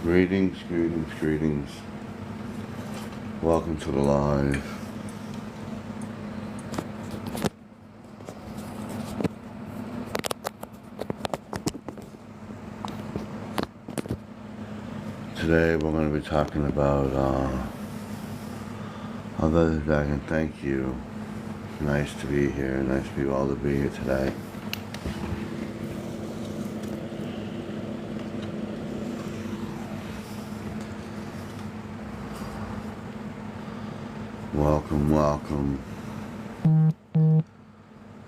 Greetings, greetings, greetings. Welcome to the live. Today we're going to be talking about other than thank you. Nice to be here. Nice for you all to be here today. Welcome, welcome.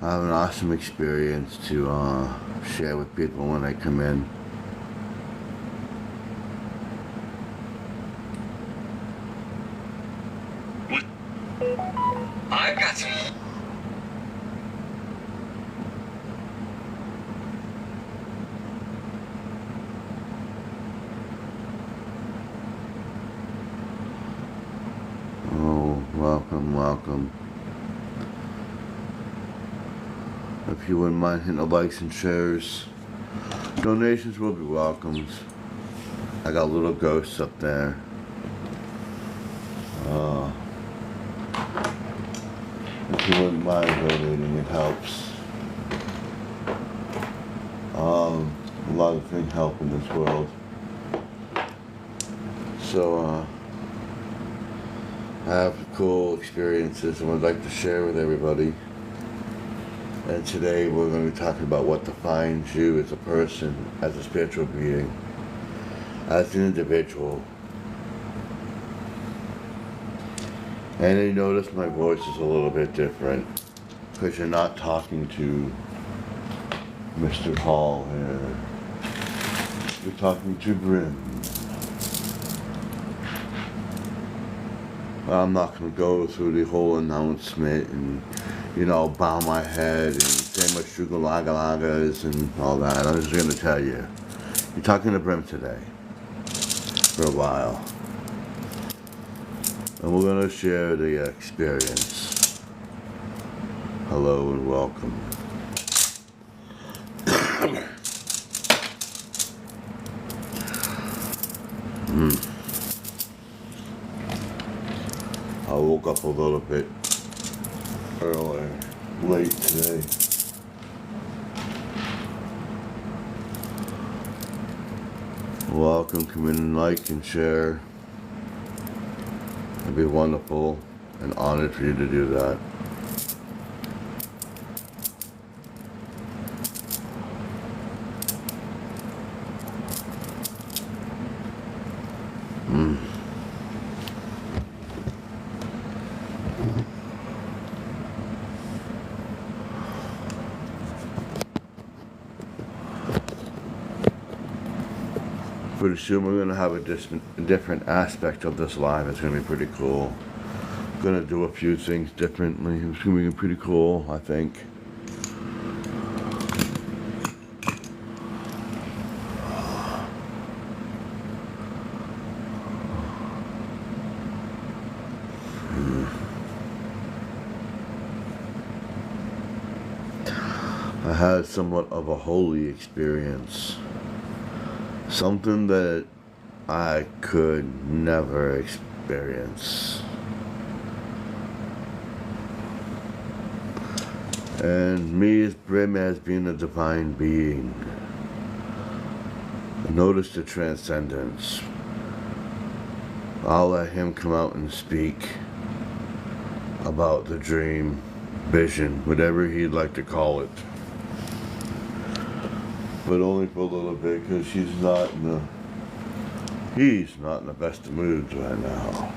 I have an awesome experience to share with people when they come in. I've got some. Oh, welcome, welcome. If you wouldn't mind hitting the likes and shares, donations will be welcomed. I got little ghosts up there. If you wouldn't mind donating, it helps. A lot of things help in this world. So, I have cool experiences and would like to share with everybody. And today we're going to be talking about what defines you as a person, as a spiritual being, as an individual. And you notice my voice is a little bit different because you're not talking to Mr. Paul here. You're talking to Brim. I'm not going to go through the whole announcement and, bow my head and say my sugar laga lagas and all that. I'm just going to tell you. You're talking to Brim today for a while. And we're going to share the experience. Hello and welcome. I woke up a little bit late today. Welcome, come in and like and share. It'd be wonderful and honored for you to do that. Pretty soon we're going to have a different aspect of this live. It's going to be pretty cool. I'm going to do a few things differently. It's going to be pretty cool, I think. I had somewhat of a holy experience. Something that I could never experience. And me as Brim as being a divine being. Notice the transcendence. I'll let him come out and speak about the dream, vision, whatever he'd like to call it. But only for a little bit, because he's not in the best of moods right now.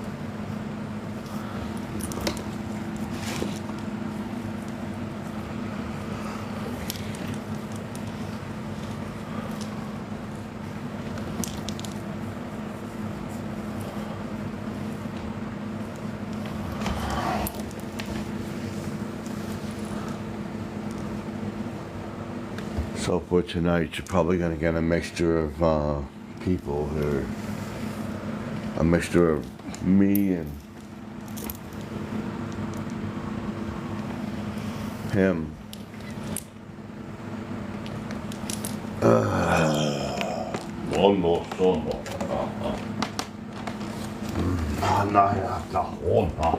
So for tonight, you're probably going to get a mixture of people here. A mixture of me and him. One more song. nej, jag håller.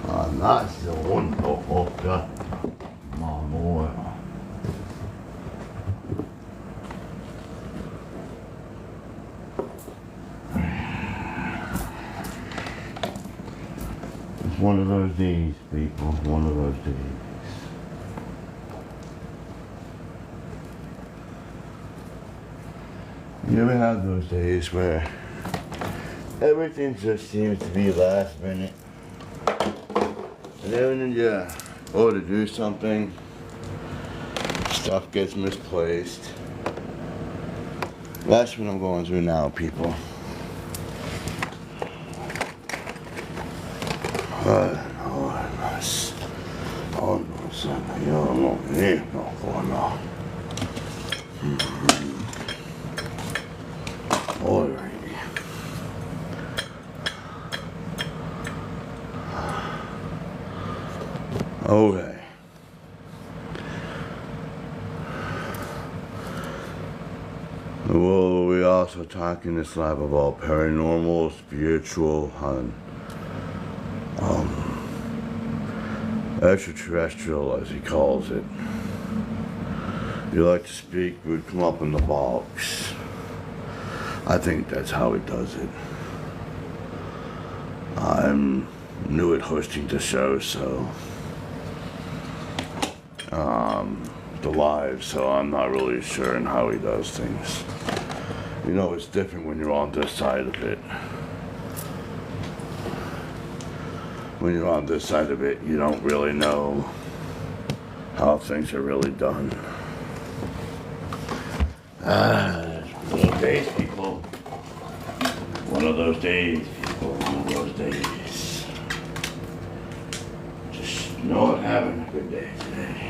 Annars hon åka. Mamma. It's one of those days, people. One of those days. You ever have those days where everything just seems to be last minute? And then when you go to do something, stuff gets misplaced. That's what I'm going through now, people. Alrighty. Okay. Well, we also talk in this lab about paranormal, spiritual, and extraterrestrial, as he calls it. You like to speak, would come up in the box. I think that's how he does it. I'm new at hosting the show, so the live, so I'm not really sure in how he does things. You know, it's different when you're on this side of it. When you're on this side of it, you don't really know how things are really done. One of those days, people. One of those days, people. One of those days. Just not having a good day today.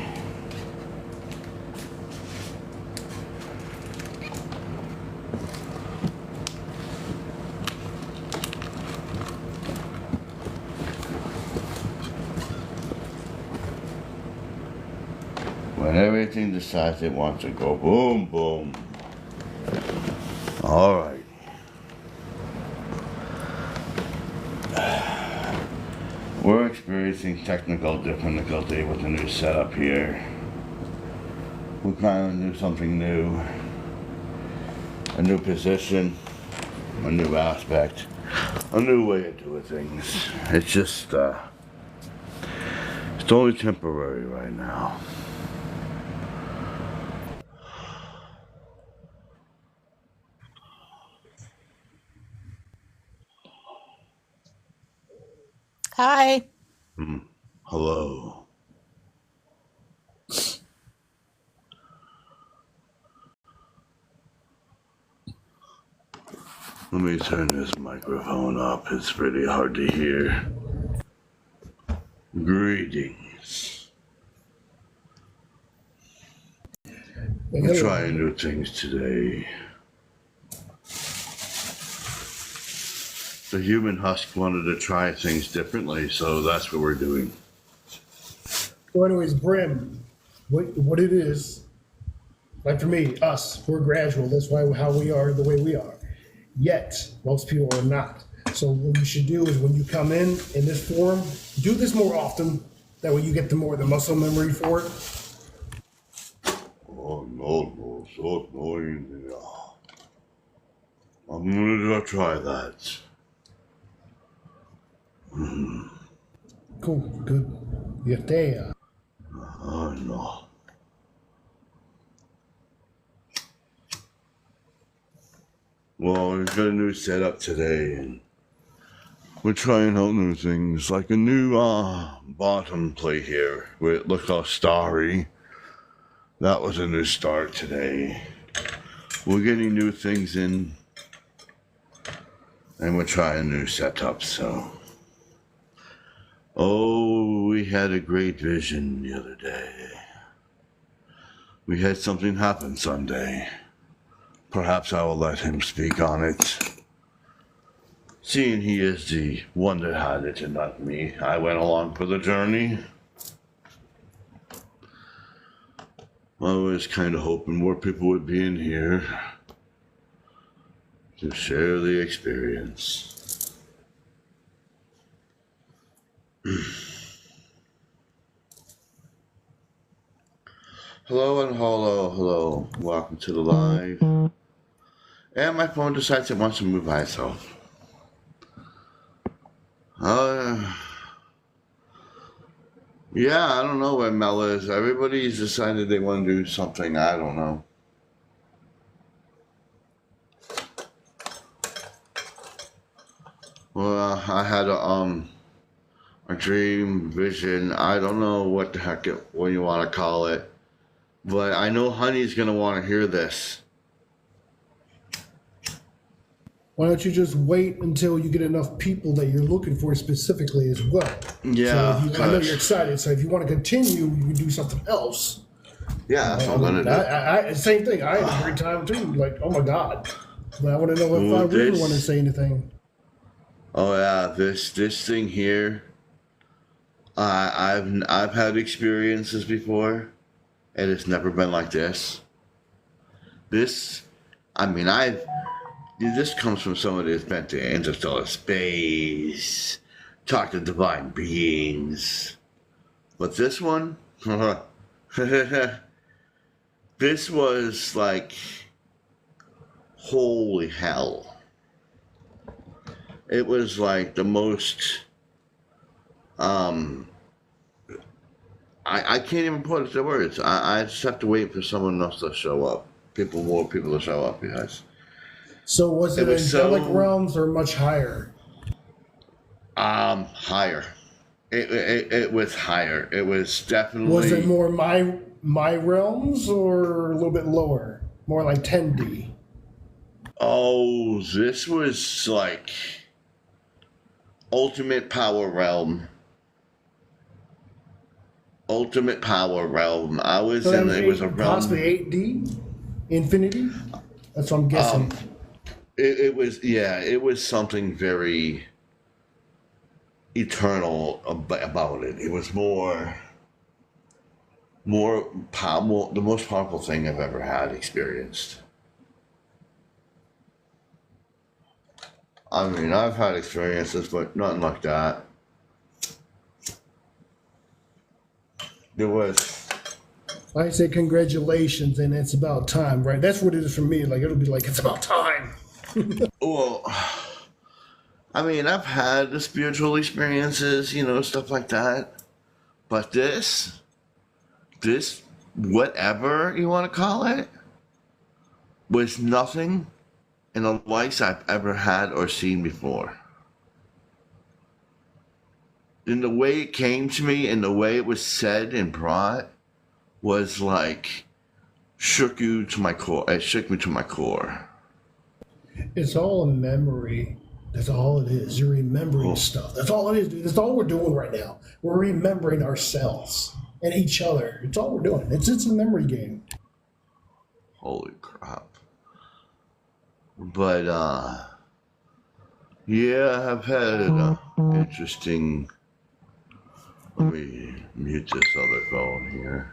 When everything decides it wants to go boom, boom. All right. We're experiencing technical difficulty with the new setup here. We're trying to do something new. A new position, a new aspect, a new way of doing things. It's just, it's only temporary right now. Hi. Hello. Let me turn this microphone up. It's pretty hard to hear. Greetings. We're trying new things today. The human husk wanted to try things differently, so that's what we're doing. So, anyways, Brim, what it is, like for me, us, we're gradual. That's why how we are the way we are. Yet most people are not. So what you should do is when you come in this form, do this more often. That way you get the muscle memory for it. Oh no, so annoying. I'm gonna try that. Cool, good. You're there. Oh no. Well, we've got a new setup today, and We're trying out new things, like a new bottom plate here, where it looked all starry. That was a new start today. We're getting new things in, and we're trying new setups, so. Oh, we had a great vision the other day. We had something happen Sunday. Perhaps I will let him speak on it. Seeing he is the one that had it and not me, I went along for the journey. I was kind of hoping more people would be in here to share the experience. Hello and hello. Welcome to the live. And my phone decides it wants to move by itself. Yeah, I don't know where Mel is. Everybody's decided they want to do something. I don't know. Well, I had a dream, vision. I don't know what the heck what you want to call it, but I know Honey's gonna want to hear this. Why don't you just wait until you get enough people that you're looking for specifically as well? Yeah, So I know you're excited. So if you want to continue, you can do something else. Yeah, that's what I'm gonna do. Same thing. I had a great time too. Like, oh my god. But I want to know if I really want to say anything. Oh yeah, this thing here. I've had experiences before, and it's never been like this. This comes from somebody that's been to interstellar space, talked to divine beings. But this one, this was like, holy hell. It was like the most, I can't even put it to words. I just have to wait for someone else to show up. More people to show up, guys. So was it angelic realms or much higher? Higher. It was higher. It was definitely. Was it more my realms or a little bit lower? More like 10D? Oh, this was like ultimate power realm. Ultimate power realm. I was So in. It was a realm. Possibly 8D? Infinity? That's what I'm guessing. It was something very eternal about it. It was more powerful, the most powerful thing I've ever had experienced. I mean, I've had experiences, but nothing like that. There was. I say congratulations, and it's about time, right? That's what it is for me. Like, it'll be like, it's about time. Well, I mean, I've had the spiritual experiences, stuff like that. But this, whatever you want to call it, was nothing in the likes I've ever had or seen before. And the way it came to me and the way it was said and brought was like, shook you to my core. It shook me to my core. It's all a memory. That's all it is. You're remembering stuff. That's all it is, dude. That's all we're doing right now. We're remembering ourselves and each other. It's all we're doing. It's a memory game. Holy crap. But, yeah, I've had an interesting. Let me mute this other phone here.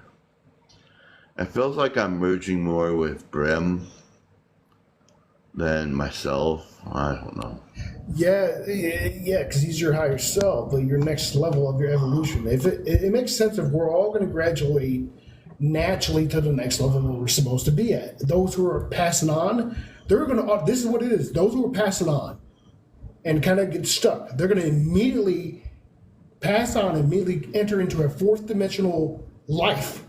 It feels like I'm merging more with Brim than myself. I don't know. Yeah, because he's your higher self, your next level of your evolution. If it makes sense if we're all going to graduate naturally to the next level where we're supposed to be at. Those who are passing on, they're going to. This is what it is. Those who are passing on and kind of get stuck, they're going to immediately pass on, immediately enter into a fourth dimensional life.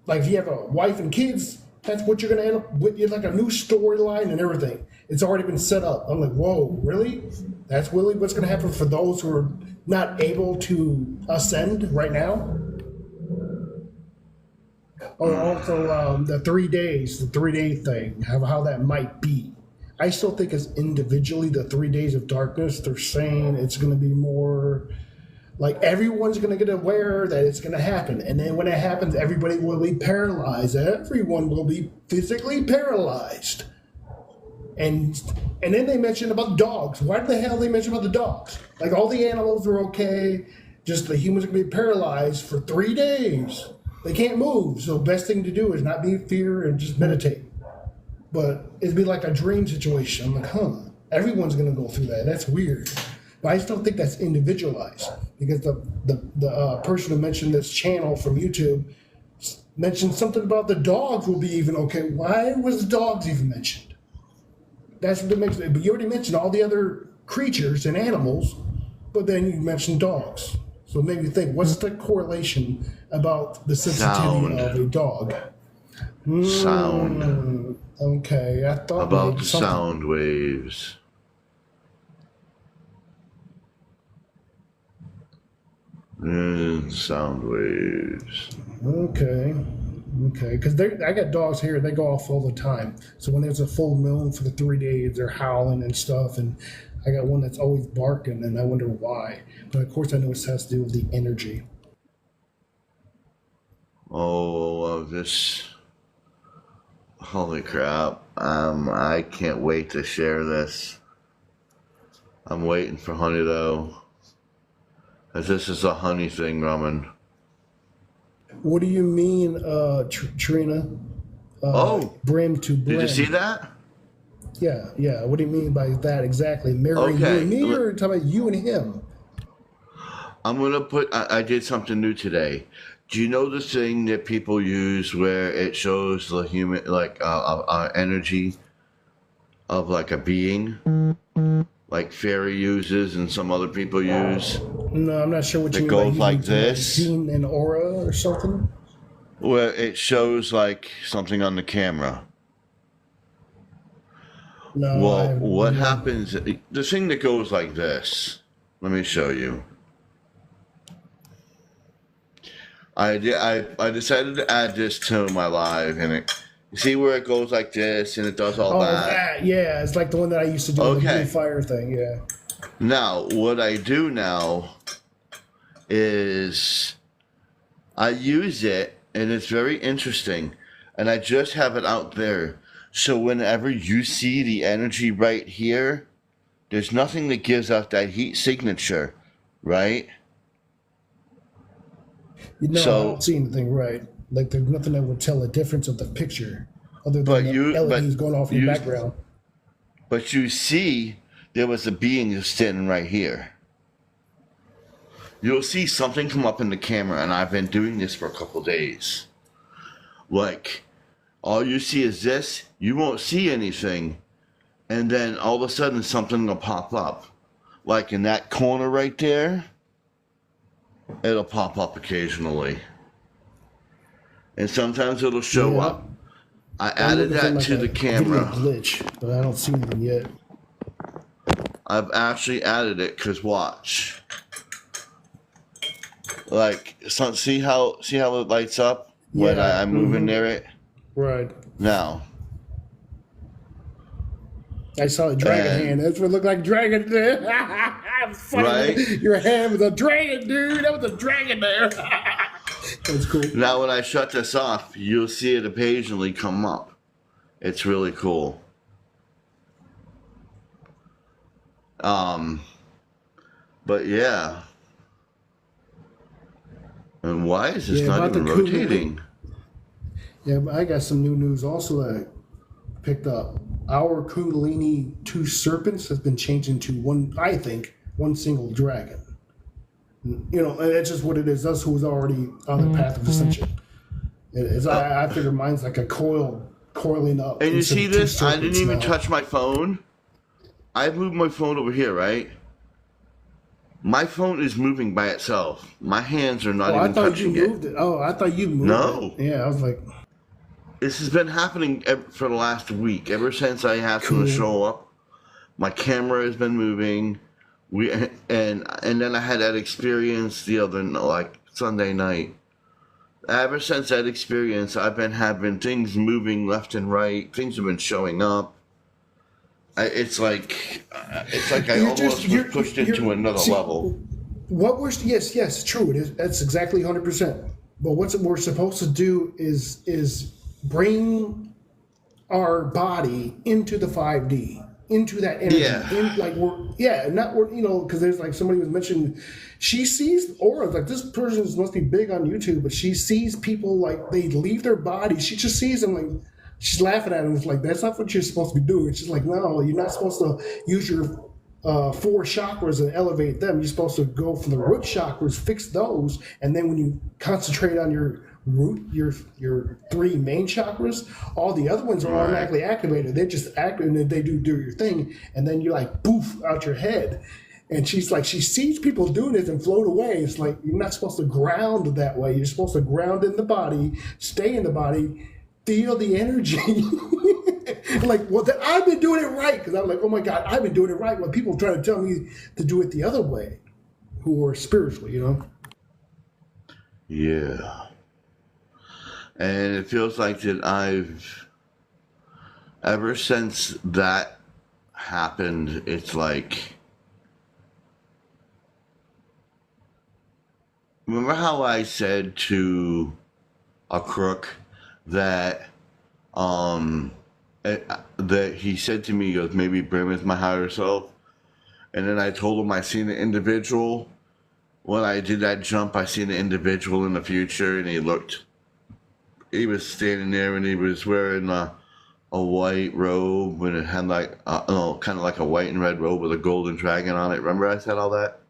Like if you have a wife and kids, that's what you're going to end up with. It's like a new storyline and everything. It's already been set up. I'm like, whoa, really? That's really what's going to happen for those who are not able to ascend right now? Or also the 3 days, the 3 day thing, how that might be. I still think it's individually the 3 days of darkness. They're saying it's going to be more like everyone's going to get aware that it's going to happen. And then when it happens, everybody will be paralyzed. Everyone will be physically paralyzed. And then they mentioned about dogs. Why the hell they mention about the dogs? Like all the animals are okay. Just the humans are going to be paralyzed for 3 days. They can't move. So best thing to do is not be in fear and just meditate. But it'd be like a dream situation. I'm like, everyone's going to go through that. That's weird. But I still think that's individualized because the person who mentioned this channel from YouTube mentioned something about the dogs will be even okay. Why was the dogs even mentioned? That's what they mentioned. But you already mentioned all the other creatures and animals, but then you mentioned dogs. So it made me think, what's the correlation about the sensitivity of a dog? Sound. Okay, I thought About the sound waves. Sound waves. Okay, because I got dogs here. They go off all the time. So when there's a full moon for the 3 days, they're howling and stuff. And I got one that's always barking, and I wonder why. But of course, I know it has to do with the energy. Oh, this. Holy crap. I can't wait to share this. I'm waiting for honey though. As this is a honey thing, Raman. What do you mean, Trina? Brim to brim. Did you see that? Yeah. What do you mean by that exactly? Marrying you and me, or talking about you and him? I'm gonna put. I did something new today. Do you know the thing that people use where it shows the human, like energy of like a being, like fairy uses and some other people use? No, I'm not sure what you mean. It goes like this. Gene and aura or something. Where it shows like something on the camera. No. Well, what happens? The thing that goes like this. Let me show you. I decided to add this to my live, and you see where it goes like this, and it does all that. Yeah, it's like the one that I used to do, the blue fire thing. Yeah. Now, what I do now is I use it, and it's very interesting, and I just have it out there. So whenever you see the energy right here, there's nothing that gives out that heat signature, right? I don't see anything right. Like there's nothing that would tell a difference of the picture, other than the LEDs going off in the background. But you see, there was a being just standing right here. You'll see something come up in the camera, and I've been doing this for a couple days. Like, all you see is this. You won't see anything, and then all of a sudden something will pop up, like in that corner right there. It'll pop up occasionally. And sometimes it'll show up. I added that to the camera. Glitch, but I don't see anything yet. I've actually added it because watch. Like, see how it lights up when I'm moving near it? Right. Now. I saw a dragon hand. That's what it looked like dragon. Right? Your hand was a dragon, dude. That was a dragon there. That's cool. Now, when I shut this off, you'll see it occasionally come up. It's really cool. But yeah. And why is this not even rotating? Yeah, but I got some new news also that I picked up. Our Kundalini 2 serpents has been changed into one single dragon. You know, and that's just what it is. Us who was already on the path of ascension. I figure mine's like a coiling up. And you see this? I didn't even touch my phone. I moved my phone over here, right? My phone is moving by itself. My hands are not even touching it. Oh, I thought you moved it. No. Yeah, I was like... this has been happening for the last week. Ever since I happened to show up, my camera has been moving. And then I had that experience the other like Sunday night. Ever since that experience, I've been having things moving left and right. Things have been showing up. It's like I almost was pushed into another level. What we're yes, true. It is. That's exactly 100%. But what we're supposed to do is bring our body into the 5D, into that energy. Yeah. Because there's like somebody was mentioning, she sees auras. Like this person must be big on YouTube, but she sees people like they leave their body. She just sees them like she's laughing at them. It's like that's not what you're supposed to be doing. She's like, no, you're not supposed to use your 4 chakras and elevate them. You're supposed to go from the root chakras, fix those, and then when you concentrate on your root, your 3 main chakras, all the other ones are automatically activated. They just activate and they do your thing, and then you're like poof out your head. And she's like, she sees people doing this and float away. It's like you're not supposed to ground that way. You're supposed to ground in the body, stay in the body, feel the energy. Like, well, I've been doing it right because I'm like, oh my God, I've been doing it right. When people try to tell me to do it the other way, who are spiritual, Yeah. And it feels like that ever since that happened, it's like, remember how I said to a crook that, that he said to me, he goes, maybe Brim is my higher self. And then I told him I seen an individual. When I did that jump, I seen an individual in the future, and he was standing there, and he was wearing a white robe, and it had like, kind of like a white and red robe with a golden dragon on it. Remember I said all that?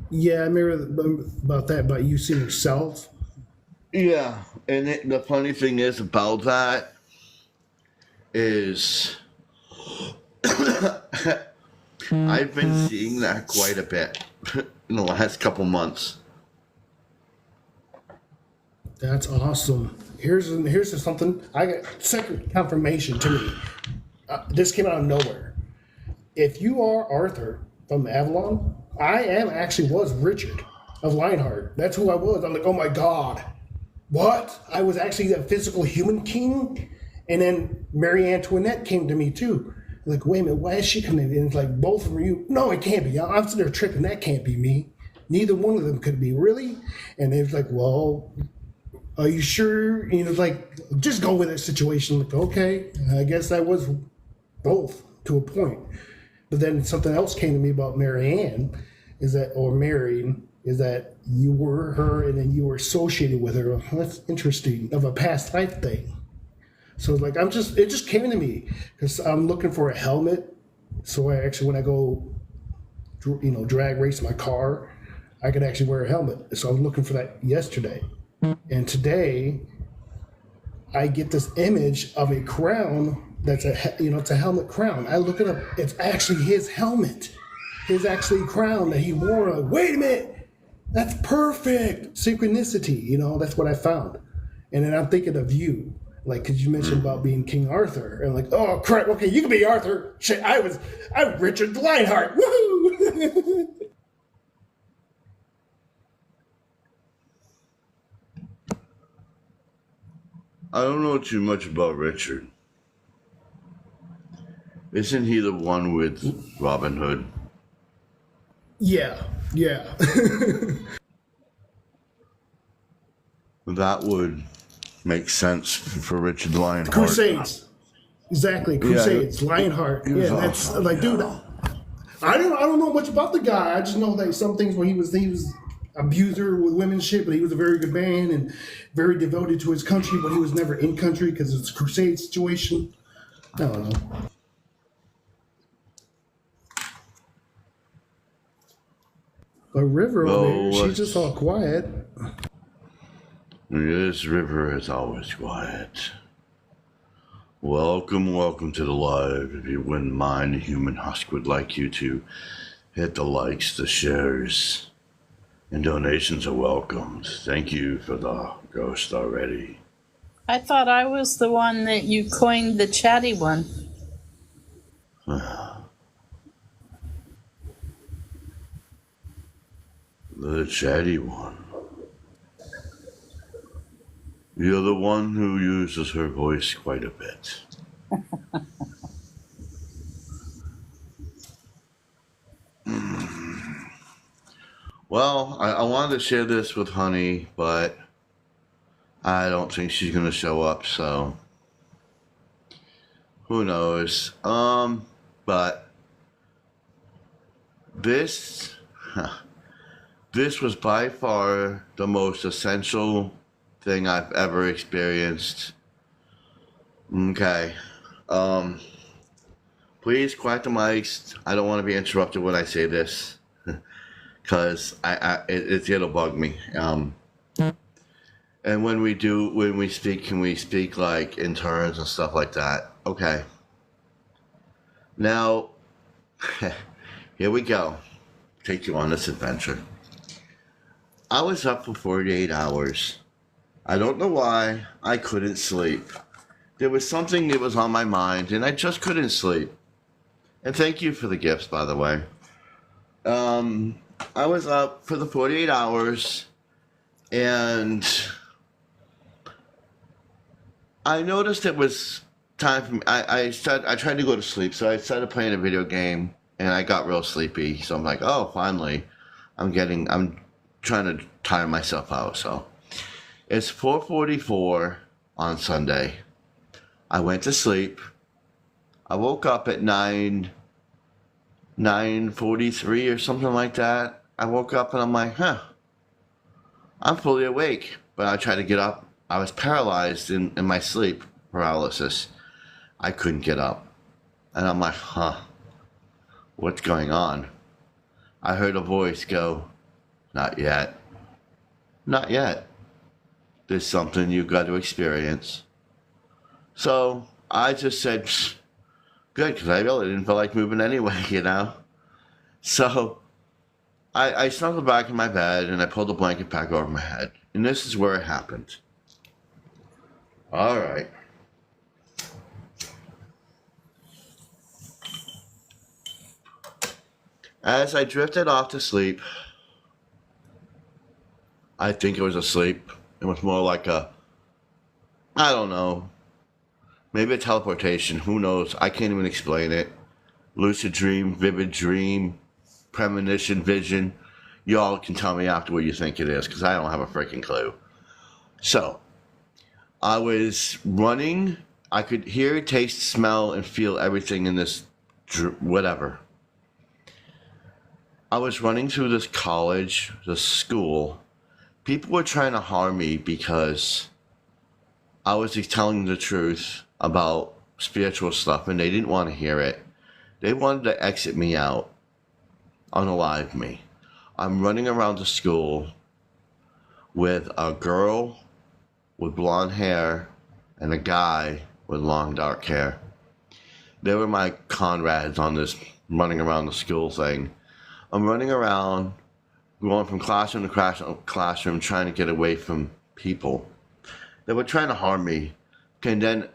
Yeah, I remember about that, about you seeing yourself. Yeah, and the funny thing is about that is I've been seeing that quite a bit in the last couple months. That's awesome. Here's something I got second confirmation to me. This came out of nowhere. If you are Arthur from Avalon, I was Richard of Lionheart. That's who I was. I'm like, oh my God. What? I was actually a physical human king? And then Marie Antoinette came to me too. Like, wait a minute, why is she coming in? And it's like, both of you. No, it can't be. I'm sitting there tripping. That can't be me. Neither one of them could be. Really? And they was like, well, are you sure? Like, just go with that situation. Like, okay, I guess I was both to a point. But then something else came to me about Marianne, Mary, is that you were her and then you were associated with her. That's interesting, of a past life thing. So like, it just came to me because I'm looking for a helmet. So when I go, drag race my car, I could actually wear a helmet. So I was looking for that yesterday. And today I get this image of a crown that's it's a helmet crown. I look it up. It's actually his helmet, his actually crown that he wore. Like, wait a minute, that's perfect synchronicity. That's what I found. And then I'm thinking of you, like, because you mentioned about being King Arthur, and like, oh crap, okay, you can be Arthur. Shit, I'm Richard Lionheart. Woohoo! I don't know too much about Richard. Isn't he the one with Robin Hood? Yeah. That would make sense for Richard Lionheart. Crusades. Exactly, Crusades. Lionheart. Yeah, that's awesome. like, dude. I don't know much about the guy. I just know that some things where he was abuser with women's shit, but he was a very good man and very devoted to his country, but he was never in country because it's a crusade situation. I don't know. But River over there, she's just all quiet. This River is always quiet. Welcome to the live. If you wouldn't mind, a human husk would like you to hit the likes, the shares, and donations are welcomed. Thank you for the ghost already. I thought I was the one that you coined the chatty one. The chatty one. You're the one who uses her voice quite a bit. Well, I wanted to share this with Honey, but I don't think she's gonna show up, so who knows? But this this was by far the most essential thing I've ever experienced. Okay. Please quiet the mics. I don't want to be interrupted when I say this, because it'll bug me. And when we speak, can we speak like in turns and stuff like that? Okay. Now, here we go. Take you on this adventure. I was up for 48 hours. I don't know why I couldn't sleep. There was something that was on my mind, and I just couldn't sleep. And thank you for the gifts, by the way. I was up for the 48 hours, and I noticed it was time for me. I tried to go to sleep, so I started playing a video game, and I got real sleepy. So I'm like, oh, finally, I'm trying to tire myself out. So it's 4:44 on Sunday. I went to sleep. I woke up at 9:43 or something like that. I woke up and I'm like, I'm fully awake. But I tried to get up. I was paralyzed in my sleep paralysis. I couldn't get up. And I'm like, what's going on? I heard a voice go, not yet. Not yet. There's something you've got to experience. So I just said, good, because I really didn't feel like moving anyway, you know? So I snuggled back in my bed and I pulled the blanket back over my head. And this is where it happened. All right. As I drifted off to sleep, I think it was asleep. It was more like I don't know, maybe a teleportation. Who knows? I can't even explain it. Lucid dream, vivid dream, premonition, vision. Y'all can tell me after what you think it is, because I don't have a freaking clue. So, I was running. I could hear, taste, smell, and feel everything in this whatever. I was running through this college, this school. People were trying to harm me because I was telling the truth about spiritual stuff, and they didn't want to hear it. They wanted to exit me out, unalive me. I'm running around the school with a girl with blonde hair and a guy with long dark hair. They were my comrades on this running around the school thing. I'm running around, going from classroom to classroom, trying to get away from people. They were trying to harm me. And then,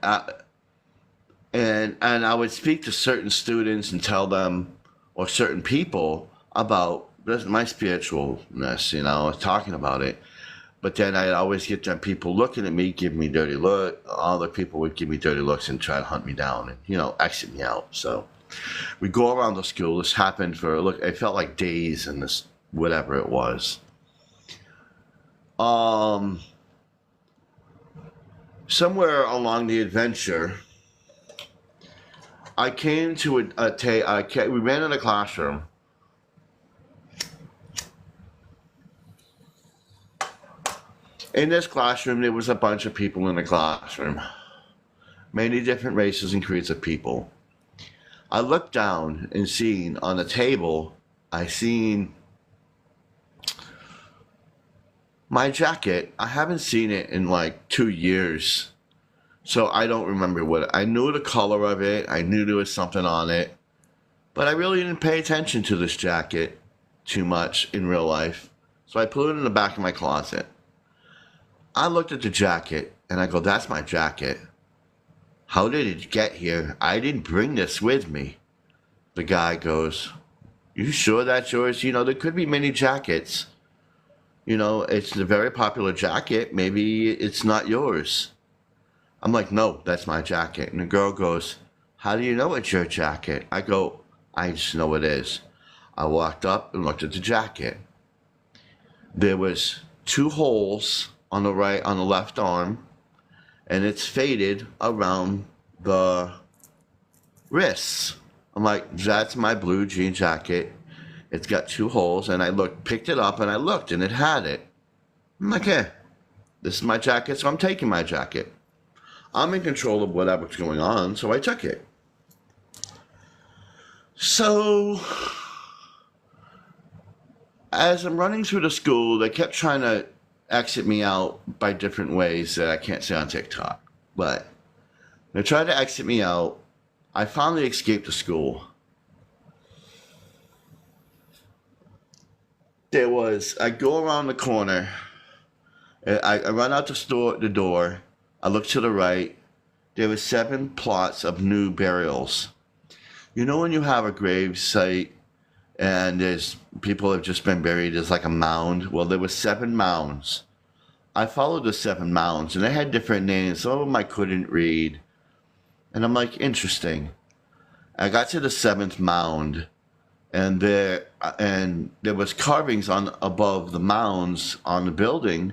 and I would speak to certain students and tell them, or certain people, about my spiritualness, you know, I was talking about it. But then I'd always get them people looking at me, giving me dirty look. Other people would give me dirty looks and try to hunt me down and, you know, exit me out. So we go around the school. This happened for, look, it felt like days in this, whatever it was. Somewhere along the adventure, I came to we ran in a classroom. In this classroom, there was a bunch of people in the classroom. Many different races and creeds of people. I looked down and seen on the table, I seen my jacket. I haven't seen it in like 2 years. So I don't remember I knew the color of it. I knew there was something on it. But I really didn't pay attention to this jacket too much in real life. So I put it in the back of my closet. I looked at the jacket and I go, that's my jacket. How did it get here? I didn't bring this with me. The guy goes, you sure that's yours? You know, there could be many jackets. You know, it's a very popular jacket. Maybe it's not yours. I'm like, no, that's my jacket. And the girl goes, how do you know it's your jacket? I go, I just know it is. I walked up and looked at the jacket. There was 2 holes on the left arm, and it's faded around the wrists. I'm like, that's my blue jean jacket. It's got 2 holes, and I picked it up, and I looked, and it had it. I'm like, hey, this is my jacket, so I'm taking my jacket. I'm in control of whatever's going on, so I took it. So, as I'm running through the school, they kept trying to exit me out by different ways that I can't say on TikTok. But they tried to exit me out. I finally escaped the school. I go around the corner. I run out the door. I look to the right. There were 7 plots of new burials. You know when you have a grave site and there's people have just been buried, there's like a mound? Well, there were 7 mounds. I followed the 7 mounds, and they had different names. Some of them I couldn't read. And I'm like, interesting. I got to the 7th mound, and there was carvings above the mounds on the building,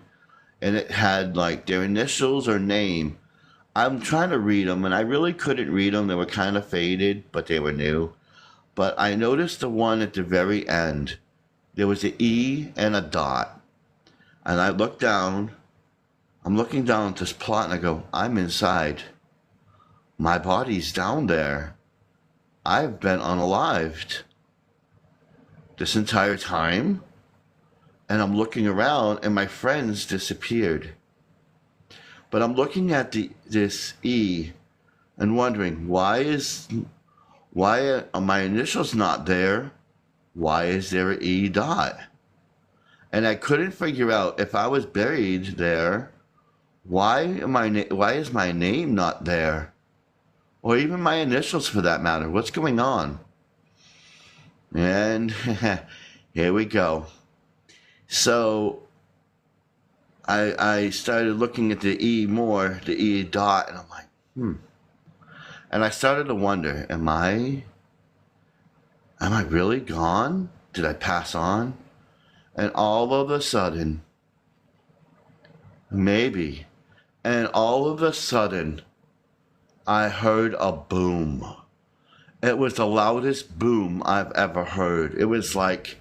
and it had like their initials or name. I'm trying to read them, and I really couldn't read them. They were kind of faded, but they were new. But I noticed the one at the very end. There was an E and a dot. And I looked down. I'm looking down at this plot, and I go, I'm inside. My body's down there. I've been unalived this entire time. And I'm looking around, and my friends disappeared. But I'm looking at this E and wondering, why are my initials not there? Why is there an E dot? And I couldn't figure out, if I was buried there, why is my name not there? Or even my initials for that matter. What's going on? And here we go. So I started looking at the E more, the E dot, and I'm like, And I started to wonder, am I really gone? Did I pass on? And all of a sudden, maybe, and all of a sudden, I heard a boom. It was the loudest boom I've ever heard. It was like,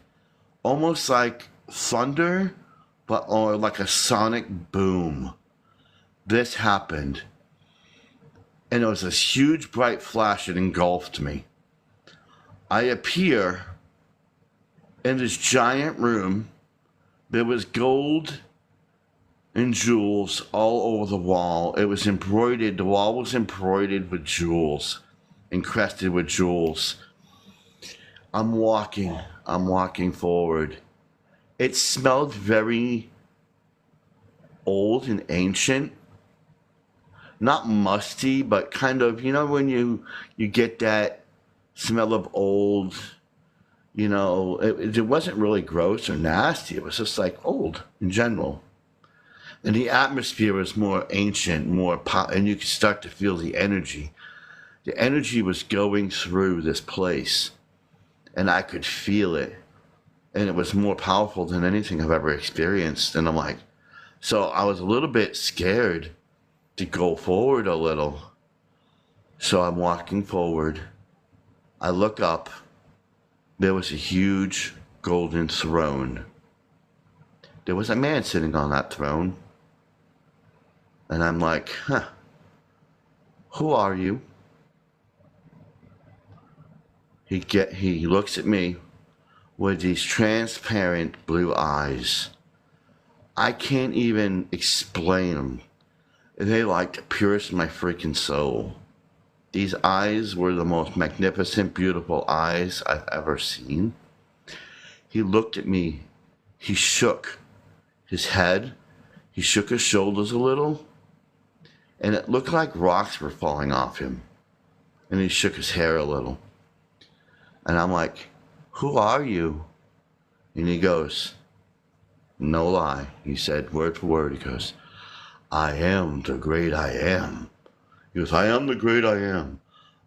almost like thunder, or like a sonic boom. This happened. And it was this huge bright flash that engulfed me. I appear in this giant room. There was gold and jewels all over the wall. It was embroidered. The wall was embroidered with jewels, encrusted with jewels. I'm walking forward. It smelled very old and ancient. Not musty, but kind of, you know, when you get that smell of old, you know, it wasn't really gross or nasty. It was just like old in general. And the atmosphere was more ancient, and you could start to feel the energy. The energy was going through this place, and I could feel it. And it was more powerful than anything I've ever experienced. And I'm like, so I was a little bit scared to go forward a little. So I'm walking forward. I look up. There was a huge golden throne. There was a man sitting on that throne. And I'm like, who are you? He looks at me with these transparent blue eyes. I can't even explain them. They like pierced my freaking soul. These eyes were the most magnificent, beautiful eyes I've ever seen. He looked at me. He shook his head. he shook his shoulders a little, and it looked like rocks were falling off him. And he shook his hair a little. And I'm like, who are you? And he goes, no lie. He said, word for word, he goes, I am the great I am. He goes, I am the great I am.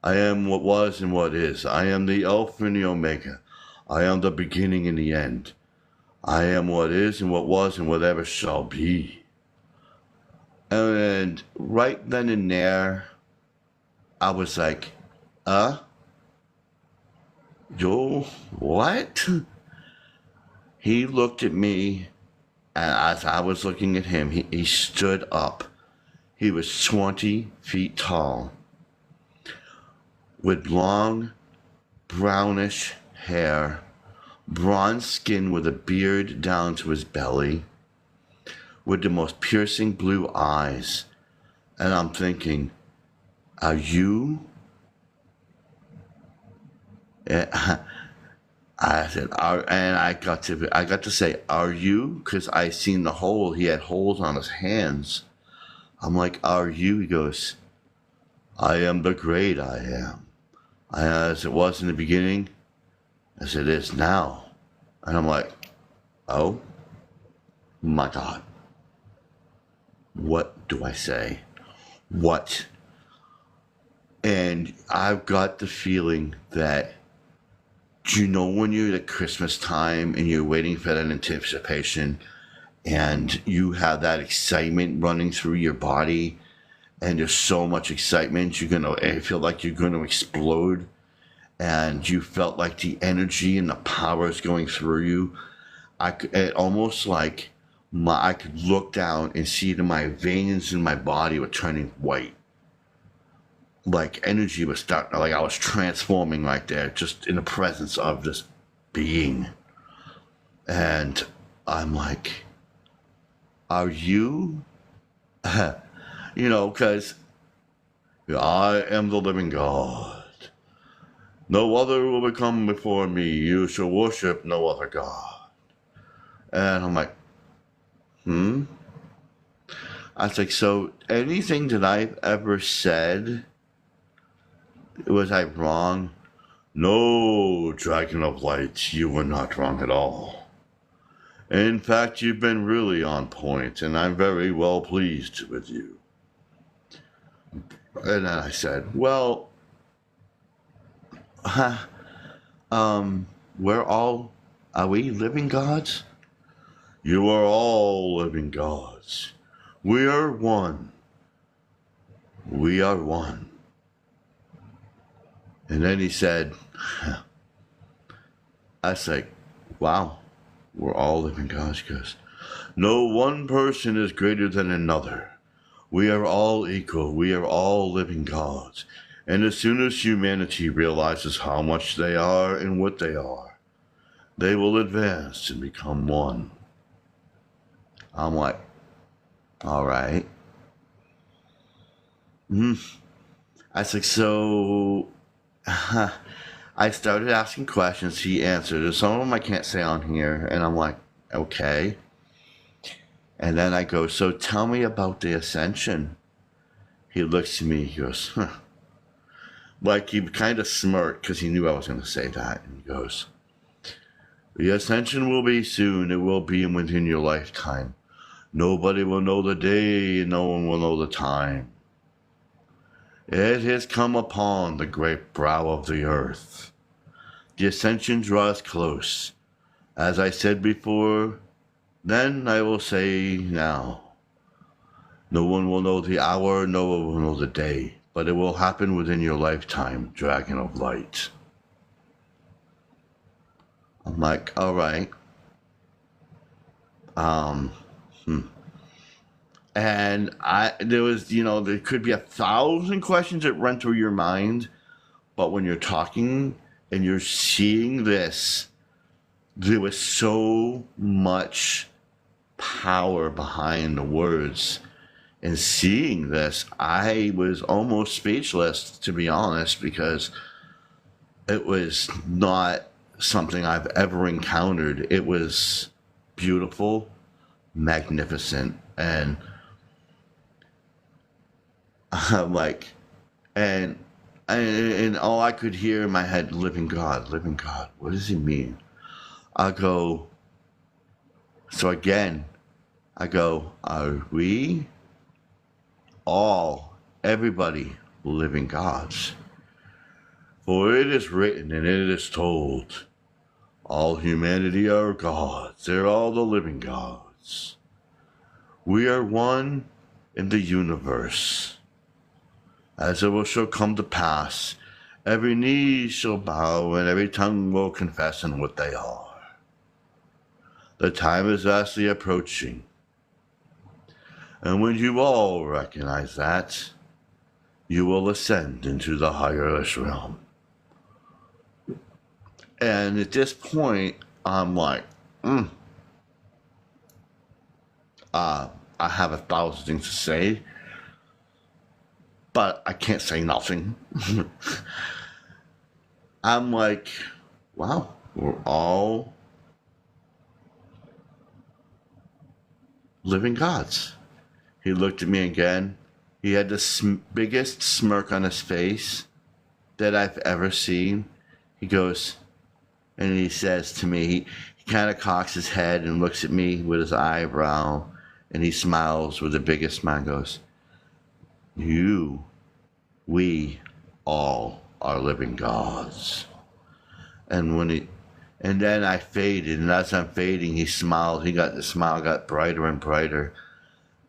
I am what was and what is. I am the Alpha and the Omega. I am the beginning and the end. I am what is and what was and whatever shall be. And right then and there, I was like, Joel, what? He looked at me, and as I was looking at him, he stood up. He was 20 feet tall, with long, brownish hair, bronze skin with a beard down to his belly, with the most piercing blue eyes. And I'm thinking, are you? I said, and I got to say, are you? Because I seen the hole. He had holes on his hands. I'm like, are you? He goes, I am the great I am. As it was in the beginning, as it is now. And I'm like, oh my God. What do I say? What? And I've got the feeling that, do you know when you're at Christmas time and you're waiting for that anticipation and you have that excitement running through your body and there's so much excitement, I feel like you're going to explode, and you felt like the energy and the power is going through you. It almost like I could look down and see that my veins in my body were turning white. Like energy was starting, like I was transforming right there, just in the presence of this being. And I'm like, are you? Because I am the living God. No other will become before me. You shall worship no other God. And I'm like, I was like, so anything that I've ever said, was I wrong? No, Dragon of Light, you were not wrong at all. In fact, you've been really on point, and I'm very well pleased with you. And then I said, well, are we living gods? You are all living gods. We are one. We are one. And then he said, I was like, wow, we're all living gods. He goes, no one person is greater than another. We are all equal. We are all living gods. And as soon as humanity realizes how much they are and what they are, they will advance and become one. I'm like, all right. I was like, so I started asking questions. He answered. And some of them I can't say on here. And I'm like, okay. And then I go, so tell me about the ascension. He looks at me. He goes, huh. Like he kind of smirked because he knew I was going to say that. And he goes, the ascension will be soon. It will be within your lifetime. Nobody will know the day, and no one will know the time. It has come upon the great brow of the earth. The ascension draws close. As I said before, then I will say now. No one will know the hour, no one will know the day, but it will happen within your lifetime, Dragon of Light. I'm like, all right. And there was, there could be 1,000 questions that run through your mind, but when you're talking and you're seeing this, there was so much power behind the words. And seeing this, I was almost speechless, to be honest, because it was not something I've ever encountered. It was beautiful, magnificent, And I'm like, and all I could hear in my head, living God, living God. What does he mean? I go, so again, I go, are we all, everybody, living gods? For it is written and it is told, all humanity are gods. They're all the living gods. We are one in the universe. As it shall come to pass, every knee shall bow and every tongue will confess in what they are. The time is fastly approaching. And when you all recognize that, you will ascend into the higherest realm. And at this point, I'm like, I have 1,000 things to say, but I can't say nothing. I'm like, wow, we're all living gods. He looked at me again. He had the biggest smirk on his face that I've ever seen. He goes, and he says to me, he kind of cocks his head and looks at me with his eyebrow, and he smiles with the biggest smile and goes, we all are living gods. And then I faded, and as I'm fading, he smiled. The smile got brighter and brighter,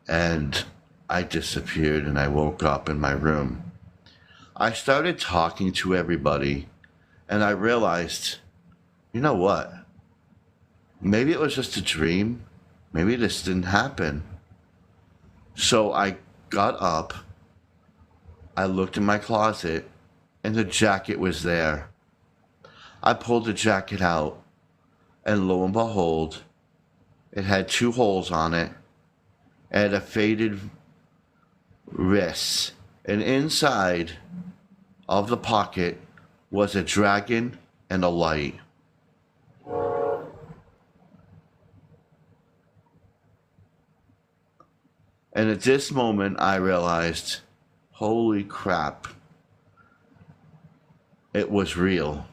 and I disappeared, and I woke up in my room. I started talking to everybody, and I realized, you know what? Maybe it was just a dream. Maybe this didn't happen. So I got up, I looked in my closet, and the jacket was there. I pulled the jacket out, and lo and behold, it had 2 holes on it, and a faded wrist. And inside of the pocket was a dragon and a light. And at this moment, I realized, holy crap, it was real.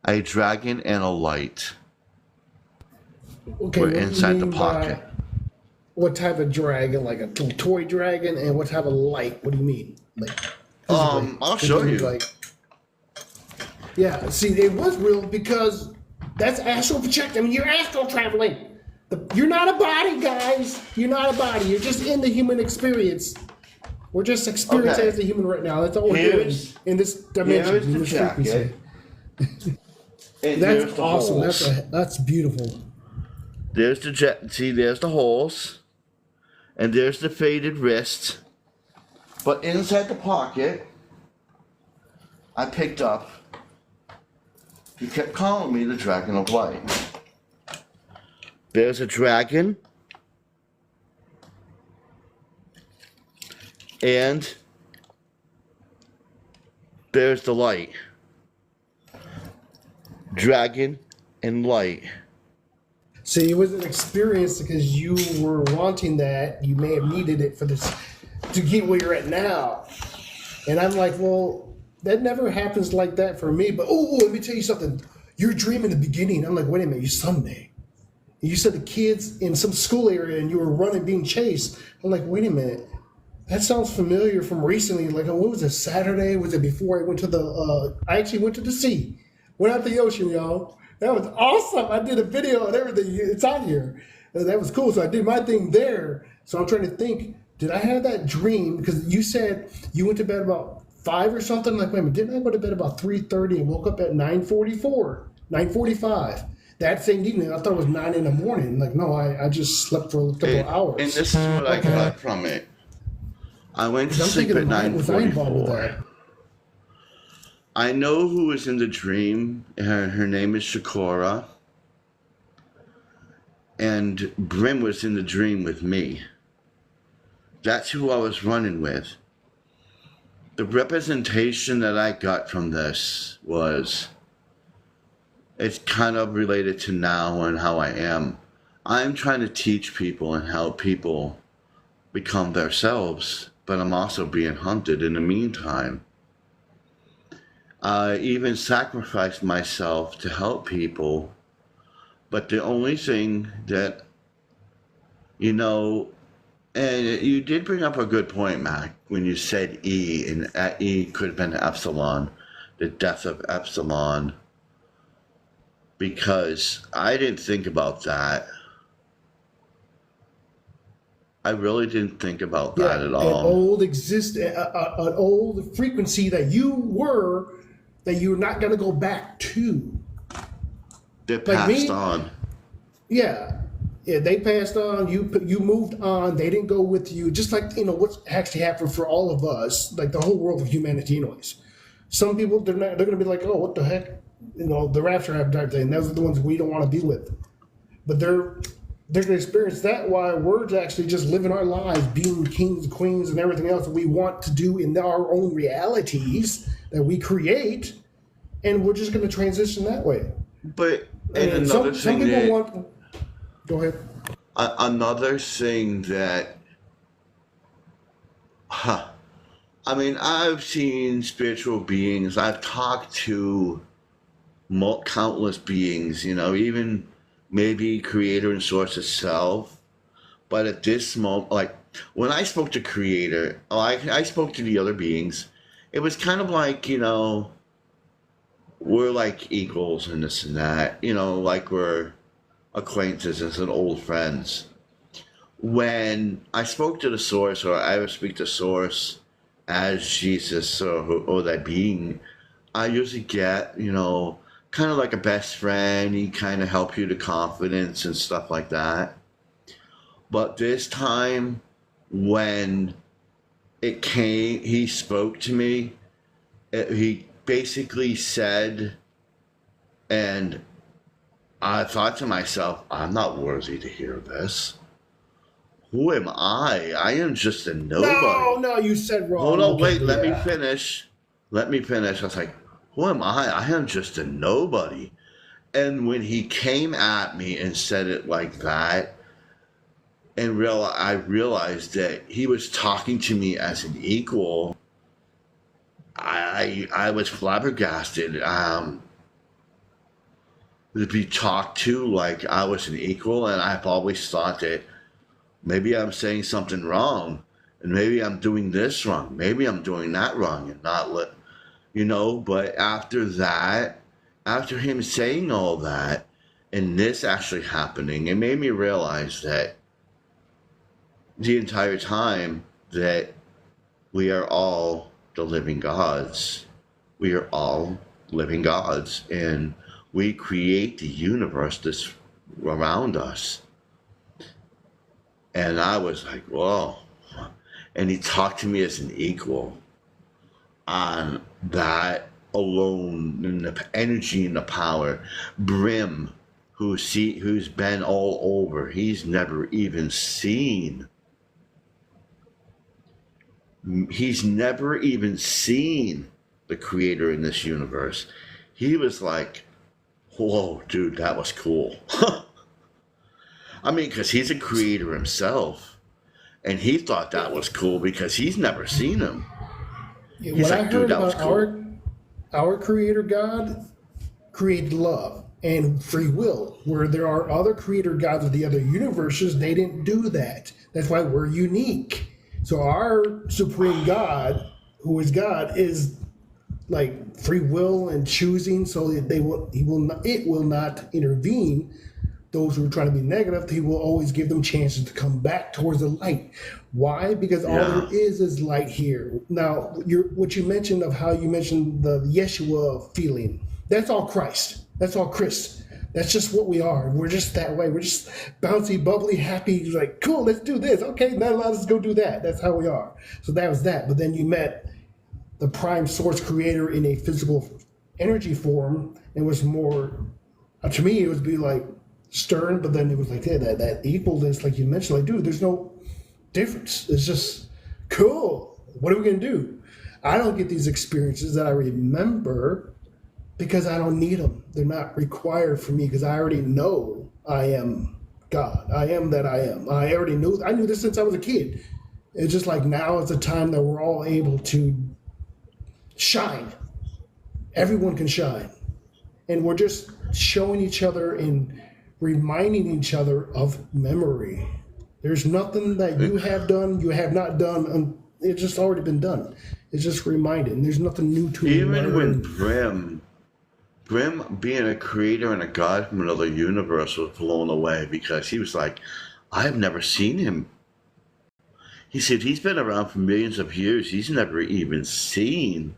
A dragon and a light Okay, were what do you inside the mean pocket. by what type of dragon? Like a toy dragon, and what type of light? What do you mean? Like, physically? I'll show you. Like, yeah, see, it was real because that's astral projection. I mean, you're astral traveling. You're not a body, guys. You're not a body. You're just in the human experience. We're just experiencing Okay. as a human right now. That's all we're doing in this dimension. Here's in the this jacket. frequency. And That's here's the awesome. holes. That's beautiful. There's the see, there's the holes, and there's the faded wrist. But inside the pocket, I picked up. He kept calling me the Dragon of Light. There's a dragon, and there's the light. Dragon and light. See, it was an experience because you were wanting that. You may have needed it for this to get where you're at now. And I'm like, well, that never happens like that for me. But let me tell you something. Your dream in the beginning. I'm like, wait a minute, you Sunday. You said the kids in some school area and you were running, being chased. I'm like, wait a minute. That sounds familiar from recently. Like, what was it, Saturday? Was it before I went to the, I actually went to the sea. Went out to the ocean, y'all. That was awesome. I did a video and everything. It's on here. That was cool. So I did my thing there. So I'm trying to think, did I have that dream? Because you said you went to bed about 5 or something. Like, wait a minute, didn't I go to bed about 3:30 and woke up at 9:45? That same evening, I thought it was 9 in the morning. Like, no, I just slept for a couple of hours. And this is what I got from it. I went to I'm sleep thinking at was I involved with 9:44. that? I know who was in the dream. Her name is Shakora. And Brim was in the dream with me. That's who I was running with. The representation that I got from this was it's kind of related to now and how I am. I'm trying to teach people and help people become themselves, but I'm also being hunted in the meantime. I even sacrificed myself to help people, but the only thing that, you know, and you did bring up a good point, Mac, when you said E, and that E could have been Epsilon, the death of Epsilon, because I didn't think about that. I really didn't think about Yeah, that at an all. an old frequency that you're not gonna go back to. They Like passed me, on. yeah, yeah, they passed on. You moved on. They didn't go with you. Just like what's actually happened for all of us, like the whole world of humanity, anyways. Some people they're gonna be like, oh, what the heck, the rapture type thing. Those are the ones we don't want to be with. But they're going to experience that while we're actually just living our lives, being kings, queens, and everything else that we want to do in our own realities that we create, and we're just going to transition that way. But and And some people want. Go ahead. another thing that, huh, I mean, I've seen spiritual beings. I've talked to countless beings. Even maybe Creator and Source itself. But at this moment, like when I spoke to Creator, I spoke to the other beings. It was kind of like, we're like equals and this and that, like we're acquaintances and old friends. When I spoke to the Source, or I would speak to Source as Jesus, or that being, I usually get, kind of like a best friend. He kind of help you to confidence and stuff like that. But this time, when he spoke to me. He basically said, and I thought to myself, I'm not worthy to hear this. Who am I? I am just a nobody. No, you said wrong. Hold on, Okay, wait, let me yeah. finish. Let me finish. I was like, who am I? I am just a nobody. And when he came at me and said it like that, and I realized that he was talking to me as an equal, I was flabbergasted. To be talked to like I was an equal, and I've always thought that maybe I'm saying something wrong, and maybe I'm doing this wrong, maybe I'm doing that wrong, and not But after that, after him saying all that, and this actually happening, it made me realize that the entire time that we are all the living gods. We are all living gods, and we create the universe that's around us. And I was like, whoa. And he talked to me as an equal on that alone, and the energy and the power. Brim, who's been all over, he's never even seen. He's never even seen the Creator in this universe. He was like, whoa, dude, that was cool. I mean, because he's a creator himself. And he thought that was cool because he's never seen him. Yeah, He's what I like, dude, heard that was about cool. our Creator God created love and free will, where there are other creator gods of the other universes. They didn't do that. That's why we're unique. So our supreme God, who is God, is like free will and choosing. So it will not intervene. Those who are trying to be negative, he will always give them chances to come back towards the light. Why? Because all Yeah. there is light here. Now, what you mentioned of how you mentioned the Yeshua feeling, that's all Christ. That's all Chris. That's just what we are. We're just that way. We're just bouncy, bubbly, happy, like, cool, let's do this. Okay, now let's go do that. That's how we are. So that was that. But then you met the prime source creator in a physical energy form. It was more, to me, it would be like stern, but then it was like, yeah, that equalness, like you mentioned, like, dude, there's no difference. It's just cool. What are we going to do? I don't get these experiences that I remember because I don't need them. They're not required for me because I already know I am God. I am that I am. I already knew. I knew this since I was a kid. It's just like now is the time that we're all able to shine. Everyone can shine. And we're just showing each other and reminding each other of memory. There's nothing that you have done, you have not done, and it's just already been done. It's just reminded. And there's nothing new to Even when learn. Brim being a creator and a god from another universe was blown away because he was like, I've never seen him. He said he's been around for millions of years. He's never even seen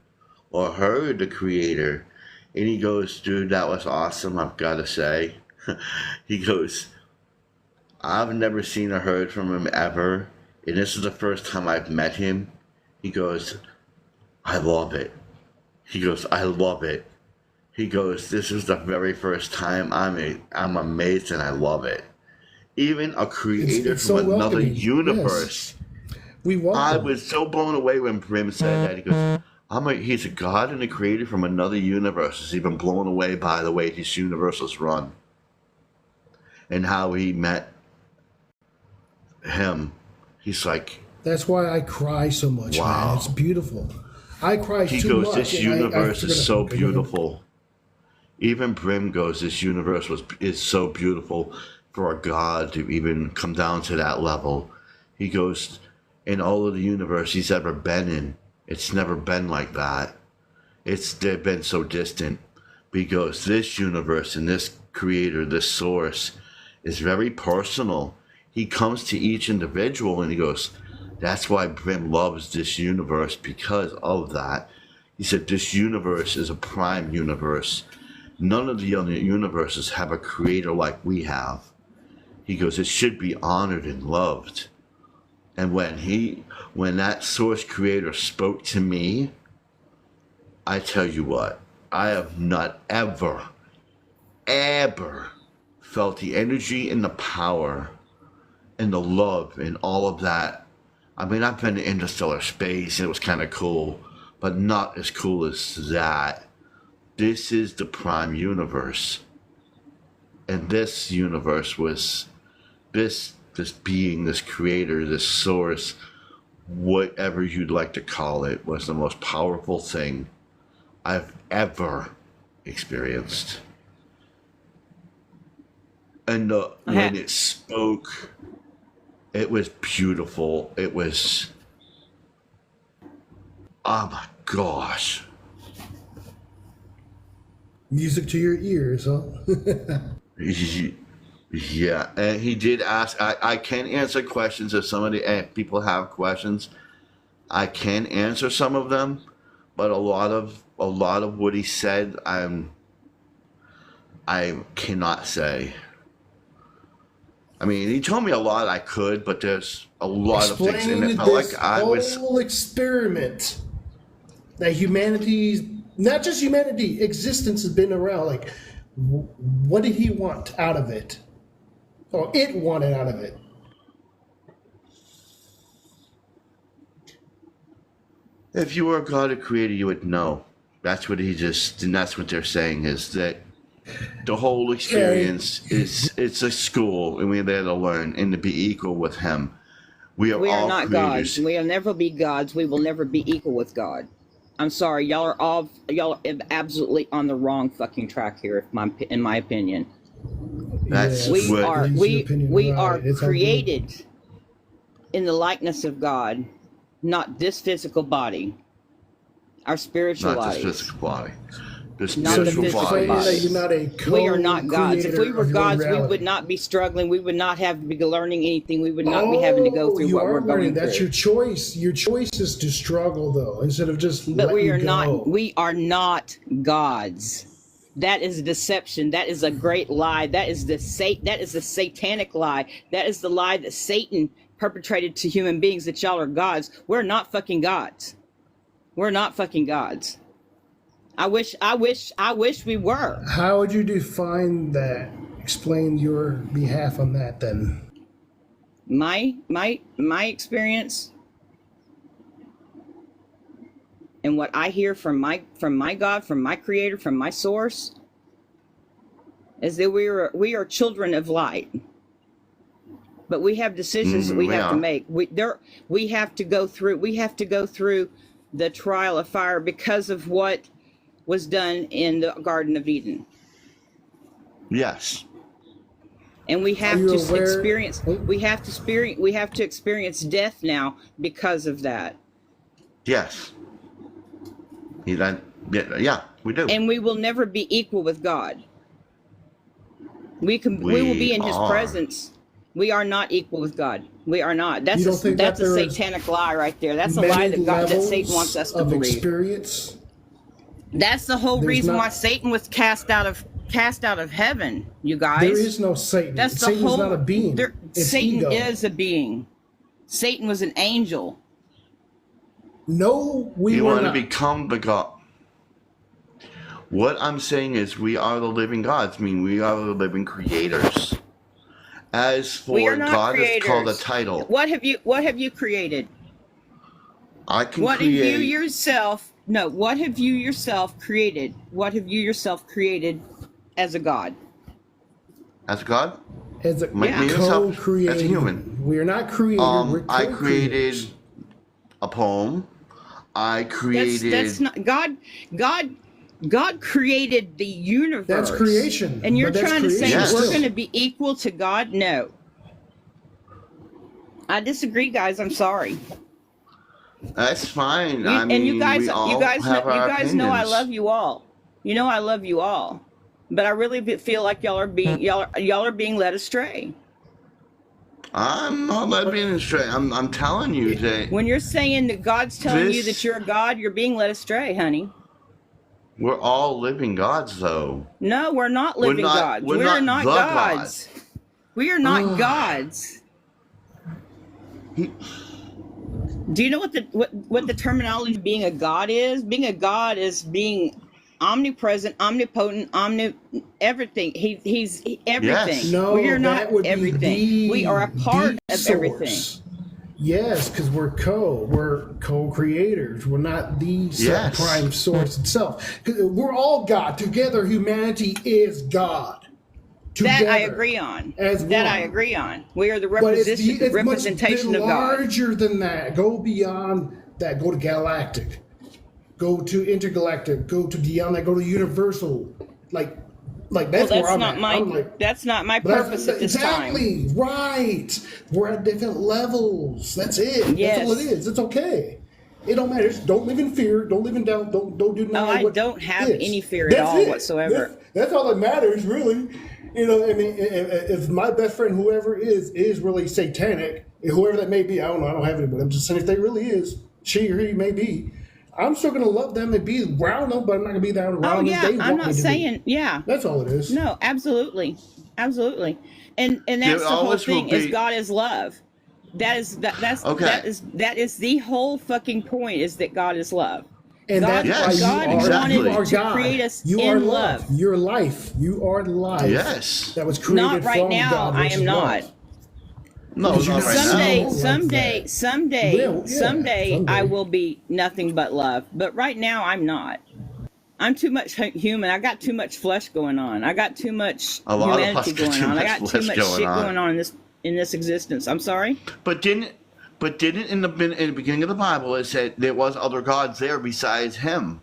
or heard the creator. And he goes, dude, that was awesome, I've got to say. He goes, I've never seen or heard from him ever. And this is the first time I've met him. He goes, I love it. He goes, I love it. He goes, this is the very first time I'm amazed and I love it. Even a creator It's from so another welcoming. universe. We want I them. was so blown away when Brim said that. He goes, he's a god and a creator from another universe. He's even blown away by the way this universe is run. And how he met him. He's like, That's why I cry so much, wow. man. It's beautiful. I cry He too goes, much. this and universe I is so beautiful. Even Brim goes, this universe is so beautiful for a god to even come down to that level. He goes, in all of the universe he's ever been in, it's never been like that. They've been so distant. But he goes, this universe and this creator, this source, is very personal. He comes to each individual and he goes, that's why Brim loves this universe, because of that. He said, this universe is a prime universe. None of the other universes have a creator like we have. He goes, it should be honored and loved. And when that source creator spoke to me, I tell you what, I have not ever felt the energy and the power and the love and all of that. I mean, I've been to interstellar space and it was kind of cool, but not as cool as that. This is the prime universe. And this universe was this being, this creator, this source, whatever you'd like to call it, was the most powerful thing I've ever experienced. And when it spoke, it was beautiful. It was, oh my gosh. Music to your ears, huh? Yeah, and he did ask. I can answer questions if people have questions. I can answer some of them, but a lot of what he said, I cannot say. I mean, he told me a lot I could, but there's a lot of things in it. Felt like I was whole experiment that humanity's, not just humanity, existence has been around. Like, what did he want out of it? Or it wanted out of it? If you were a god or creator, you would know. That's what and that's what they're saying, is that the whole experience it's a school, and we're there to learn and to be equal with him. We are all not creators. gods. We'll never be gods. We will never be equal with God. I'm sorry, y'all are absolutely on the wrong fucking track here, That's my opinion. Yes. We what, are It's created in the likeness of God, not this physical body. Our spiritual not bodies. this physical body. The Not the spiritual physical body. body. That you're not a We are not gods. If we co-creator were of your gods, we reality. would not be struggling. We would not have to be learning anything. We would not be having to go through you what are we're going learning. through. That's your choice. Your choice is to struggle, though, instead of just But we are letting go. not. We are not gods. That is a deception. That is a great lie. That is the satanic lie. That is the lie that Satan perpetrated to human beings, that y'all are gods. We're not fucking gods. We're not fucking gods. I wish we were. How would you define that? Explain your behalf on that, then. My experience and what I hear from my God, from my Creator, from my source, is that we are children of light. But we have decisions that we have to make. We have to go through the trial of fire because of what was done in the Garden of Eden. Yes. And we have you to aware- experience death now because of that. Yes. Yeah, we do. And we will never be equal with God. We will be in his are. presence. We are not equal with God. We are not. You don't think that's that a there is satanic lie right there. That's a lie that Satan wants us to of believe. experience. That's the whole There's reason not- why Satan was cast out of heaven, you guys. There is no Satan. That's the Satan's whole. not a being. It's Satan ego. is a being. Satan was an angel. No, we You were want to not. become the God. What I'm saying is we are the living gods. I mean, we are the living creators. As We for are not God creators. is called a title. What have you created? I can What have you create. yourself? No. What have you yourself created? What have you yourself created as a god? As God? As a Me and yourself, co-creator. as a human. We are not created. we're I co-creators. created a poem. I created. That's not God. God created the universe. That's creation, And you're but that's trying to say creation that we're still. going to be equal to God? No. I disagree, guys. I'm sorry. That's fine. I mean, And you guys, we all you guys have our know I opinions. love you all. You know I love you all. But I really feel like y'all are being led astray. I'm not letting being straight. I'm telling you that When you're saying that God's telling you This- that you're a God, you're being led astray, honey. we're all living gods, though. No, we're not living not- gods. we're We're not not the gods. We are not gods. Do you know what the terminology of being a god is? Being a god is being omnipresent, omnipotent, everything. He's everything. Yes. No, we are that not would be everything. the- We are a part the of everything. source. Yes, because we're co-creators. We're not the Yes. prime source itself. 'Cause we're all God. Together, humanity is God. That I Together, agree on. as That one. I agree on. We are the But it's representation much of God. larger than that. Go beyond that. Go to galactic. Go to intergalactic. Go to beyond that. Go to universal. Like Well, that's where that's I'm not at. my I'm like, that's not my but that's- purpose at this time. exactly right. We're at different levels. That's it. Yes. That's all it is. It's okay. It don't matter. Just don't live in fear. Don't live in doubt. Don't do No, nothing. I don't have any fear at all whatsoever. That's all that matters, really. You know, I mean, if my best friend, whoever is really satanic, whoever that may be, I don't know. I don't have any, but I'm just saying, if they really is, she or he may be, I'm still gonna love them and be around them, but I'm not gonna be there around Oh them. yeah, They I'm want me not to be. saying yeah. That's all it is. No, absolutely, absolutely, and that's There the whole always will thing. Is be- God is love. That's Okay. that is the whole fucking point. Is that God is love. And God, that's Yes, why God you are, exactly. you are wanted to God. create us you in are love. You're life. You are life. Yes. That was created Not right from now. God, I which am is not. love. No, Because not you're right not Someday, now. like someday, that. someday, Well, yeah, someday, I someday. will be nothing but love. But right now, I'm not. I'm too much human. I got too much flesh going on. I got too much A lot of humanity us got going too on. I much got too flesh much going shit on. going on in this existence. I'm sorry. But didn't in the beginning of the Bible it said there was other gods there besides him?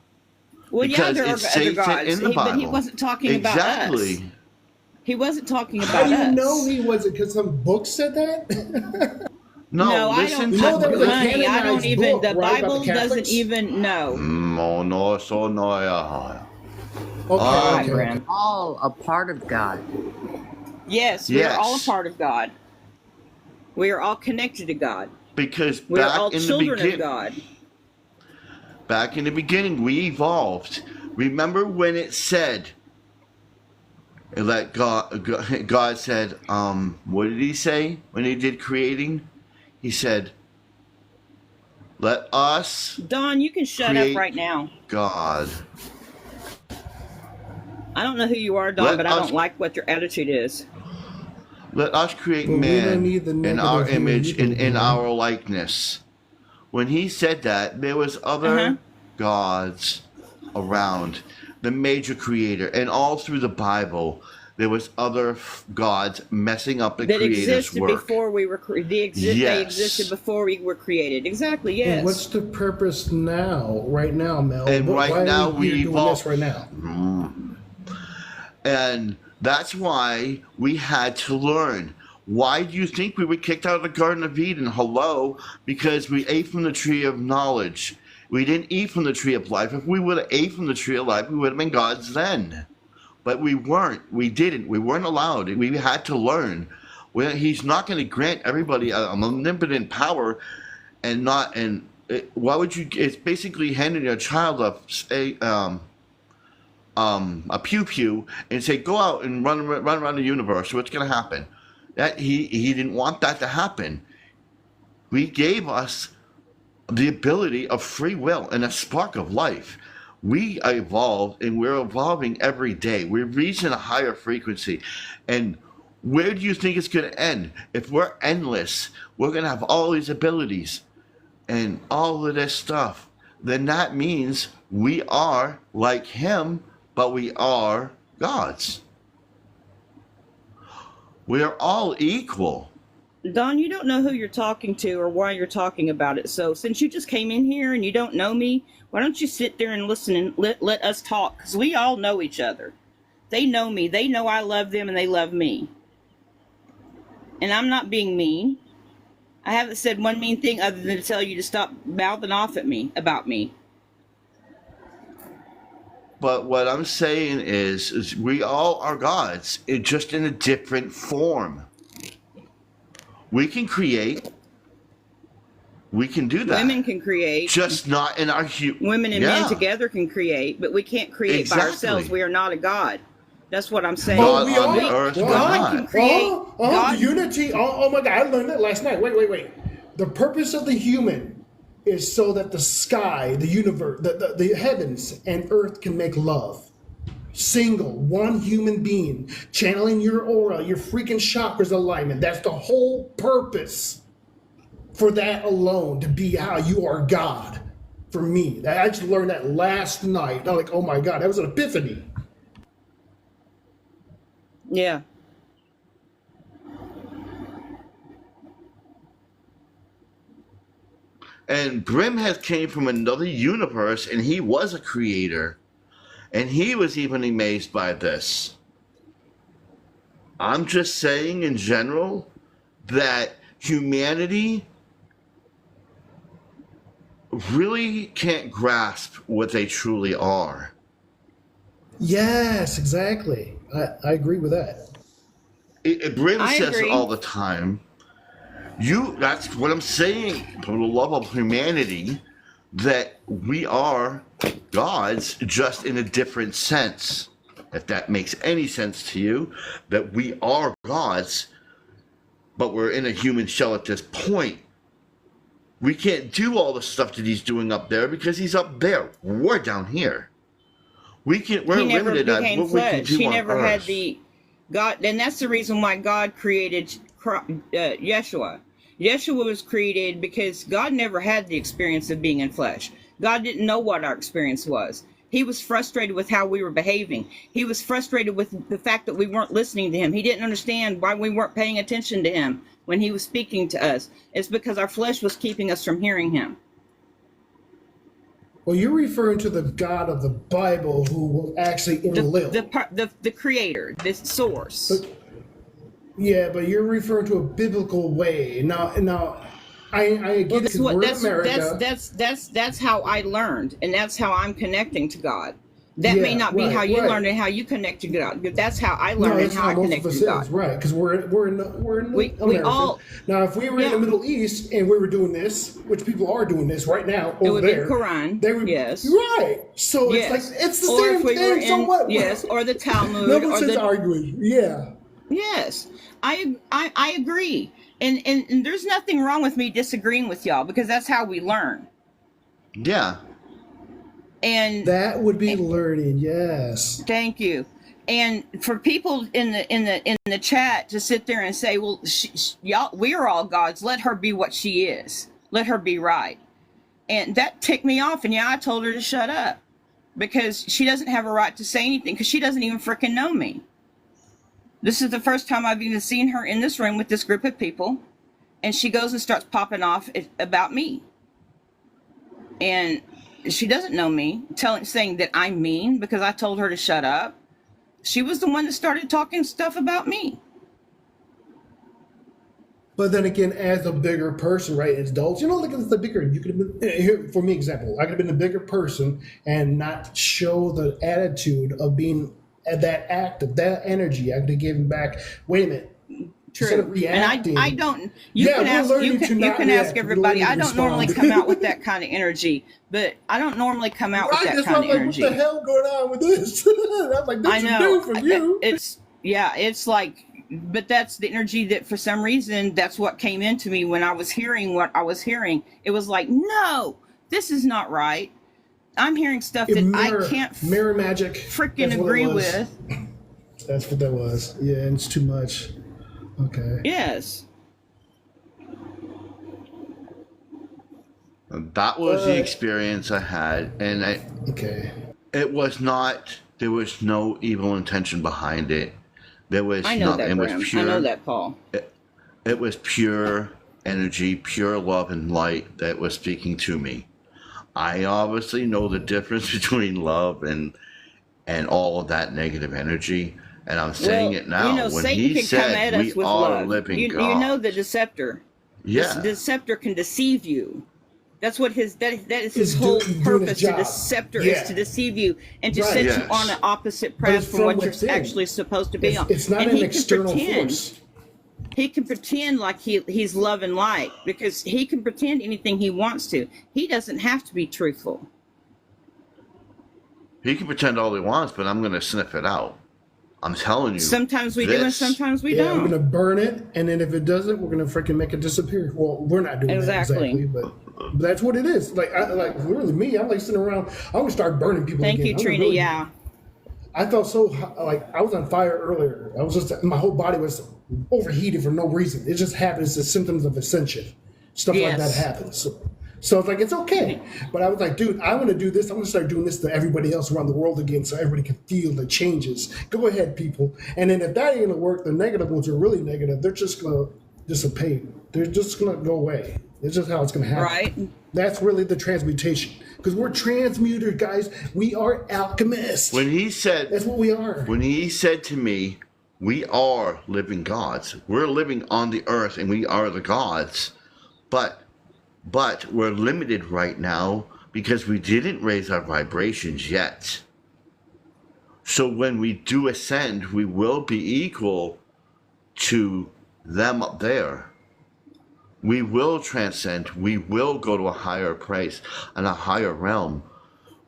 Well, yeah, Because there are it other states gods, it in the but he Bible. wasn't talking about Exactly. us. He wasn't talking How about do you us. know he wasn't? Because some book said that. No, I listen don't. You know, there was a Honey, I don't canonized even. book, The right, about Bible the doesn't Catholics? even know. Mono sonoya. Okay, Okay. okay. All a part of God. Yes, we are all a Yes. part of God. We are all connected to God. Because We are back all in the children of beginning, God. back in the beginning, we evolved. Remember when it said that God said, what did he say when he did creating? He said, let us, Don, you can shut Create- up right now. God. I don't know who you are, Don, Let but I us- don't like what your attitude is. Let us create But we don't man need the in our negative image human and in being. our likeness. When he said that, there was other Uh-huh. gods around. The major creator, and all through the Bible, there was other gods messing up the That creator's existed work. before we were they Yes. existed before we were created. Exactly. And Yes. what's the purpose now, right now, Mel? And Why right now are we we here doing evolve. this right now? And that's why we had to learn. Why do you think we were kicked out of the Garden of Eden? Hello? Because we ate from the tree of knowledge. We didn't eat from the tree of life. If we would have ate from the tree of life, we would have been gods then. But we weren't. We didn't. We weren't allowed. We had to learn. He's not going to grant everybody an omnipotent power, and not. And why would you? It's basically handing a child a pew pew and say, go out and run around the universe. What's going to happen? That he didn't want that to happen. We gave us the ability of free will and a spark of life. We evolved, and we're evolving every day. We're reaching a higher frequency. And where do you think it's going to end? If we're endless, we're going to have all these abilities and all of this stuff. Then that means we are like him, but we are gods. We are all equal. Don, you don't know who you're talking to or why you're talking about it. So since you just came in here and you don't know me, why don't you sit there and listen and let us talk? Because we all know each other. They know me. They know I love them and they love me. And I'm not being mean. I haven't said one mean thing other than to tell you to stop mouthing off at me about me. But what I'm saying is we all are gods, just in a different form. We can create. We can do that. Women can create. Just not in our Women and men together can create, but we can't create by ourselves. We are not a god. That's what I'm saying. God we on are. the earth, we're God not. can create. God, The unity. Oh my God, I learned that last night. Wait. The purpose of the human is so that the sky, the universe, the heavens and earth can make love. Single, one human being, channeling your aura, your freaking chakras alignment. That's the whole purpose for that alone, to be how you are God. For me, I just learned that last night. I'm like, oh my God, that was an epiphany. yeah. And Brim has came from another universe, and he was a creator. And he was even amazed by this. I'm just saying in general that humanity really can't grasp what they truly are. Yes, exactly. I agree with that. Brim I says agree. it all the time. That's what I'm saying, for the love of humanity, that we are gods, just in a different sense. If that makes any sense to you, that we are gods, but we're in a human shell at this point. We can't do all the stuff that he's doing up there because he's up there. We're down here. We're He never limited at became what we can flesh. do He on never had Earth. the God, and that's the reason why God created Yeshua. Yeshua was created because God never had the experience of being in flesh. God didn't know what our experience was. He was frustrated with how we were behaving. He was frustrated with the fact that we weren't listening to him. He didn't understand why we weren't paying attention to him when he was speaking to us. It's because our flesh was keeping us from hearing him. Well, you're referring to the God of the Bible who was actually in Lil. The creator, the source. Yeah, but you're referring to a biblical way. Now, I get it because we're in America. That's how I learned, and that's how I'm connecting to God. That may not be how you learned and how you connect to God. That's how I learned and how I connect to God. Right, because we're in America. all- Now, if we were in the Middle East and we were doing this, which people are doing this right now It over would be there, Quran. they would, Yes. right. So Yes. it's like it's the Or same if we were thing. So in- what? Yes, or the Talmud, No one or says the arguing. Yeah. Yes, I agree, and there's nothing wrong with me disagreeing with y'all because that's how we learn. Yeah. And That would be learning. Yes. thank you. And for people in the chat to sit there and say, "Well, y'all, we are all gods. Let her be what she is. Let her be right." And that ticked me off. And yeah, I told her to shut up because she doesn't have a right to say anything because she doesn't even freaking know me. This is the first time I've even seen her in this room with this group of people. And she goes and starts popping off about me. And she doesn't know me, saying that I'm mean because I told her to shut up. She was the one that started talking stuff about me. But then again, as a bigger person, right, as adults, you know, like it's the bigger, you could have been, here, for me, example, I could have been a bigger person and not show the attitude of being that active, that energy. I could have given back, wait a minute. True. Instead of reacting, And I don't, you Yeah, can we're ask, learning you to can not ask react. We're everybody. learning I to don't normally respond. come out with that kind of energy, but I don't normally come out with right, that that's kind why of I'm like, energy. what the hell going on with this? I'm like, this I is know. new from you. It's like, but that's the energy that for some reason, that's what came into me when I was hearing what I was hearing. It was like, no, this is not right. I'm hearing stuff that I can't mirror magic. freaking That's what it agree was. with. That's what that was. Yeah, and it's too much. Okay. Yes. That was the experience I had, and Okay. it was not. There was no evil intention behind it. There was I know nothing. that, It Graham. was pure. I know that, Paul. It was pure energy, pure love and light that was speaking to me. I obviously know the difference between love and all of that negative energy, and I'm saying it now. You know, When Satan he can come at said us we with are love. living You God, know the deceptor. yeah, The deceptor can deceive you. That's what that is his He's whole doing his purpose. The job. deceptor Yeah. is to deceive you and to Right. set Yes. you on an opposite But path it's from from what you're within. actually supposed to be on. It's not And an he can external pretend. force. He can pretend like he's love and light because he can pretend anything he wants to. He doesn't have to be truthful. he can pretend all he wants, but I'm gonna sniff it out. I'm telling you. Sometimes we do and this- sometimes we Yeah, don't. we're gonna burn it, and then if it doesn't, we're gonna freaking make it disappear. Well, we're not doing Exactly. that exactly, but that's what it is. Like, literally me. I'm like sitting around. I'm gonna start burning people. Thank again. you, I'm Trina. really- Yeah. I felt so like I was on fire earlier. I was just my whole body was overheated for no reason. It just happens. The symptoms of ascension, stuff like that Yes. happens. So it's like it's okay. But I was like, dude, I'm gonna do this. I'm gonna start doing this to everybody else around the world again, so everybody can feel the changes. Go ahead, people. And then if that ain't gonna work, the negative ones are really negative. They're just gonna dissipate. They're just gonna go away. It's just how it's gonna happen. Right. That's really the transmutation. Because we're transmuters, guys. We are alchemists. When he said, That's what we are. when he said to me, "We are living gods. We're living on the earth, and we are the gods," but we're limited right now because we didn't raise our vibrations yet. So when we do ascend, we will be equal to them up there. We will transcend. We will go to a higher place and a higher realm.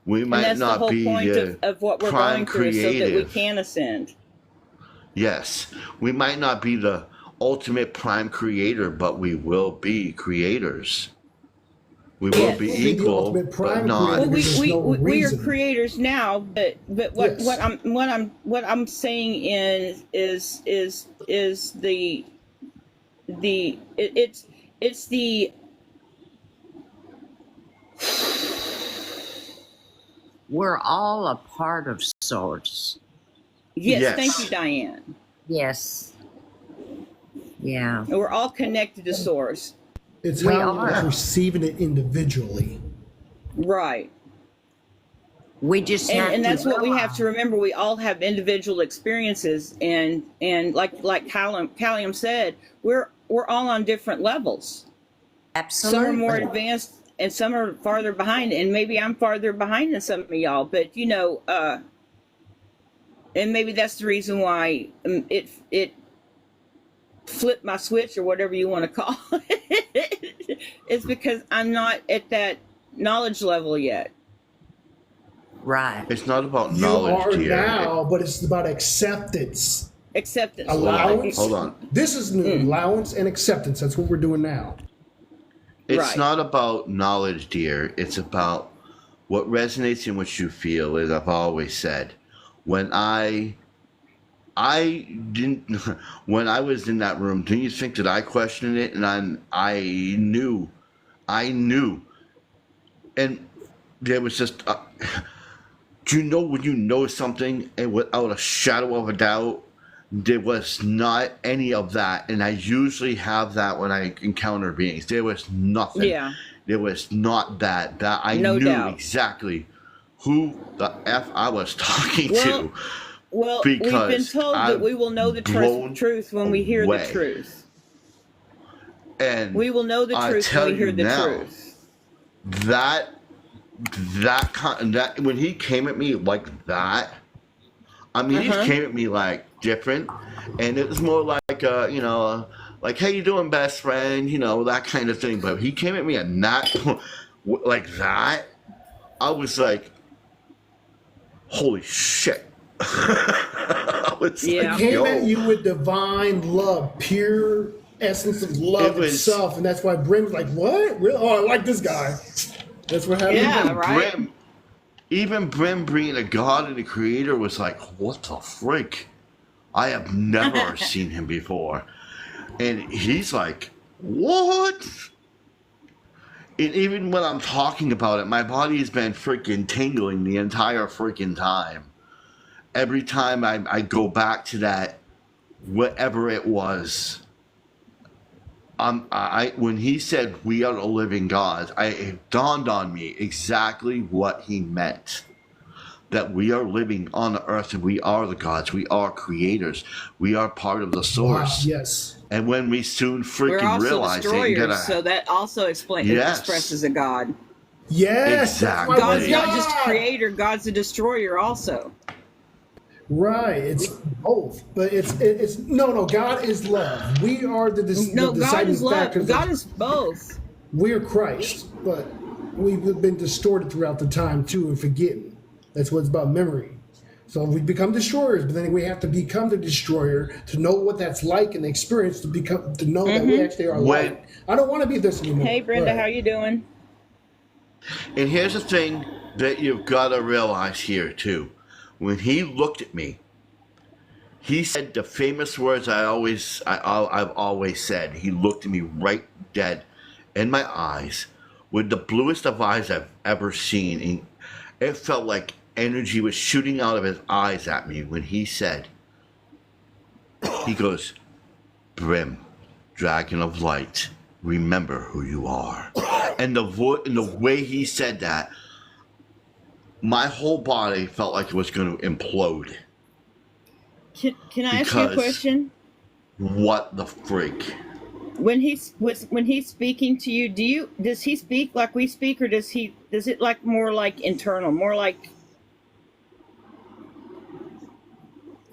We And might that's the not whole be point the of what we're prime going through so that we creative. can ascend. Yes, we might not be the ultimate prime creator, but we will be creators. We will Yes. be We'll be the equal, ultimate but prime not. Well, creator. There's no we are reason. creators now, but what Yes. what I'm saying is it's the We're all a part of Source. yes, Yes. thank you, Diane. Yes. Yeah. And we're all connected to Source. It's We how are. you're perceiving it individually. Right. We just have And to that's what we have realize- to remember. We all have individual experiences, and like Callum said, we're all on different levels. Absolutely. Some are more advanced, and some are farther behind. And maybe I'm farther behind than some of y'all. But and maybe that's the reason why it flipped my switch or whatever you want to call it. It's because I'm not at that knowledge level yet. Right. It's not about You knowledge, are dear. now, but it's about acceptance. Acceptance. Allowance. Hold on. This is new. Allowance and acceptance. That's what we're doing now. It's Right. not about knowledge, dear. It's about what resonates in what you feel, as I've always said. When I didn't, when I was in that room, do you think that I questioned it? And I knew and there was just, do you know when you know something and without a shadow of a doubt, there was not any of that. And I usually have that when I encounter beings. There was nothing. Yeah. There was not that. That I No knew doubt. exactly who the F I was talking to. Well, we've been Because told that I'm we will know the blown truth when we hear the away. truth. And We will know the I truth tell when we hear you the now, truth. that when he came at me like that, I mean, he came at me like different, and it was more like like, hey, you doing, best friend, that kind of thing. But he came at me and not like that. I was like, holy shit. I was Yeah. like, Came yo. at you with divine love, pure essence of love It was- itself, and that's why Brim's like, what? Really? Oh, I like this guy. That's what happened. Yeah. Even right? Brim being a god and a creator was like, what the freak? I have never seen him before. And he's like, what? And even when I'm talking about it, my body has been freaking tingling the entire freaking time. Every time I go back to that, whatever it was, when he said we are the living gods, it dawned on me exactly what he meant. That we are living on the earth and we are the gods. We are creators. We are part of the Wow, source. yes. And when we soon We're freaking also realize it, and destroyers, so that also Yes. expresses a god. Yes. Exactly. That's why God's we're not just a God. creator, God's a destroyer also. Right. It's both. But it's no, God is love. We are the No, the God deciding is love. factors. God is both. We're Christ, but we've been distorted throughout the time too and forgetting. That's what it's about, memory. So we become destroyers, but then we have to become the destroyer to know what that's like and the experience to know that we actually are When- light. I don't want to be this anymore. Hey, Brenda, Right. how you doing? And here's the thing that you've got to realize here, too. When he looked at me, he said the famous words I've always said. He looked at me right dead in my eyes with the bluest of eyes I've ever seen. And it felt like energy was shooting out of his eyes at me when he said, he goes, Brim, Dragon of Light, remember who you are. And the way he said that, my whole body felt like it was going to implode. Can I ask you a Because- question? What the freak? When he's speaking to you, does he speak like we speak, or does it like more like internal, more like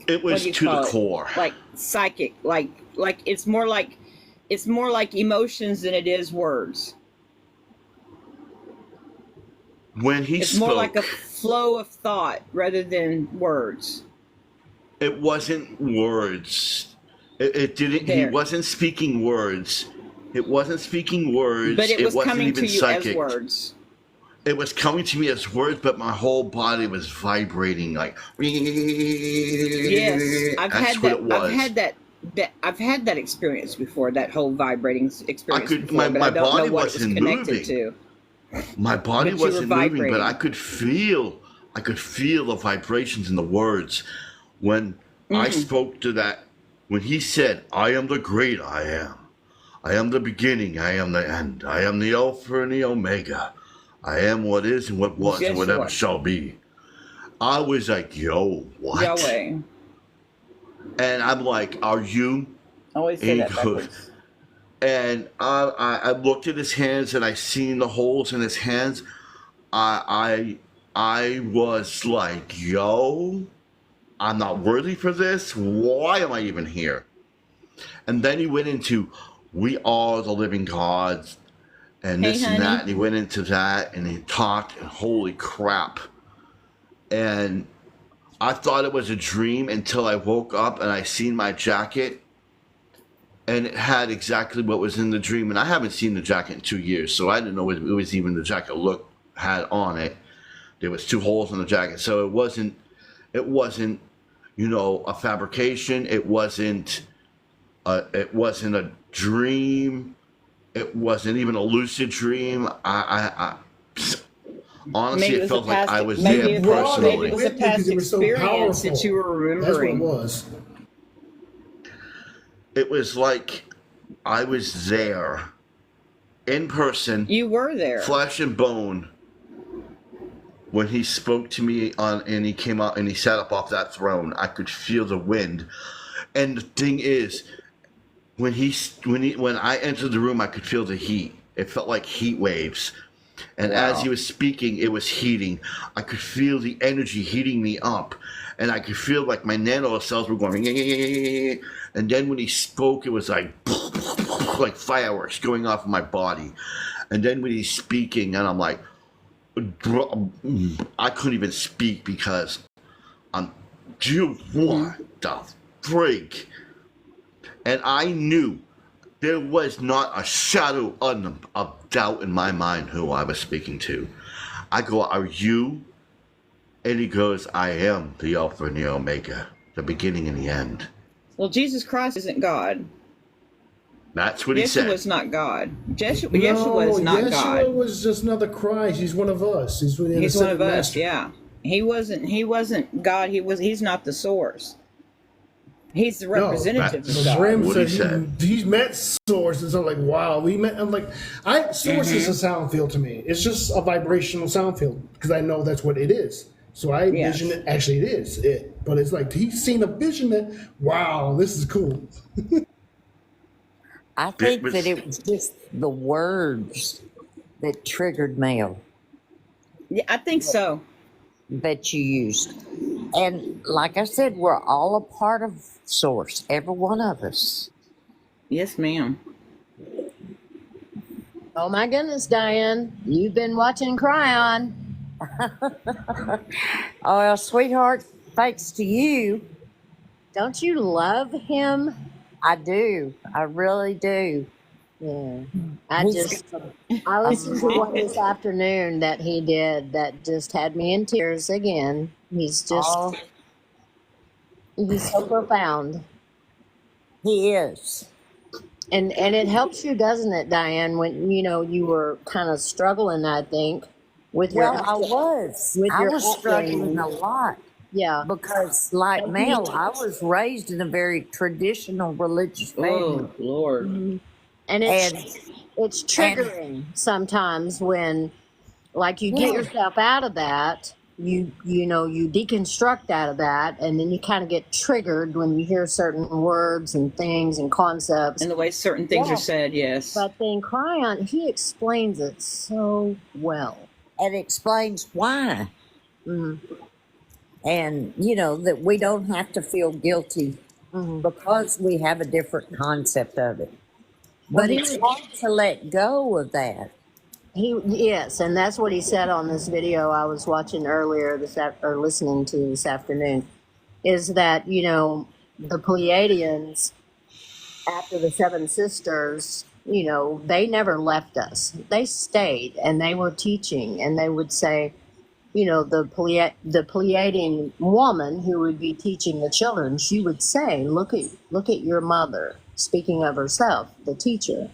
It what was do you to call the it? core. Like psychic, like it's more like emotions than it is words. When he It's spoke, more like a flow of thought rather than words. it wasn't words. It didn't. He There. wasn't speaking words. It wasn't speaking words. But it was wasn't coming even to you psychic. as words. It was coming to me as words, but my whole body was vibrating like. Yes, I've That's had what that. it was. I've had that experience before. That whole vibrating experience. could- before, my- but my I don't body know what it was wasn't connected moving. to. My body But you were wasn't moving, but vibrating. I could feel the vibrations in the words when I spoke to that. When he said, "I am the great I am. I am the beginning. I am the end. I am the Alpha and the Omega. I am what is and what was Yes, and you whatever are. shall be." I was like, "Yo, what?" Yahweh. And I'm like, "Are you?" Always say that He backwards. goes, and I looked at his hands and I seen the holes in his hands. I was like, yo, I'm not worthy for this. Why am I even here? And then he went into, we are the living gods, and Hey, this and honey. that. And he went into that and he talked, and holy crap. And I thought it was a dream until I woke up and I seen my jacket. And it had exactly what was in the dream. And I haven't seen the jacket in 2 years, so I didn't know it was even the jacket had on it. There was 2 holes in the jacket. So it wasn't, a fabrication. It wasn't a dream. It wasn't even a lucid dream. Honestly, Maybe it it was felt a like past, I was maybe there it brought was, maybe it personally. was a with me 'cause past it was so experience that powerful. you were That's what it remembering. was. It was like I was there in person, You were there. flesh and bone, when he spoke to me and he came out and he sat up off that throne. I could feel the wind. And the thing is, when I entered the room, I could feel the heat. It felt like heat waves. And as Wow. he was speaking, it was heating. I could feel the energy heating me up. And I could feel like my nano cells were going. And then when he spoke, it was like fireworks going off of my body. And then when he's speaking, and I'm like, I couldn't even speak because dude, what the freak? And I knew there was not a shadow of doubt in my mind who I was speaking to. I go, are you? And he goes, I am the Alpha and the Omega, the beginning and the end. Well, Jesus Christ isn't God. That's what he Yeshua said. was not God. Yeshua No, is not Yeshua God. was just another Christ. He's one of us. He's one He's one of us. Yeah. He wasn't God. He's not the source. He's the representative that's of God. Brim what he said he's met sources. I'm like, wow, we met. I'm like, source is a sound field to me. It's just a vibrational sound field because I know that's what it is. So I Yes. envision it. Actually, it is it. But it's like he's seen a vision that, wow, this is cool. I think was- that it was just the words that triggered Mel Yeah, I think so. that you used. And like I said, we're all a part of Source, every one of us. Yes, ma'am. Oh my goodness, Diane, you've been watching Cryon. Oh, sweetheart, thanks to you. Don't you love him? I do. I really do. Yeah. I He's- listened to one this afternoon that he did that just had me in tears again. He's Oh, he's so profound. he is. And it helps you, doesn't it, Diane, when you were kind of struggling, I think, with your Well, I was. with I your was struggling upbringing. a lot Yeah. because, like Mel, I was raised in a very traditional religious family. Oh, Lord. And And it's triggering sometimes when, like, you get Yeah. yourself out of that, you deconstruct out of that, and then you kind of get triggered when you hear certain words and things and concepts. And the way certain things Yeah. are said, yes. But then Cryon, he explains it so well. it explains why. Mhm. And, that we don't have to feel guilty Mhm. because we have a different concept of it. Well, But he it's was- hard to let go of that. Yes, and that's what he said on this video I was watching earlier or listening to this afternoon, is that the Pleiadians, after the Seven Sisters, they never left us. They stayed and they were teaching, and they would say, the Pleiadian woman who would be teaching the children, she would say, look at your mother, speaking of herself, the teacher.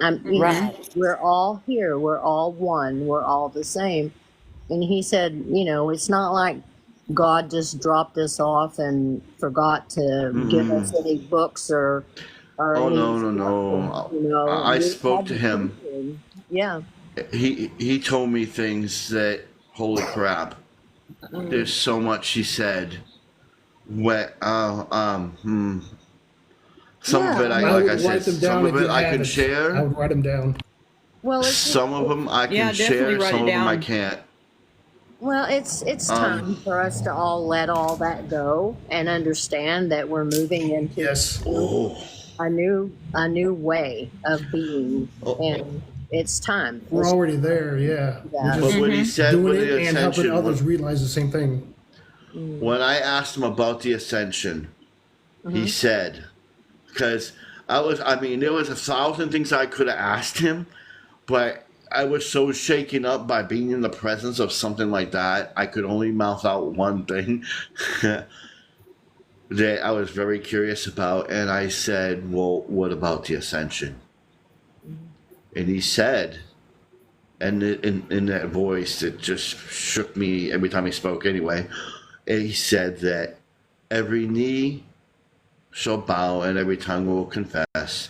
Right. We're all here. We're all one. We're all the same. And he said, it's not like God just dropped us off and forgot to give us any books or Oh, any no. instructions, I We spoke had to the him. teaching. Yeah. He told me things that, holy crap, there's so much he said. Some of it, I like would I said, write them down some of if it you I have can it. I share. would write them down. Well, Some of them I Yeah, can definitely share, write some it of them I down. can't. Well, it's time for us to all let all that go and understand that we're moving into Yes. a new way of being, Oh. and it's time. We're already there, yeah. Yeah. We're But just when he said doing with it the and helping ascension, others realize the same thing. when I asked him about the ascension, he said, because there was 1,000 things I could have asked him, but I was so shaken up by being in the presence of something like that, I could only mouth out one thing that I was very curious about. And I said, well, what about the ascension? And he said, and in that voice, it just shook me every time he spoke. Anyway, and he said that every knee shall bow and every tongue will confess,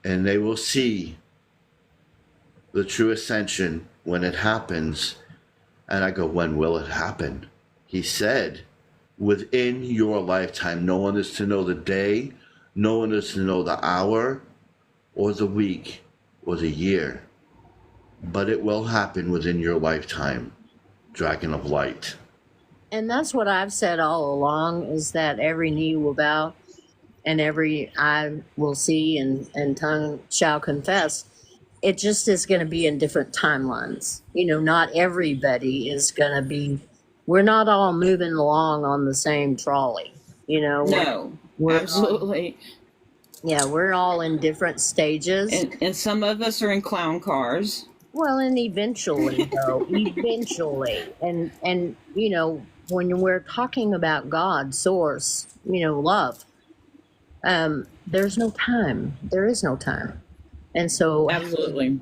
and they will see the true ascension when it happens. And I go, when will it happen? He said, within your lifetime. No one is to know the day, no one is to know the hour, or the week, or the year. But it will happen within your lifetime, Dragon of Light. And that's what I've said all along, is that every knee will bow and every eye will see and tongue shall confess. It just is going to be in different timelines. You know, not everybody is going to be, we're not all moving along on the same trolley. You know, No, we're absolutely. yeah, we're all in different stages. And some of us are in clown cars. Well, and eventually, though, eventually, and you know, when we're talking about God, source, you know, love, there's no time. There is no time, and so Absolutely.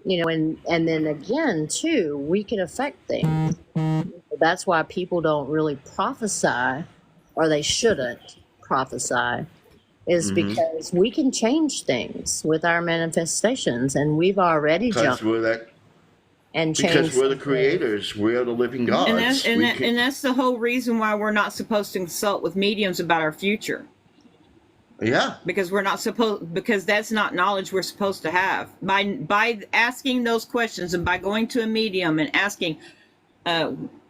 you know, and then again, too, we can affect things. That's why people don't really prophesy, or they shouldn't prophesy, is because we can change things with our manifestations, and we've already Because jumped we're that. and Because changed. we're the creators. We're the living gods. And that's the whole reason why we're not supposed to consult with mediums about our future. Yeah. Because that's not knowledge we're supposed to have. By asking those questions and by going to a medium and asking,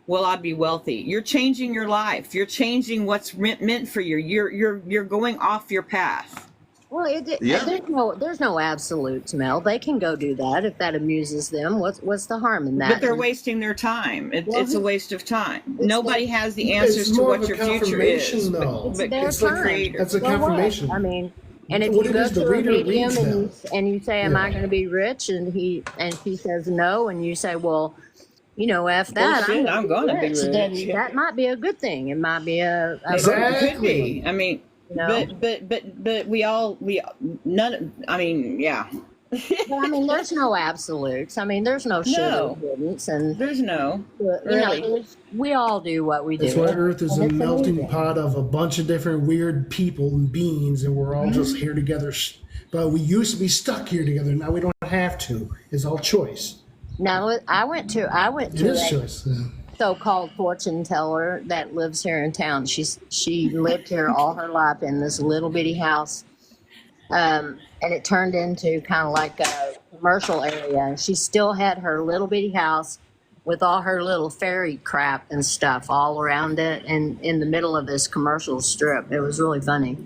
will I be wealthy? You're changing your life. You're changing what's meant for you. You're going off your path. Well, Yeah. there's no absolutes, Mel. They can go do that if that amuses them. What's the harm in that? But they're wasting their time. It's a waste of time. Nobody has the It's answers to more what of a your future confirmation, is. though. But their it's the time. creator. That's a So what? confirmation. I mean, and if What you it go is, the to a reader medium reads and them. you say, "Am I going to be rich?" and she says no, and you say, "Well, you know, f that, Bullshit, I'm gonna be rich." Then that might be a good thing. It might be a Exactly. Could be. I mean, No. but none. I mean, yeah. But, I mean, there's no absolutes. I mean, there's no should No. and couldn'ts, and There's no. you know, Really. we all do what we do. That's why Earth is And a it's melting amazing. pot of a bunch of different weird people and beings, and we're all just here together. But we used to be stuck here together. Now we don't have to. It's all choice. Now, I went to It is a choice. Yeah. so-called fortune teller that lives here in town. She lived here all her life in this little bitty house, and it turned into kind of like a commercial area. And she still had her little bitty house with all her little fairy crap and stuff all around it, and in the middle of this commercial strip. It was really funny.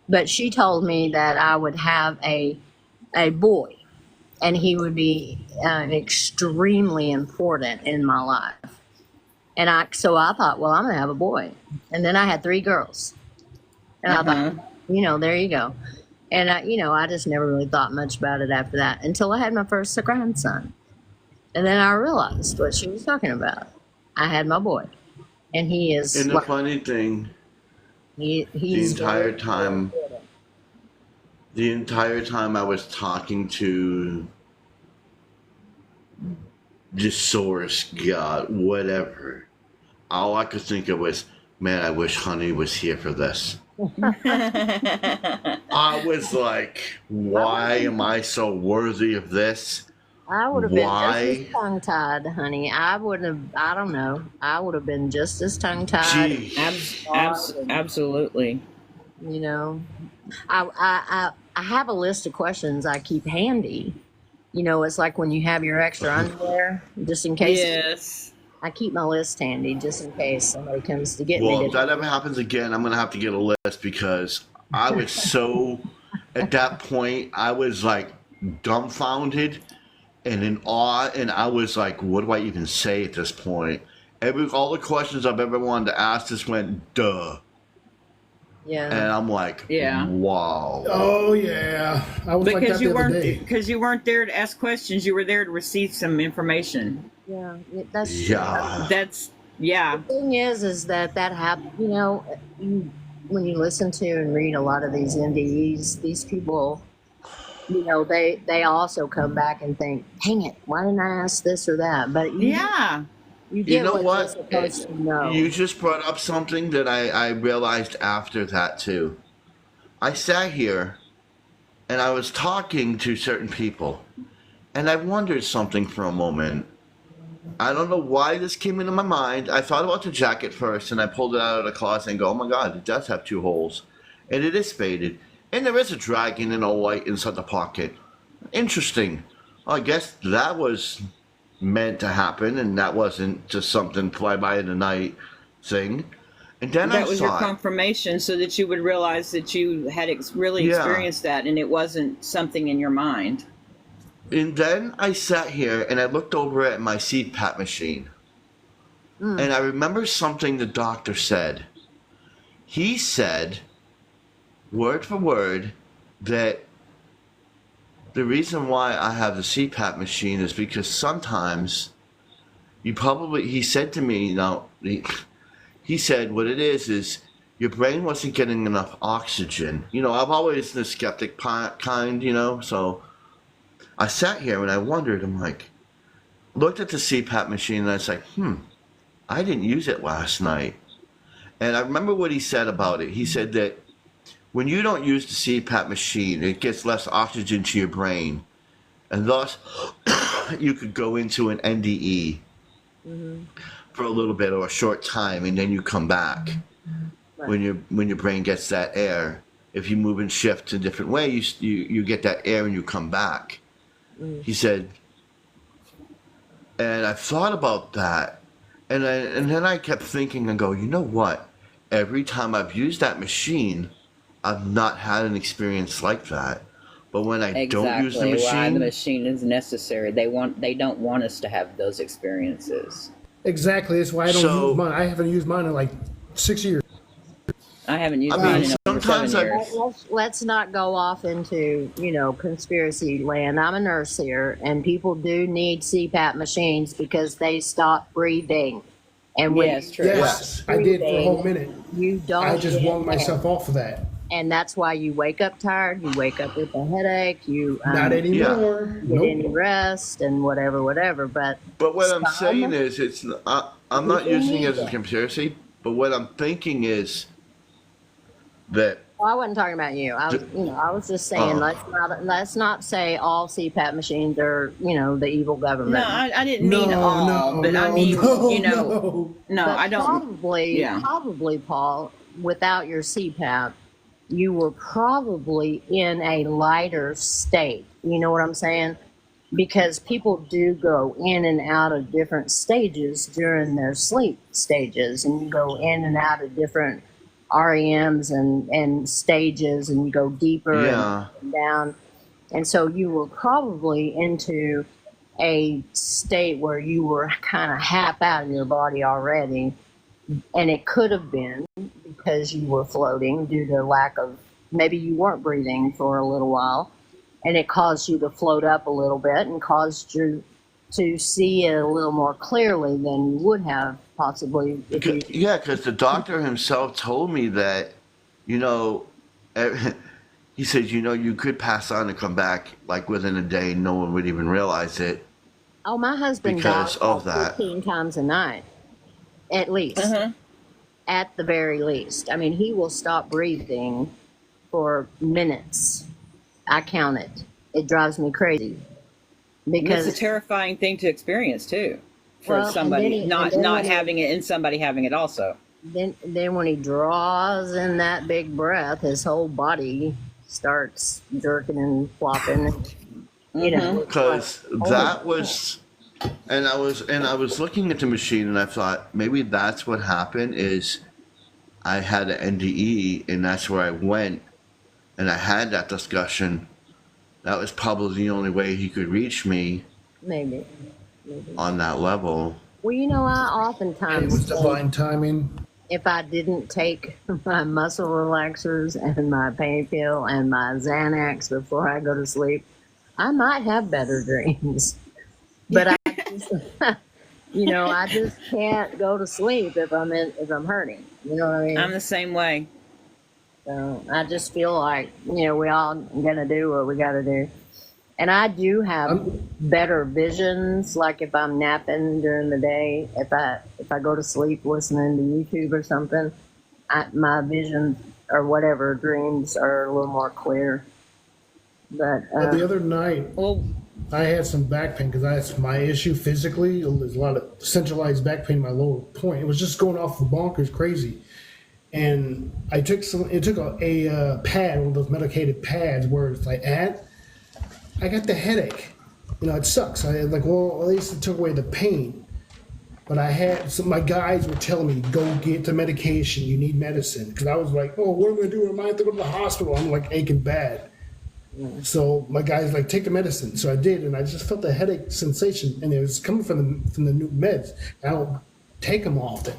But she told me that I would have a boy, and he would be extremely important in my life. And so I thought, well, I'm gonna have a boy. And then I had 3 girls, and I thought, you know, there you go. And I just never really thought much about it after that until I had my first grandson, and then I realized what she was talking about. I had my boy, and he is And the funny thing, he's the entire time I was talking to the source, God, whatever, all I could think of was, man, I wish Honey was here for this. I was like, why am I so worthy of this? I would have been Why? just as tongue tied, honey. I wouldn't have. I don't know. I would have been just as tongue tied. Gee. Absolutely. You know, I have a list of questions I keep handy. You know, it's like when you have your extra underwear, just in case. Yes. I keep my list handy just in case somebody comes to get Well, me. if that ever happens again, I'm going to have to get a list, because I was so, at that point, I was like dumbfounded and in awe, and I was like, what do I even say at this point? All the questions I've ever wanted to ask just went, duh. Yeah. And I'm like, Yeah. wow. Oh yeah, I was like that the other day. Because you weren't there to ask questions. You were there to receive some information. Yeah. That's true. Yeah. That's yeah. The thing is that happens. You know, when you listen to and read a lot of these NDEs, these people you know, they also come back and think, dang it, why didn't I ask this or that? But Yeah. you You get know what what? you're supposed to know. You just brought up something that I realized after that too. I sat here and I was talking to certain people, and I wondered something for a moment. I don't know why this came into my mind. I thought about the jacket first, and I pulled it out of the closet and go, "Oh my God, it does have 2 holes, and it is faded, and there is a dragon in a light inside the pocket. Interesting. Well, I guess that was meant to happen, and that wasn't just something fly by in the night thing." And then That I was your saw it. confirmation so that you would realize that you had really Yeah. experienced that and it wasn't something in your mind. And then I sat here and I looked over at my CPAP machine. And I remember something the doctor said. He said, word for word, that the reason why I have the CPAP machine is because sometimes he said to me, he said what it is your brain wasn't getting enough oxygen. You know, I've always been the skeptic kind, you know, so I sat here and I wondered, I'm like, looked at the CPAP machine and I was like, I didn't use it last night. And I remember what he said about it. He said that when you don't use the CPAP machine, it gets less oxygen to your brain. And thus, you could go into an NDE for a little bit or a short time, and then you come back. When your brain gets that air. If you move and shift a different way, you get that air and you come back. He said, and I thought about that, and then I kept thinking and go, you know what? Every time I've used that machine, I've not had an experience like that. But when I don't use the Exactly why the machine, machine is necessary. They don't want us to have those experiences. Exactly. That's why I don't So- use mine. I haven't used mine in like 6 years. I haven't used I mine mean, in over sometimes 7 I- years. Let's not go off into, you know, conspiracy land. I'm a nurse here, and people do need CPAP machines because they stop breathing. And when Yes, true. Yes, I did for a whole minute. you don't I just get wrung myself off of that. and that's why you wake up tired, you wake up with a headache, you Not anymore. get any rest and whatever. But but what I'm some- saying is, I'm not using it as a conspiracy. But what I'm thinking is that well, I wasn't talking about you. I was just saying Oh. let's not say all CPAP machines are, you know, the evil government. No, I didn't mean all, but I mean, you know, no, But I don't. Probably, Paul, without your CPAP, you were probably in a lighter state. You know what I'm saying? Because people do go in and out of different stages during their sleep stages, and you go in and out of different REMs and stages, and you go deeper Yeah. and down. And so you were probably into a state where you were kind of half out of your body already. And it could have been because you were floating due to lack of, maybe you weren't breathing for a little while, and it caused you to float up a little bit and caused you to see it a little more clearly than you would have possibly if you. Yeah, because the doctor himself told me that, you know, he said, you know, you could pass on and come back like within a day, no one would even realize it. Oh, my husband Because died of that. 15 times a night, at least. At the very least. I mean, he will stop breathing for minutes. I count it. It drives me crazy. Because It's a terrifying thing to experience too, for Well, and somebody then he- not and then not when he- having it and somebody having it also. then when he draws in that big breath, his whole body starts jerking and flopping. You know, Because that was, and I was looking at the machine and I thought maybe that's what happened is I had an NDE and that's where I went and I had that discussion. That was probably the only way he could reach me maybe. on that level. Well, you know, I It was oftentimes divine timing. if I didn't take my muscle relaxers and my pain pill and my Xanax before I go to sleep, I might have better dreams. But I just, you know, I just can't go to sleep if I'm hurting. You know what I mean? I'm the same way. So I just feel like, we all gonna do what we gotta do. And I do have better visions, like if I'm napping during the day, if I go to sleep listening to YouTube or something, my visions or whatever dreams are a little more clear. But The other night, Well, I had some back pain because that's my issue physically. There's a lot of centralized back pain in my lower point. It was just going off the bonkers crazy. And I took a pad, one of those medicated pads where it's like, I got the headache. It sucks. I like, well, at least it took away the pain. But my guys were telling me, go get the medication. You need medicine. Because I was like, oh, what am I going to do? Am I have to go to the hospital? I'm like aching bad. So my guy's like, take the medicine. So I did, and I just felt the headache sensation, and it was coming from the new meds. I don't take them often,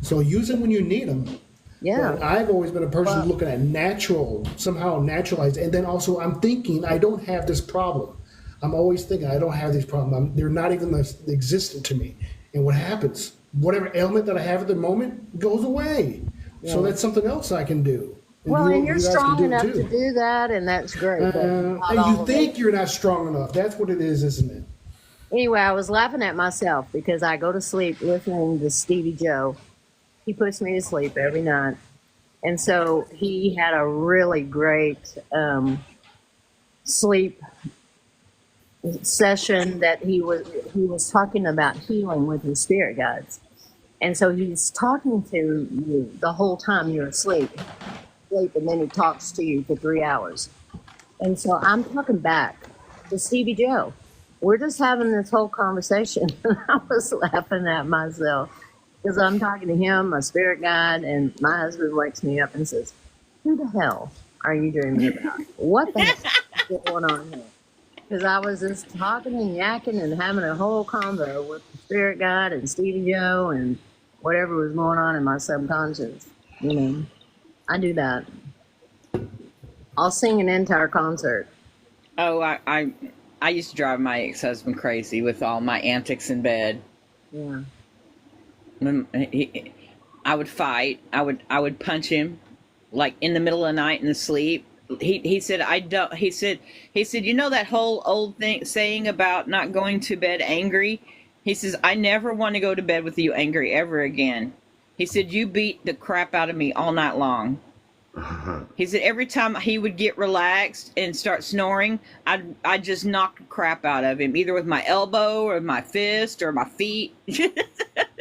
so use them when you need them. yeah. But I've always been a person looking at somehow naturalized, and then also I'm thinking I don't have this problem. I'm always thinking I don't have these problems. They're not even existent to me. And what happens? Whatever ailment that I have at the moment goes away. So that's something else I can do. Well, and you're you guys can strong do it enough too. to do that, and that's great. But not And all you of think it. you're not strong enough. That's what it is, isn't it? Anyway, I was laughing at myself because I go to sleep listening to Stevie Joe. He puts me to sleep every night. And so he had a really great sleep session that he was talking about healing with his spirit guides. And so he's talking to you the whole time you're asleep, and then he talks to you for 3 hours. And so I'm talking back to Stevie Joe. We're just having this whole conversation. And I was laughing at myself because I'm talking to him, my spirit guide, and my husband wakes me up and says, who the hell are you dreaming about? What the heck is going on here? Because I was just talking and yakking and having a whole convo with the spirit guide and Stevie Joe and whatever was going on in my subconscious. I do that. I'll sing an entire concert. oh, I used to drive my ex-husband crazy with all my antics in bed. Yeah. I would fight. I would punch him, like in the middle of the night in the sleep. He said I don't. He said you know that whole old saying about not going to bed angry. He says I never want to go to bed with you angry ever again. He said you beat the crap out of me all night long. He said every time he would get relaxed and start snoring, I'd just knock the crap out of him, either with my elbow or my fist or my feet,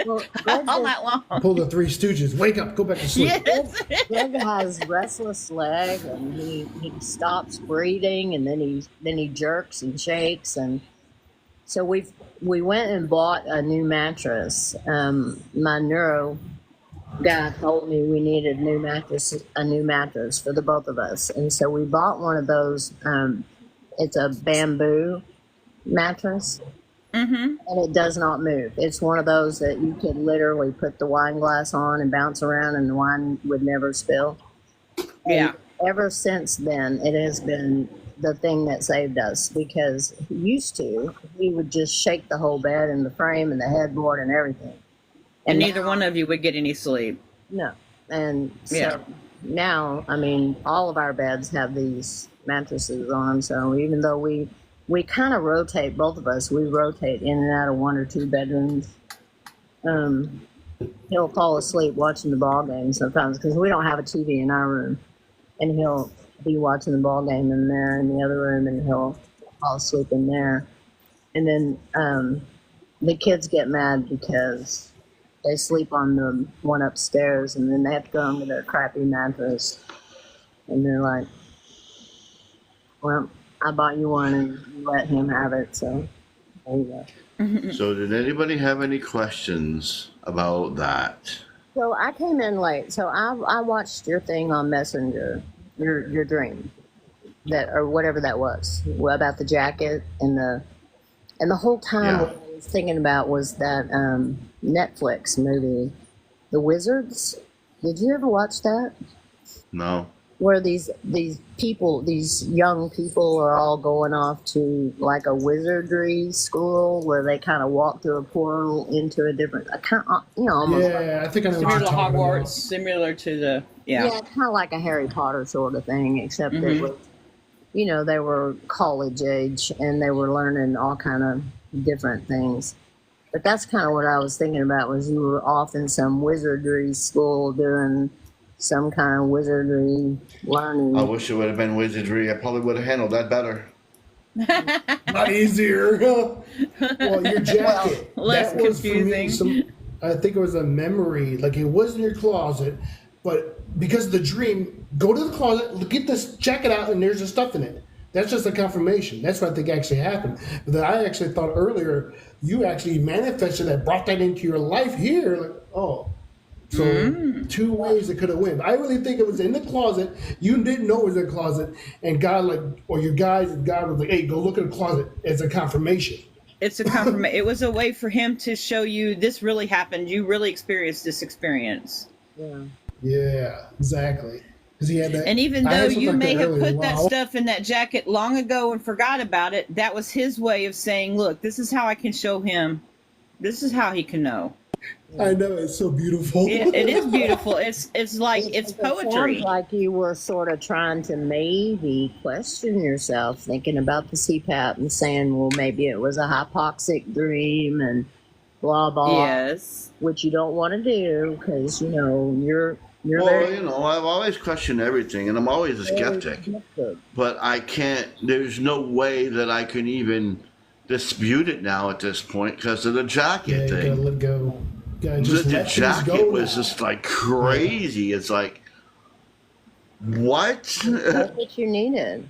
Well, all night long. Pull the Three Stooges. Wake up. Go back to sleep. Yes. Greg has restless leg, and he stops breathing, and then he jerks and shakes, and so we went and bought a new mattress. My neuro guy told me we needed a new mattress for the both of us, and so we bought one of those. It's a bamboo mattress. And it does not move. It's one of those that you could literally put the wine glass on and bounce around and the wine would never spill. Yeah. And ever since then, it has been the thing that saved us because he would just shake the whole bed and the frame and the headboard and everything. And neither one of you would get any sleep. No. And so Yeah. now, all of our beds have these mattresses on them. So even though we kind of rotate, both of us, we rotate in and out of one or two bedrooms. He'll fall asleep watching the ball game sometimes because we don't have a TV in our room. And he'll be watching the ball game in there in the other room and he'll fall asleep in there. And then the kids get mad because they sleep on the one upstairs and then they have to go under their crappy mattress. And they're like, well, I bought you one and you let him have it, so there you go. So did anybody have any questions about that? So I came in late, so I watched your thing on Messenger, your dream, that or whatever that was, about the jacket and the whole time Yeah. what I was thinking about was that Netflix movie, The Wizards. Did you ever watch that? No? where these people, these young people, are all going off to like a wizardry school where they kind of walk through a portal into a different, almost like, Yeah, I think I know what Similar you're to talking Hogwarts, about. similar to the yeah, kind of like a Harry Potter sort of thing, except it was, they were college age and they were learning all kind of different things. But that's kind of what I was thinking about, was you were off in some wizardry school doing some kind of wizardry learning. I wish it would have been wizardry. I probably would have handled that better. Not easier. Well, your jacket. less that was for me confusing. I think it was a memory. Like, it was in your closet, but because of the dream, go to the closet, get this jacket out, and there's the stuff in it. That's just a confirmation. That's what I think actually happened. But then I actually thought earlier you actually manifested that, brought that into your life here. Like, oh. So two ways it could have went. I really think it was in the closet. You didn't know it was in the closet, and God, or your guys, and God was like, "Hey, go look in the closet," as a confirmation. It's a confirmation. It was a way for him to show you this really happened. You really experienced this experience. Yeah. Yeah, exactly. Because he had that. And even I though had something you like may that have earlier. put that Wow. stuff in that jacket long ago and forgot about it, that was his way of saying, look, this is how I can show him. This is how he can know. I know, it's so beautiful. It is beautiful. It's like it's It poetry. sounds like you were sort of trying to maybe question yourself, thinking about the CPAP and saying, well, maybe it was a hypoxic dream and blah, blah, Yes. which you don't want to do because, you're Well, very I've always questioned everything, and I'm always a skeptic. skeptic. But I can't. There's no way that I can even dispute it now at this point because of the Yeah, jacket you gotta thing. let go. You gotta The, just the let things jacket go was now. just like crazy. It's like, what? That's what you needed.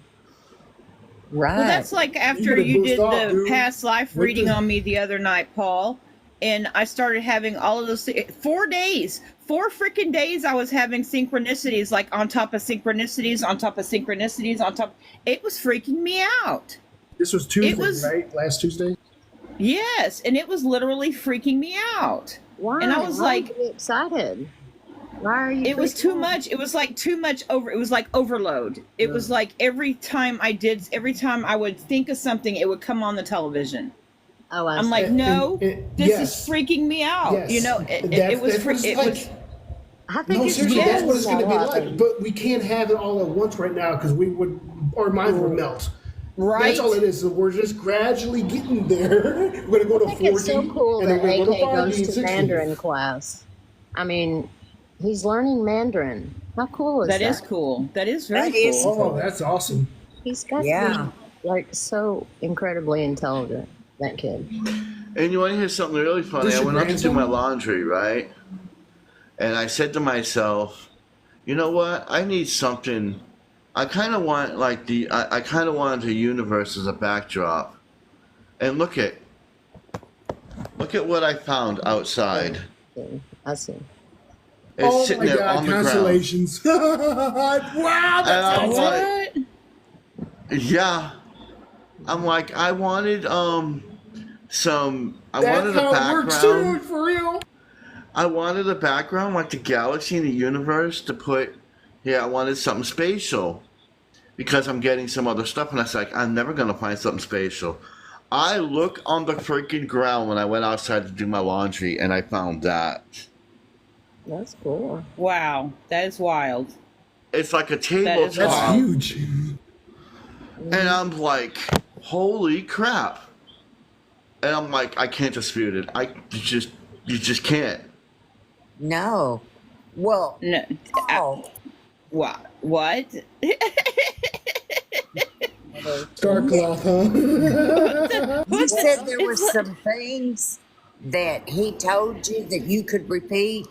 Right. Well, that's like after gotta you boost did off, the dude. past life With reading the- on me the other night, Paul, and I started having all of those 4 days, 4 freaking days. I was having synchronicities, like on top of synchronicities, on top of synchronicities, on top. It was freaking me out. This was Tuesday, was- right? Last Tuesday? Yes, and it was literally freaking me out. Why? And I was Why like- are you excited? Why are you? It was freaking too out? much. It was like too much over. It was like overload. It was like every time I would think of something, it would come on the television. Oh, I I'm see. like, no, this yes. is freaking me out. Yes. It was. That's what it's It like. was. I think No, it's seriously, yes. that's what it's going to be a like. But we can't have it all at once right now because our minds would melt. Right. That's all it is. So we're just gradually getting there. We're going to go to I 40, think it's so cool and then that we're going to AK 50 goes and to 60. Mandarin class. I mean, he's learning Mandarin. How cool is that? That is cool. That is very That is cool. Oh, that's awesome. He's got to Yeah. be like so incredibly intelligent. That kid. And you want to hear something really funny? This I your went up to do grandson? my laundry, right? And I said to myself, you know what? I need something. I kind of want like I kind of wanted the universe as a backdrop. And look at what I found outside. I see. It's Oh sitting my there God, on the ground. constellations. Wow, And that's I'm awesome. like, yeah. I'm like, I wanted I That's wanted a how it works, background. dude, for real. I wanted a background like the galaxy and the universe to put. Yeah, I wanted something spatial because I'm getting some other stuff, and I was like, I'm never gonna find something spatial. I look on the freaking ground when I went outside to do my laundry, and I found that. That's cool. Wow, that is wild. It's like a That's That's tabletop, huge. and I'm like, holy crap! And I'm like, I can't dispute it. You just can't. No. Well, No, oh, what? What? Starcloth, huh? you said there were some things that he told you that you could repeat,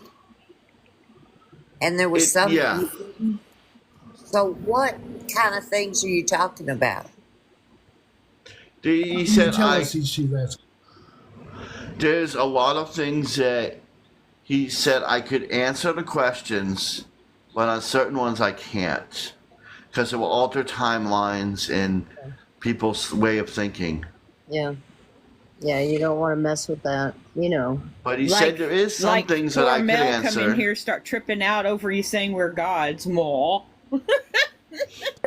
and there was some. Yeah. you couldn't. So, what kind of things are you talking about? He said, Tell us, she's asking. there's a lot of things that he said I could answer the questions, but on certain ones I can't because it will alter timelines and people's way of thinking. Yeah. Yeah, you don't want to mess with that. But he said there is some things that poor I could Mel come answer. in here, start tripping out over you saying we're gods, more.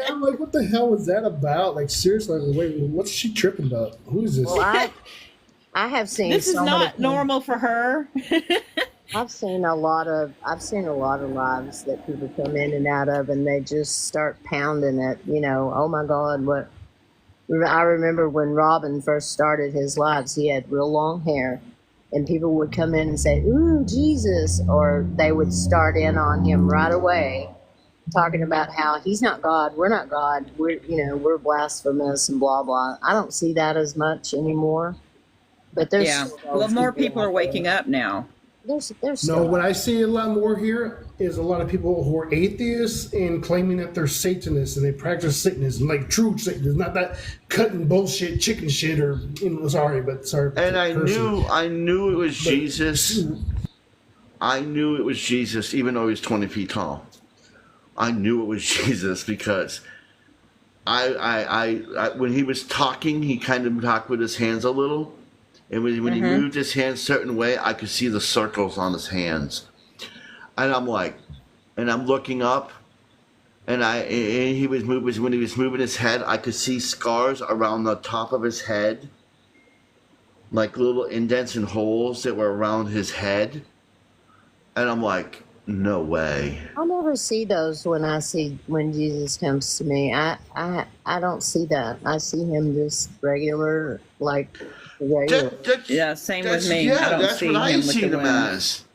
I'm like, what the hell was that about? Like, seriously, like, wait, what's she tripping about? Who is this? Well, I have seen This is so many not things. normal for her. I've seen a lot of lives that people come in and out of, and they just start pounding it. You know, oh my God, what? I remember when Robin first started his lives, he had real long hair, and people would come in and say, "Ooh, Jesus," or they would start in on him right away, talking about how he's not God, we're not God, we're blasphemous and blah blah. I don't see that as much anymore, but there's Yeah. still Well, those more people out are there. waking up now. There's No, still what I see a lot more here is a lot of people who are atheists and claiming that they're Satanists and they practice Satanism, like true Satanism, not that cutting bullshit, chicken shit, or sorry. And I cursing. knew it was Jesus. I knew it was Jesus, even though he was 20 feet tall. I knew it was Jesus because I when he was talking, he kind of talked with his hands a little. And when he moved his hands a certain way, I could see the circles on his hands. And I'm like, and I'm looking up, and he was moving, when he was moving his head, I could see scars around the top of his head, like little indents and holes that were around his head. And I'm like, no way. I never see those when Jesus comes to me. I don't see that. I see him just regular, like regular. Yeah, same with me. I don't That's see what I him with seen the him wings.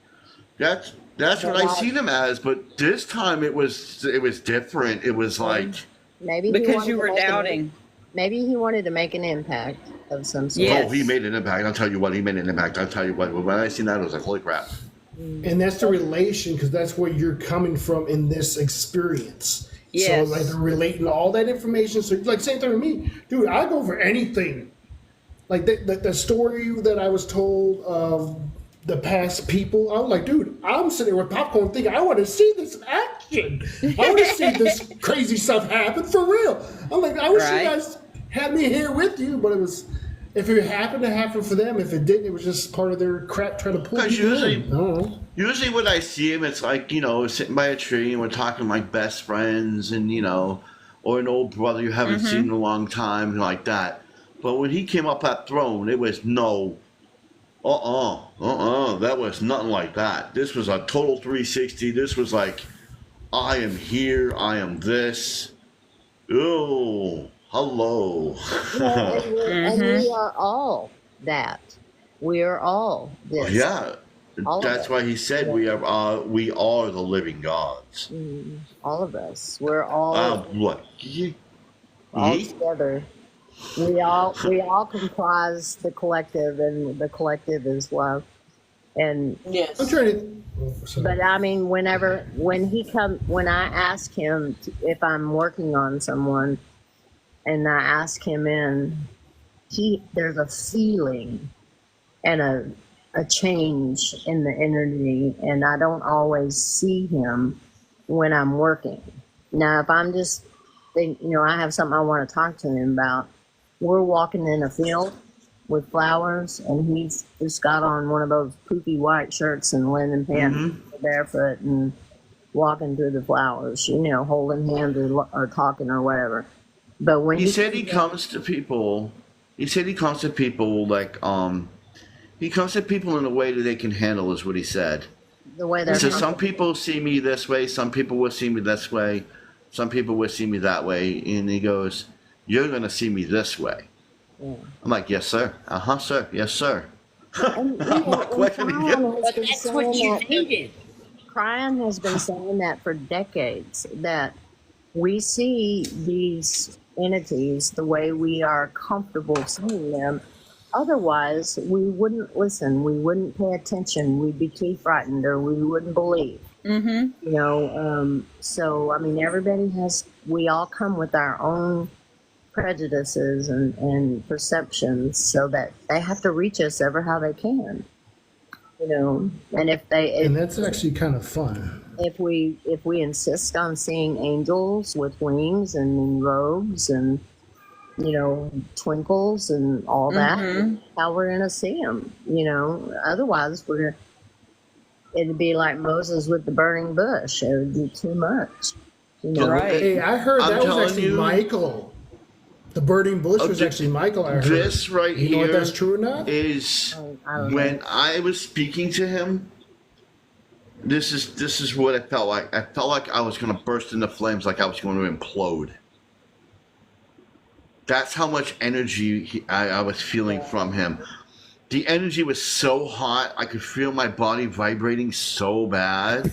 as. That's what I seen him as. But this time it was different. It was like, Maybe he Because wanted you to were make doubting. Maybe he wanted to make an impact of some sort. Yes. oh, he made an impact. I'll tell you what, he made an impact. I'll tell you what. When I seen that, I was like, holy crap. And that's the relation, because that's where you're coming from in this experience. Yes. So like they're relating all that information. So like same thing with me, dude. I go for anything. Like the story that I was told of the past people, I was like, dude, I'm sitting with popcorn thinking, I want to see this in action. I want to see this crazy stuff happen for real. I'm like, I wish Right. you guys had me here with you, but it was. If it happened to happen for them, if it didn't, it was just part of their crap trying to pull Because people usually- in. I don't know. Usually when I see him, it's like, sitting by a tree and we're talking like best friends and, or an old brother you haven't seen in a long time, like that. But when he came up that throne, it was no, that was nothing like that. This was a total 360. This was like, I am here, I am this. Oh, hello. Yeah, and we are all that. We are all this. Yeah, All of that's it. why he said we are the living gods. All of us. We're all What? all together. We all comprise the collective, and the collective is love. And Yes. I'm trying to. Oh, sorry. but I mean, when I ask him if I'm working on someone, and I ask him in, there's a feeling and a change in the energy, and I don't always see him when I'm working. Now, if I'm just I have something I want to talk to him about. We're walking in a field with flowers, and he's just got on one of those poofy white shirts and linen pants, barefoot, and walking through the flowers, holding hands or talking or whatever. But when He said he comes to people. He said he comes to people like he comes to people in a way that they can handle, is what he said. the way they're So some people see me this way, some people will see me this way, some people will see me that way, and he goes, "You're gonna see me this way." Yeah. I'm like, "Yes, sir. Sir. Yes, sir." And, I'm not questioning you. But that's what you needed. Cryan has been saying that for decades, that we see these entities the way we are comfortable seeing them. Otherwise, we wouldn't listen, we wouldn't pay attention, we'd be too frightened, or we wouldn't believe. So I mean, we all come with our own prejudices and perceptions, so that they have to reach us ever how they can. And And that's actually kind of fun. if we insist on seeing angels with wings and in robes and twinkles and all that, how we're gonna see them? Otherwise it'd be like Moses with the burning bush. It would be too much. You know, Right. Hey, I heard I'm that was telling actually you- Michael. The burning bush was actually Michael. I heard. This right You know here if that's true or not? is I don't know. when I was speaking to him. This is what it felt like. I felt like I was going to burst into flames, like I was going to implode. That's how much energy I was feeling from him. The energy was so hot, I could feel my body vibrating so bad.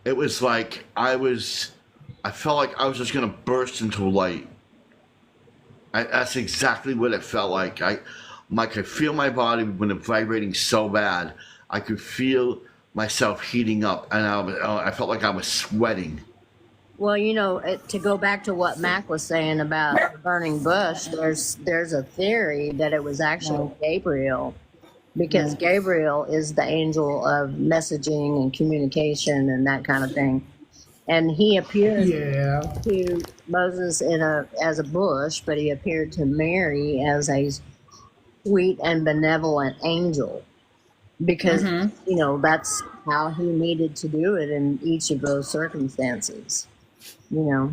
It was like I felt like I was just going to burst into light. That's exactly what it felt like. I could feel my body when it vibrating so bad. I could feel myself heating up, and I felt like I was sweating. Well, you know, to go back to what Mac was saying about the burning bush, there's a theory that it was actually Gabriel, because Gabriel is the angel of messaging and communication and that kind of thing, and he appeared Yeah. to Moses as a bush, but he appeared to Mary as a sweet and benevolent angel, because you know that's how he needed to do it in each of those circumstances. You know,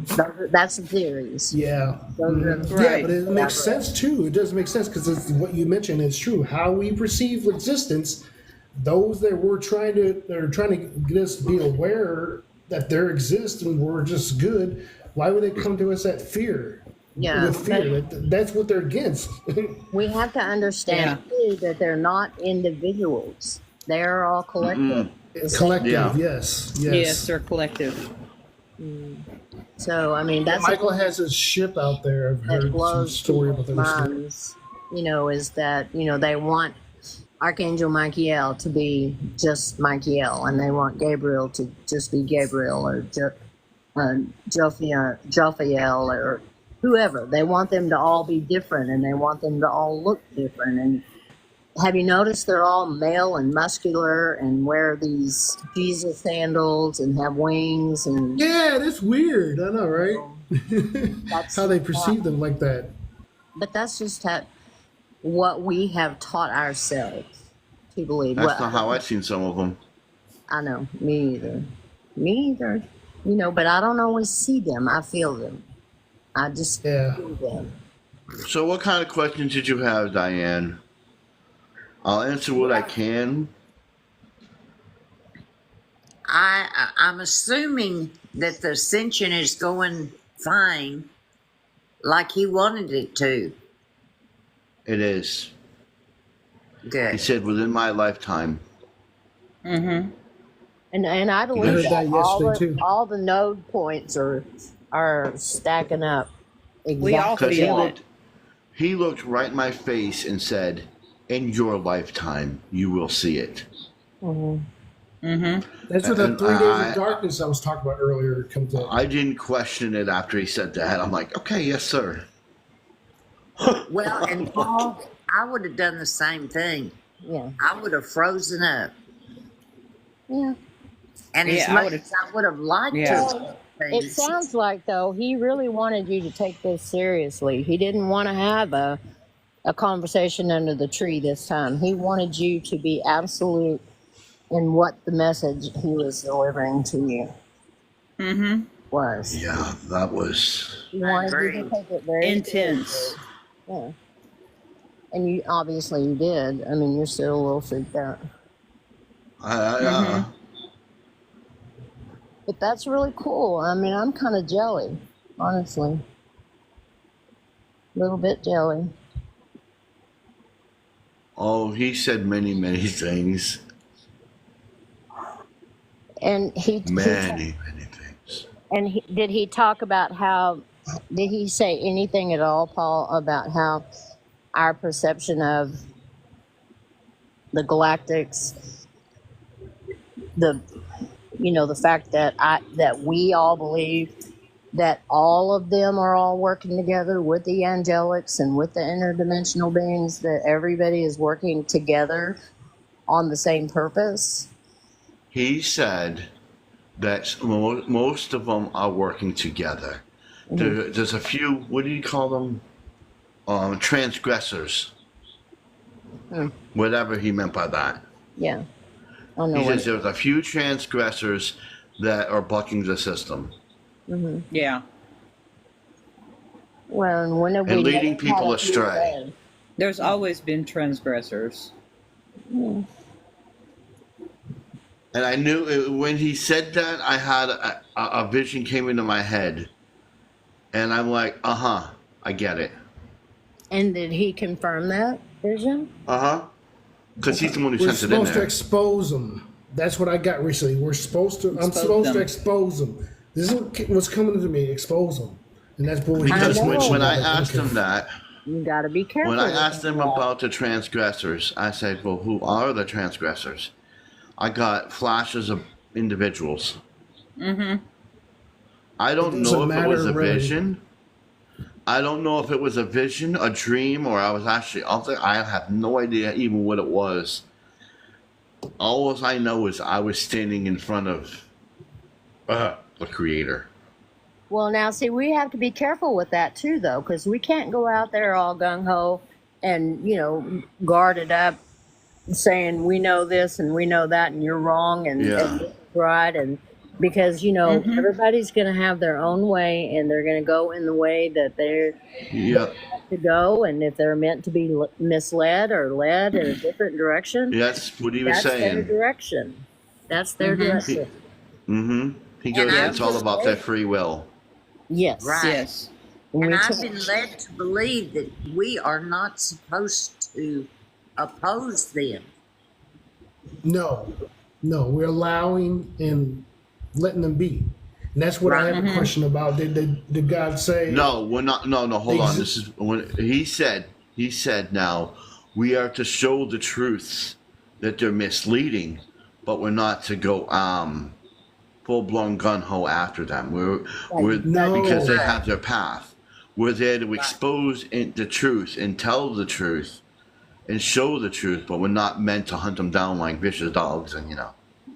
that's the theories. Yeah. Those are the- Yeah, but it makes sense too. It does make sense because what you mentioned is true. How we perceive existence, those that are trying to get us to be aware that there exists and we're just good. Why would they come to us at fear? Yeah, With fear. That's what they're against. we have to understand too that they're not individuals; they are all collective. Collective, Yeah. yes. Yes, they're collective. So I mean, that's Michael has his ship out there. I've that heard some blows story about people's that. minds. You know, is that they want Archangel Michael to be just Michael, and they want Gabriel to just be Gabriel, or Jophiel, or whoever. They want them to all be different, and they want them to all look different. And have you noticed they're all male and muscular and wear these Jesus sandals and have wings and Yeah, that's weird. I know, right? that's How they perceive them like that. But that's just what we have taught ourselves to believe. That's not how I've seen some of them. I know, me either. Me either. You know, but I don't always see them. I feel them. I just Yeah. feel them. So what kind of questions did you have, Diane? I'll answer what I can. I'm assuming that the ascension is going fine, like he wanted it to. It is. He Good. said within my lifetime. And I I believe heard that that yesterday, too. all the node points are stacking up. We all Because feel it. he looked right in my face and said, "In your lifetime, you will see it." That's what the And 3 days I- of darkness I was talking about earlier comes up. I didn't question it after he said that. I'm like, okay, yes, sir. Well, and Paul, I would have done the same thing. Yeah. I would have frozen up. Yeah. And Yeah, as I much would've- as I would have liked Yeah. to, It sounds like, though, he really wanted you to take this seriously. He didn't want to have a conversation under the tree this time. He wanted you to be absolute in what the message he was delivering to you was. Yeah, that was. He wanted you agree. to take it very Intense. seriously. Yeah. And you obviously you did. I mean, you're still a little freaked out. But that's really cool. I mean, I'm kind of jelly, honestly. A little bit jelly. Oh, he said many, many things. And Many things. did he talk about how? Did he say anything at all, Paul, about how our perception of the galactics, the fact that we all believe that all of them are all working together with the angelics and with the interdimensional beings, that everybody is working together on the same purpose? He said that most of them are working together. There's a few, what do you call them? Transgressors. Whatever he meant by that. Yeah. I know He what- says there's a few transgressors that are bucking the system. Yeah. Well, and when have we And leading never had people a astray. POA? There's always been transgressors. And I knew it, when he said that, I had a vision came into my head. And I'm like, I get it. And did he confirm that vision? Because he's the one who We're sent it in supposed to there. expose them. That's what I got recently. I'm supposed Expose to them. expose them. This is what's coming to me. Expose them. And that's what we Because I know. when I asked him that, You got to be careful. when I with asked that. him about the transgressors, I said, well, who are the transgressors? I got flashes of individuals. I don't It know doesn't if it was a matter, really. vision. I don't know if it was a vision, a dream, or I was actually out there. I have no idea even what it was. All I know is I was standing in front of the Creator. Well, now, see, we have to be careful with that too, though, because we can't go out there all gung ho and, guarded up saying we know this and we know that and you're wrong and this is right. And because, everybody's going to have their own way and they're going to go in the way that they're Yep. to go. And if they're meant to be misled or led in a different direction, That's what he was that's their saying. direction. That's their direction. He goes, And it's all about their free will. Yes. Right. Yes. And And we I've can't- been led to believe that we are not supposed to oppose them. No, we're allowing and letting them be. And that's what I have a question about. Did God say? No, we're not. No, hold on. This is when he said. He said, "Now we are to show the truths that they're misleading, but we're not to go full blown gun ho after them. We're No. because they have their path. We're there to expose the truth and tell the truth and show the truth, but we're not meant to hunt them down like vicious dogs and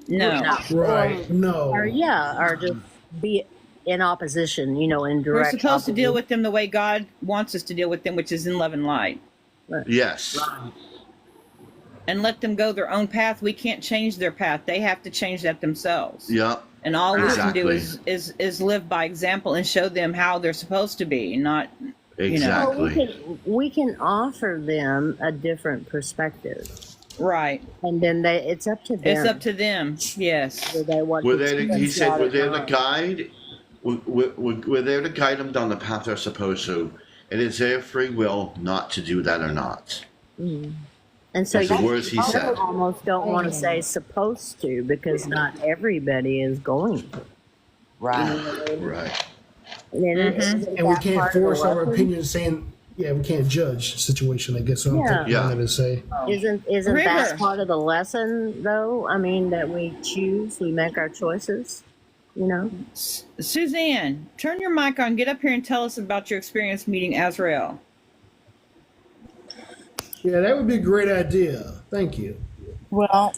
No. Right. No. or just be in opposition, in We're direct. supposed to deal opposition. with them the way God wants us to deal with them, which is in love and light. yes, And let them go their own path. We can't change their path. They have to change that themselves. yeah, And all we can do Exactly. is live by example and show them how they're supposed to be, not Well, exactly. we can offer them a different perspective, right. and then it's up to them. It's up to them. Yes. whether they want We're to there. To, he choose said that we're or there to not. guide. We're there to guide them down the path they're supposed to. It is their free will not to do that or not. And so That's the you words he said. almost don't want to say supposed to, because not everybody is going to. Right. Right. And, isn't And we that can't part of the force our lesson? opinion saying, we can't judge the situation, I guess. So Yeah. I'm going to say. Isn't River. that part of the lesson, though? I mean, that we choose, we make our choices, Suzanne, turn your mic on. Get up here and tell us about your experience meeting Azrael. Yeah, that would be a great idea. Thank you. Well,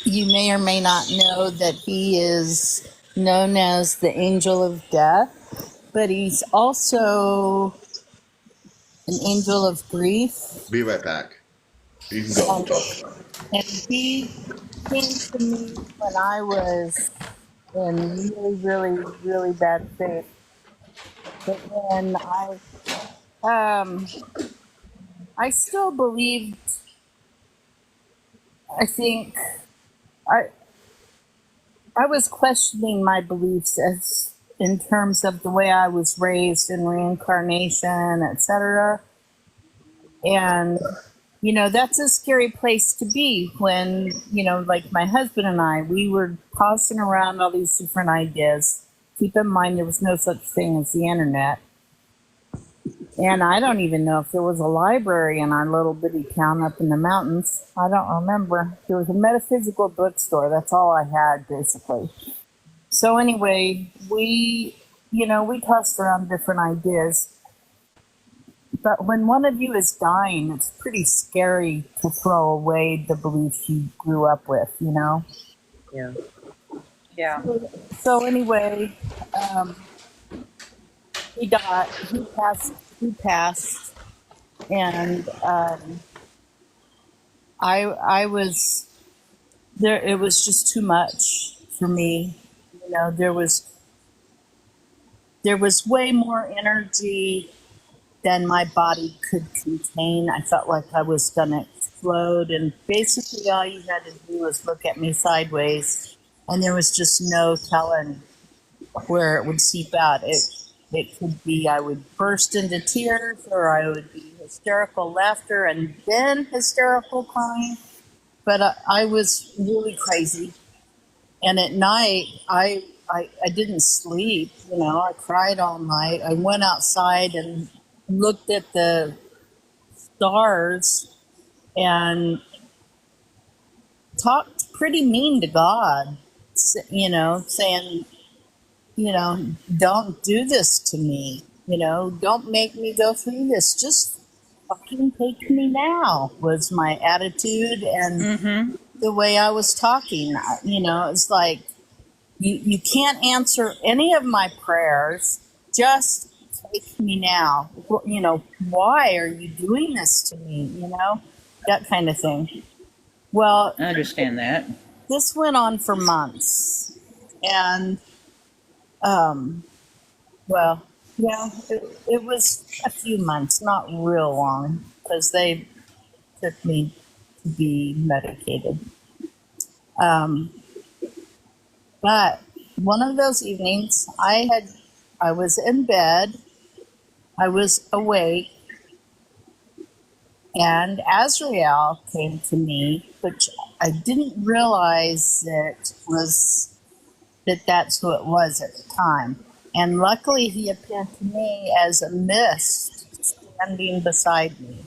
you may or may not know that he is known as the angel of death, but he's also an angel of grief. Be right back. You can go and talk. And he came to me when I was in really, really, really bad shape. But then I still believed, I think, I was questioning my beliefs as in terms of the way I was raised in reincarnation, etc. And that's a scary place to be when, like my husband and I, we were tossing around all these different ideas. Keep in mind, there was no such thing as the internet. And I don't even know if there was a library in our little bitty town up in the mountains. I don't remember. There was a metaphysical bookstore. That's all I had, basically. So anyway, we tossed around different ideas. But when one of you is dying, it's pretty scary to throw away the beliefs you grew up with, Yeah. Yeah. So anyway, he died. He passed, and I was there. It was just too much for me. There was there was way more energy than my body could contain. I felt like I was going to explode. And basically, all you had to do was look at me sideways, and there was just no telling where it would seep out. It could be I would burst into tears, or I would be hysterical laughter and then hysterical crying. But I was really crazy. And at night, I didn't sleep. You know, I cried all night. I went outside and looked at the stars and talked pretty mean to God, you know, saying, you know, don't do this to me. You know, don't make me go through this. Just fucking take me now was my attitude and the way I was talking. You know, it's like, you can't answer any of my prayers. Just take me now. You know, why are you doing this to me? You know, that kind of thing. Well, I understand that. this went on for months. And, well, yeah, it was a few months, not real long, because they took me to be medicated. But one of those evenings, I was in bed, I was awake, and Azrael came to me, which I didn't realize that's who it was at the time. And luckily, he appeared to me as a mist standing beside me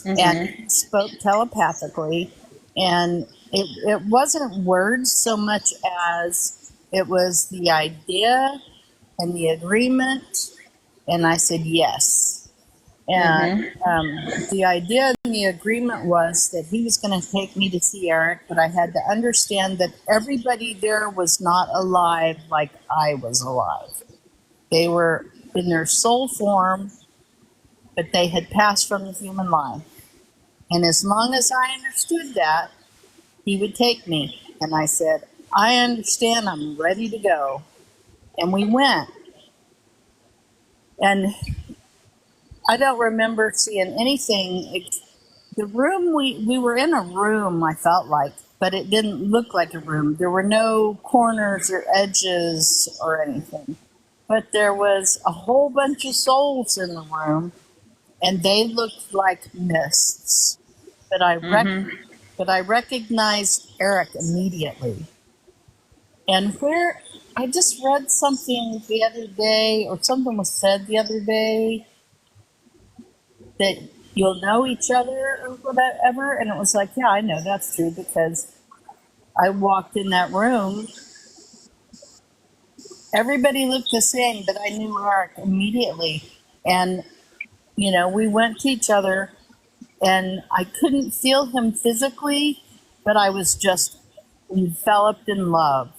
and spoke telepathically. And it wasn't words so much as it was the idea and the agreement. And I said yes. And the idea and the agreement was that he was going to take me to see Eric, but I had to understand that everybody there was not alive like I was alive. They were in their soul form, but they had passed from the human life. And as long as I understood that, he would take me. And I said, I understand, I'm ready to go. And we went. And I don't remember seeing anything. The room, we were in a room, I felt like, but it didn't look like a room. There were no corners or edges or anything. But there was a whole bunch of souls in the room, and they looked like mists. But I recognized Eric immediately. And where I just read something the other day, or something was said the other day, that you'll know each other or whatever. And it was like, yeah, I know that's true, because I walked in that room. Everybody looked the same, but I knew Eric immediately. And, you know, we went to each other, and I couldn't feel him physically, but I was just enveloped in love.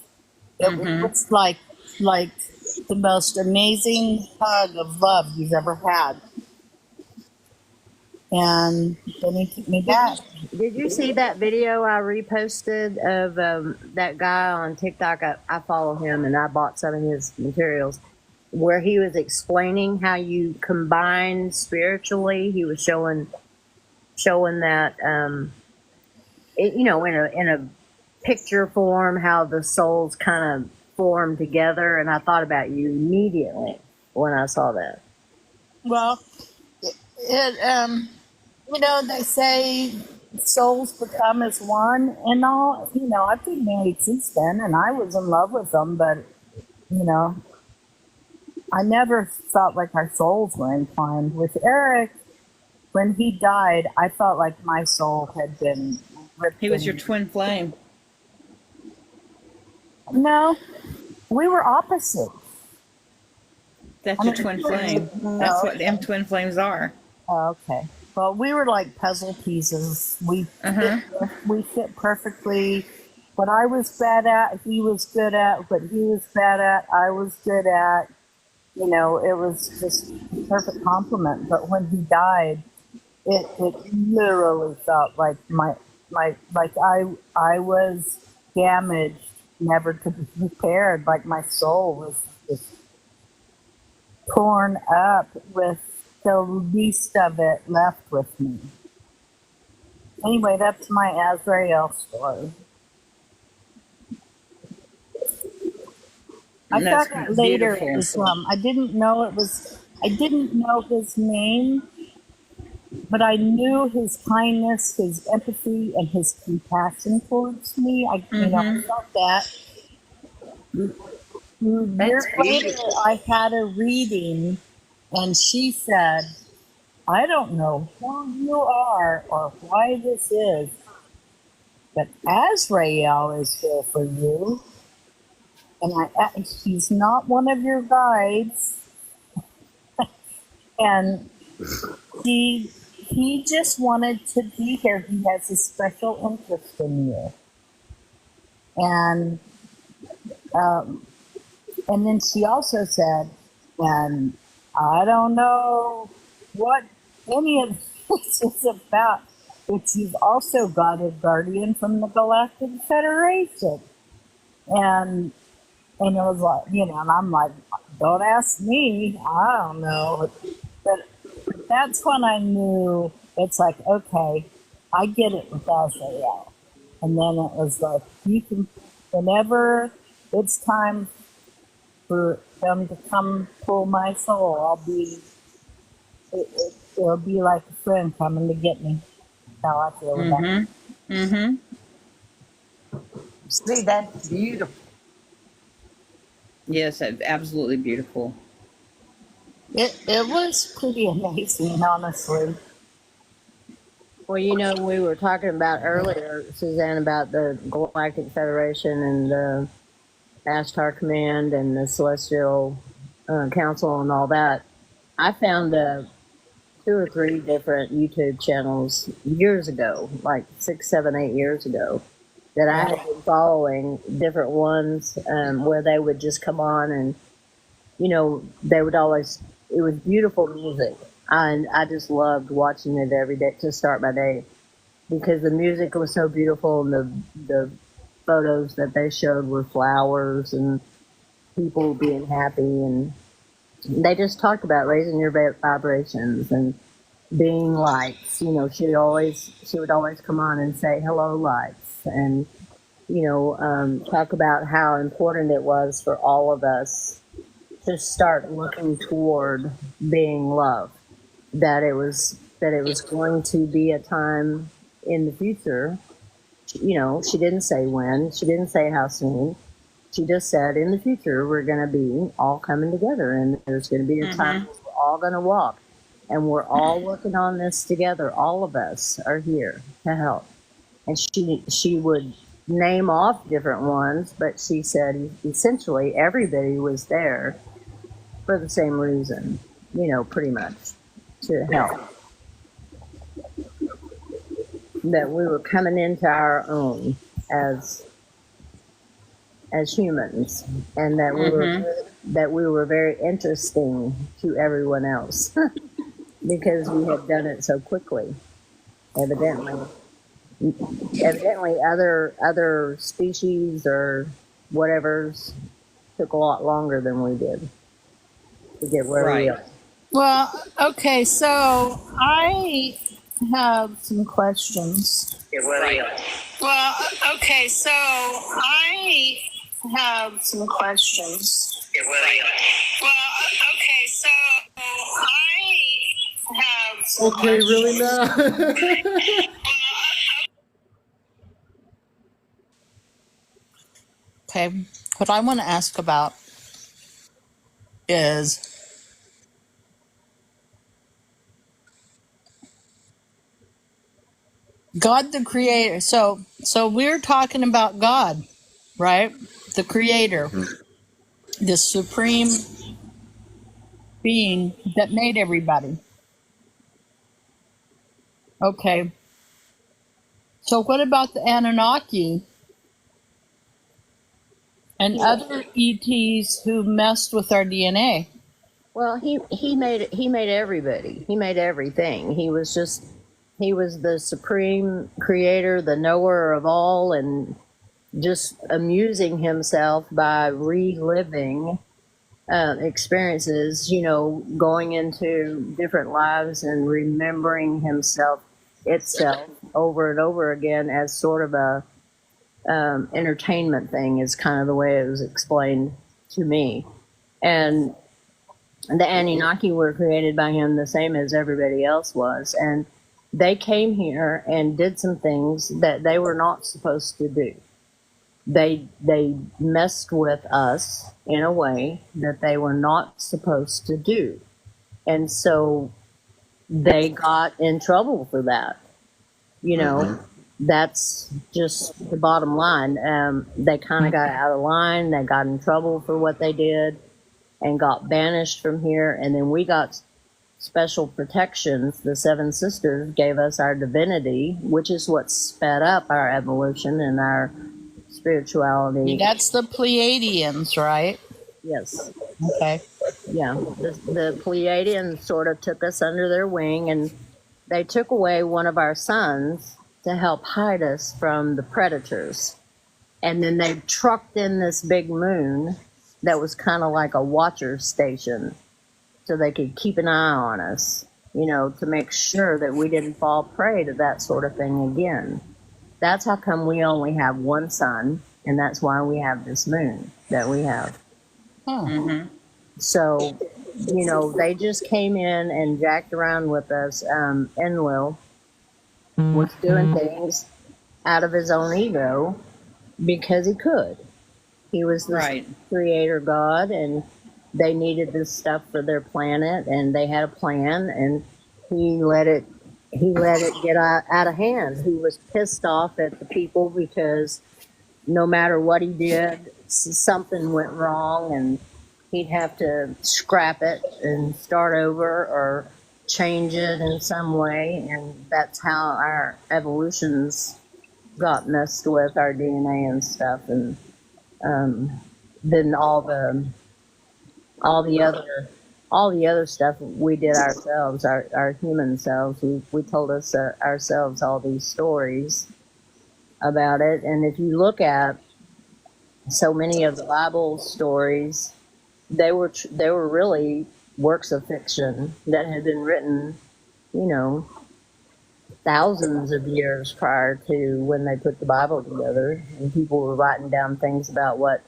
It was like the most amazing hug of love you've ever had. And then he took me back. Did you see that video I reposted of that guy on TikTok? I follow him and I bought some of his materials where he was explaining how you combine spiritually. He was showing that, you know, in a picture form, how the souls kind of form together. And I thought about you immediately when I saw that. Well, you know, they say souls become as one and all. You know, I've been married since then, and I was in love with them, but, you know, I never felt like our souls were entwined. With Eric, when he died, I felt like my soul had been ripped. He was your twin flame. No, we were opposites. That's your twin flame. That's what them twin flames are. Oh, okay. Well, we were like puzzle pieces. We fit perfectly. What I was bad at, he was good at. What he was bad at, I was good at. You know, it was just a perfect complement. But when he died, it literally felt like I was damaged, never to be repaired. Like my soul was just torn up with the least of it left with me. Anyway, that's my Azrael story. I That's found out later it beautiful. was I didn't know it was I didn't know his name, but I knew his kindness, his empathy, and his compassion towards me. I felt that. Years That's later, beautiful. I had a reading, and she said, "I don't know who you are or why this is, but Azrael is here for you, and he's not one of your guides, and he just wanted to be here. He has a special interest in you." And and then she also said, and I don't know what any of this is about, but you've also got a guardian from the Galactic Federation. And it was like, and I'm like, don't ask me. I don't know. But that's when I knew it's like, okay, I get it with Azrael. And then it was like, you can, whenever it's time for them to come pull my soul, it'll be like a friend coming to get me. That's how I feel about it. Mm-hmm. See, that's beautiful. Yes, absolutely beautiful. It was pretty amazing, honestly. Well, we were talking about earlier, Suzanne, about the Galactic Federation and the Ashtar Command and the Celestial Council and all that. I found 2 or 3 different YouTube channels years ago, like 6, 7, 8 years ago, that I had been following, different ones where they would just come on and, they would always, it was beautiful music. And I just loved watching it every day to start my day because the music was so beautiful and the photos that they showed were flowers and people being happy, and they just talked about raising your vibrations and being lights. She would always come on and say hello lights, and talk about how important it was for all of us to start looking toward being loved. That it was going to be a time in the future. She didn't say when, she didn't say how soon. She just said in the future we're going to be all coming together, and there's going to be a time when we're all going to walk, and we're all working on this together. All of us are here to help. And she would name off different ones, but she said essentially everybody was there for the same reason, pretty much to help. That we were coming into our own as humans, and that we were very interesting to everyone else because we had done it so quickly. Evidently other species or whatever's took a lot longer than we did to get where we are. Well, okay, so I have some questions. Well, okay, so I have some questions. Well, okay, so I have some Okay, really now? Okay, what I want to ask about is God the creator. So we're talking about God, right? The creator, the supreme being that made everybody. Okay. So what about the Anunnaki and other ETs who messed with our DNA? Well, he made everybody. He made everything. He was the supreme creator, the knower of all, and just amusing himself by reliving experiences, you know, going into different lives and remembering himself itself over and over again as sort of a entertainment thing is kind of the way it was explained to me. And the Anunnaki were created by him the same as everybody else was. And they came here and did some things that they were not supposed to do. They messed with us in a way that they were not supposed to do. And so they got in trouble for that. You know, that's just the bottom line. They kind of got out of line. They got in trouble for what they did and got banished from here. And then we got special protections. The Seven Sisters gave us our divinity, which is what sped up our evolution and our spirituality. That's the Pleiadians, right? Yes. Okay. Yeah. The Pleiadians sort of took us under their wing, and they took away one of our sons to help hide us from the predators. And then they trucked in this big moon that was kind of like a watcher station so they could keep an eye on us, you know, to make sure that we didn't fall prey to that sort of thing again. That's how come we only have one sun, and that's why we have this moon that we have. So, you know, they just came in and jacked around with us. Enlil was doing things out of his own ego because he could. He was the Right. creator god, and they needed this stuff for their planet, and they had a plan, and he let it get out of hand. He was pissed off at the people because no matter what he did, something went wrong, and he'd have to scrap it and start over or change it in some way. And that's how our evolutions got messed with, our DNA and stuff. And then all the other stuff we did ourselves, our human selves. We told us ourselves all these stories about it. And if you look at so many of the Bible stories, they were really works of fiction that had been written, you know, thousands of years prior to when they put the Bible together, and people were writing down things about what,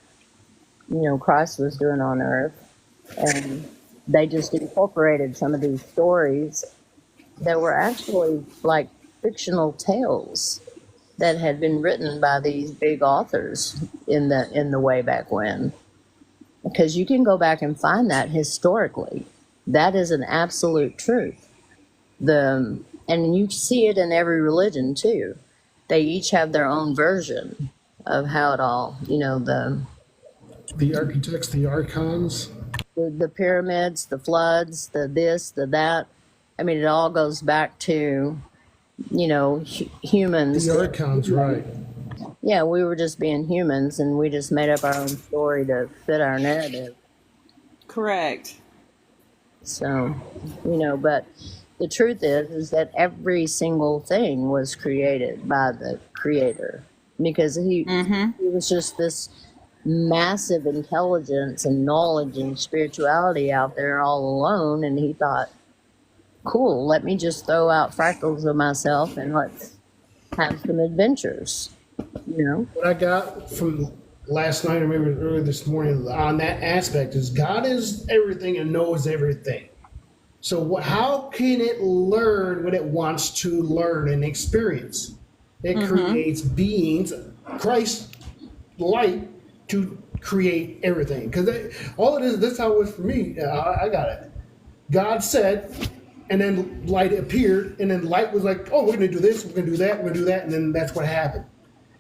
you know, Christ was doing on earth. And they just incorporated some of these stories that were actually like fictional tales that had been written by these big authors in the way back when. Because you can go back and find that historically. That is an absolute truth. And you see it in every religion too. They each have their own version of how it all, you know, The architects, the archons. the pyramids, the floods, the this, the that. I mean, it all goes back to, you know, humans. The archons, right. Yeah, we were just being humans, and we just made up our own story to fit our narrative. Correct. So, you know, but the truth is that every single thing was created by the creator, because he was just this massive intelligence and knowledge and spirituality out there all alone, and he thought, cool, let me just throw out fractals of myself and let's have some adventures, you know. What I got from last night or maybe earlier this morning on that aspect is God is everything and knows everything. So how can it learn what it wants to learn and experience? It creates beings, Christ, light, to create everything. Because all it is, that's how it was for me. I got it. God said, and then light appeared, and then light was like, oh, we're going to do this, we're going to do that, we're going to do that, and then that's what happened.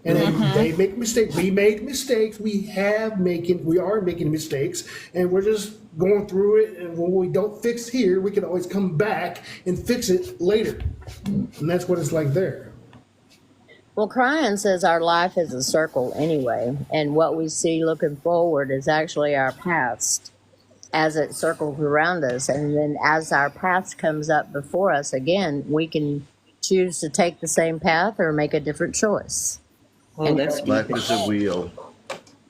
And then they make mistakes. We made mistakes. We are making mistakes, and we're just going through it. And when we don't fix here, we can always come back and fix it later. And that's what it's like there. Well, Cryon says our life is a circle anyway, and what we see looking forward is actually our past as it circles around us. And then as our past comes up before us again, we can choose to take the same path or make a different choice. Oh, that's Life is a wheel.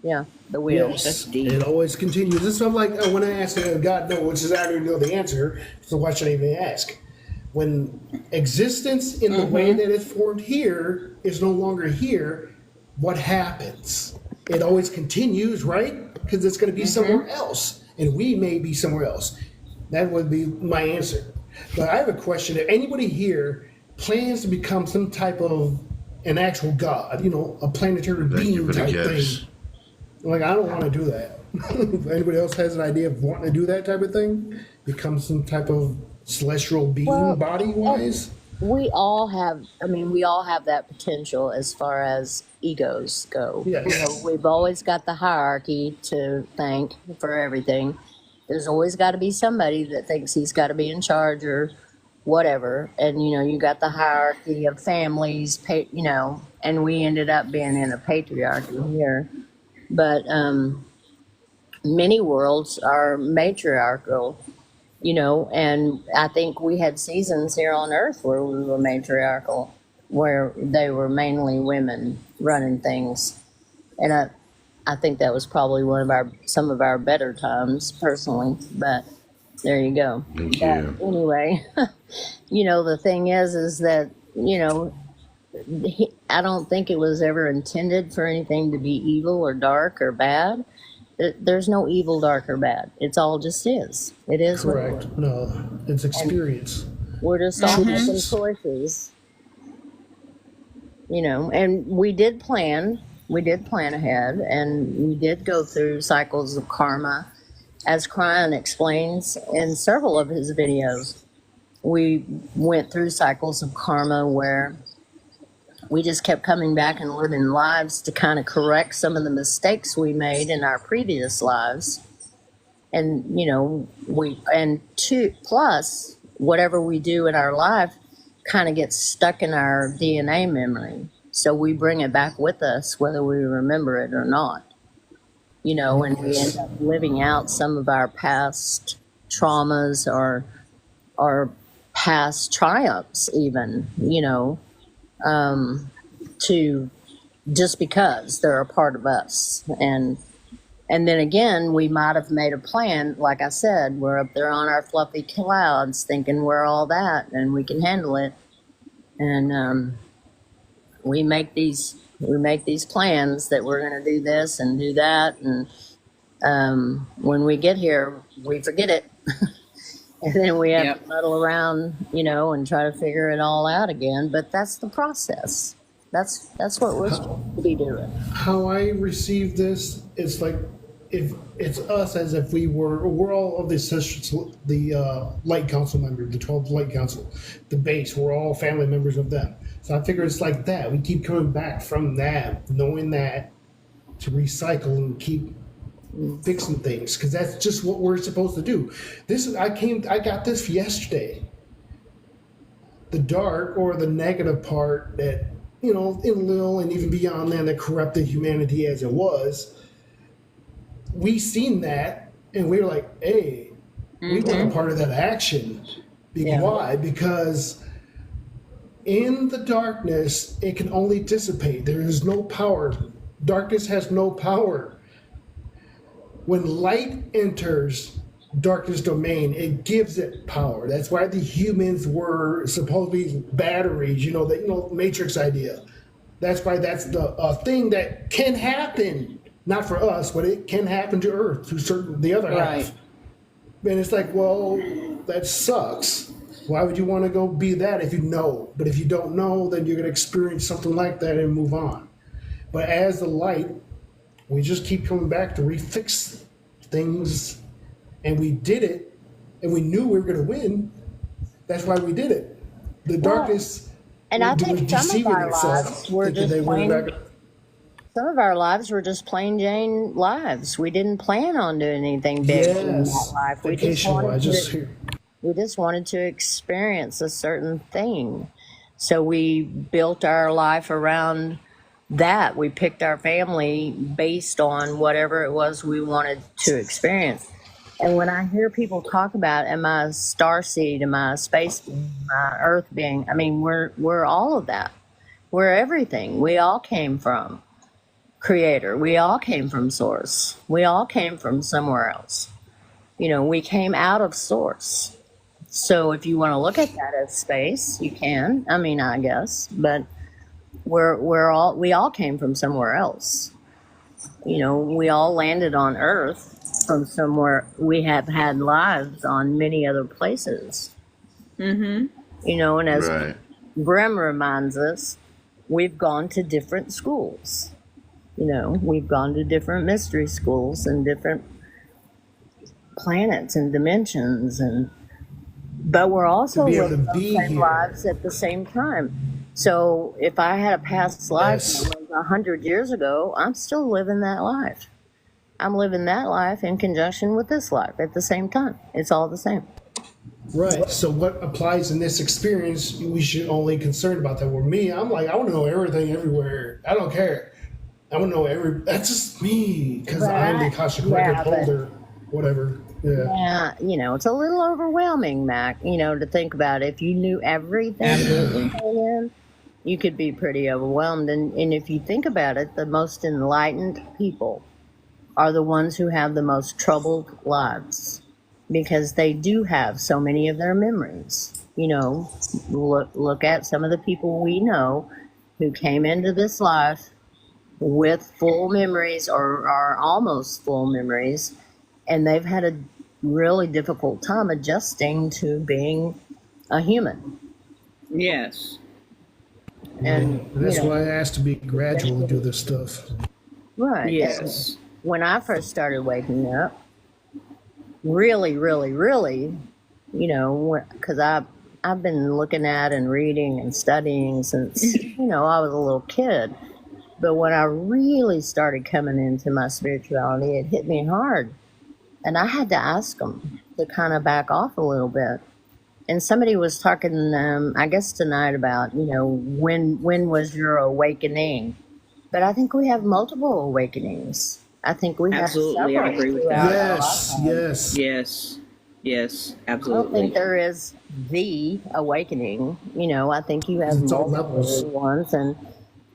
Yeah, the wheel. Yes, deep. it always continues. This is I'm like when I ask God, no, which is I already know the answer. So why should I even ask? When existence in the way that it's formed here is no longer here, what happens? It always continues, right? Because it's going to be somewhere else, and we may be somewhere else. That would be my answer. But I have a question. If anybody here plans to become some type of an actual god, a planetary Thank you being for the type gifts. thing, like I don't want to do that. If anybody else has an idea of wanting to do that type of thing, become some type of celestial being, Well, body wise. we all have, I mean, we all have that potential as far as egos go. Yes. We've always got the hierarchy to thank for everything. There's always got to be somebody that thinks he's got to be in charge or whatever. And, you got the hierarchy of families, and we ended up being in a patriarchy here. But many worlds are matriarchal, and I think we had seasons here on Earth where we were matriarchal, where they were mainly women running things. And I think that was probably some of our better times personally, but there you go. Thank But you. anyway, the thing is that, I don't think it was ever intended for anything to be evil or dark or bad. There's no evil, dark, or bad. It's all just is. It is what it is. Correct. No, it's experience. We're just all making choices, and we did plan ahead, and we did go through cycles of karma, as Kryan explains in several of his videos. We went through cycles of karma where we just kept coming back and living lives to kind of correct some of the mistakes we made in our previous lives. And, plus whatever we do in our life kind of gets stuck in our DNA memory. So we bring it back with us, whether we remember it or not, and we end up living out some of our past traumas or past triumphs even, to just because they're a part of us. And then again, we might have made a plan. Like I said, we're up there on our fluffy clouds thinking we're all that and we can handle it. And we make these plans that we're going to do this and do that. And when we get here, we forget it. And then we have Yep. to muddle around, and try to figure it all out again. But that's the process. That's what we're supposed to be doing. How I receive this, it's like if it's us as if we're all of the Light Council members, the 12 Light Council, the base. We're all family members of them. So I figure it's like that. We keep coming back from that, knowing that, to recycle and keep fixing things, because that's just what we're supposed to do. I got this yesterday. The dark or the negative part that, in Lil and even beyond that corrupted humanity as it was, we seen that and we were like, hey, we want a part of that action. Yeah. Why? Because in the darkness, it can only dissipate. There is no power. Darkness has no power. When light enters darkness domain, it gives it power. That's why the humans were supposed to be batteries, the Matrix idea. That's why that's the thing that can happen, not for us, but it can happen to Earth, to the other Right. half. And it's like, well, that sucks. Why would you want to go be that if you know? But if you don't know, then you're going to experience something like that and move on. But as the light, we just keep coming back to refix things, and we did it, and we knew we were going to win. That's why we did it. The darkness And I was think some of deceiving our itself, lives were thinking just they went plain, back. some of our lives were just plain Jane lives. We didn't plan on doing anything big in that Yes, life. We just wanted to experience a certain thing. So we built our life around that. We picked our family based on whatever it was we wanted to experience. And when I hear people talk about, am I a starseed, am I a space being, am I earth being, I mean, we're all of that. We're everything. We all came from creator. We all came from source. We all came from somewhere else. You know, we came out of source. So if you want to look at that as space, you can. I mean, I guess, but we all came from somewhere else. You know, we all landed on Earth from somewhere. We have had lives on many other places. You know, and as Right. Brehm reminds us, we've gone to different schools. You know, we've gone to different mystery schools and different planets and dimensions, but we're also To be able to living those be same here. lives at the same time. So if I had a past life Yes. that was 100 years ago, I'm still living that life. I'm living that life in conjunction with this life at the same time. It's all the same. Right. So what applies in this experience, we should only concerned about that. With me, I'm like, I want to know everything everywhere. I don't care. I want to know that's just me because I'm the Akashic record Yeah, but- holder, whatever. Yeah. Yeah, you know, it's a little overwhelming, Mac, you know, to think about. If you knew everything, you could be pretty overwhelmed. And if you think about it, the most enlightened people are the ones who have the most troubled lives because they do have so many of their memories. You know, look at some of the people we know who came into this life with full memories or almost full memories, and they've had a really difficult time adjusting to being a human. Yes. And That's you know, why I asked to be gradual and do this stuff. right. Yes. When I first started waking up, really, you know, because I've been looking at and reading and studying since, you know, I was a little kid. But when I really started coming into my spirituality, it hit me hard. And I had to ask them to kind of back off a little bit. And somebody was talking, I guess tonight about, you know, when was your awakening? But I think we have multiple awakenings. I think we have Absolutely, I several agree with throughout that. our Yes, lifetime. yes. Yes. Yes. I don't think Absolutely. there is the awakening. You know, I think you have It's all multiple levels. ones. And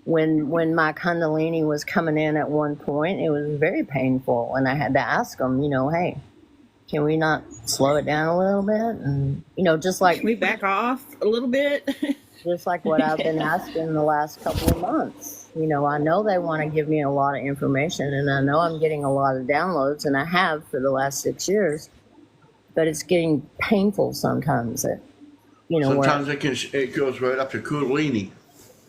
when my Kundalini was coming in at one point, it was very painful, and I had to ask them, you know, hey, can we not slow it down a little bit? And you know, Can we back off a little bit? just like what I've been asking the last couple of months. You know, I know they want to give me a lot of information, and I know I'm getting a lot of downloads, and I have for the last 6 years. But it's getting painful sometimes. That you know, where Sometimes it goes right up to Kundalini.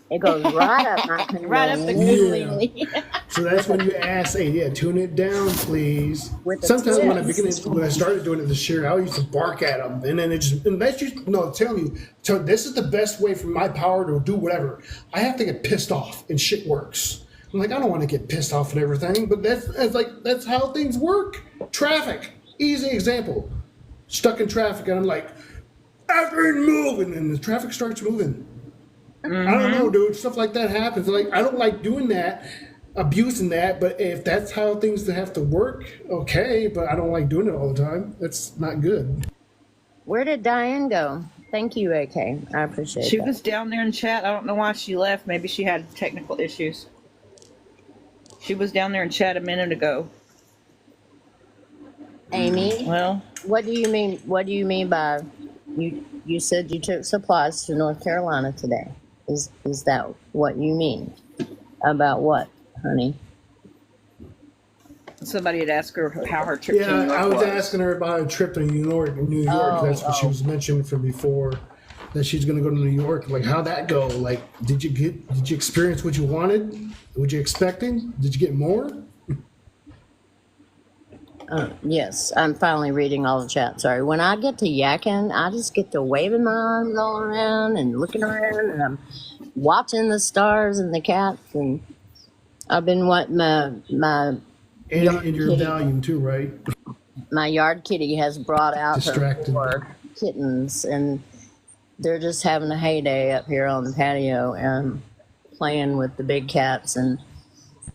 it goes right up my Right up the Kundalini. Kundalini. So that's when you ask, hey, yeah, tune it down, please. With the Sometimes twist. when I started doing it this year, I used to bark at them, and then and that's just no telling you. So this is the best way for my power to do whatever. I have to get pissed off, and shit works. I'm like, I don't want to get pissed off at everything, but that's how things work. Traffic, easy example. Stuck in traffic, and I'm like, after move, and then the traffic starts moving. I don't know, dude. Stuff like that happens. Like, I don't like doing that, abusing that. But if that's how things have to work, okay. But I don't like doing it all the time. That's not good. Where did Diane go? Thank you, AK. I appreciate She that. was down there in chat. I don't know why she left. Maybe she had technical issues. She was down there in chat a minute ago. Amy, Well, what do you mean? What do you mean by you? You said you took supplies to North Carolina today. Is that what you mean? About what, honey? somebody had asked her how her trip to Yeah, New York I was was. asking her about a trip to New York. Oh, That's what she was mentioning from before. That she's going to go to New York. Like, how'd that go? Like, did you experience what you wanted? What you expecting? Did you get more? Yes, I'm finally reading all the chat. Sorry. When I get to yakking, I just get to waving my arms all around and looking around, and I'm watching the stars and the cats. And I've been wanting And your kitty. volume too, right? My yard kitty has brought out her Distracted. 4 kittens, and they're just having a heyday up here on the patio and playing with the big cats. And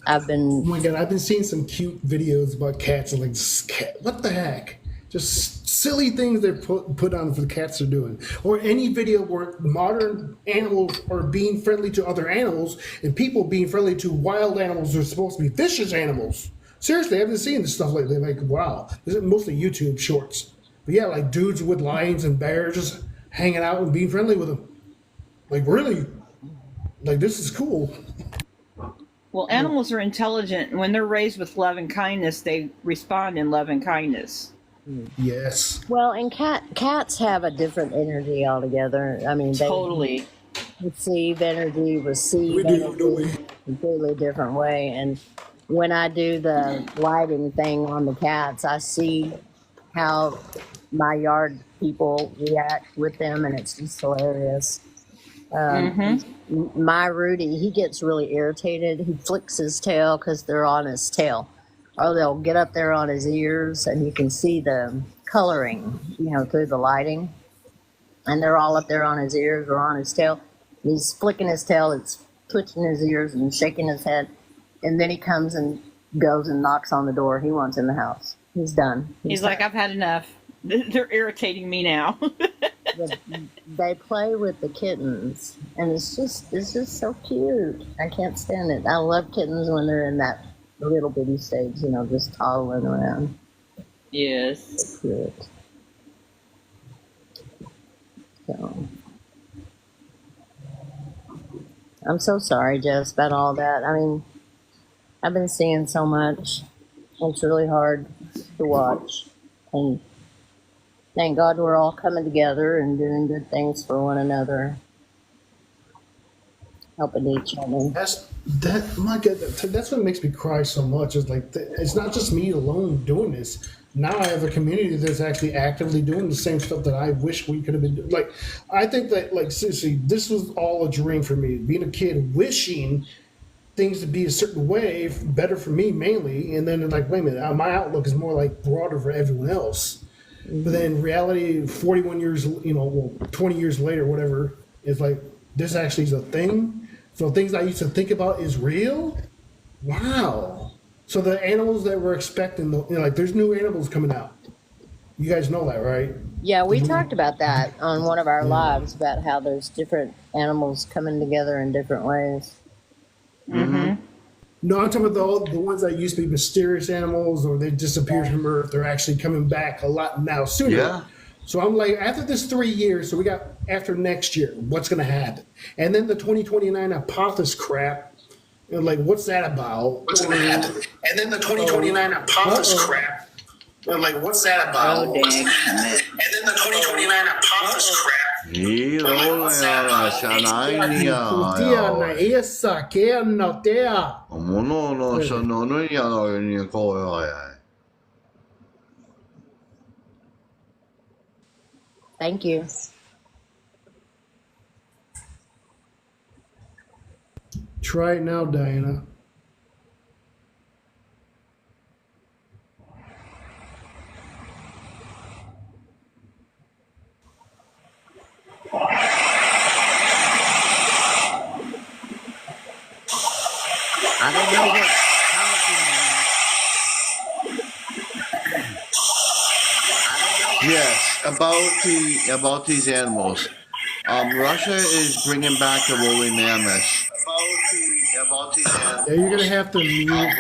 I've Oh been my god, I've been seeing some cute videos about cats and like, this cat, what the heck? Just silly things they put on for the cats are doing. Or any video where modern animals are being friendly to other animals and people being friendly to wild animals that are supposed to be vicious animals. Seriously, I haven't seen this stuff lately. Like, wow. This is mostly YouTube shorts. But yeah, like dudes with lions and bears just hanging out and being friendly with them. Like, really? Like, this is cool. Well, animals are intelligent, and when they're raised with love and kindness, they respond in love and kindness. Yes. Well, and cats have a different energy altogether. I mean, they Totally. receive energy, We do, don't we? completely different way. And when I do the lighting thing on the cats, I see how my yard people react with them, and it's just hilarious. My Rudy, he gets really irritated. He flicks his tail because they're on his tail, or they'll get up there on his ears, and you can see the coloring, through the lighting, and they're all up there on his ears or on his tail. He's flicking his tail, it's twitching his ears and shaking his head, and then he comes and goes and knocks on the door. He wants in the house. He's done. He's like, I've had enough. They're irritating me now. But they play with the kittens, and it's just so cute. I can't stand it. I love kittens when they're in that little bitty stage, just toddling around. Yes. Cute. So, I'm so sorry, Jess, about all that. I mean, I've been seeing so much. It's really hard to watch, and thank God we're all coming together and doing good things for one another, helping each other. My God, that's what makes me cry so much. Is like it's not just me alone doing this. Now I have a community that's actually actively doing the same stuff that I wish we could have been doing. Like, I think that, like, seriously, this was all a dream for me. Being a kid, wishing things to be a certain way, better for me mainly, and then like, wait a minute, my outlook is more like broader for everyone else. But then in reality, 41 years, 20 years later, whatever, is like, this actually is a thing. So things I used to think about is real. Wow. So the animals that we're expecting, like there's new animals coming out. You guys know that, right? Yeah, we talked about that on one of our lives about how there's different animals coming together in different ways. No, I'm talking about the ones that used to be mysterious animals or they disappeared from Earth. They're actually coming back a lot now sooner. Yeah. So I'm like, after this 3 years, so we got after next year, what's going to happen? And then the 2029 Apophis crap, like, what's that about? What's going to happen? And then the 2029 Apophis crap, like, what's that about? Oh, dang. And then the 2029 Apophis crap. Thank you. Try it now, Diana. I don't know what Yes, about these animals. Russia is bringing back the woolly mammoth. About these animals. Yeah, you're gonna have to mute Diana. You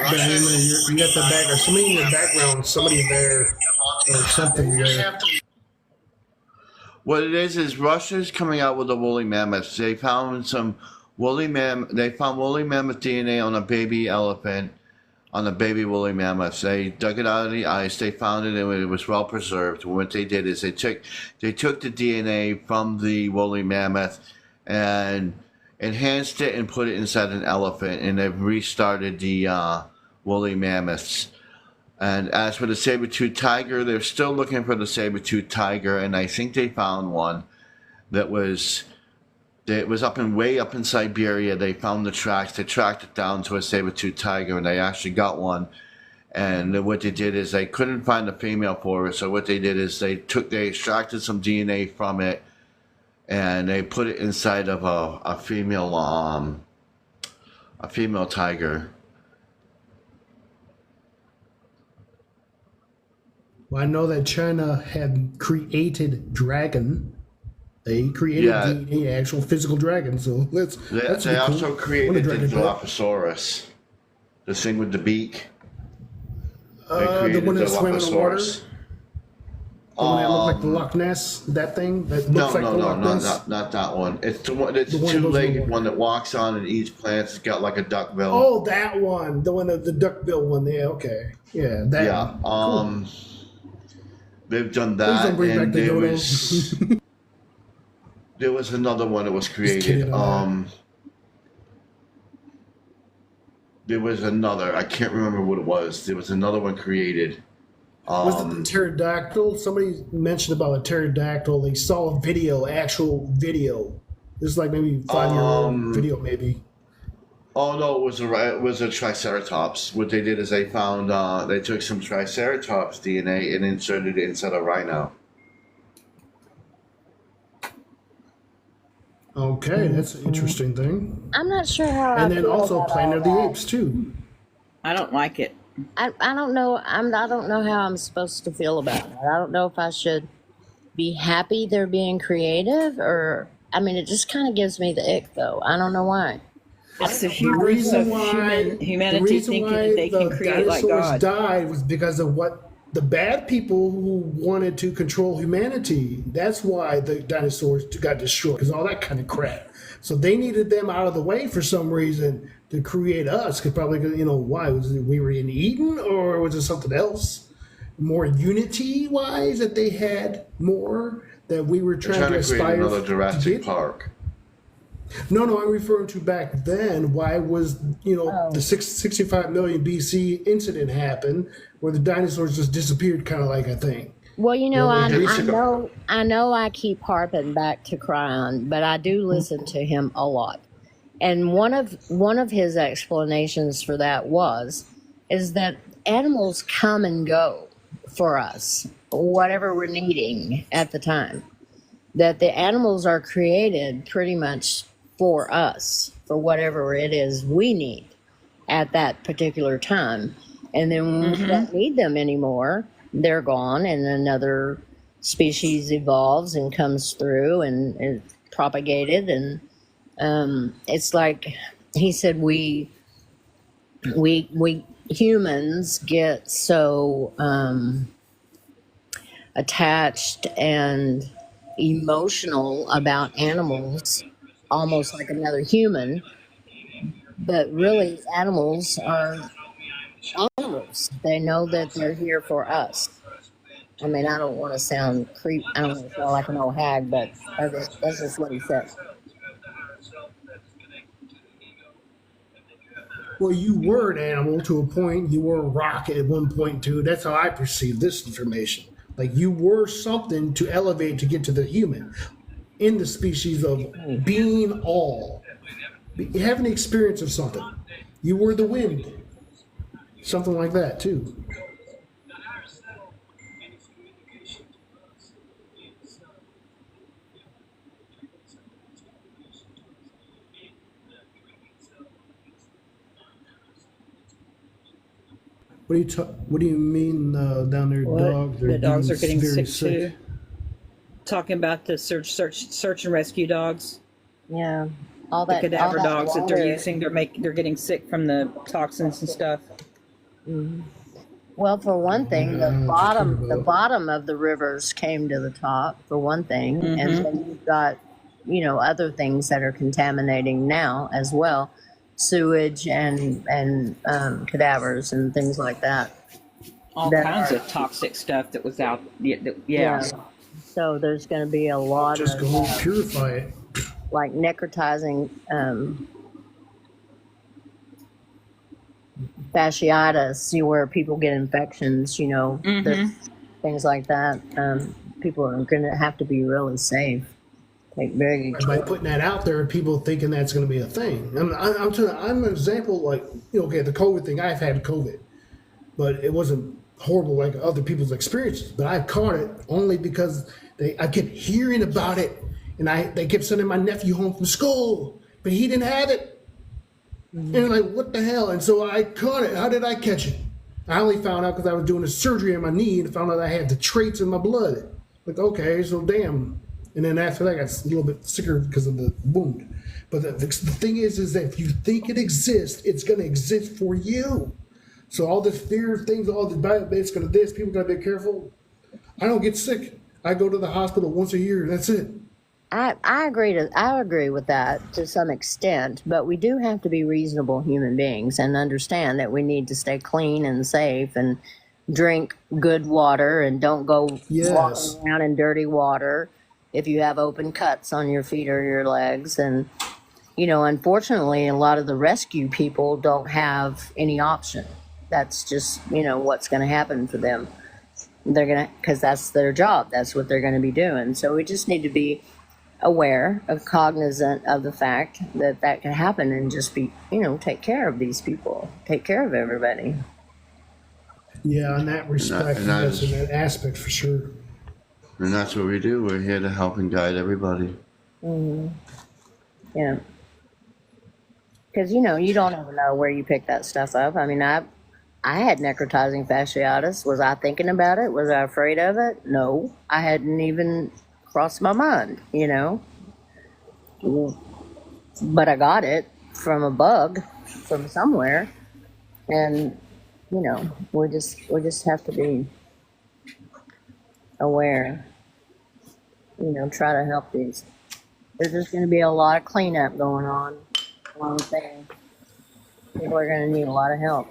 got the back or somebody in the background. Somebody there or something there. What it is Russia's coming out with the woolly mammoths. They found some woolly mammoth DNA on a baby elephant, on a baby woolly mammoth. They dug it out of the ice. They found it, and it was well preserved. What they did is they took the DNA from the woolly mammoth and enhanced it and put it inside an elephant, and they've restarted the woolly mammoths. And as for the saber-toothed tiger, they're still looking for the saber-toothed tiger, and I think they found one that was way up in Siberia. They found the tracks. They tracked it down to a saber-toothed tiger, and they actually got one. And what they did is they couldn't find a female for it, so what they did is they extracted some DNA from it, and they put it inside of a female tiger. Well, I know that China had created dragon. They created Yeah. the actual physical dragon. So that's They cool. also What a created the dragon type. Dilophosaurus, the thing with the beak. They The created one that swam in the water. Dilophosaurus. The one that looked like the Loch Ness. That thing that No, looks like no, the no, Loch no, Ness. not that one. It's the one. It's The the one that goes in the two-legged water. one that walks on and eats plants. It's got like a duck bill. Oh, that one. The one of the duckbill one. Yeah. Okay. Yeah. That. yeah. Cool. They've done Please that, don't bring back and the there dodo. was there was another one that was created. kidding on There was another. I can't remember what it was. There was another one created. Was it the pterodactyl? Somebody mentioned about a pterodactyl. They saw a video, actual video. This is like maybe 5-year-old video, maybe. Oh no, it was a Triceratops. What they did is they found they took some Triceratops DNA and inserted it inside a rhino. Okay, that's an interesting thing. I'm not sure how I And then feel also about Planet all of the that. Apes too. I don't like it. I don't know. I don't know how I'm supposed to feel about it. I don't know if I should be happy they're being creative, or I mean, it just kind of gives me the ick, though. I don't know why. It's the The hubris reason of why humanity thinking that they can create like dinosaurs God. died was because of what the bad people who wanted to control humanity. That's why the dinosaurs got destroyed, because all that kind of crap. So they needed them out of the way for some reason to create us. Because probably, why was it we were in Eden, or was it something else? More unity wise, that they had more that we were They're trying to trying to create aspire another to Jurassic get. Park. No, I'm referring to back then. Why was, the 65 million BC incident happened where the dinosaurs just disappeared, kind of like a thing. Well, Yeah, they used to go- I know I keep harping back to Cryon, but I do listen to him a lot. And one of his explanations for that is that animals come and go for us, whatever we're needing at the time. That the animals are created pretty much for us, for whatever it is we need at that particular time. And then when we don't need them anymore, they're gone, and another species evolves and comes through and is propagated. And it's like he said, we humans get so attached and emotional about animals, almost like another human, but really animals are animals. They know that they're here for us. I mean, I don't want to sound I don't want to sound like an old hag, but that's just what he said. Well, you were an animal to a point. You were a rock at one point too. That's how I perceive this information. Like you were something to elevate to get to the human, in the species of being all, having the experience of something. You were the wind, something like that too. What do you mean down there, dogs? The dogs are getting very sick too. Talking about the search and rescue dogs, Yeah, all the that cadaver all that dogs that they're water. using. They're getting sick from the toxins and stuff. Well, for one thing, Yeah, it's true, the though. bottom of the rivers came to the top, for one thing, and then you've got, other things that are contaminating now as well, sewage and cadavers and things like that. All That kinds are- of toxic stuff that was out. Yeah. So there's going to be a lot Just of go purify it. like necrotizing fasciitis, where people get infections, things like that. People are going to have to be really safe. Like very By putting that out there, people thinking that's going to be a thing. I'm an example. Like okay, the COVID thing. I've had COVID, but it wasn't horrible like other people's experiences. But I caught it only because I kept hearing about it, and they kept sending my nephew home from school, but he didn't have it. And like, what the hell? And so I caught it. How did I catch it? I only found out because I was doing a surgery on my knee and found out I had the traits in my blood. Like, okay, so damn. And then after that, I got a little bit sicker because of the wound. But the thing is that if you think it exists, it's going to exist for you. So all this fear things, all this, it's going to this, people got to be careful. I don't get sick. I go to the hospital once a year. That's it. I agree with that to some extent, but we do have to be reasonable human beings and understand that we need to stay clean and safe and drink good water and don't go Yes. walking around in dirty water if you have open cuts on your feet or your legs. And unfortunately, a lot of the rescue people don't have any option. That's just what's going to happen for them. They're gonna, because that's their job. That's what they're going to be doing. So we just need to be aware of, cognizant of the fact that that can happen, and just be take care of these people, take care of everybody. Yeah, in that respect, and that yes, in is- that aspect for sure. And that's what we do. We're here to help and guide everybody. Yeah, because you don't ever know where you pick that stuff up. I mean, I had necrotizing fasciitis. Was I thinking about it? Was I afraid of it? No, I hadn't even crossed my mind, but I got it from a bug from somewhere. And we just have to be aware, try to help these. There's just going to be a lot of cleanup going on. One thing, people are going to need a lot of help.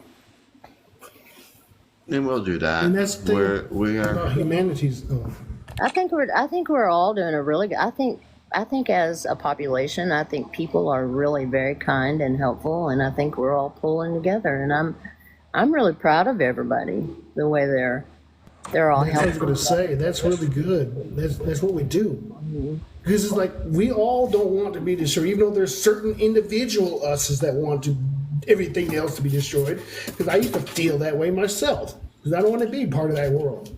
And we'll do that. And that's the thing We about are. humanity's. I think we're all doing a really good. I think as a population, I think people are really very kind and helpful, and I think we're all pulling together. And I'm really proud of everybody, the way they're all That's what I was helpful. going to say. That's really good. That's what we do. Because it's like we all don't want to be destroyed, even though there's certain individual us's that want to everything else to be destroyed. Because I used to feel that way myself. Because I don't want to be part of that world.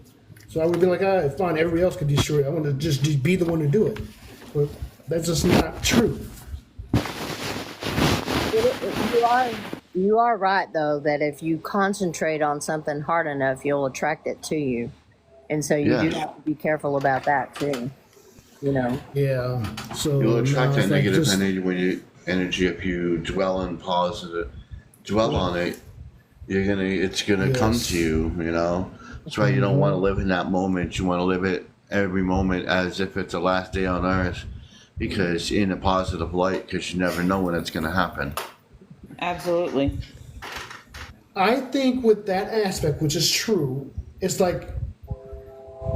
So I would be like, fine, everybody else could destroy it. I want to just be the one to do it. But that's just not true. You are right, though, that if you concentrate on something hard enough, you'll attract it to you. And so you do Yeah. have to be careful about that, too. Yeah. So You'll attract no, that it's like negative just- energy if you dwell on it. It's gonna come Yes. to you. That's why you don't want to live in that moment. You want to live it every moment as if it's the last day on earth, because in a positive light, because you never know when it's gonna happen. Absolutely. I think with that aspect, which is true, it's like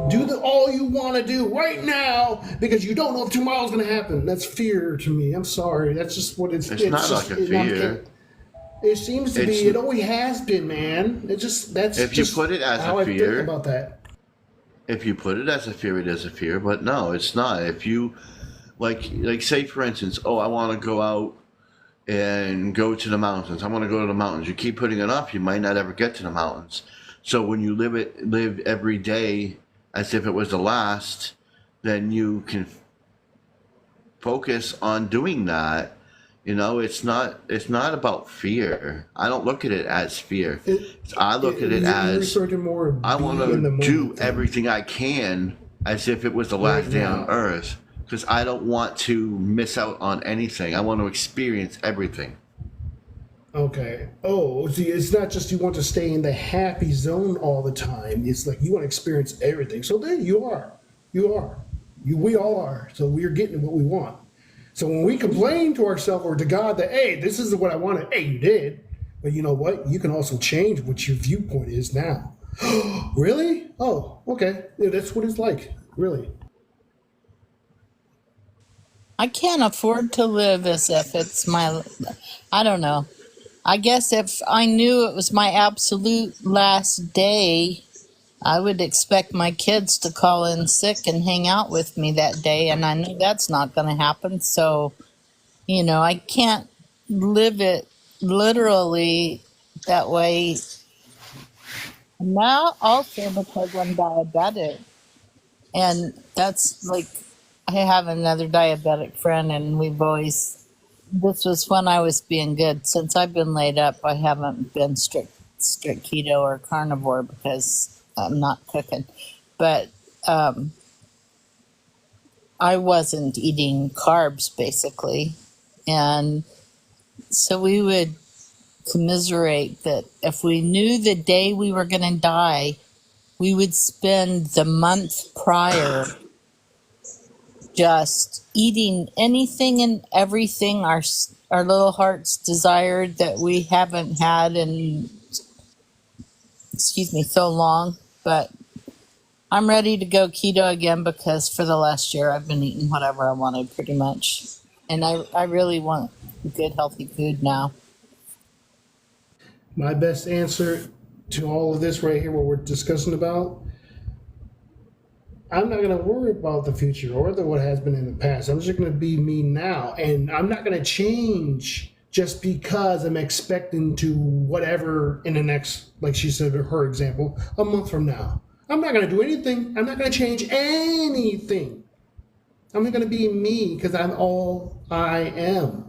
do all you want to do right now because you don't know if tomorrow's going to happen. That's fear to me. I'm sorry. That's just what it's. It's not just, like a fear. It seems to It's- be. It always has been, man. It just that's. If you just put it as how a I think fear- about that. If you put it as a fear, it is a fear. But no, it's not. If you like say for instance, oh, I want to go out and go to the mountains. I want to go to the mountains. You keep putting it off, you might not ever get to the mountains. So when you live every day as if it was the last, then you can focus on doing that. It's not about fear. I don't look at it as fear. I look at it You're as referring to more of I want being in the to do moment. everything I can as if it was the last day on earth, because I don't want to miss out on anything. I want to experience everything. Okay. Oh, see, it's not just you want to stay in the happy zone all the time. It's like you want to experience everything. So there you are. You are. We all are. So we're getting what we want. So when we complain to ourselves or to God that, hey, this isn't what I wanted. Hey, you did. But you know what? You can also change what your viewpoint is now. Really? Oh, okay. Yeah, that's what it's like. Really. I can't afford to live as if it's my, I don't know. I guess if I knew it was my absolute last day, I would expect my kids to call in sick and hang out with me that day. And I know that's not going to happen. So, I can't live it literally that way. Now, also because I'm diabetic. And that's like, I have another diabetic friend, and this was when I was being good. Since I've been laid up, I haven't been strict strict keto or carnivore because I'm not cooking. But I wasn't eating carbs basically. And so we would commiserate that if we knew the day we were going to die, we would spend the month prior just eating anything and everything our little hearts desired that we haven't had in, excuse me, so long. But I'm ready to go keto again because for the last year I've been eating whatever I wanted pretty much. And I really want good, healthy food now. My best answer to all of this right here, what we're discussing about, I'm not going to worry about the future or what has been in the past. I'm just going to be me now. And I'm not going to change just because I'm expecting to whatever in the next, like she said, her example, a month from now. I'm not going to do anything. I'm not going to change anything. I'm going to be me because I'm all I am.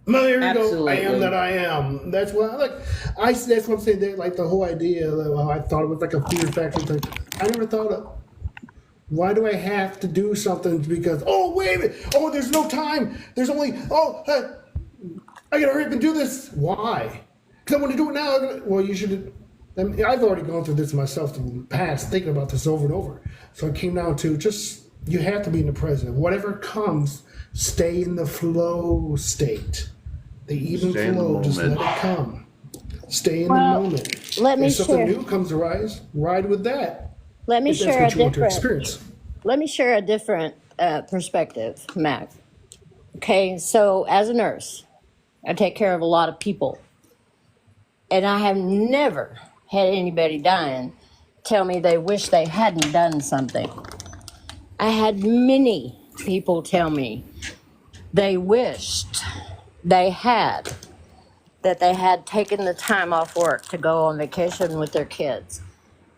There we go. I am that I am. That's what that's what I'm saying. That, like the whole idea of how I thought it was like a fear factor thing. I never thought of why do I have to do something because wait a minute, there's no time. There's only I gotta hurry up and do this. Why? Because I want to do it now. Well, you should. I mean, I've already gone through this myself in the past, thinking about this over and over. So it came down to just you have to be in the present. Whatever comes, stay in the flow state. The even Stay in the flow, just let moment. it come. Stay in the moment. let me if something share. new comes to rise, ride with that. Let me If that's share a what you want to different. experience. Let me share a different perspective, Mac. Okay, so as a nurse, I take care of a lot of people, and I have never had anybody dying tell me they wish they hadn't done something. I had many people tell me they wished they had taken the time off work to go on vacation with their kids,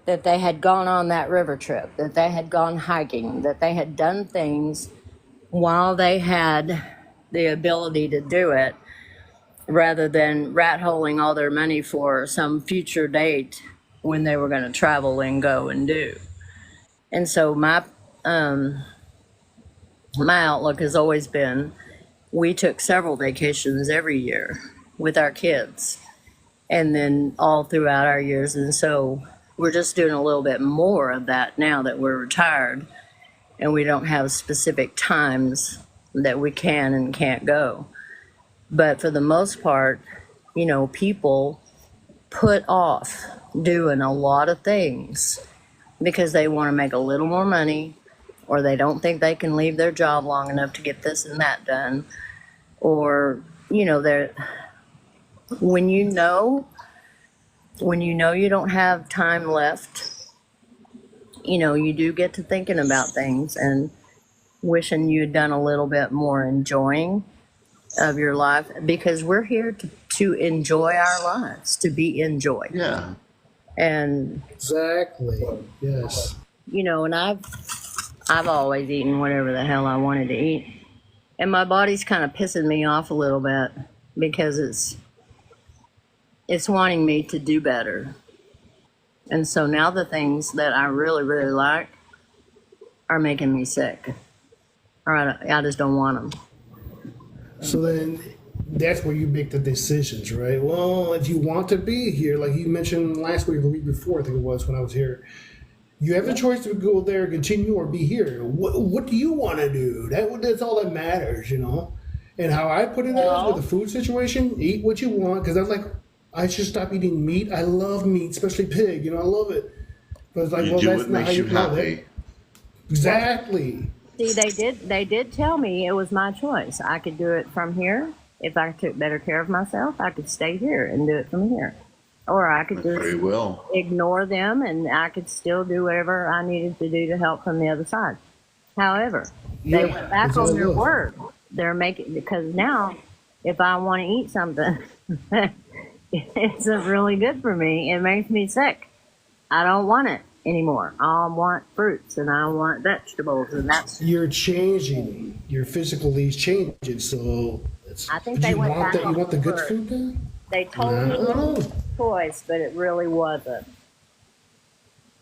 that they had gone on that river trip, that they had gone hiking, that they had done things while they had the ability to do it, rather than rat holing all their money for some future date when they were going to travel and go and do. And so my outlook has always been, we took several vacations every year with our kids, and then all throughout our years. And so we're just doing a little bit more of that now that we're retired and we don't have specific times that we can and can't go. But for the most part, people put off doing a lot of things because they want to make a little more money, or they don't think they can leave their job long enough to get this and that done. Or, they're, when you know you don't have time left, you do get to thinking about things and wishing you'd done a little bit more enjoying of your life, because we're here to enjoy our lives, to be enjoyed. Yeah. And Exactly. Yes. and I've always eaten whatever the hell I wanted to eat, and my body's kind of pissing me off a little bit because it's wanting me to do better. And so now the things that I really, really like are making me sick, or I just don't want them. So then that's where you make the decisions, right? Well, if you want to be here, like you mentioned last week or the week before, I think it was when I was here, you have a choice to go there, continue, or be here. What do you want to do? That's all that matters, And how I put it is with the food situation, eat what you want, because I was like, I should stop eating meat. I love meat, especially pig. I love it. But it's like, You well, do that's what not how makes you you love happy. it. Exactly. See, they did tell me it was my choice. I could do it from here. If I took better care of myself, I could stay here and do it from here. Or I could Free just will. ignore them and I could still do whatever I needed to do to help from the other side. However, they went back that's all on it their was. word. They're making, because now if I want to eat something, it's really good for me. It makes me sick. I don't want it anymore. I want fruits and I want vegetables, and that's. You're changing. Your physically is changing. So I think do they you went want back that? You on want the the good word. food then? They told I me. don't know. choice, but it really wasn't.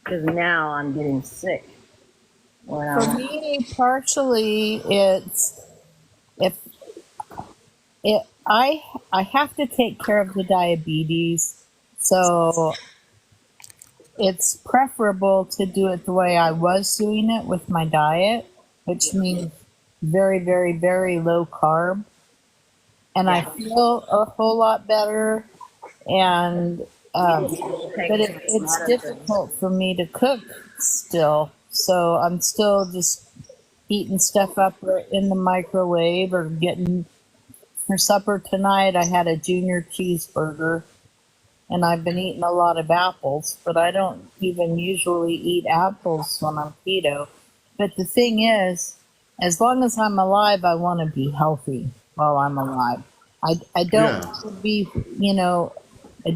Because now I'm getting sick. When For I'm, me, partially, it's if it I have to take care of the diabetes, so it's preferable to do it the way I was doing it with my diet, which means very, very, very low carb. And I yeah, feel a whole lot better. And you didn't take but too much it's medicine. difficult for me to cook still. So I'm still just eating stuff up in the microwave or getting for supper tonight. I had a junior cheeseburger and I've been eating a lot of apples, but I don't even usually eat apples when I'm keto. But the thing is, as long as I'm alive, I want to be healthy while I'm alive. I don't Yeah. want to be, you know, a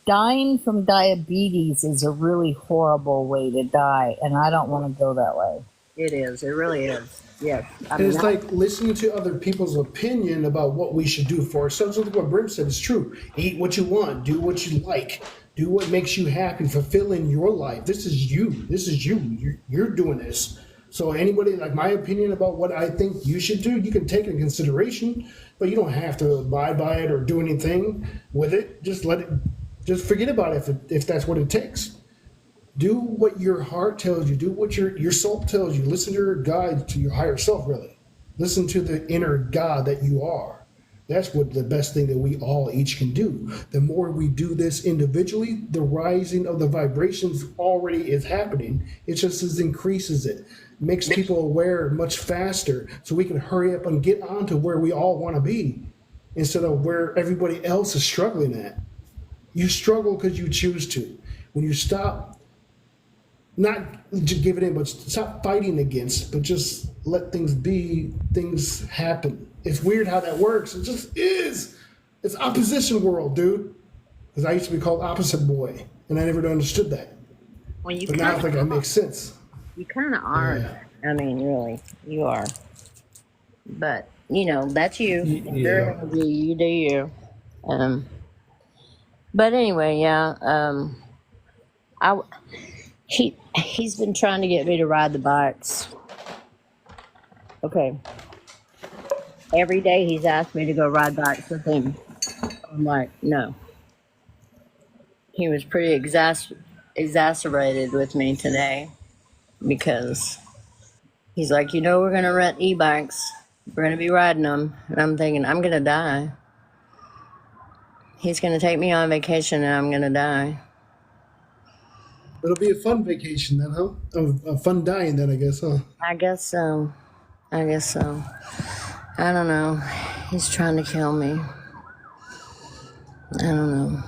dying from diabetes is a really horrible way to die, and I don't want to go that way. It is. It really is. Yes. I And mean, it's like listening to other people's opinion about what we should do for ourselves. Something what Brim said is true. Eat what you want. Do what you like. Do what makes you happy. Fulfilling your life. This is you. This is you. You're doing this. So anybody like my opinion about what I think you should do, you can take it in consideration, but you don't have to abide by it or do anything with it. Just let it. Just forget about it if that's what it takes. Do what your heart tells you. Do what your soul tells you. Listen to your guide, to your higher self, really. Listen to the inner God that you are. That's what the best thing that we all each can do. The more we do this individually, the rising of the vibrations already is happening. It just increases it, makes people aware much faster so we can hurry up and get on to where we all want to be instead of where everybody else is struggling at. You struggle because you choose to. When you stop not to give it in, but stop fighting against, but just let things be, things happen. It's weird how that works. It just is. It's opposition world, dude. Because I used to be called opposite boy, and I never understood that. well, But now I think that makes sense. you kind of are. Yeah. I mean, really, you are. But you know, that's you. Your Yeah. energy. You do you. Um. But anyway, yeah. I he's been trying to get me to ride the bikes. Okay. Every day he's asked me to go ride bikes with him. I'm like, no. He was pretty exacerbated with me today because he's like, we're going to rent e-bikes. We're going to be riding them. And I'm thinking, I'm going to die. He's going to take me on vacation and I'm going to die. It'll be a fun vacation then, huh? A fun dying then, I guess, huh? I guess so. I guess so. I don't know. He's trying to kill me. I don't know.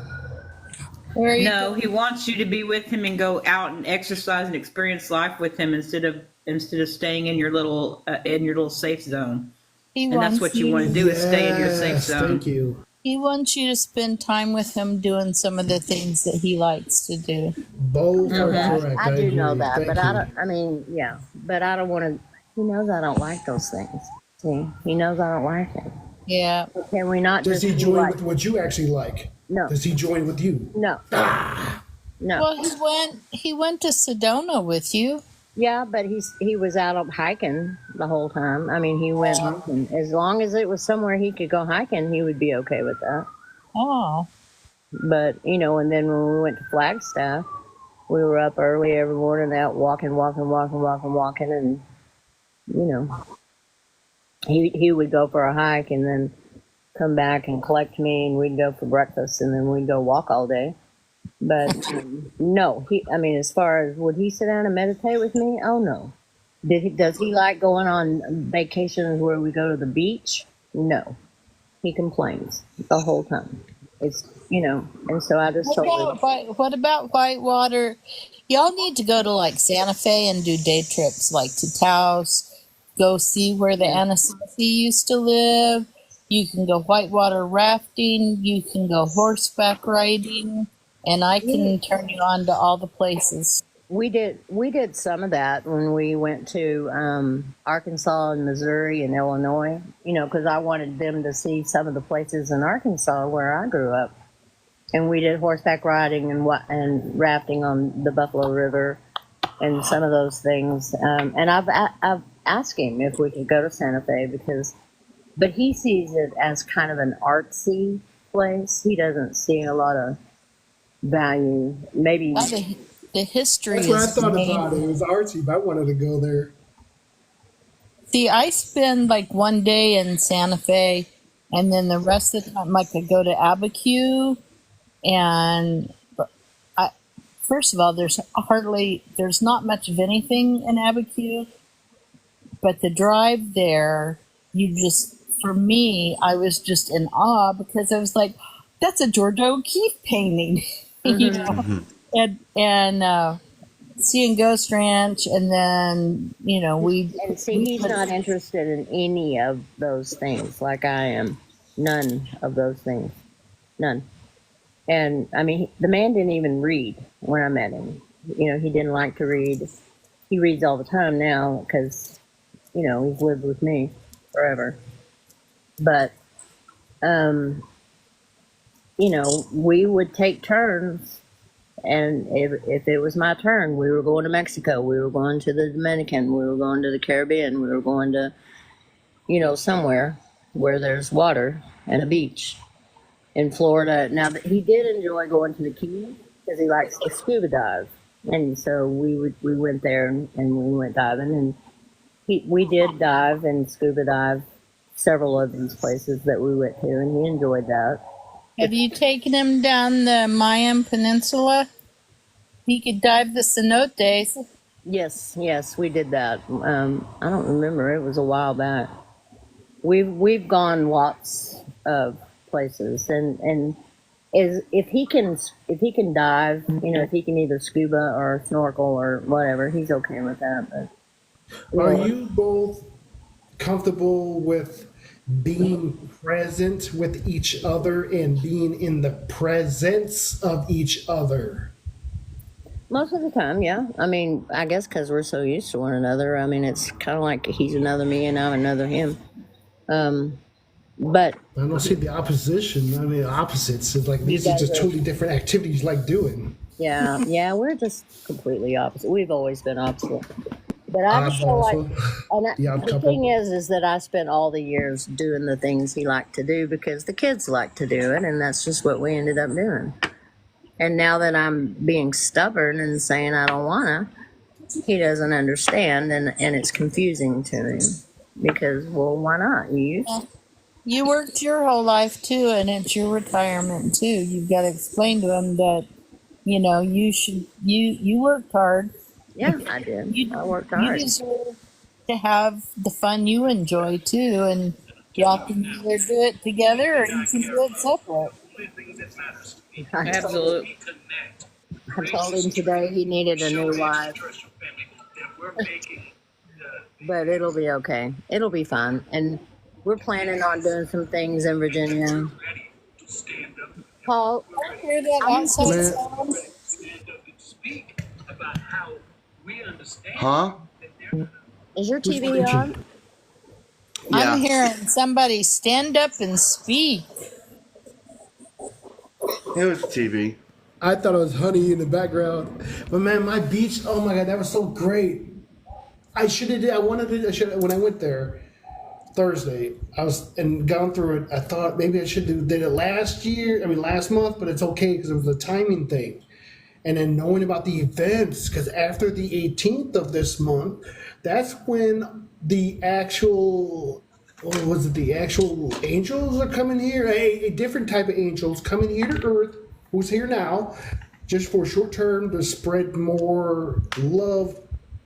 Where are you? No, he wants you to be with him and go out and exercise and experience life with him instead of staying in your little safe zone. He And that's wants what you want to do is stay in your safe Yes, zone. thank you. He wants you to spend time with him doing some of the things that he likes to do. Both are correct. I do know agree. that, Thank but you. I don't. I mean, yeah, but I don't want to. He knows I don't like those things. See, he knows I don't like it. Yeah. Can we not Does just he be join like, with what you actually like? no, Does he join with you? no, no? Well, he went to Sedona with you. Yeah, but he was out hiking the whole time. I mean, he went hiking. As long as it was somewhere he could go hiking, he would be okay with that. Oh. But and then when we went to Flagstaff, we were up early every morning, out walking, and he would go for a hike and then come back and collect me, and we'd go for breakfast, and then we'd go walk all day. But no, as far as would he sit down and meditate with me? Oh no. Does he like going on vacations where we go to the beach? No. He complains the whole time. It's and so I just told him. What about Whitewater? Y'all need to go to like Santa Fe and do day trips, like to Taos. Go see where the Anasazi used to live. You can go whitewater rafting. You can go horseback riding, and I can turn you on to all the places. We did some of that when we went to Arkansas and Missouri and Illinois, because I wanted them to see some of the places in Arkansas where I grew up. and we did horseback riding and rafting on the Buffalo River and some of those things. And I've asked him if we could go to Santa Fe but he sees it as kind of an artsy place. He doesn't see a lot of value. Maybe Well, the history That's what I is thought amazing. about it. It was artsy, but I wanted to go there. See, I spend like one day in Santa Fe, and then the rest of the time, like I go to Abiquiu, and I, first of all, there's not much of anything in Abiquiu, but the drive there, for me, I was just in awe because I was like, that's a Georgia O'Keeffe painting, you know, and seeing Ghost Ranch, and then and see, he's not interested in any of those things like I am. None of those things. None. And I mean, the man didn't even read when I met him. He didn't like to read. He reads all the time now because, he's lived with me forever. But, we would take turns. And if it was my turn, we were going to Mexico. We were going to the Dominican. We were going to the Caribbean. We were going to, somewhere where there's water and a beach in Florida. Now, he did enjoy going to the Keys because he likes to scuba dive. And so we went there and we went diving. And we did dive and scuba dive several of these places that we went to, and he enjoyed that. Have you taken him down the Mayan Peninsula? He could dive the cenotes. Yes, we did that. I don't remember. It was a while back. We've gone lots of places, and if he can dive, if he can either scuba or snorkel or whatever, he's okay with that. But Are you both comfortable with being present with each other and being in the presence of each other? most of the time, yeah. I mean, I guess because we're so used to one another. I mean, it's kind of like he's another me and I'm another him. But I don't see the opposition. I mean, opposites. It's like these are guys just are- totally different activities you like doing. yeah, we're just completely opposite. We've always been opposite. But I I'm feel like, also and the odd the couple. thing is that I spent all the years doing the things he liked to do because the kids like to do it, and that's just what we ended up doing. And now that I'm being stubborn and saying I don't wanna, he doesn't understand, and it's confusing to him because, well, why not? You You worked your whole life too, and it's your retirement too. You've got to explain to him that, you worked hard. yeah, I did. You, I worked you hard. deserve to have the fun you enjoy too, and y'all can either do it together or you can do it separate. Absolutely. I told him today he needed a new life, but it'll be okay. It'll be fine. And we're planning on doing some things in Virginia. Paul, I hear that outside Man. sound. Huh? is your TV preaching? on? I'm Yeah. hearing somebody stand up and speak. It was TV. I thought it was honey in the background. But man, my beach, oh my God, that was so great. I should have did, I wanted to, I should when I went there Thursday, I was, and gone through it, I thought maybe I should have did it last month, but it's okay because it was a timing thing. And then knowing about the events, because after the 18th of this month, that's when the actual, what was it, the actual angels are coming here, a different type of angels coming here to Earth, who's here now, just for a short term to spread more love,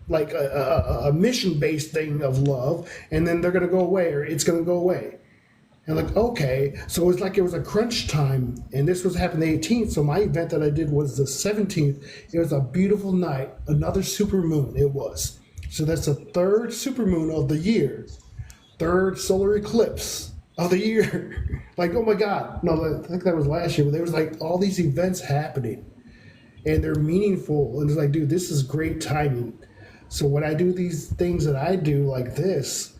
like a mission-based thing of love, and then they're going to go away, or it's going to go away. And like, okay, so it was like it was a crunch time, and this was happening the 18th. So my event that I did was the 17th. It was a beautiful night, another super moon. It was. So that's the third super moon of the year, third solar eclipse of the year. Like, oh my God, no, I think that was last year. But there was like all these events happening, and they're meaningful. And it's like, dude, this is great timing. So when I do these things that I do like this,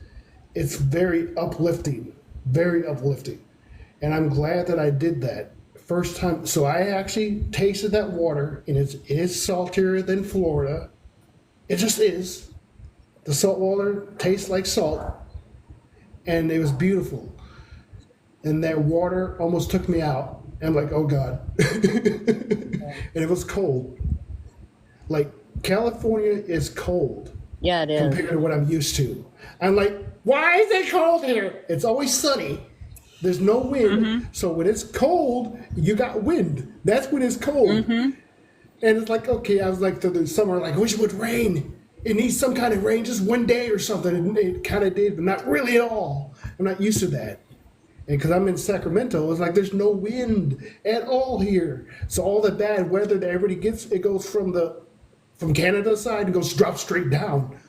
it's very uplifting. Very uplifting. And I'm glad that I did that first time. So I actually tasted that water, and it is saltier than Florida. It just is. The salt water tastes like salt, and it was beautiful. And that water almost took me out. I'm like, oh God. And it was cold. Like, California is cold Yeah, it is. compared to what I'm used to. I'm like, why is it cold here? It's always sunny. There's no wind. So when it's cold, you got wind. That's when it's cold. And it's like, okay, I was like, through the summer, like, I wish it would rain. It needs some kind of rain, just one day or something. And it kind of did, but not really at all. I'm not used to that. And because I'm in Sacramento, it's like there's no wind at all here. So all the bad weather that everybody gets, it goes from Canada side and drops straight down.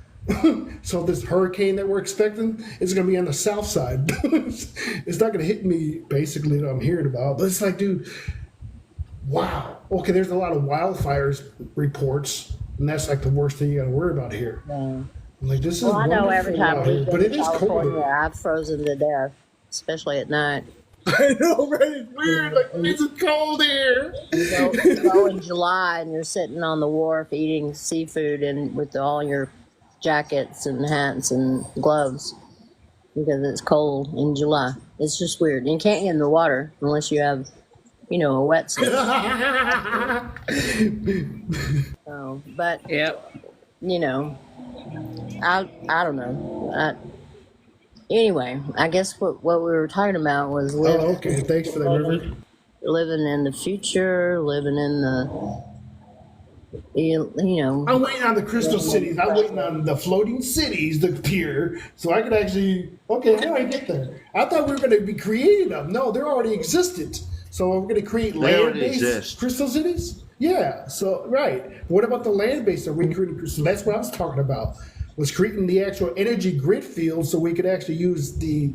So this hurricane that we're expecting is going to be on the south side. It's not going to hit me, basically, that I'm hearing about. But it's like, dude, wow. Okay, there's a lot of wildfires reports, and that's like the worst thing you got to worry about here. Yeah. I'm like, this is Well, I know wonderful every time out we've here, been but it to is cold. California, I've frozen to death, especially at night. I know, right? It's weird. Like, it's cold here. You go in July and you're sitting on the wharf eating seafood and with all your jackets and hats and gloves because it's cold in July. It's just weird. You can't get in the water unless you have, a wetsuit. So, but Yep. I don't know. Anyway, I guess what we were talking about was Oh, okay. Thanks for that, River. living in the future, living in the, I'm waiting on the crystal cities. I'm waiting on the floating cities to appear so I could actually. Okay, how do I get there? I thought we were going to be creating them. No, they're already existent. So we're going to create They already land-based exist. crystal cities. Yeah. So right. What about the land-based? Are we creating crystal? That's what I was talking about. Was creating the actual energy grid field so we could actually use the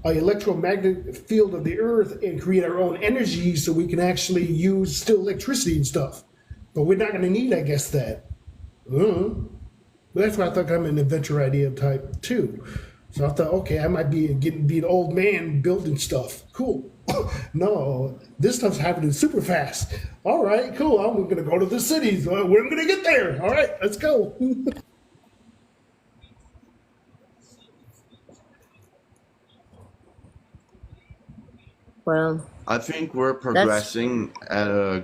electromagnetic field of the earth and create our own energy so we can actually use still electricity and stuff. But we're not going to need, I guess, that. But that's why I thought I'm an adventure idea type too. So I thought, okay, I might be an old man building stuff. Cool. No, this stuff's happening super fast. All right, cool. I'm going to go to the cities. We're going to get there. All right, let's go. well, I think we're progressing at a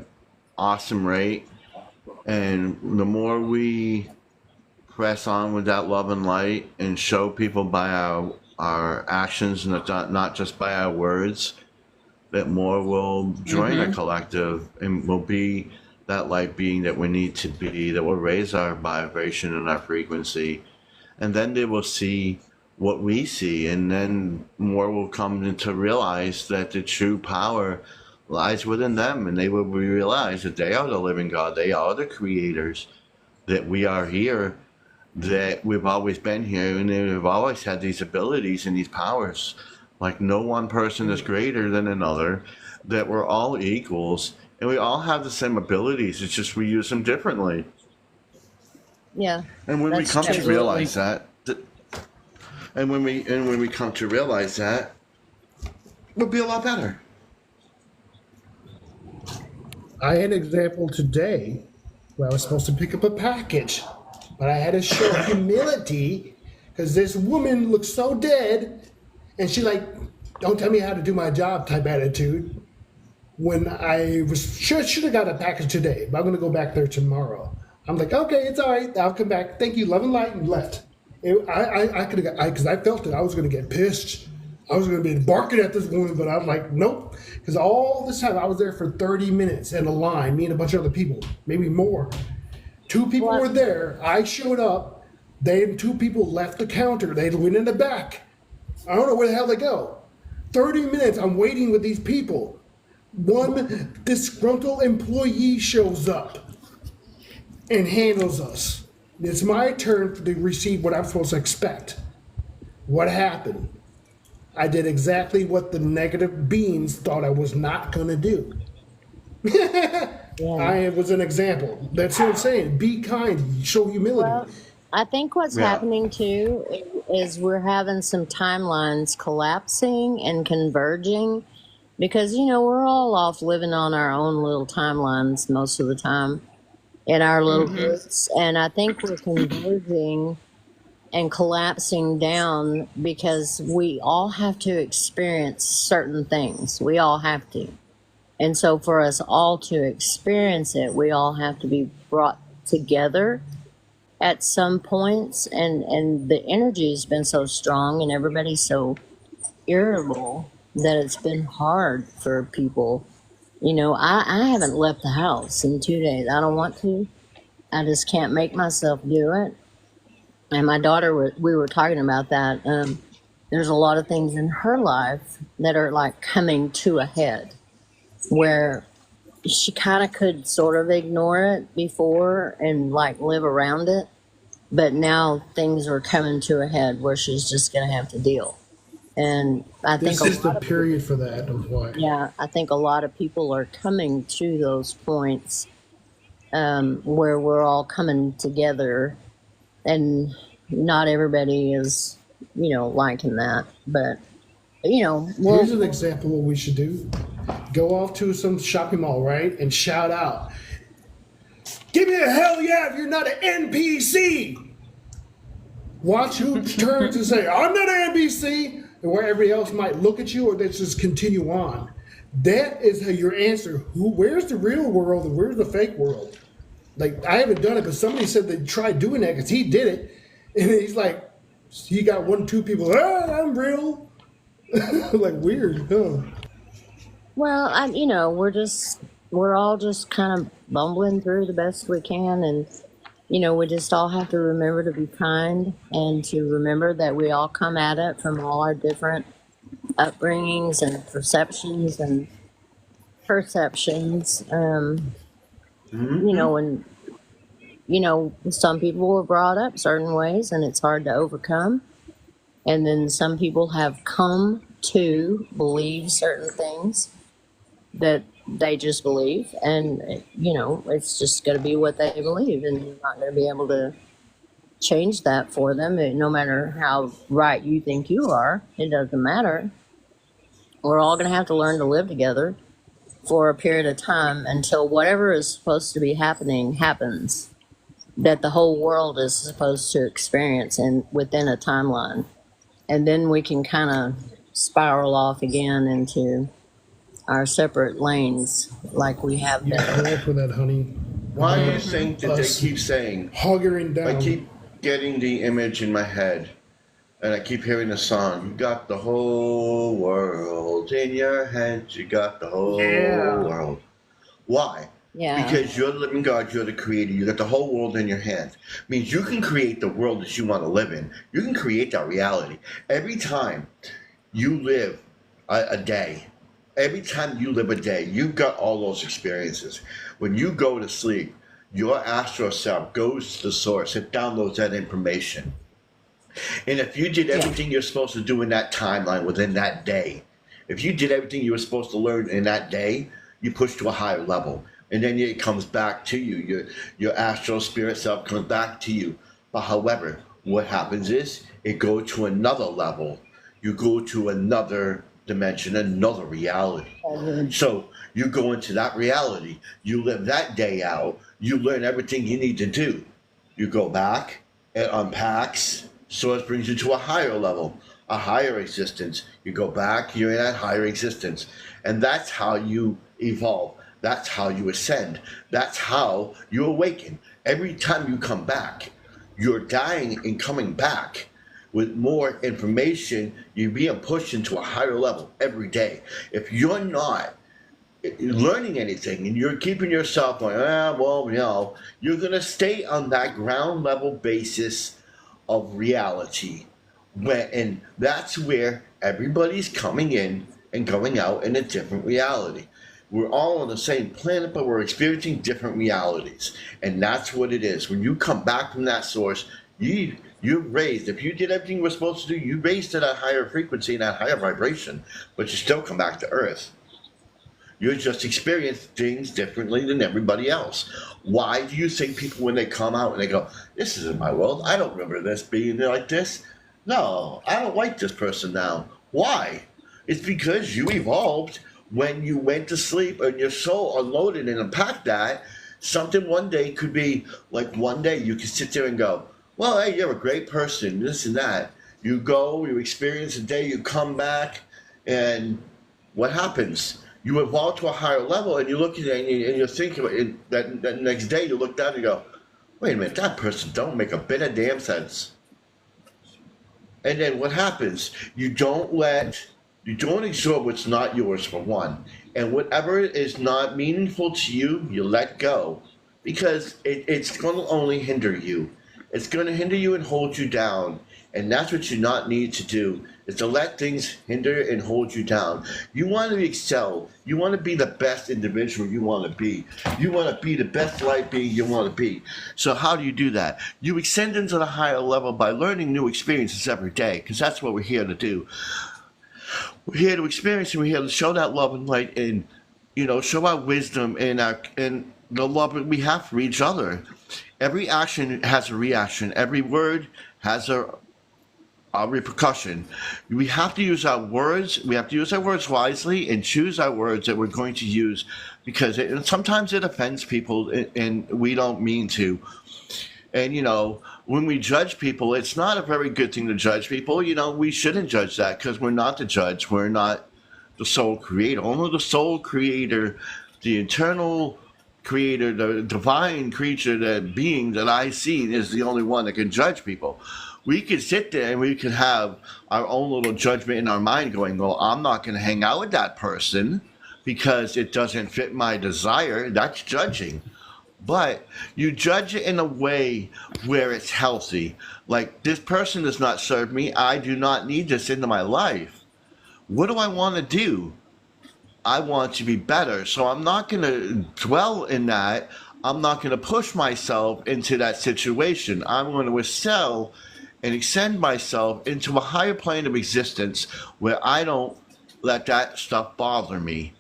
awesome rate, and the more we press on with that love and light and show people by our actions and not just by our words, that more will join the collective and will be that light being that we need to be, that will raise our vibration and our frequency, and then they will see what we see, and then more will come to realize that the true power lies within them, and they will realize that they are the living God, they are the creators, that we are here, that we've always been here, and we've always had these abilities and these powers. Like no one person is greater than another, that we're all equals, and we all have the same abilities, it's just we use them differently. yeah. And when we That's come to true. realize that, and when we come to realize that, we'll be a lot better. I had an example today where I was supposed to pick up a package, but I had to show humility because this woman looked so dead, and she like, don't tell me how to do my job type attitude. When I was should have got a package today, but I'm gonna go back there tomorrow. I'm like, okay, it's all right. I'll come back. Thank you, love and light, and left. I could have got because I felt it. I was gonna get pissed. I was gonna be barking at this woman, but I was like, nope. Because all this time I was there for 30 minutes in a line, me and a bunch of other people, maybe more. Two people What? were there. I showed up. Two people left the counter. They went in the back. I don't know where the hell they go. 30 minutes I'm waiting with these people. One disgruntled employee shows up and handles us. It's my turn to receive what I'm supposed to expect. What happened? I did exactly what the negative beings thought I was not going to do. I was an example. That's what I'm saying. Be kind. Show humility. Well, I think what's Yeah. happening too is we're having some timelines collapsing and converging, because we're all off living on our own little timelines most of the time in our little groups, and I think we're converging and collapsing down because we all have to experience certain things. We all have to. And so for us all to experience it, we all have to be brought together at some points, and the energy has been so strong and everybody's so irritable that it's been hard for people. I haven't left the house in 2 days. I don't want to. I just can't make myself do it. And my daughter, we were talking about that. There's a lot of things in her life that are like coming to a head where she kind of could sort of ignore it before and like live around it. But now things are coming to a head where she's just going to have to deal. And I think This is the period for that of why. yeah, I think a lot of people are coming to those points where we're all coming together, and not everybody is, liking that. But, we'll, Here's an example of what we should do. Go off to some shopping mall, right? And shout out, "Give me a hell yeah if you're not an NPC." Watch who turns and say, "I'm not an NPC," and where everybody else might look at you, or they just continue on. That is your answer. Where's the real world and where's the fake world? Like, I haven't done it, but somebody said they tried doing that because he did it, and he's like, he got 1-2 people. I'm real. Like, weird, huh? well, we're all just kind of bumbling through the best we can. And, we just all have to remember to be kind and to remember that we all come at it from all our different upbringings and perceptions and perceptions. And some people were brought up certain ways and it's hard to overcome. And then some people have come to believe certain things that they just believe. And, it's just going to be what they believe. And you're not going to be able to change that for them. No matter how right you think you are, it doesn't matter. We're all going to have to learn to live together for a period of time until whatever is supposed to be happening happens, that the whole world is supposed to experience and within a timeline. And then we can kind of spiral off again into our separate lanes like we have been. Yeah, I for that, honey. Why do you think that they Us keep saying, hugging down. I keep getting the image in my head, and I keep hearing the song, "You got the whole world in your hands, you got the whole world." Why? Yeah. Because you're the living God, you're the creator, you got the whole world in your hands. Means you can create the world that you want to live in. You can create that reality. Every time you live a day, you've got all those experiences. When you go to sleep, your astral self goes to the source, it downloads that information. And if you did everything you're supposed to do in that timeline within that day, if you did everything you were supposed to learn in that day, you push to a higher level. And then it comes back to you. Your astral spirit self comes back to you. But however, what happens is it goes to another level. You go to another dimension, another reality. So you go into that reality. You live that day out. You learn everything you need to do. You go back, it unpacks. So it brings you to a higher level, a higher existence. You go back, you're in that higher existence. And that's how you evolve. That's how you ascend. That's how you awaken. Every time you come back, you're dying and coming back with more information. You're being pushed into a higher level every day. If you're not learning anything and you're keeping yourself going, you're going to stay on that ground level basis of reality. And that's where everybody's coming in and going out in a different reality. We're all on the same planet, but we're experiencing different realities. And that's what it is. When you come back from that source, you're raised. If you did everything you were supposed to do, you raised to that higher frequency and that higher vibration, but you still come back to Earth. You just experience things differently than everybody else. Why do you think people, when they come out and they go, "This isn't my world, I don't remember this being like this. No, I don't like this person now." Why? It's because you evolved when you went to sleep and your soul unloaded and unpacked that, something one day could be like one day you could sit there and go, well, hey, you're a great person, this and that. You go, you experience a day, you come back, and what happens? You evolve to a higher level, and you look at it and you're thinking that next day you look down and you go, wait a minute, that person don't make a bit of damn sense. And then what happens? You don't absorb what's not yours, for one. And whatever is not meaningful to you, you let go. Because it's going to only hinder you. It's going to hinder you and hold you down. And that's what you not need to do, is to let things hinder and hold you down. You want to excel. You want to be the best individual you want to be. You want to be the best light being you want to be. So how do you do that? You ascend into the higher level by learning new experiences every day, because that's what we're here to do. We're here to experience, and we're here to show that love and light, and show our wisdom and the love that we have for each other. Every action has a reaction. Every word has a repercussion. We have to use our words. We have to use our words wisely and choose our words that we're going to use, because sometimes it offends people, and we don't mean to. And when we judge people, it's not a very good thing to judge people. We shouldn't judge that, because we're not the judge. We're not the sole creator. Only the sole creator, the eternal creator, the divine creature, the being that I see, is the only one that can judge people. We could sit there and we could have our own little judgment in our mind going, well, I'm not going to hang out with that person because it doesn't fit my desire. That's judging. But you judge it in a way where it's healthy. Like, this person does not serve me. I do not need this into my life. What do I want to do? I want to be better. So I'm not going to dwell in that. I'm not going to push myself into that situation. I'm going to excel and extend myself into a higher plane of existence where I don't let that stuff bother me.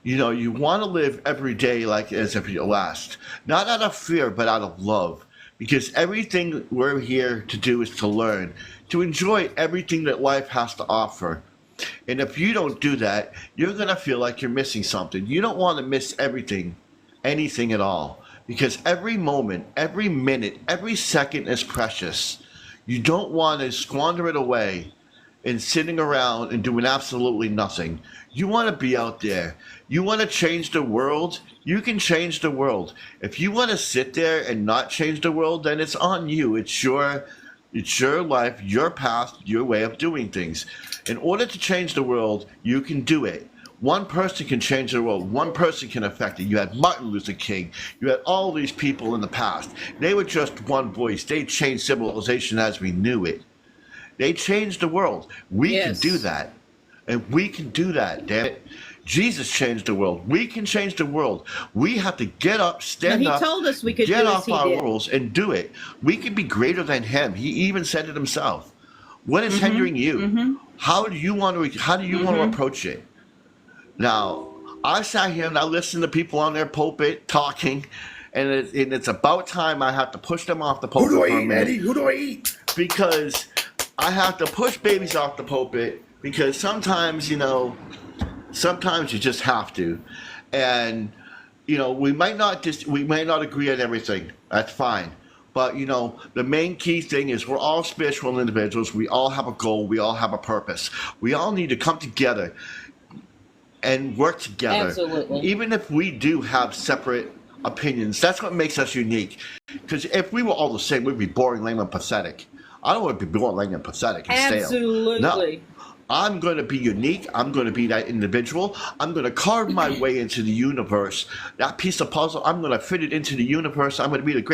You want to live every day like as if you're last. Not out of fear, but out of love. Because everything we're here to do is to learn, to enjoy everything that life has to offer. And if you don't do that, you're going to feel like you're missing something. You don't want to miss anything at all. Because every moment, every minute, every second is precious. You don't want to squander it away and sitting around and doing absolutely nothing. You want to be out there. You want to change the world. You can change the world. If you want to sit there and not change the world, then it's on you. It's your life, your path, your way of doing things. In order to change the world, you can do it. One person can change the world. One person can affect it. You had Martin Luther King. You had all these people in the past. They were just one voice. They changed civilization as we knew it. They changed the world. We can do that. And we can do that, damn it. Jesus changed the world. We can change the world. We have to get up, stand up, he told us we could get do as off he our did. laurels and do it. We can be greater than him. He even said it himself. What is hindering you? How do you want to approach it? Now, I sat here and I listened to people on their pulpit talking, and it's about time I have to push them off the pulpit. Who do I eat, Eddie? Who do I eat? Because I have to push babies off the pulpit, because sometimes, sometimes you just have to. And, we might not agree on everything. That's fine. But, the main key thing is we're all spiritual individuals. We all have a goal. We all have a purpose. We all need to come together and work together. Absolutely. Even if we do have separate opinions, that's what makes us unique. Because if we were all the same, we'd be boring, lame, and pathetic. I don't want to be boring, lame, and pathetic and stale. Absolutely. No. I'm going to be unique. I'm going to be that individual. I'm going to carve my way into the universe. That piece of puzzle, I'm going to fit it into the universe. I'm going to be that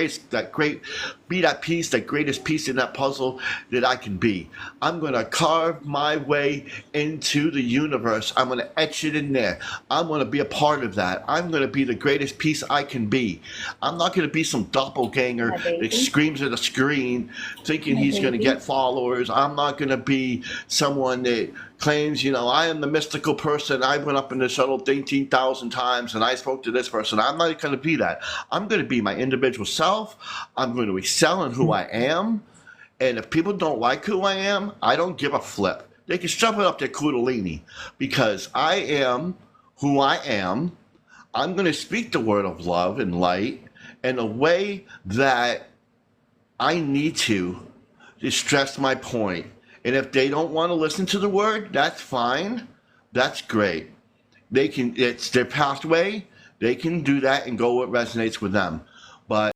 greatest piece in that puzzle that I can be. I'm going to carve my way into the universe. I'm going to etch it in there. I'm going to be a part of that. I'm going to be the greatest piece I can be. I'm not going to be some doppelganger that screams at a screen thinking he's going to get followers. I'm not going to be someone that claims, I am the mystical person. I went up in the shuttle 18,000 times and I spoke to this person. I'm not going to be that. I'm going to be my individual self. I'm going to excel in who I am. And if people don't like who I am, I don't give a flip. They can shove it up their kundalini, because I am who I am. I'm going to speak the word of love and light in a way that I need to stress my point. And if they don't want to listen to the word, that's fine. That's great. They can, it's their pathway. They can do that and go what resonates with them. But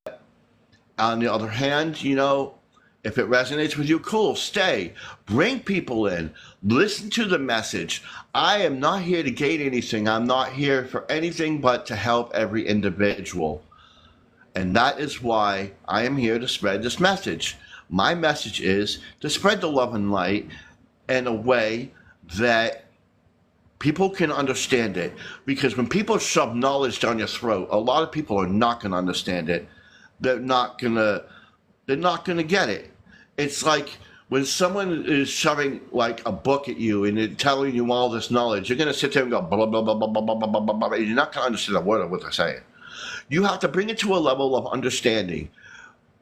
on the other hand, you know, if it resonates with you, cool, stay. Bring people in. Listen to the message. I am not here to gate anything. I'm not here for anything but to help every individual. And that is why I am here to spread this message. My message is to spread the love and light in a way that people can understand it. Because when people shove knowledge down your throat, a lot of people are not going to understand it. They're not gonna get it. It's like when someone is shoving like a book at you and they're telling you all this knowledge, you're gonna sit there and go blah blah blah blah blah blah blah blah blah, and you're not gonna understand a word of what they're saying. You have to bring it to a level of understanding.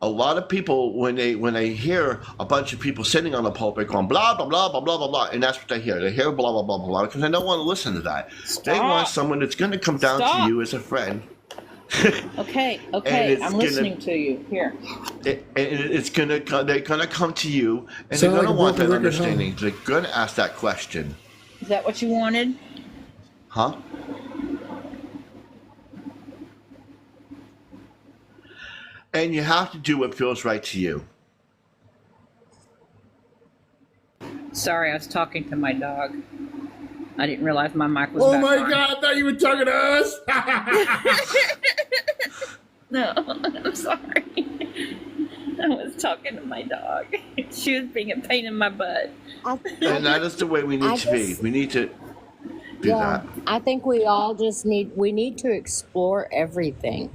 A lot of people, when they hear a bunch of people sitting on the pulpit going blah blah blah blah blah blah blah, and that's what they hear. They hear blah blah blah blah because they don't want to listen to that. They want someone that's going to come down to you as a friend. Okay, it's I'm gonna- listening to you. Here. They're gonna come to you and Sound they're like gonna a want that broken record, huh? understanding. They're gonna ask that question, Is that what you wanted? huh? And you have to do what feels right to you. Sorry, I was talking to my dog. I didn't realize my mic was Oh back my on. God, I thought you were talking to us. No, I'm sorry. I was talking to my dog. She was being a pain in my butt. And that is the way we need to be. We need to do Yeah, that. I think we all just need to explore everything.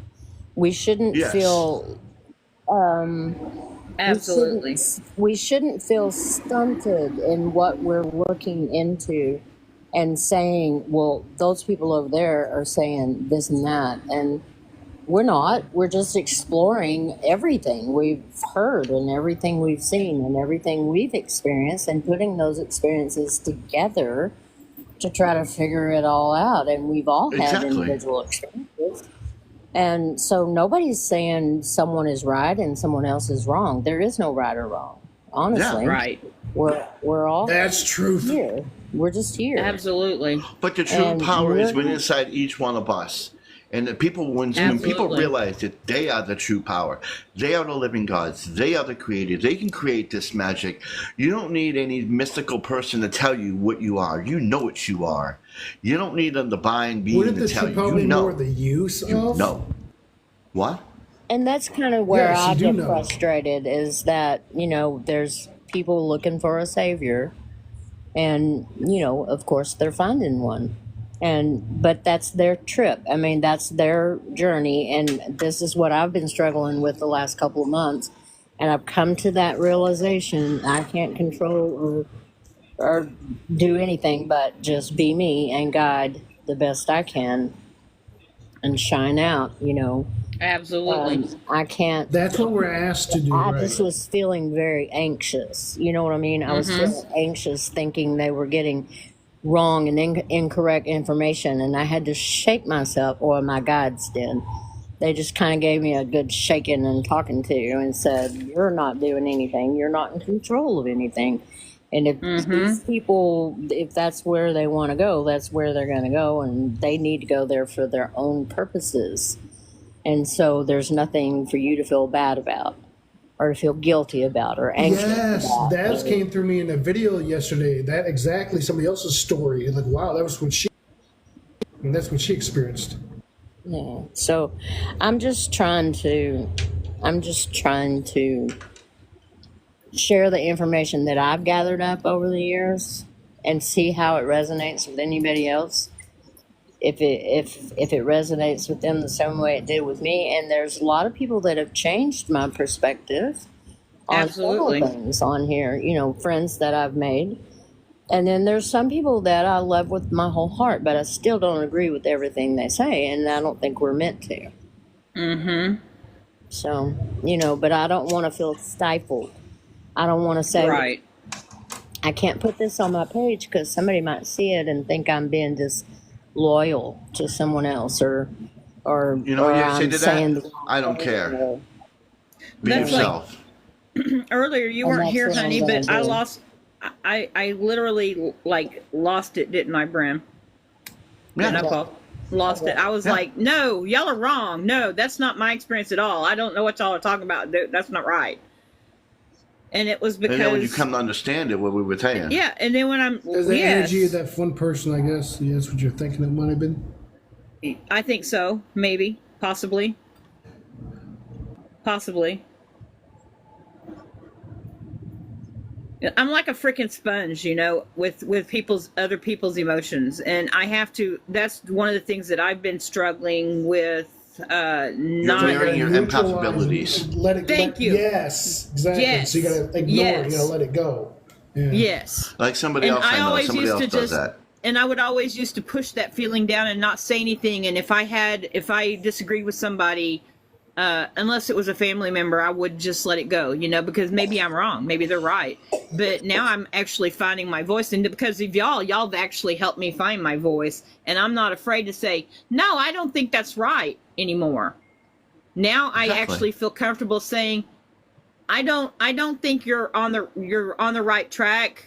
We shouldn't Yes. feel Absolutely. we shouldn't feel stunted in what we're looking into and saying, well, those people over there are saying this and that, and we're not. We're just exploring everything we've heard and everything we've seen and everything we've experienced and putting those experiences together to try to figure it all out. And we've all had Exactly. individual experiences. And so nobody's saying someone is right and someone else is wrong. There is no right or wrong. Honestly, Right. we're all That's truth. here. We're just here. Absolutely. But the true And power is we're- within inside each one of us. And the people, when people Absolutely. realize that they are the true power, they are the living gods, they are the creators, they can create this magic. You don't need any mystical person to tell you what you are. You know what you are. You don't need a divine being Wouldn't to the tell true you. power You be more know. the use You of? know. What? And that's kind of where Yes, you I do get know. frustrated is that, there's people looking for a savior and, of course they're finding one. But that's their trip. I mean, that's their journey. And this is what I've been struggling with the last couple of months. And I've come to that realization I can't control or do anything but just be me and guide the best I can and shine out, Absolutely. I can't. That's what we're asked to do, I right? just was feeling very anxious. You know what I mean? I was feeling anxious, thinking they were getting wrong and incorrect information, and I had to shake myself, or my guides did. They just kind of gave me a good shaking and talking to and said, "You're not doing anything. You're not in control of anything." And if these people, if that's where they want to go, that's where they're going to go, and they need to go there for their own purposes. And so there's nothing for you to feel bad about or to feel guilty about or anxious Yes, about. that came through me in a video yesterday. That exactly somebody else's story. And like, wow, that was what and that's what she experienced. Yeah. So I'm just trying to share the information that I've gathered up over the years and see how it resonates with anybody else. If it resonates with them the same way it did with me. And there's a lot of people that have changed my perspective on several Absolutely. things on here, friends that I've made. And then there's some people that I love with my whole heart, but I still don't agree with everything they say, and I don't think we're meant to. So, but I don't want to feel stifled. I don't want to say, Right. I can't put this on my page because somebody might see it and think I'm being just loyal to someone else, or You know what or you have to say I'm to saying that? the I don't wrong care. thing, or, Be you That's like know, yourself. earlier. You and weren't that's here, what I'm honey, gonna but I do. lost. I literally like lost it, didn't I, Brim? Didn't I, Yeah, Paul? Lost it. I was yeah. like, no, y'all are wrong. No, that's not my experience at all. I don't know what y'all are talking about. That's not right. And it was And then when you because, come to understand it, what we were saying. yeah. And then when I'm, There's the energy of yes, that one person, I guess. Yeah, that's what you're thinking it might have been. I think so. Maybe, possibly, possibly. I'm like a freaking sponge, with people's other people's emotions, and I have to. That's one of the things that I've been struggling with. You're Not. marrying your Neutralize impossibilities. and let it. Thank you. Yes, exactly. Yes. So you gotta ignore it. You Yes. gotta let it go. Yeah. Yes. Like somebody And else I I know, always somebody used else to does just, that. and I would always used to push that feeling down and not say anything. And if I disagreed with somebody, unless it was a family member, I would just let it go, because maybe I'm wrong, maybe they're right. But now I'm actually finding my voice, and because of y'all have actually helped me find my voice, and I'm not afraid to say, no, I don't think that's right anymore. Now I Exactly. actually feel comfortable saying, I don't think you're on the right track,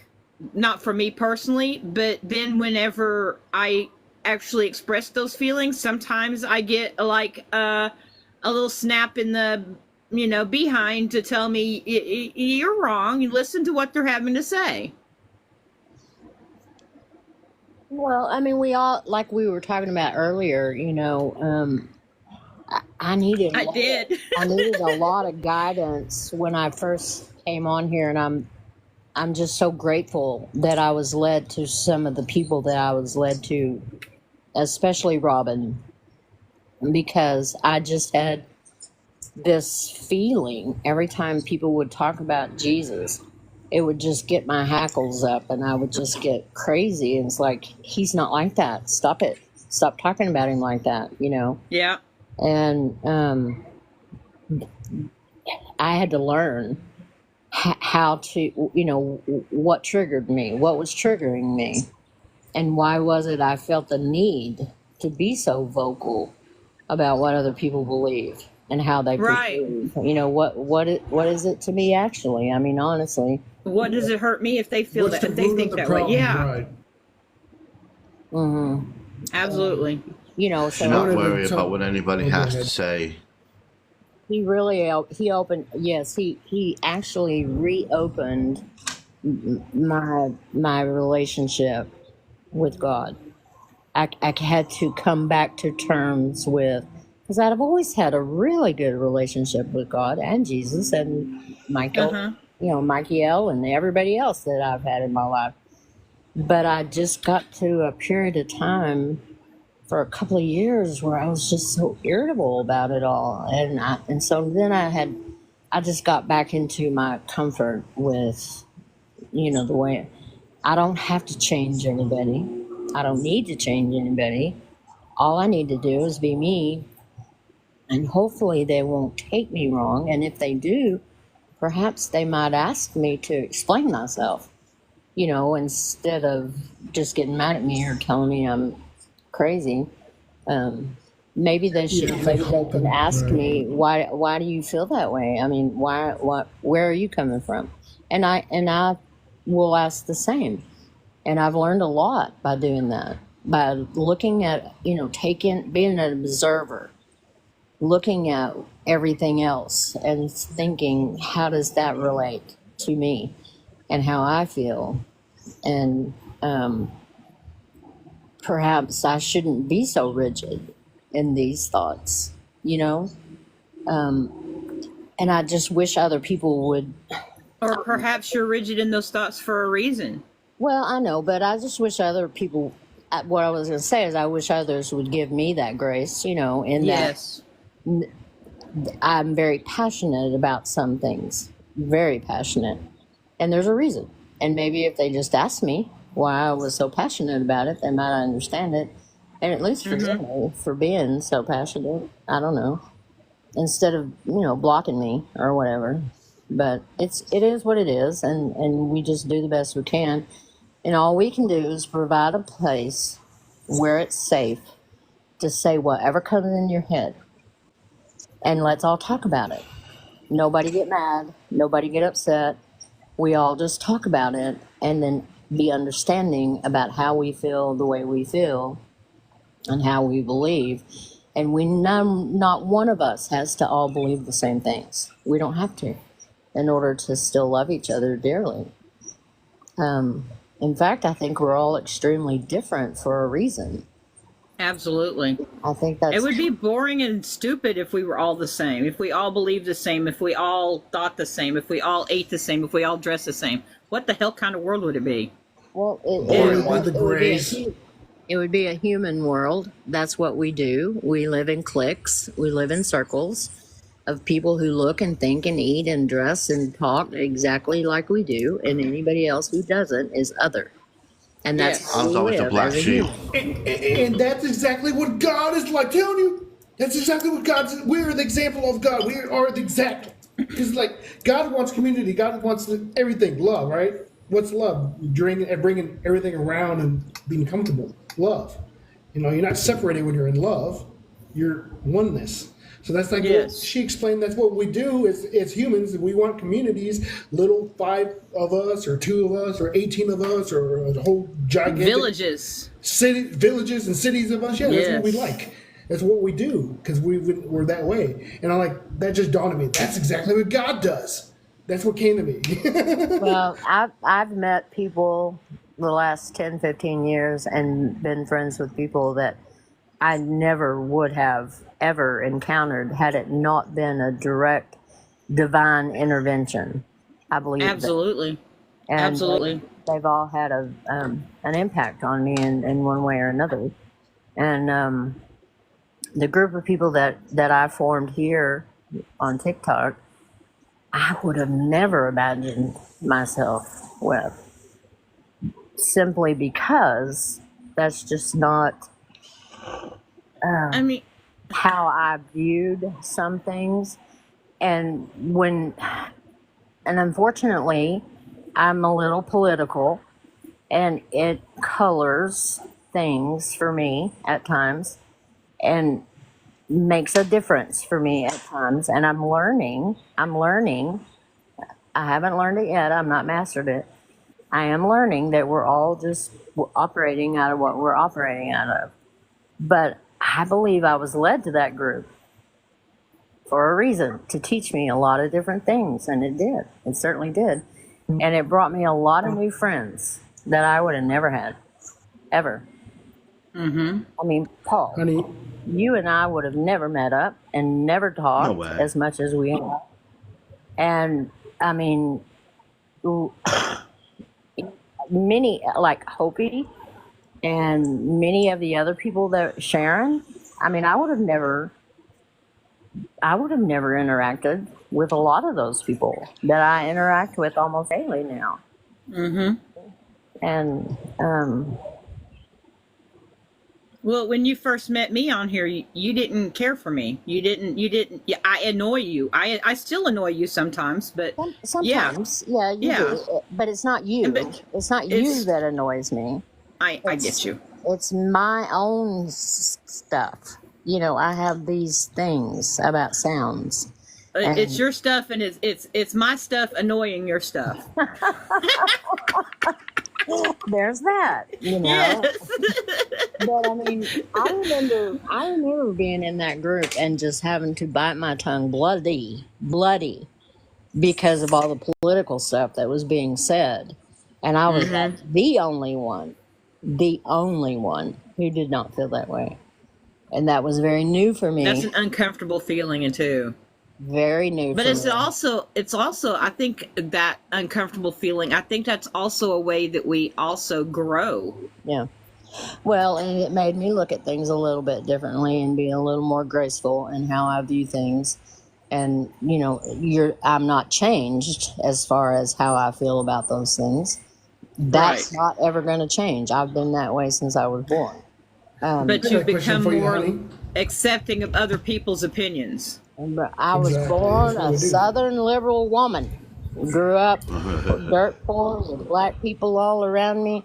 not for me personally, but then whenever I actually express those feelings, sometimes I get like a little snap in the behind to tell me you're wrong. You listen to what they're having to say. Well, I mean, we all, like we were talking about earlier, I needed I did. I needed a lot of guidance when I first came on here, and I'm just so grateful that I was led to some of the people that I was led to, especially Robin, because I just had this feeling every time people would talk about Jesus, it would just get my hackles up, and I would just get crazy. And it's like, he's not like that. Stop it. Stop talking about him like that. Yeah. And I had to learn how to, what triggered me, what was triggering me, and why was it I felt the need to be so vocal about what other people believe and how they Right. perceive. What is it to me actually? I mean, honestly. What does it hurt me if they feel What's that, the if they root think of the that way? problem? Yeah, Right. hmm absolutely. So Do not Don't worry even about tell- what anybody Oh, go has to ahead. say. he really he opened. Yes, he actually reopened my relationship with God. I had to come back to terms with, because I've always had a really good relationship with God and Jesus and Michael, Uh-huh. Michael and everybody else that I've had in my life. But I just got to a period of time for a couple of years where I was just so irritable about it all, and so then I just got back into my comfort with, the way I don't have to change anybody. I don't need to change anybody. All I need to do is be me, and hopefully they won't take me wrong. And if they do, perhaps they might ask me to explain myself, instead of just getting mad at me or telling me I'm crazy. Maybe they should. Yeah, Maybe they hope can and- ask right. me why do you feel that way? I mean, where are you coming from? And I will ask the same. And I've learned a lot by doing that, by looking at, being an observer, looking at everything else and thinking, how does that relate to me and how I feel? And perhaps I shouldn't be so rigid in these thoughts, and I just wish other people would. Or perhaps you're rigid in those thoughts for a reason. Well, I know, but I just wish other people. What I was going to say is, I wish others would give me that grace, in Yes. that I'm very passionate about some things, very passionate, and there's a reason. And maybe if they just asked me why I was so passionate about it, they might understand it, and at least forgive me for being so passionate. I don't know, instead of blocking me or whatever. But it is what it is, and we just do the best we can. And all we can do is provide a place where it's safe to say whatever comes in your head, and let's all talk about it. Nobody get mad, nobody get upset. We all just talk about it and then be understanding about how we feel the way we feel and how we believe. And not one of us has to all believe the same things. We don't have to in order to still love each other dearly. In fact, I think we're all extremely different for a reason. Absolutely. I think that's It would be boring and stupid if we were all the same, if we all believed the same, if we all thought the same, if we all ate the same, if we all dressed the same. What the hell kind of world would it be? well, Boring with the grays. it would be a human world. That's what we do. We live in cliques. We live in circles of people who look and think and eat and dress and talk exactly like we do, and anybody else who doesn't is other. And that's Yes. how I was we always the live black as a sheep. human. And that's exactly what God is like. Telling you, that's exactly what God's. We're the example of God. We are the exact. Because like God wants community. God wants everything. Love, right? What's love? Bringing everything around and being comfortable. Love. You know, you're not separated when you're in love. You're oneness. So that's like Yes. what she explained. That's what we do as humans. We want communities, little 5 of us, or 2 of us, or 18 of us, or a whole gigantic Villages. villages and cities of us. Yeah, that's what we Yes. like. That's what we do because we're that way. And I'm like, that just dawned on me. That's exactly what God does. That's what came to me. Well, I've met people the last 10, 15 years and been friends with people that I never would have ever encountered had it not been a direct divine intervention. I believe that. Absolutely. And Absolutely. they've all had an impact on me in one way or another. And the group of people that I formed here on TikTok, I would have never imagined myself with, simply because that's just not I mean, how I viewed some things. And unfortunately, I'm a little political, and it colors things for me at times and makes a difference for me at times. And I'm learning. I haven't learned it yet. I'm not mastered it. I am learning that we're all just operating out of what we're operating out of. But I believe I was led to that group for a reason, to teach me a lot of different things. And it did. It certainly did. And it brought me a lot of new friends that I would have never had, ever. mm-hmm. I mean, Paul, Honey, you and I would have never met up and never No talked way. as much as we have. And I mean, many, like Hopi and many of the other people that Sharon, I mean, I would have never interacted with a lot of those people that I interact with almost daily now. Mm-hmm. And Well, when you first met me on here, you didn't care for me. You didn't, yeah, I annoy you. I still annoy you sometimes, but yeah, sometimes, yeah, you yeah. do. But it's not you. But It's not you it's, that annoys me. I get you. It's my own stuff. You know, I have these things about sounds. It's And your stuff, and it's my stuff annoying your stuff. there's that, you know. Yes. But I mean, I remember being in that group and just having to bite my tongue bloody, because of all the political stuff that was being said. And I was like Mm-hmm. the only one who did not feel that way. And that was very new for That's me. an uncomfortable feeling too. Very new But for it's me. also I think that uncomfortable feeling, I think that's also a way that we also grow. Yeah. Well, and it made me look at things a little bit differently and be a little more graceful in how I view things. And you know, I'm not changed as far as how I feel about those things. That's Right. not ever going to change. I've been that way since I was born. But I got you've a question become for you, more honey. accepting of other people's opinions. But I was Exactly. born That's what a we do. Southern liberal woman. Grew up dirt poor with black people all around me.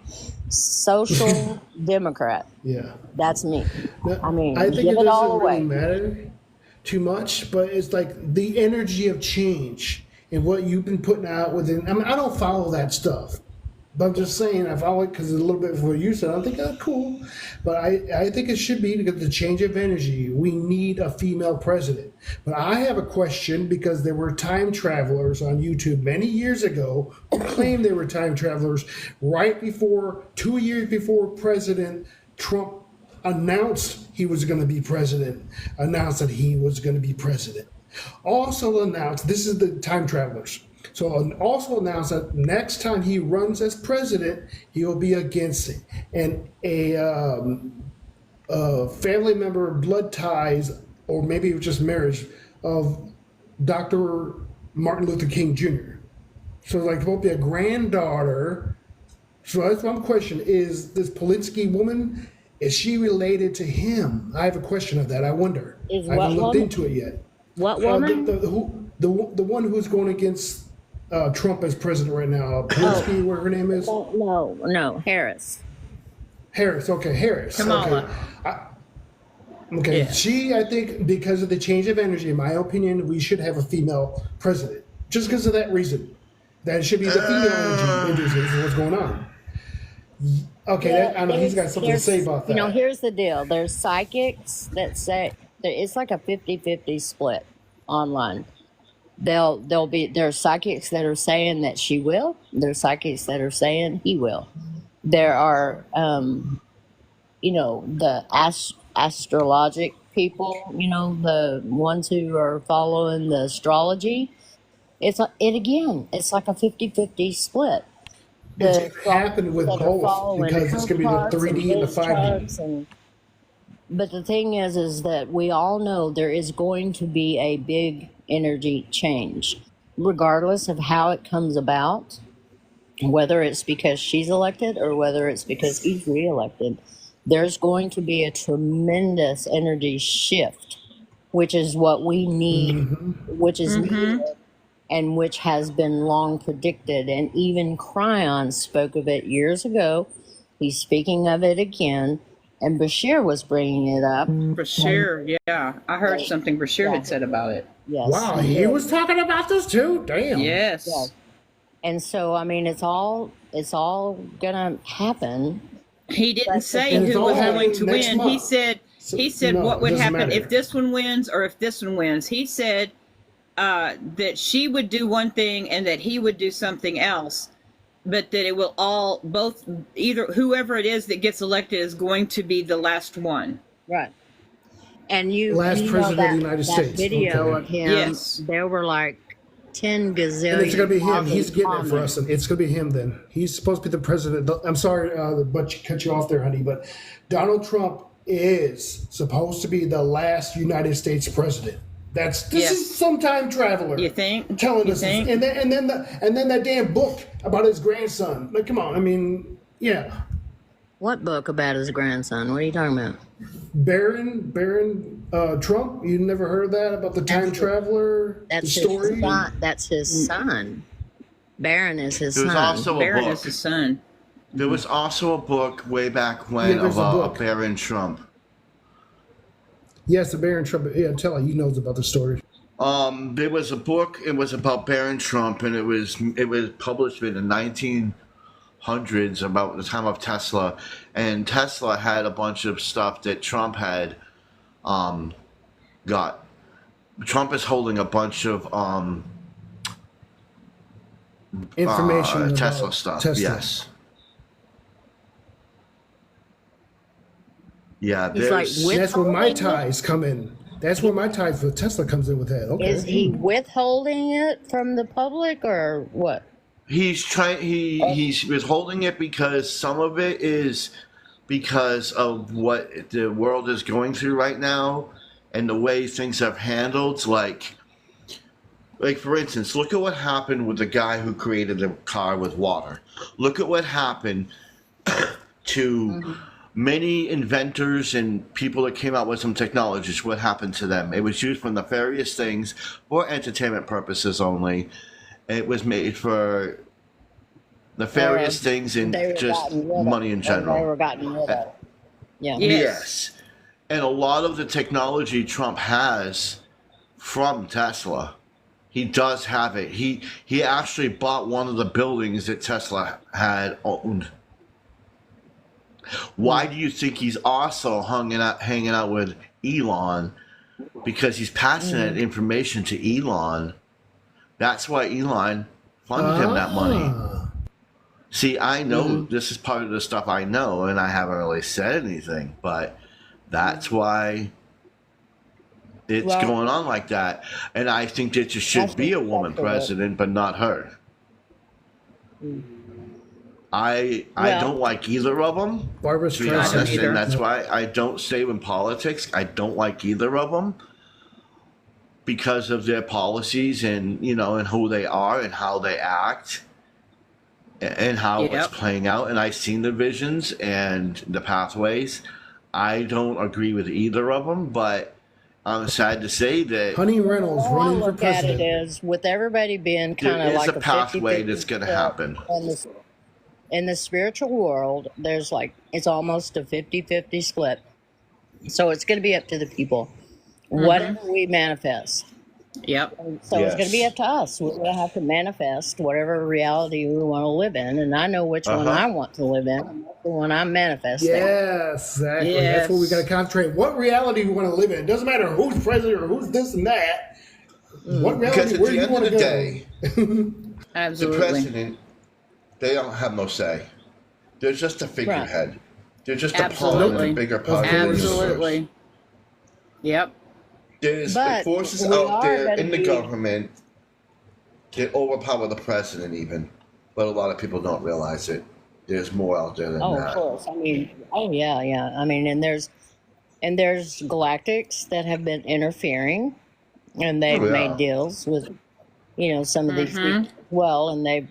Social Democrat. Yeah. That's me. I mean, I think give it it all doesn't really away. matter too much, but it's like the energy of change and what you've been putting out within. I mean, I don't follow that stuff, but I'm just saying I follow it because it's a little bit of what you said. I think that's cool, but I think it should be because the change of energy. We need a female president. But I have a question because there were time travelers on YouTube many years ago who claimed they were time travelers right before 2 years before President Trump announced he was going to be president, announced that he was going to be president. Also announced, this is the time travelers. So also announced that next time he runs as president, he will be against it. And a family member, blood ties, or maybe it was just marriage, of Dr. Martin Luther King Jr. So like, will be a granddaughter. So that's one question: is this Polinsky woman? Is she related to him? I have a question of that. I wonder. Is I haven't what looked woman? into it yet. What woman? The one who's going against Trump as president right now, Polinsky, whatever her name is. No, Harris. Harris. Okay, Harris. Kamala. Okay, Yeah. she, I think, because of the change of energy, in my opinion, we should have a female president. Just because of that reason. That it should be the female energy is what's going on. Okay, I know he's got something to say about that. You know, here's the deal. There's psychics that say it's like a 50-50 split online. There's psychics that are saying that she will. There's psychics that are saying he will. There are, the astrologic people, the ones who are following the astrology. It's like a 50-50 split. It's happened with that are both following because it's going to be the charts 3D and the his 5D. charts but the thing is that we all know there is going to be a big energy change, regardless of how it comes about, whether it's because she's elected or whether it's because he's reelected. There's going to be a tremendous energy shift, which is what we need, which is needed, and which has been long predicted. And even Cryon spoke of it years ago. He's speaking of it again. And Bashir was bringing it up. Bashir, yeah. I heard something Bashir had said about it. Yes. Wow, he was talking about this too? Damn. Yes. Yes. And so, I mean, it's all gonna happen. He didn't say And it's who all was going happening to next win. month. He said No, what it would doesn't happen matter. if this one wins or if this one wins. He said that she would do one thing and that he would do something else, but that it will either whoever it is that gets elected is going to be the last one. Right. And you Last you know president of the that, United that States. video Okay. of him, Yes. there were like 10 gazillion. And it's going to be him. thousand He's getting it for comments. us. And it's going to be him then. He's supposed to be the president. I'm sorry, but cut you off there, honey. But Donald Trump is supposed to be the last United States president. This Yes. is some time traveler. You think? Telling You us, think? and then that damn book about his grandson. Like, come on. I mean, yeah. What book about his grandson? What are you talking about? Baron Trump. You never heard that about the time traveler? That's the his story. son. That's his son. Baron is his There was son. also a Barron book. is his son. There was also a book way back when Yeah, there's of a a book. Baron Trump. Yes, the Baron Trump. Yeah, tell her. He knows about the story. There was a book. It was about Baron Trump, and it was published in the 1900s, about the time of Tesla. And Tesla had a bunch of stuff that Trump had got. Trump is holding a bunch of Information about Tesla stuff. Tesla. Yes. Yeah, He's like there's. with- That's where my Withholding it? ties come in. That's where my ties for Tesla comes in with that. Okay. Is he withholding it from the public or what? He's trying. He's withholding it because some of it is because of what the world is going through right now, and the way things have handled. Like for instance, look at what happened with the guy who created the car with water. Look at what happened to many inventors and people that came out with some technologies. What happened to them? It was used for nefarious things for entertainment purposes only. It was made for nefarious things and They were just gotten rid of. money in Or they general. were gotten rid of. Yeah. Yes. And a lot of the technology Trump has from Tesla, he does have it. He actually bought one of the buildings that Tesla had owned. Why do you think he's also hanging out with Elon? Because he's passing that information to Elon. That's why Elon funded him that money. Ah. See, I know this is part of the stuff I know, and I haven't really said anything, but that's why it's Well, going on like that. And I think that there should that's be a woman acceptable. president, but not her. I Well- don't like either of them, Barbara to be Streisand. honest, either. and that's why I don't stay in politics. I don't like either of them because of their policies and and who they are and how they act and how Yep. it's playing out. And I've seen the visions and the pathways. I don't agree with either of them, but I'm sad to say that Honey Reynolds All I running for look at it president. is, with everybody being there kind of is like a pathway that's going to happen. In the spiritual world, there's it's almost a 50-50 split. So it's going to be up to the people. Whatever we manifest. Yep. So it's going to be Yes. up to us. We're going to have to manifest whatever reality we want to live in. And I know which one Uh-huh. I want to live in. And that's the one I'm manifesting. Yes, exactly. That's what we got to concentrate. What reality we want to live in? It doesn't matter who's president or who's this and that. What Because reality? at Where the you end want of to the go? day, the Absolutely. president, they don't have no say. They're just a figurehead. They're just a pawn in Absolutely. the bigger part of the universe. Absolutely. Yep. There's But forces we out are there gonna in the be- government that overpower the president even, but a lot of people don't realize it. There's more out there than Oh, of that. course. I mean, oh yeah, yeah. I mean, and there's galactics that have been interfering, and they've Oh, yeah. made deals with, some of these people as well, and they've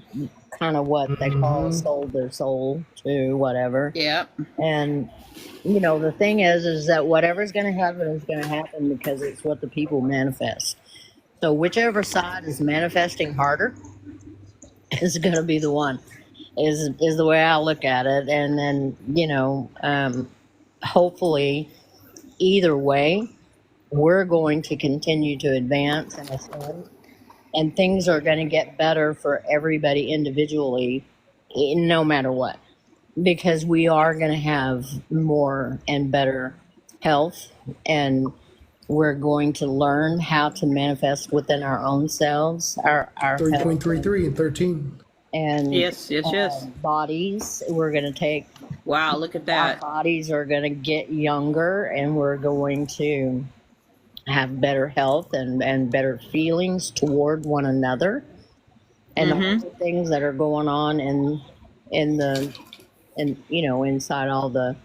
kind of what they call sold their soul to whatever. Yep. And the thing is that whatever's going to happen is going to happen because it's what the people manifest. So whichever side is manifesting harder is going to be the one. Is the way I look at it, and then hopefully either way, we're going to continue to advance and ascend, and things are going to get better for everybody individually, no matter what, because we are going to have more and better health, and we're going to learn how to manifest within our own selves, our health 3.33 and 13. and Yes. Yes. Yes. bodies. We're going to take Wow. Look at our that. bodies are going to get younger, and we're going to have better health and better feelings toward one another, and all the things that are going on inside all the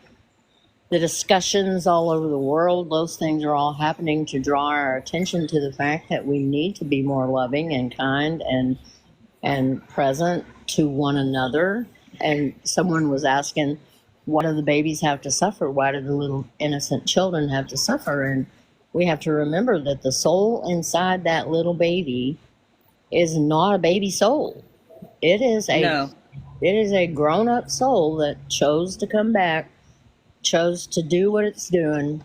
discussions all over the world. Those things are all happening to draw our attention to the fact that we need to be more loving and kind and present to one another. And someone was asking, why do the babies have to suffer? Why do the little innocent children have to suffer? And we have to remember that the soul inside that little baby is not a baby soul. It is No. a grown-up soul that chose to come back, chose to do what it's doing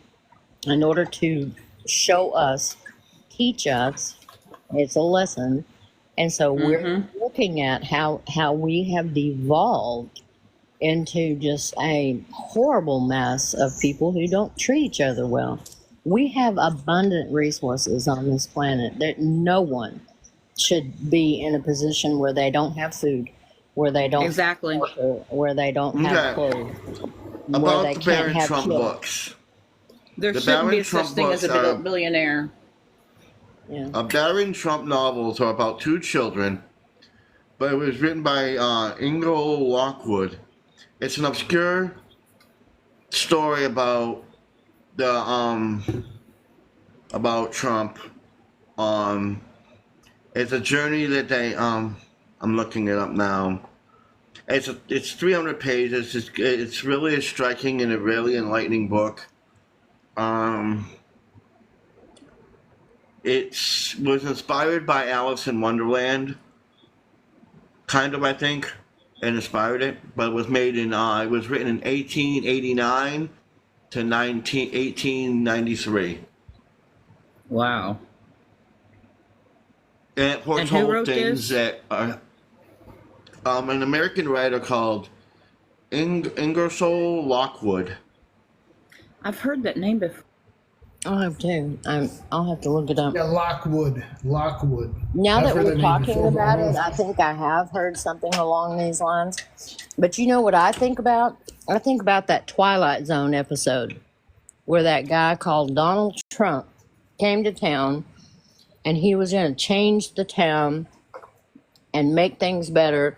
in order to show us, teach us. It's a lesson. And so we're looking at how we have devolved into just a horrible mess of people who don't treat each other well. We have abundant resources on this planet that no one should be in a position where they don't have food, where they don't Exactly. have shelter, where they don't have Okay. clothes, where About they the can't Barron have Trump children. books. There The shouldn't be Barron a such Trump thing as a books are- billionaire. Yeah. Barron Trump novels are about two children, but it was written by Ingo Lockwood. It's an obscure story about about Trump. It's a journey that they I'm looking it up now. It's 300 pages. It's really a striking and a really enlightening book. It was inspired by Alice in Wonderland, kind of, I think, and inspired it. But it was made in, it was written in 1889 to 1893. Wow. And it And who foretold wrote things this? that are, an American writer called Ingersoll Lockwood. I've heard that name before. I'll have to. I'll have to look it up. Yeah, Lockwood. Now I've that heard we're that name talking before, but I about don't it, know I if- think I have heard something along these lines. But you know what I think about? I think about that Twilight Zone episode where that guy called Donald Trump came to town and he was going to change the town and make things better.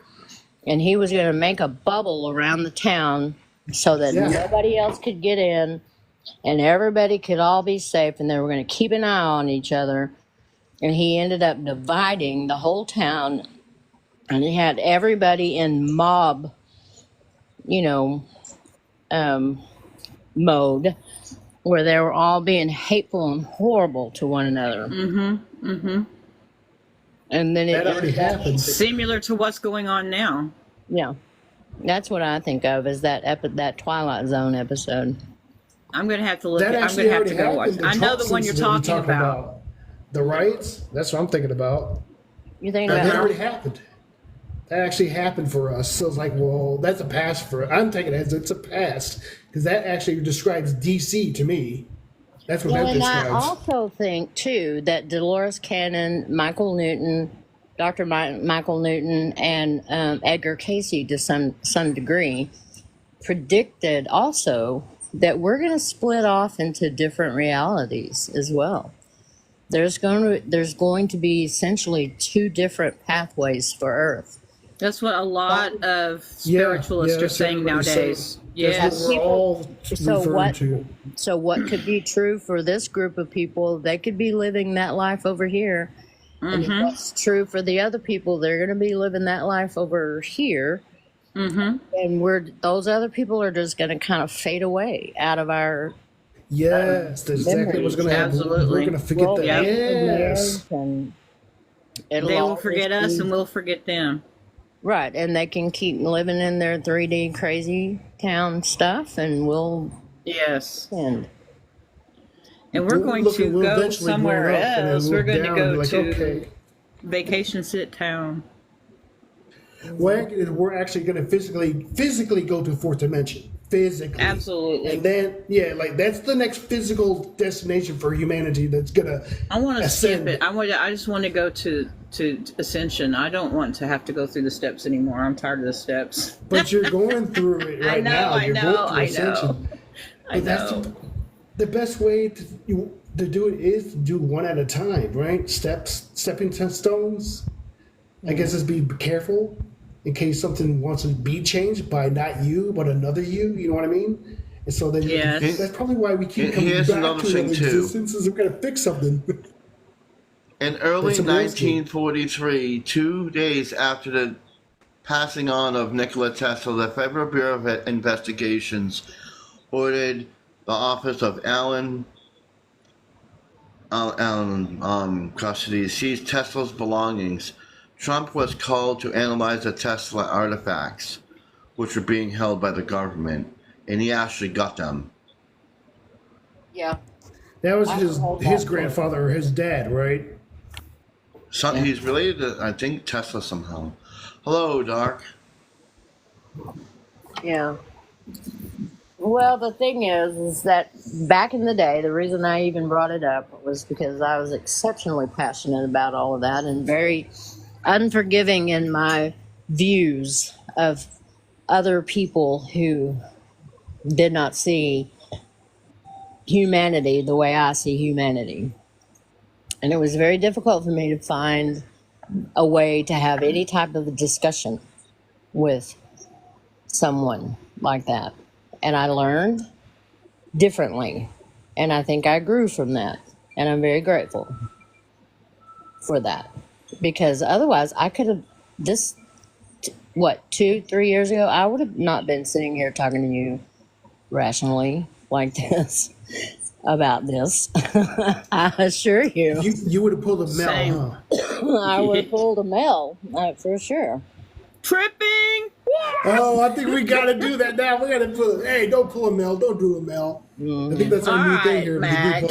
And he was going to make a bubble around the town so that Yeah. nobody else could get in and everybody could all be safe and they were going to keep an eye on each other. And he ended up dividing the whole town and he had everybody in mob, you know, mode where they were all being hateful and horrible to one another. And then That already happened. Similar to what's going on now. yeah, that's what I think of as that Twilight Zone episode. I'm gonna have to look. That I'm actually gonna have already to go watch. happened. I know the one you're Trump talking incident about. The riots? That's what I'm thinking about. You think That about already happened. That actually happened for us. So it's like, well, that's a pass for. I'm taking it as it's a pass because that actually describes DC to me. That's what well, that and I describes. also think too that Dolores Cannon, Michael Newton, Dr. Michael Newton, and Edgar Casey to some degree predicted also that we're going to split off into different realities as well. There's going to be essentially two different pathways for Earth. That's what a lot of Yeah, spiritualists are that's what saying everybody's nowadays. saying. Yes. That's what we're all So referring what? to. So what could be true for this group of people? They could be living that life over here. And what's true for the other people, they're going to be living that life over here. And those other people are just going to kind of fade away out of our Yes, that's exactly what's going to happen. Absolutely. We're going to forget world. that. Yep. Yes. And it'll They will always forget us, be- and we'll forget them. right, and they can keep living in their 3D crazy town stuff, and we'll Yes. end. And we're going Look, to we'll go eventually somewhere grow up and then else. look We're going to down go and be like, to okay. Vacation Sit Town. We're actually going to physically go to fourth dimension. Physically. Absolutely. And then, yeah, like that's the next physical destination for humanity that's going to I want to skip ascend. it. I just want to go to Ascension. I don't want to have to go through the steps anymore. I'm tired of the steps. But you're going through it right know, now. I You're know, going through I ascension. know. I But that's know. the best way to do it is to do one at a time, right? Stepping stones. I guess is be careful in case something wants to be changed by not you but another you. You know what I mean? And so then Yes. that's probably why we keep coming Here's back another to thing, an too. existence is we're gonna fix something. In early That's amazing. 1943, 2 days after the passing on of Nikola Tesla, the Federal Bureau of Investigations ordered the office of Alan custody to seize Tesla's belongings. Trump was called to analyze the Tesla artifacts, which were being held by the government, and he actually got them. Yeah. That was I his heard that his too. grandfather or his dad, right? So he's related to, I think, Tesla somehow. Hello, Doc. Yeah. Well, the thing is that back in the day, the reason I even brought it up was because I was exceptionally passionate about all of that and very unforgiving in my views of other people who did not see humanity the way I see humanity. And it was very difficult for me to find a way to have any type of a discussion with someone like that. And I learned differently. And I think I grew from that. And I'm very grateful for that. Because otherwise, I could have, 2-3 years ago, I would have not been sitting here talking to you rationally like this about this. I assure you. You would have pulled a Mel, Same. huh? I would have pulled a Mel, for sure. Tripping. Oh, I think we got to do that now. We got to put. Hey, don't pull a Mel. Don't do a Mel. I think that's our All new thing right, here. Mac.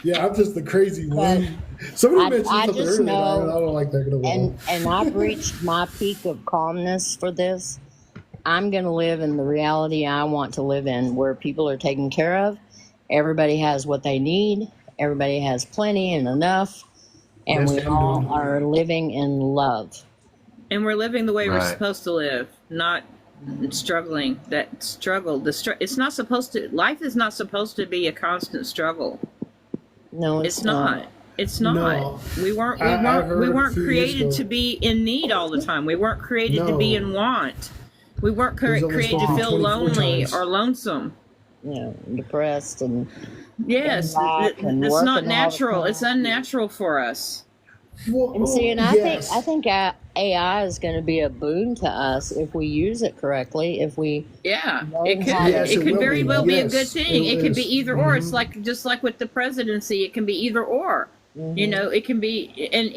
Yeah, I'm just the crazy one. Somebody mentioned I something just earlier. know, I don't like that at all. and I've reached my peak of calmness for this. I'm going to live in the reality I want to live in, where people are taken care of. Everybody has what they need. Everybody has plenty and enough, and Yes, we I'm all doing it. are living in love. And we're living the way we're Right. supposed to live, not struggling. That struggle, it's not supposed to. Life is not supposed to be a constant struggle. No, It's not. It's not. No. We weren't. We I weren't. heard We a weren't few years created ago- to be in need all the time. We weren't created to be No. in want. We weren't There's only created to supposed to be feel 24 lonely times. or lonesome. Depressed and Yes, lack and it's working not all the natural. time. It's unnatural for us. Well, And see, and yes. I think AI is going to be a boon to us if we use it correctly. If we, Yeah, Learn it could. how to- Yes, it it could will very be. well be a Yes, good thing. it It could be is. either or. It's Mhm. like just like with the presidency, it can be either or. You know, it can be, and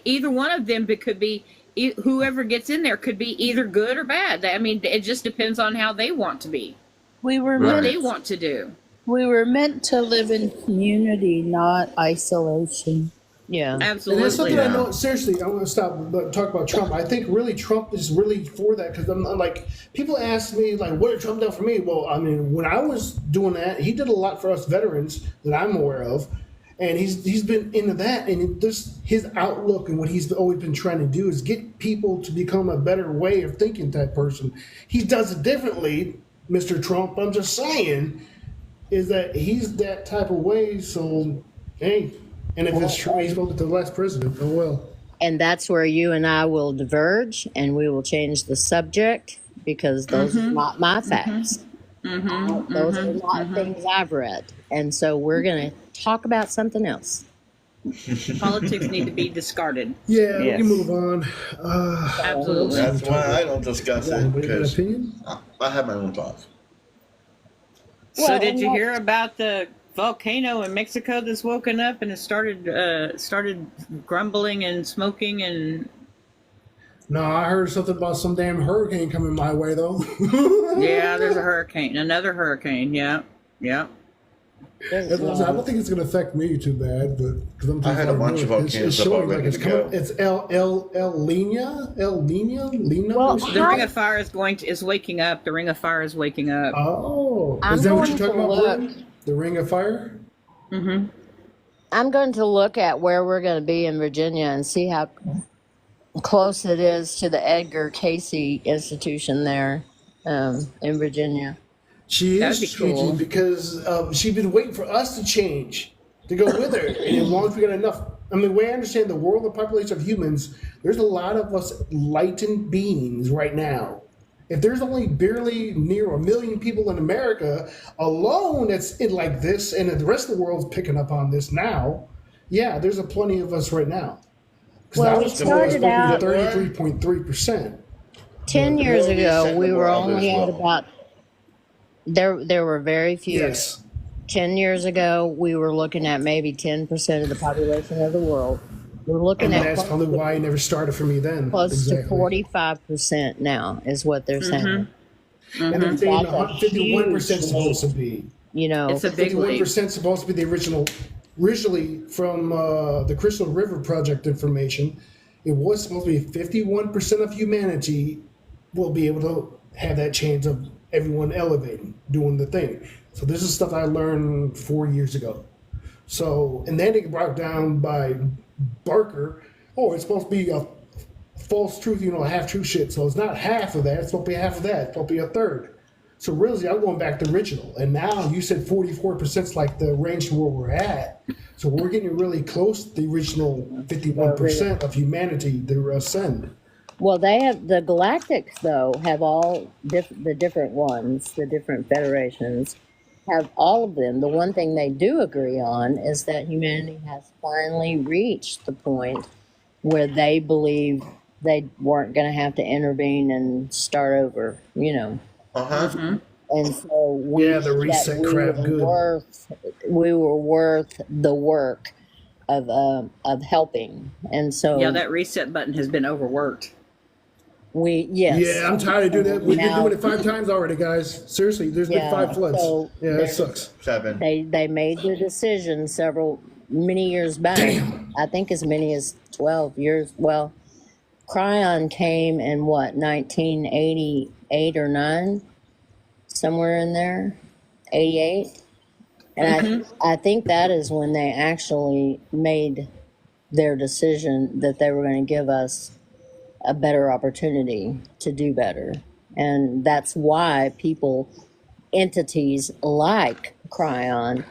either one of them. It could be whoever gets in there could be either good or bad. I mean, it just depends on how they want to be, We were what Right. they want to do. we were meant to live in community, not isolation. yeah, And that's Absolutely. something I Yeah. know. Seriously, I want to stop but talk about Trump. I think really Trump is really for that because I'm like, people ask me like, what did Trump do for me? Well, I mean, when I was doing that, he did a lot for us veterans that I'm aware of, and he's been into that. And just his outlook and what he's always been trying to do is get people to become a better way of thinking type person. He does it differently, Mr. Trump. I'm just saying, is that he's that type of way. So, hey. And if it's true, he's voted the last president. Oh well. and that's where you and I will diverge, and we will change the subject because those are not my facts. Those are not things I've read, and so we're going to talk about something else. Politics need to be discarded. Yeah, we Yes. can move on. Absolutely. That's why I don't discuss it Anybody got an because opinion? I have my own thoughts. So Well, did and you that- hear about the volcano in Mexico that's woken up and it started grumbling and smoking and No, I heard something about some damn hurricane coming my way though. yeah, there's a hurricane, another hurricane. Yeah, yeah. There's, I don't think it's gonna affect me too bad, but because I'm too I had a far bunch of north. volcanoes It's up showing already like it's to coming. go. It's El Nina. Well, The Ring of Fire is waking up. The Ring of Fire is waking up. Oh, I'm is that what going you're talking to about? look. Brent? The Ring of Fire. I'm going to look at where we're going to be in Virginia and see how close it is to the Edgar Casey Institution there in Virginia. She That'd is be changing cool. because she's been waiting for us to change to go with her. And as long as we got enough, I mean, the way I understand the world, the population of humans, there's a lot of us enlightened beings right now. If there's only barely near 1 million people in America alone that's in like this, and the rest of the world's picking up on this now, yeah, there's a plenty of us right now. 'Cause Well, that we was started out- 33.3%. 10 years Well, we ago, sent we the were world only as at well. about, there were very few. Yes. 10 years ago, we were looking at maybe 10% of the population of the world. We're looking And at that's probably why it never started for me then. close Exactly. to 45% now is what they're saying. And they're saying That's a 51% huge supposed to be. You know, It's a big leap. 51% supposed to be the originally from the Crystal River Project information. It was supposed to be 51% of humanity will be able to have that chance of everyone elevating, doing the thing. So this is stuff I learned 4 years ago. So, and then it brought down by Barker. Oh, it's supposed to be a false truth, half true shit. So it's not half of that. It's supposed to be half of that. It's supposed to be a third. So really, I'm going back to original. And now you said 44% is like the range to where we're at. So we're getting really close to the original 51% of humanity to ascend. well, they have the Galactics though have all the different ones, the different federations have all of them. The one thing they do agree on is that humanity has finally reached the point where they believe they weren't going to have to intervene and start over. And so we Yeah, the that reset crap, good. we were worth the work of helping. And so Yeah, that reset button has been overworked. yes. Yeah, I'm tired of doing that. We've been Now, doing it 5 times already, guys. Seriously, there's been yeah, 5 floods. so Yeah, that there's sucks. 7. they made the decision many years back. Damn. I think as many as 12 years. Well, Cryon came in what, 1988 or 9, somewhere in there, 88. And I think that is when they actually made their decision that they were going to give us a better opportunity to do better. And that's why entities like Cryon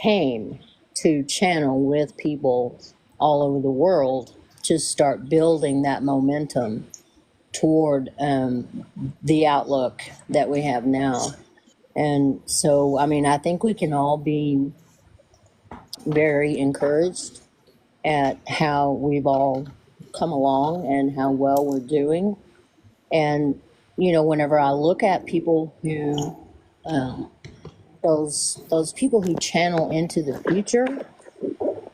came to channel with people all over the world to start building that momentum toward the outlook that we have now. And so, I mean, I think we can all be very encouraged at how we've all come along and how well we're doing. And, whenever I look at people who, those people who channel into the future,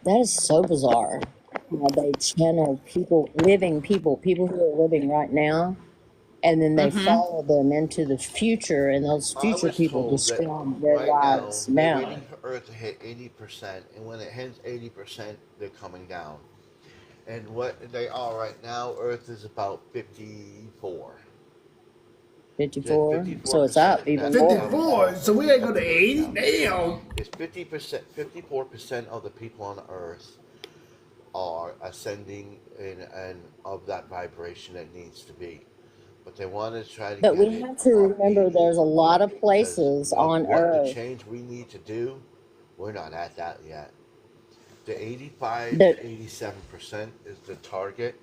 that is so bizarre. How they channel people who are living right now, and then they follow them into the future, and those future people describe their lives They're now. waiting for Earth to hit 80%, and when it hits 80%, they're coming down. And what they are right now, Earth is about 54. 54, so it's up even more. 54. So we ain't go to 80. Damn. It's 50%, 54% of the people on Earth are ascending and of that vibration that needs to be. But they want to try to But get we it have to remember up there's a lot of because places of on what the Earth change we need to do, we're not at that yet. The 85 that, to 87% is the target,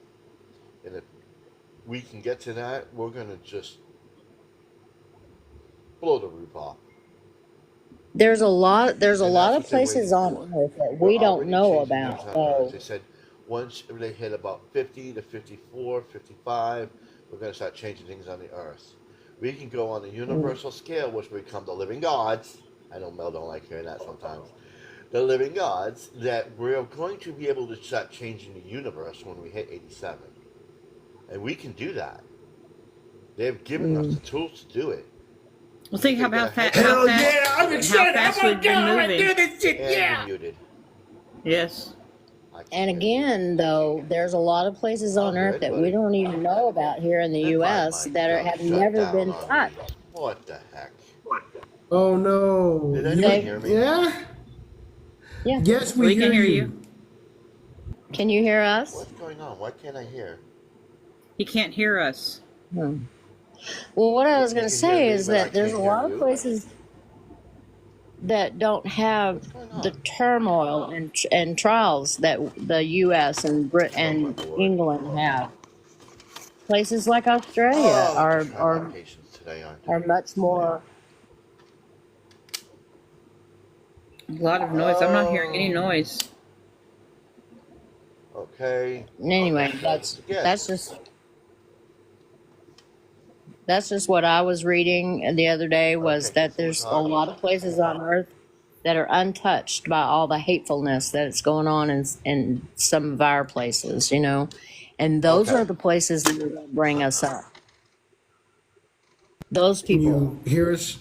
and if we can get to that, we're gonna just blow the roof off. there's a lot And that's of what they're waiting places on for. Earth that We're we don't already know changing about. things on Earth. So They said once they hit about 50 to 54, 55, we're going to start changing things on the Earth. We can go on the universal scale, which we become the living gods. I know Mel don't like hearing that sometimes. The living gods, that we're going to be able to start changing the universe when we hit 87. And we can do that. They've given us the tools to do it. Well, think They how got fast, ahead Hell of us. yeah, I'm excited. fast Oh my we've been God, I moving. do this shit. And Yeah. you're muted. Yes. I can't and hear you. again, though, there's a lot of places on Oh, Earth good, that we buddy. don't even know about here in the Then my U.S. mic that done have shut never down been on me. touched. What the heck? Oh no. Did anyone They, hear me? Yeah. yeah. Yes, we We can hear you. you. Can you hear us? What's going on? Why can't I hear? He can't hear us. Hmm. Well, what I was You going to can hear say me, is but I that there's a can't hear lot of you. places that don't have What's going the on? turmoil and trials that the U.S. and Oh my and lord. England have. Places like Australia Oh, they're trying our patience today, aren't are they? much more. A lot of noise. I'm not hearing any noise. Okay. Anyway, Okay. that's Yes. just what I was reading the other day was Okay, that so we're there's a talking. lot of places on Earth that are untouched by all the hatefulness that's going on in some of our places, and those Okay. are the places that are going to bring us up. Those Can people. you hear us?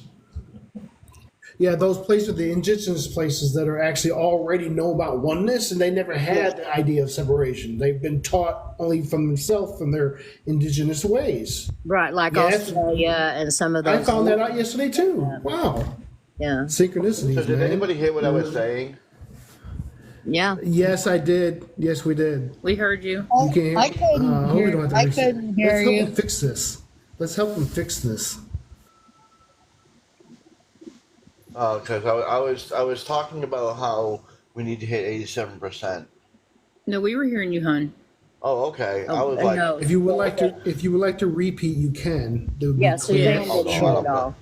Yeah, those places, the indigenous places that are actually already know about oneness, and they never had the idea of separation. They've been taught only from themselves, from their indigenous ways. Right, like Yes. Australia and some of I those. found that out yesterday too. Wow. Yeah, Synchronicities, So did man. anybody hear what I was saying? yeah. Yes, I did. Yes, we did. We heard you. You can hear I couldn't I hope we hear. don't have to I fix it. couldn't hear Let's help you. them fix this. Let's help them fix this. Because I was talking about how we need to hit 87%. No, we were hearing you, hon. Oh, okay. I Oh, was like, no. If you would like to repeat, you can. That would Yeah, be Suzanne clear. Hold didn't on, hear hold it on. all.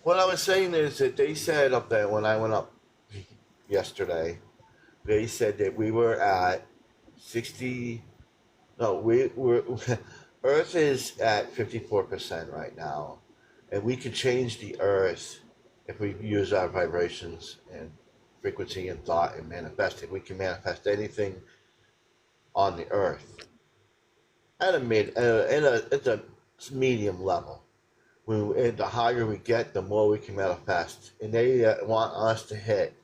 What I was saying is that they said up there when I went up yesterday, they said that we were at 60. No, we're Earth is at 54% right now, and we could change the Earth if we use our vibrations and frequency and thought and manifest it. We can manifest anything on the earth at a medium level. The higher we get, the more we can manifest. And they want us to hit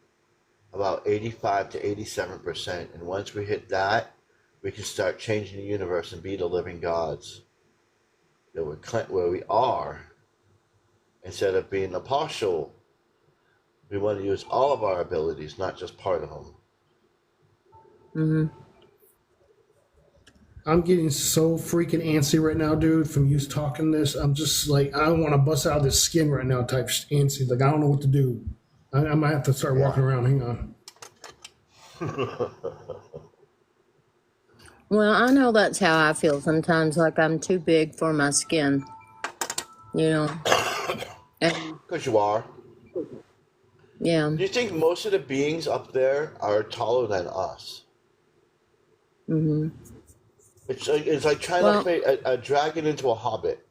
about 85 to 87%. And once we hit that, we can start changing the universe and be the living gods that where we are. Instead of being a partial, we want to use all of our abilities, not just part of them. Mm-hmm. I'm getting so freaking antsy right now, dude, from you talking this. I'm just like, I want to bust out of this skin right now type antsy. Like, I don't know what to do. I might have to start walking around. Hang on. Well, I know that's how I feel sometimes, like I'm too big for my skin, you know. And Because you are. yeah, Do you think most of the beings up there are taller than us? hmm It's like trying well, to make a dragon into a hobbit.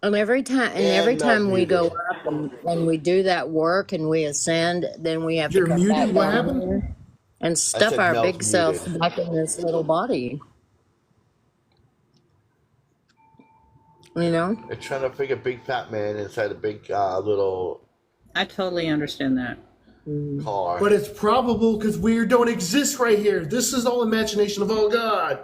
and every And not time we go muted. up and we do that work and we ascend, then we have to You're come back muted? What down happened? here and I stuff said our Mel's big self muted. back in this little body, you know. They're trying to figure big fat man inside a big little I totally understand that. car. But it's probable because we don't exist right here. This is all imagination of all God.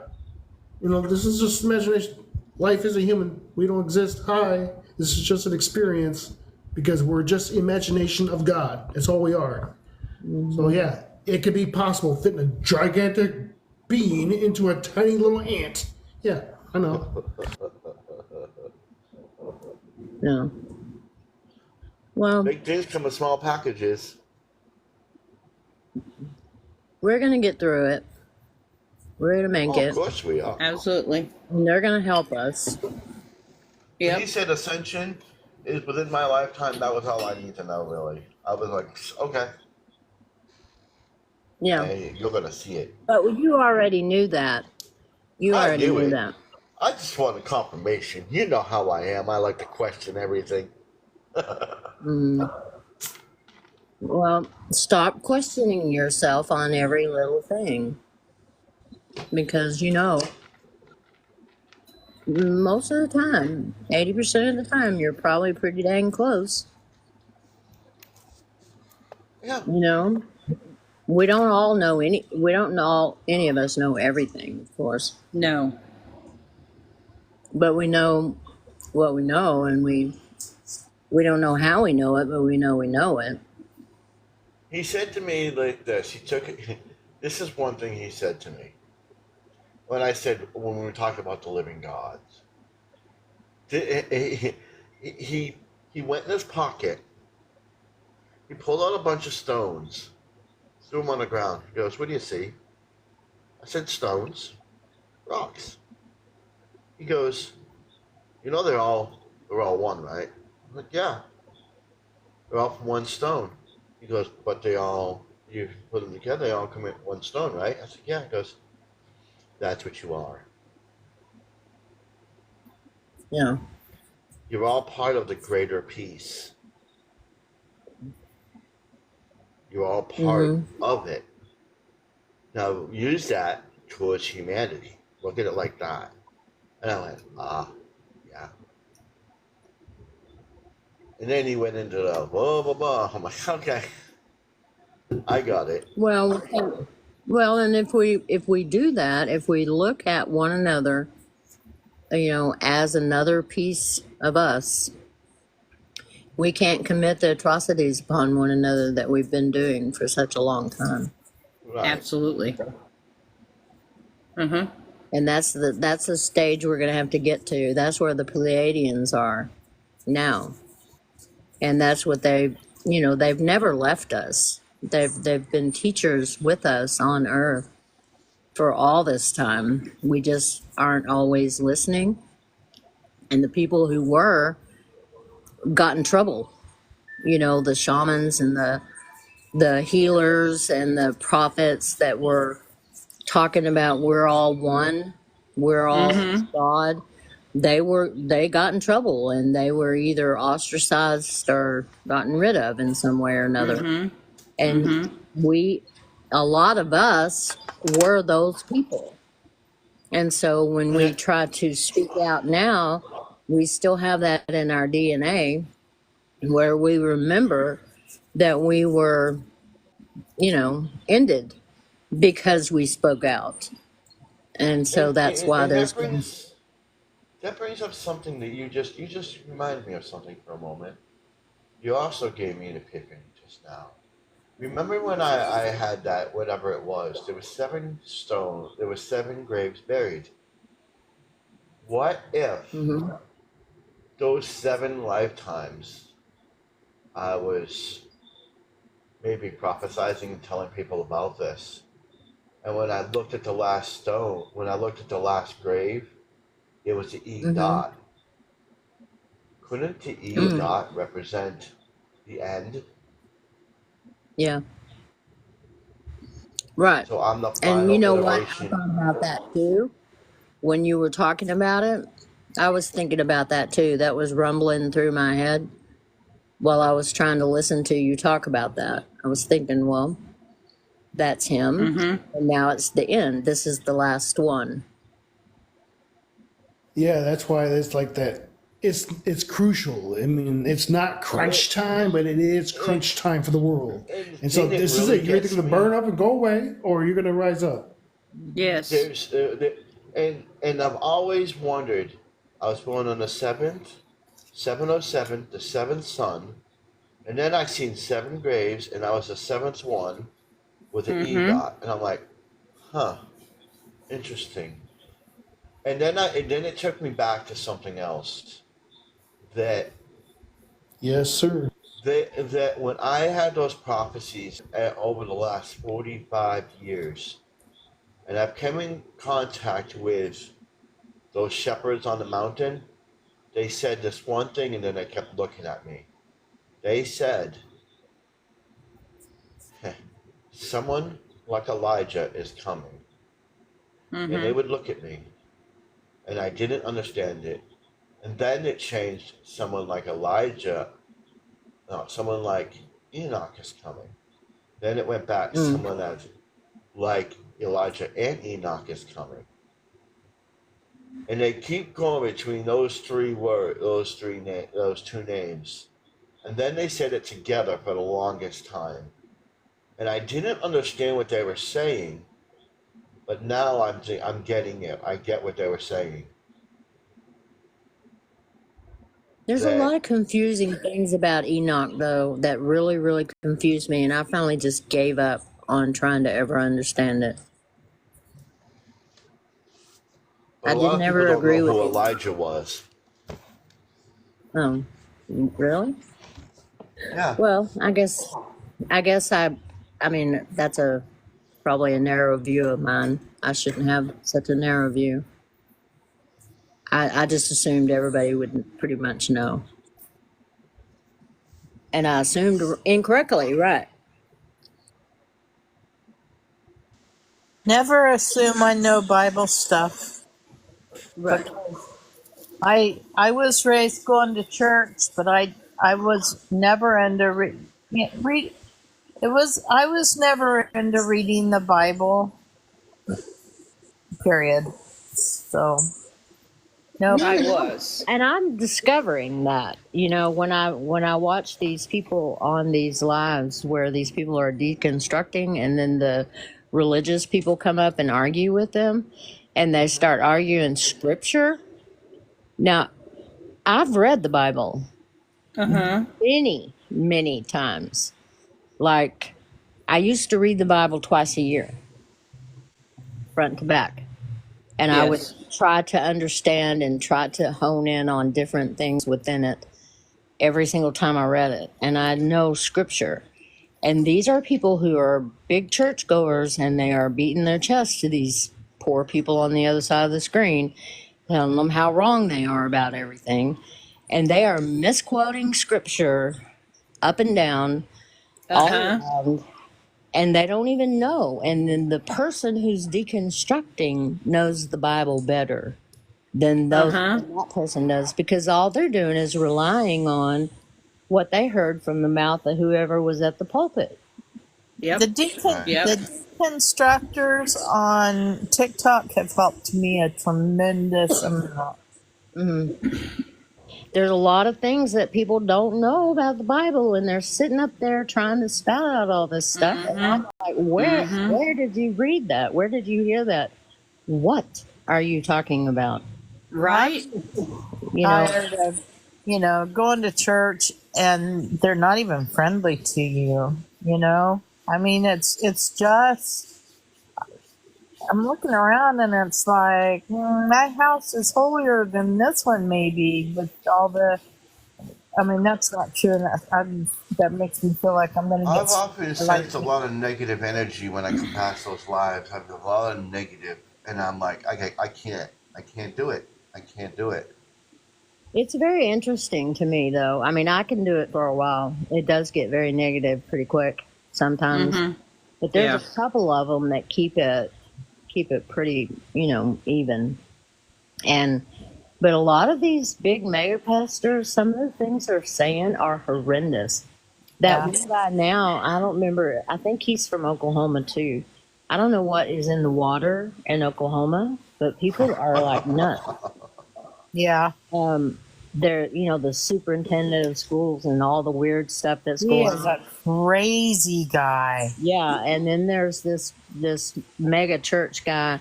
You know, this is just imagination. Life is a human. We don't exist. Hi. This is just an experience because we're just imagination of God. That's all we are. So yeah, it could be possible fitting a gigantic being into a tiny little ant. Yeah, I know. Yeah. Well, Big things come in small packages. we're gonna get through it. We're gonna make Oh, of it, course we are. Absolutely. and they're gonna help us. When Yep. he said ascension is within my lifetime, that was all I need to know, really. I was like, okay, Yeah, hey, you're going to see it. but you already knew that. You I already knew knew it. that. I just wanted confirmation. You know how I am. I like to question everything. Mm. Well, stop questioning yourself on every little thing because you know most of the time, 80% of the time, you're probably pretty dang close. Yeah. You know, we don't all know any. We don't all any of us know everything, of course, No. but we know what we know, and we don't know how we know it, but we know it. He said to me like this. He took it. This is one thing he said to me. When we were talking about the living gods. He went in his pocket. He pulled out a bunch of stones. Threw them on the ground. He goes, "What do you see?" I said, "Stones. Rocks." He goes, "You know they're all one, right?" I'm like, "Yeah. They're all from one stone." He goes, "But you put them together, they all come in one stone, right?" I said, "Yeah." He goes, "That's what you are. Yeah. You're all part of the greater peace. You're all part of it. Now use that towards humanity. Look at it like that." And I went, yeah. And then he went into the blah, blah, blah. I'm like, okay, I got it. Well, and if we do that, if we look at one another, you know, as another piece of us, we can't commit the atrocities upon one another that we've been doing for such a long time. Right. Absolutely. Mm-hmm. And that's the stage we're going to have to get to. That's where the Pleiadians are now, and that's what they've never left us. They've been teachers with us on Earth for all this time. We just aren't always listening, and the people who were got in trouble. You know, the shamans and the healers and the prophets that were talking about we're all one, we're all God. They got in trouble and they were either ostracized or gotten rid of in some way or another. And we, a lot of us were those people. And so when we try to speak out now, we still have that in our DNA where we remember that we were, ended because we spoke out. And so that's why And there's that brings up something that you just reminded me of something for a moment. You also gave me an epiphany just now. Remember when I had that whatever it was? There were 7 graves buried. What if Mhm. those 7 lifetimes I was maybe prophesizing and telling people about this? And when I looked at the last stone, when I looked at the last grave, it was the E Mhm. dot. Couldn't the E Mm. dot represent the end? Yeah. Right. So I'm the And you final know what? I iteration. thought about that too. When you were talking about it, I was thinking about that too. That was rumbling through my head while I was trying to listen to you talk about that. I was thinking, well, that's him. And now it's the end. This is the last one. Yeah, that's why it's like that. It's crucial. I mean, it's not crunch time, but it is crunch time for the world. And the And so thing that this is really it. You're either gets going to me, burn up and go away, or you're going to rise up. Yes. and I've always wondered. I was born on the 707, the 7th sun, and then I seen 7 graves, and I was the 7th one with an E dot, and I'm like, huh, interesting. And then it took me back to something else that Yes, sir. that when I had those prophecies over the last 45 years, and I've come in contact with those shepherds on the mountain, they said this one thing, and then they kept looking at me. They said, someone like Elijah is coming. And they would look at me, and I didn't understand it. And then it changed, someone like Elijah, no, someone like Enoch is coming. Then it went back, someone that's like Elijah and Enoch is coming. And they keep going between those 3 words, those 2 names. And then they said it together for the longest time. And I didn't understand what they were saying, but now I'm getting it. I get what they were saying. There's a That lot of confusing things about Enoch, though, that really, really confused me. And I finally just gave up on trying to ever understand it. but I a did lot of people never don't know agree with who it. Elijah was. Really? Yeah. Well, I mean, that's probably a narrow view of mine. I shouldn't have such a narrow view. I just assumed everybody would pretty much know. And I assumed incorrectly, right? Never assume I know Bible stuff. Right. I was raised going to church, but I was never into read. I was never into reading the Bible. Period. So nope. I was. And I'm discovering that, when I watch these people on these lives where these people are deconstructing, and then the religious people come up and argue with them, and they start arguing scripture. Now, I've read the Bible many, many times. Like, I used to read the Bible twice a year, front to back. And I would Yes. try to understand and try to hone in on different things within it every single time I read it. And I know scripture. And these are people who are big churchgoers, and they are beating their chests to these poor people on the other side of the screen, telling them how wrong they are about everything. And they are misquoting scripture up and down, all around, and they don't even know. And then the person who's deconstructing knows the Bible better than that person does, because all they're doing is relying on what they heard from the mouth of whoever was at the pulpit. Yep. The Yep. deconstructors on TikTok have helped me a tremendous amount. There's a lot of things that people don't know about the Bible, and they're sitting up there trying to spout out all this stuff. And I'm like, where did you read that? Where did you hear that? What are you talking about? Right. You know, Tired of, going to church and they're not even friendly to you. I mean, it's just. I'm looking around and it's like my house is holier than this one, maybe with all the. I mean, that's not true, and that makes me feel like I'm going to get. I've often sensed a lot of negative energy when I come past those lives. I've got a lot of negative, and I'm like, I can't do it. I can't do it. it's very interesting to me, though. I mean, I can do it for a while. It does get very negative pretty quick sometimes, but there's a couple of them that keep it pretty, even. But a lot of these big mega pastors, some of the things they're saying are horrendous. That one guy now, I don't remember. I think he's from Oklahoma too. I don't know what is in the water in Oklahoma, but people are like nuts. Yeah, They're, the superintendent of schools and all the weird stuff that's he going is on. a crazy guy. Yeah, and then there's this mega church guy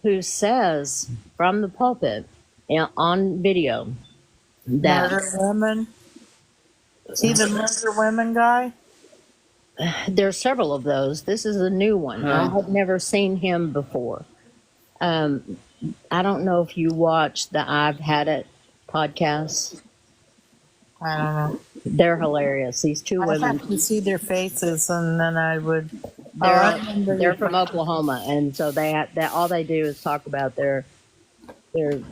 who says from the pulpit on video that Murder women. Is he the murder women guy? there's several of those. This is a new one. I had never seen him before. I don't know if you watched the I've Had It podcast. I don't know. They're hilarious. These two I women. have to see their faces, and then I would. They're from Oklahoma, and so that all they do is talk about their Good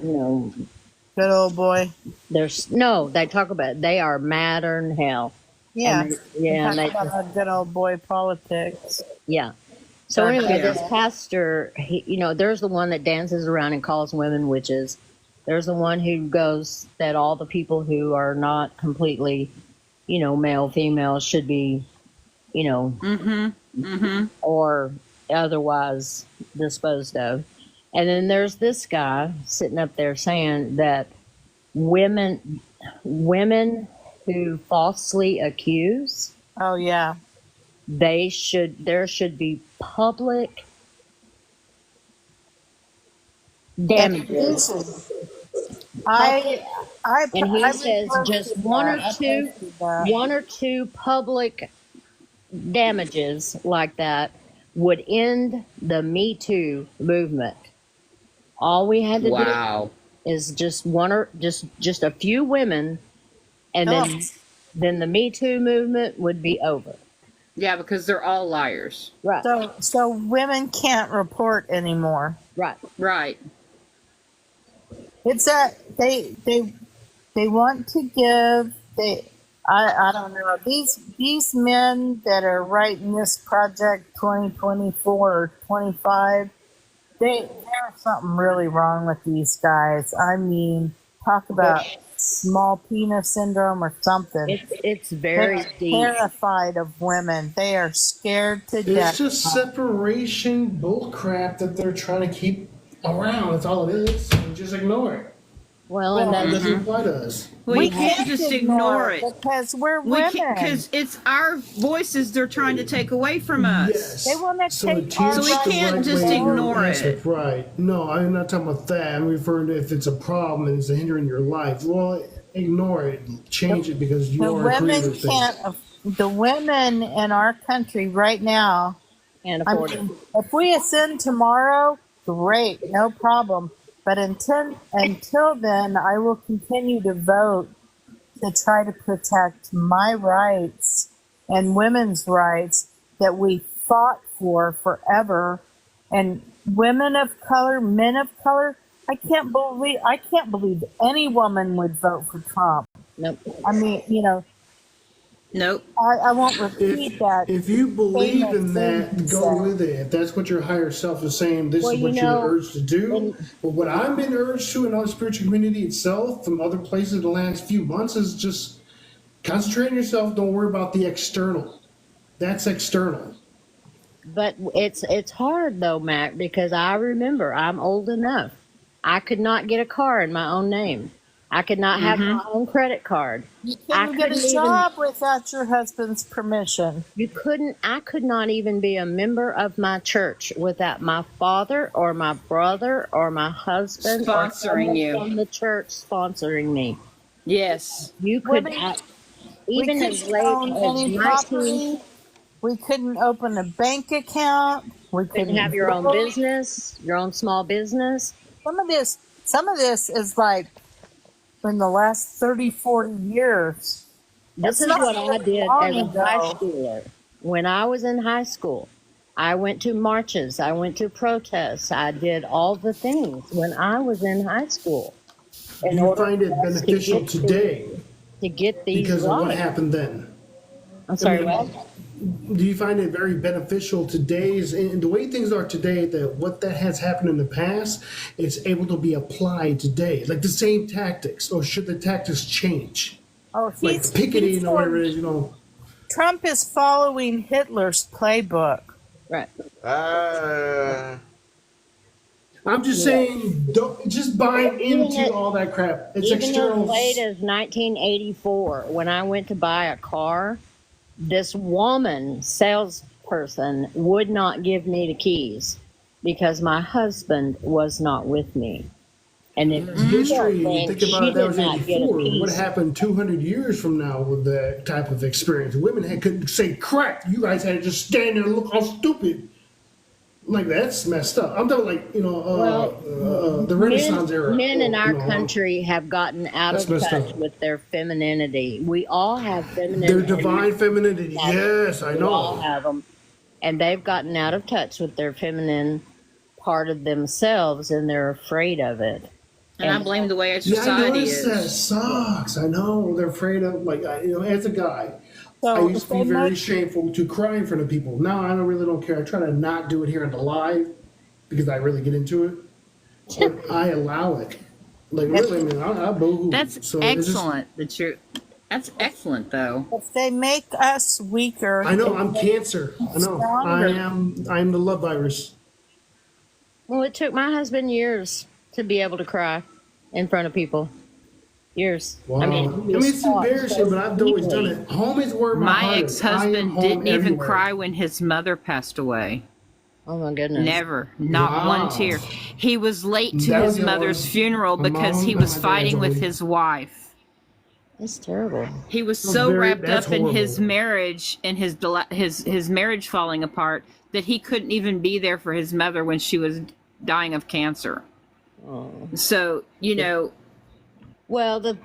old boy. they talk about they are madder than hell. Yeah. And and they Talk about good old boy politics. yeah. So anyway, Yeah. this pastor, there's the one that dances around and calls women witches. There's the one who goes that all the people who are not completely, male, female should be, or otherwise disposed of. And then there's this guy sitting up there saying that women who falsely accuse, Oh yeah. there should be public damages. I And he I says posted just one or that. I two posted that. one or two public damages like that would end the Me Too movement. All we had to Wow. do is just just a few women, and then the Me Too movement would be over. Yeah, because they're all liars. Right, So women can't report anymore. right. Right. It's that they want to give I don't know these men that are writing this project 2024 or 25. There's something really wrong with these guys. I mean, talk about small penis syndrome or something. It's very They're deep. terrified of women. They are scared to It's death. just separation bullcrap that they're trying to keep around. That's all it is. And just ignore it. Well, and It then doesn't apply to us. Well, you can't just ignore it. because we're We women. can't, because it's our voices they're trying to take away from us. Yes. They wanna So take it our teaches rights the can't right just way to ignore answer it. Right. No, I'm not talking about that. I'm referring to if it's a problem and it's hindering your life. Well, ignore it. Change it because you The are agreeing women with things. can't. The women in our country right now. can't I afford it. mean, if we ascend tomorrow, great, no problem. But until then, I will continue to vote to try to protect my rights and women's rights that we fought for forever. And women of color, men of color, I can't believe any woman would vote for Trump. Nope. I mean, Nope. I won't repeat that. If you believe in that, Famous go thing. with it. If that's what your higher self is saying, this Well, is what you you're know, urged to do. But what I've been urged to in our spiritual community itself, from other places in the last few months, is just concentrate on yourself. Don't worry about the external. That's external. but it's hard though, Mac, because I remember I'm old enough. I could not get a car in my own name. I could not have my own credit card. You I couldn't get couldn't a even. job without your husband's permission. You couldn't. I could not even be a member of my church without my father or my brother or my husband or Sponsoring someone you. from the church sponsoring me. Yes. You could, Women, we even as couldn't late own as any 19. property. We couldn't open a bank account. We Couldn't have couldn't your own vote. business, your own small business. Some of this is like in the last 30, 40 years. This That's is not what I very did long as a high ago. schooler. When I was in high school, I went to marches, I went to protests, I did all the things when I was in high school Do in you order find it for us beneficial today to get these because of what rights. happened then? I'm sorry, mean, what? Do you find it very beneficial today's and the way things are today, that what that has happened in the past is able to be applied today, like the same tactics, or should the tactics change, Oh, like picketing or whatever it is, you know? Trump is following Hitler's playbook. Right. I'm just saying, don't just buy Even into at- all that crap. It's Even as external. late as 1984, when I went to buy a car, this woman salesperson would not give me the keys because my husband was not with me. And if you History, don't think think about she it, that did was not get a 84. What piece, happened 200 years from now with that type of experience? Women couldn't say crap. You guys had to just stand there and look all stupid. Like, that's messed up. I'm talking like, the Renaissance era. men in our You know, country have gotten out That's of messed touch up. with their femininity. We all have Their femininity. divine femininity. Yes, I We all know. have them. And they've gotten out of touch with their feminine part of themselves and they're afraid of it. And I blame the way our Yeah, I society noticed that. is. Sucks. I know. They're afraid of, like, as a guy, I So used if to be they very make, shameful to cry in front of people. Now I really don't care. I try to not do it here on the live because I really get into it. But I allow it. Like, really, I mean, I boo-hoo. That's So it's just- excellent. That's excellent, though. if they make us weaker, I know, I'm cancer. I know. Stronger. I'm the love virus. Well, it took my husband years to be able to cry in front of people. Years. Wow. I mean, he was it's taught embarrassing, so but I've always done deeply. it. Home is where my My heart is. I am ex-husband home didn't even everywhere. cry when his mother passed away. Oh my goodness. Never, not Wow. one tear. He was late to That was his the mother's one- funeral my because mom he and was my dad fighting with told me. his wife. That's terrible. He was That's so very- wrapped that's up in his horrible. marriage and his marriage falling apart that he couldn't even be there for his mother when she was dying of cancer. So, Well,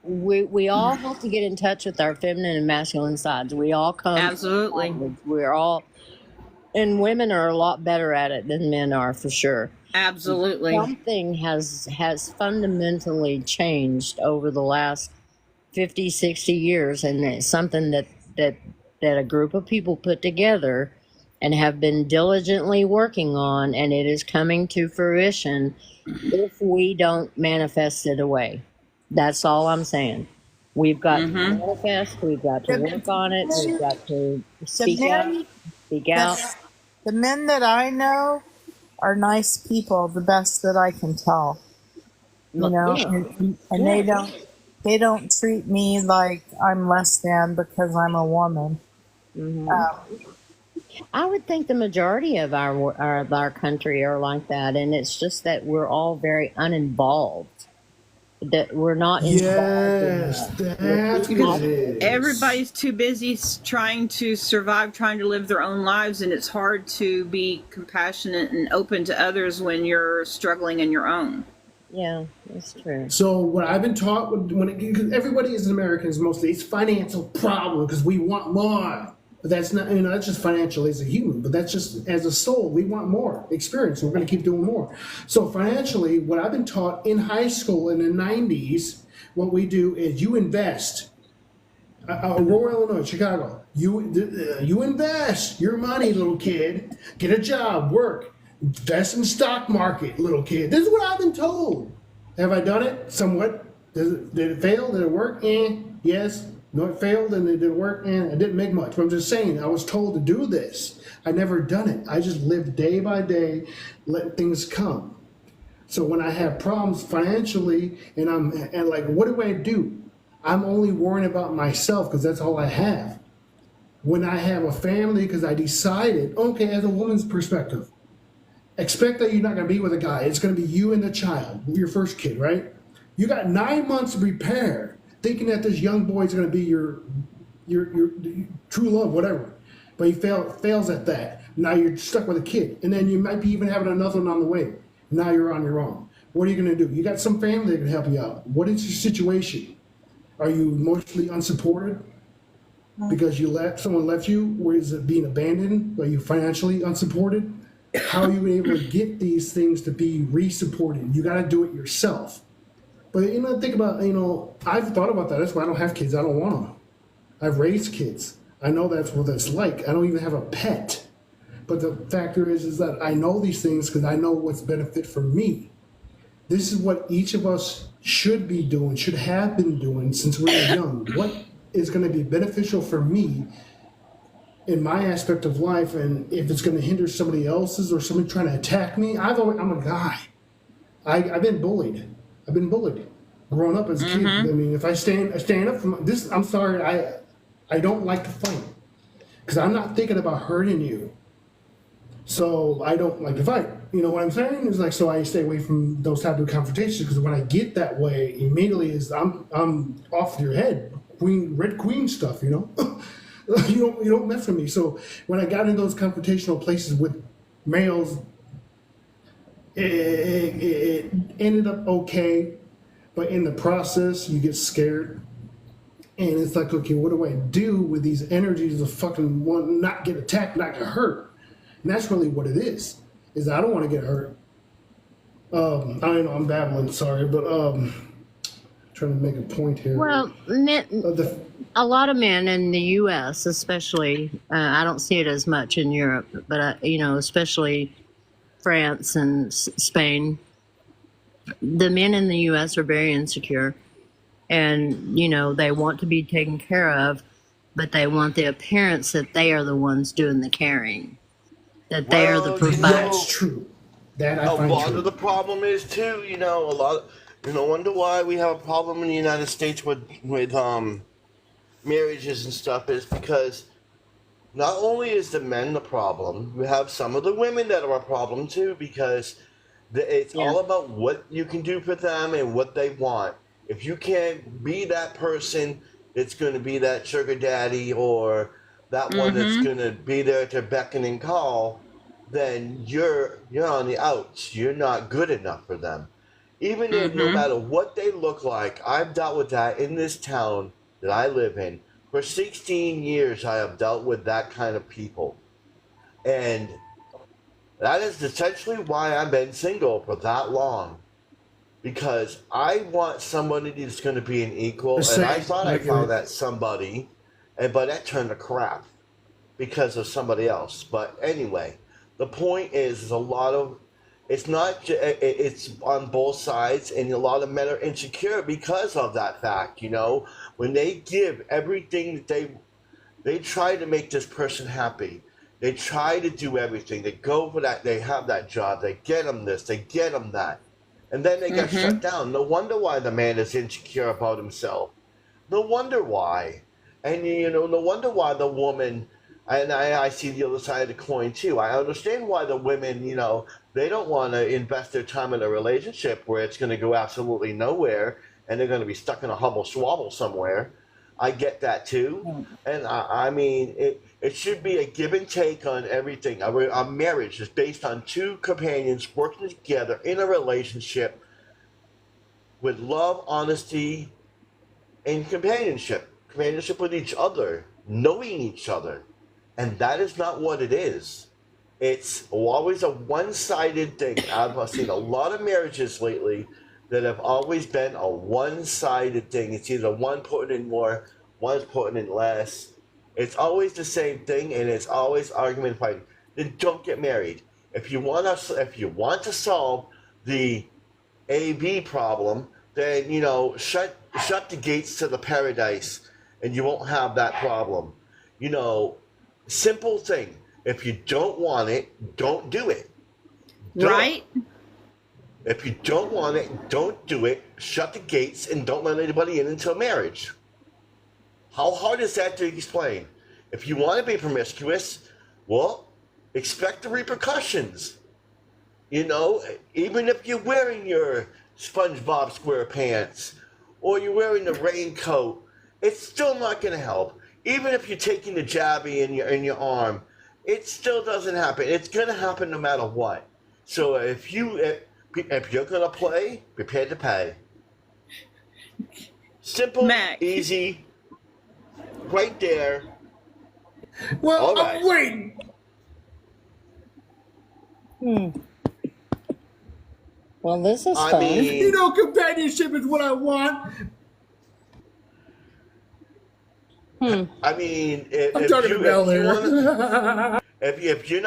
we all have to get in touch with our feminine and masculine sides. We all come. absolutely. We're all, and women are a lot better at it than men are for sure. Absolutely. Something has fundamentally changed over the last 50, 60 years, and it's something that a group of people put together and have been diligently working on, and it is coming to fruition if we don't manifest it away. That's all I'm saying. We've got to manifest, we've got to work on it, we've got to speak out, speak out. the men that I know are nice people, the best that I can tell. And they don't treat me like I'm less than because I'm a woman. I would think the majority of our country are like that, and it's just that we're all very uninvolved. That we're not involved. Yes, that's what it is. Everybody's too busy trying to survive, trying to live their own lives, and it's hard to be compassionate and open to others when you're struggling in your own. Yeah, that's true. So what I've been taught, because everybody is Americans mostly, it's financial problem because we want more. But that's not, that's just financial as a human, but that's just as a soul, we want more experience. We're going to keep doing more. So financially, what I've been taught in high school in the 90s, what we do is you invest. Aurora, Illinois, Chicago. You invest your money, little kid. Get a job, work. Invest in the stock market, little kid. This is what I've been told. Have I done it? Somewhat. Did it fail? Did it work? Yes. No, it failed and it didn't work and it didn't make much. But I'm just saying, I was told to do this. I never done it. I just lived day by day, letting things come. So when I have problems financially and like, what do I do? I'm only worrying about myself because that's all I have. When I have a family, because I decided, okay, as a woman's perspective, expect that you're not going to be with a guy. It's going to be you and the child, your first kid, right? You got 9 months to prepare, thinking that this young boy is going to be your true love, whatever. But he fails at that. Now you're stuck with a kid, and then you might be even having another one on the way. Now you're on your own. What are you going to do? You got some family that can help you out. What is your situation? Are you emotionally unsupported because someone left you, or is it being abandoned? Are you financially unsupported? How are you able to get these things to be re-supported? You got to do it yourself. But think about, I've thought about that. That's why I don't have kids. I don't want them. I've raised kids. I know that's what it's like. I don't even have a pet. But the factor is that I know these things because I know what's benefit for me. This is what each of us should be doing, should have been doing since we were young. What is going to be beneficial for me in my aspect of life, and if it's going to hinder somebody else's or somebody trying to attack me. I'm a guy. I've been bullied. I've been bullied growing up as a kid. I mean, if I stand up for this, I'm sorry, I don't like to fight because I'm not thinking about hurting you. So I don't like to fight. You know what I'm saying? It's like, so I stay away from those type of confrontations because when I get that way, immediately I'm off your head, Red Queen stuff. You don't mess with me. So when I got in those confrontational places with males, it ended up okay, but in the process you get scared, and it's like, okay, what do I do with these energies of fucking want not get attacked, not get hurt? And that's really what it is I don't want to get hurt. I don't know, I'm babbling, sorry, but trying to make a point here. Well, a lot of men in the U.S., especially, I don't see it as much in Europe, but especially France and Spain, the men in the U.S. are very insecure, and they want to be taken care of, but they want the appearance that they are the ones doing the caring, that they are the Well, providers. That's true. That I A find lot true. of the problem is too, a lot. No wonder why we have a problem in the United States with marriages and stuff is because not only is the men the problem, we have some of the women that are a problem too because it's Yeah. all about what you can do for them and what they want. If you can't be that person that's going to be that sugar daddy or that one that's going to be there to beckon and call, then you're on the outs. You're not good enough for them. Even if no matter what they look like, I've dealt with that in this town that I live in. For 16 years, I have dealt with that kind of people. And that is essentially why I've been single for that long. Because I want somebody that's going to be an equal. The And I same, thought I like found that somebody, but that turned to crap because of somebody else. But anyway, the point is a lot of it's not it's on both sides, and a lot of men are insecure because of that fact. When they give everything that they try to make this person happy. They try to do everything. They go for that. They have that job. They get them this. They get them that, and then they get shut down. No wonder why the man is insecure about himself. No wonder why, and no wonder why the woman. And I see the other side of the coin too. I understand why the women, they don't want to invest their time in a relationship where it's going to go absolutely nowhere and they're going to be stuck in a hubble swabble somewhere. I get that too. And I mean, it should be a give and take on everything. A marriage is based on two companions working together in a relationship with love, honesty, and companionship. Companionship with each other, knowing each other. And that is not what it is. It's always a one-sided thing. I've seen a lot of marriages lately that have always been a one-sided thing. It's either one putting in more, one's putting in less. It's always the same thing, and it's always argument fighting. Then don't get married. If you want to solve the AB problem, then shut the gates to the paradise and you won't have that problem. You know, simple thing. If you don't want it, don't do it. Don't. Right? If you don't want it, don't do it. Shut the gates and don't let anybody in until marriage. How hard is that to explain? If you want to be promiscuous, well, expect the repercussions. You know, even if you're wearing your SpongeBob SquarePants or you're wearing the raincoat, it's still not going to help. Even if you're taking the jabby in your arm, it still doesn't happen. It's going to happen no matter what. So if you're going to play, prepare to pay. Simple, Mac. easy, right there. Well, All right. wait. Well, this is I fun. mean, Companionship is what I want. I mean, I'm talking to Mel there. if you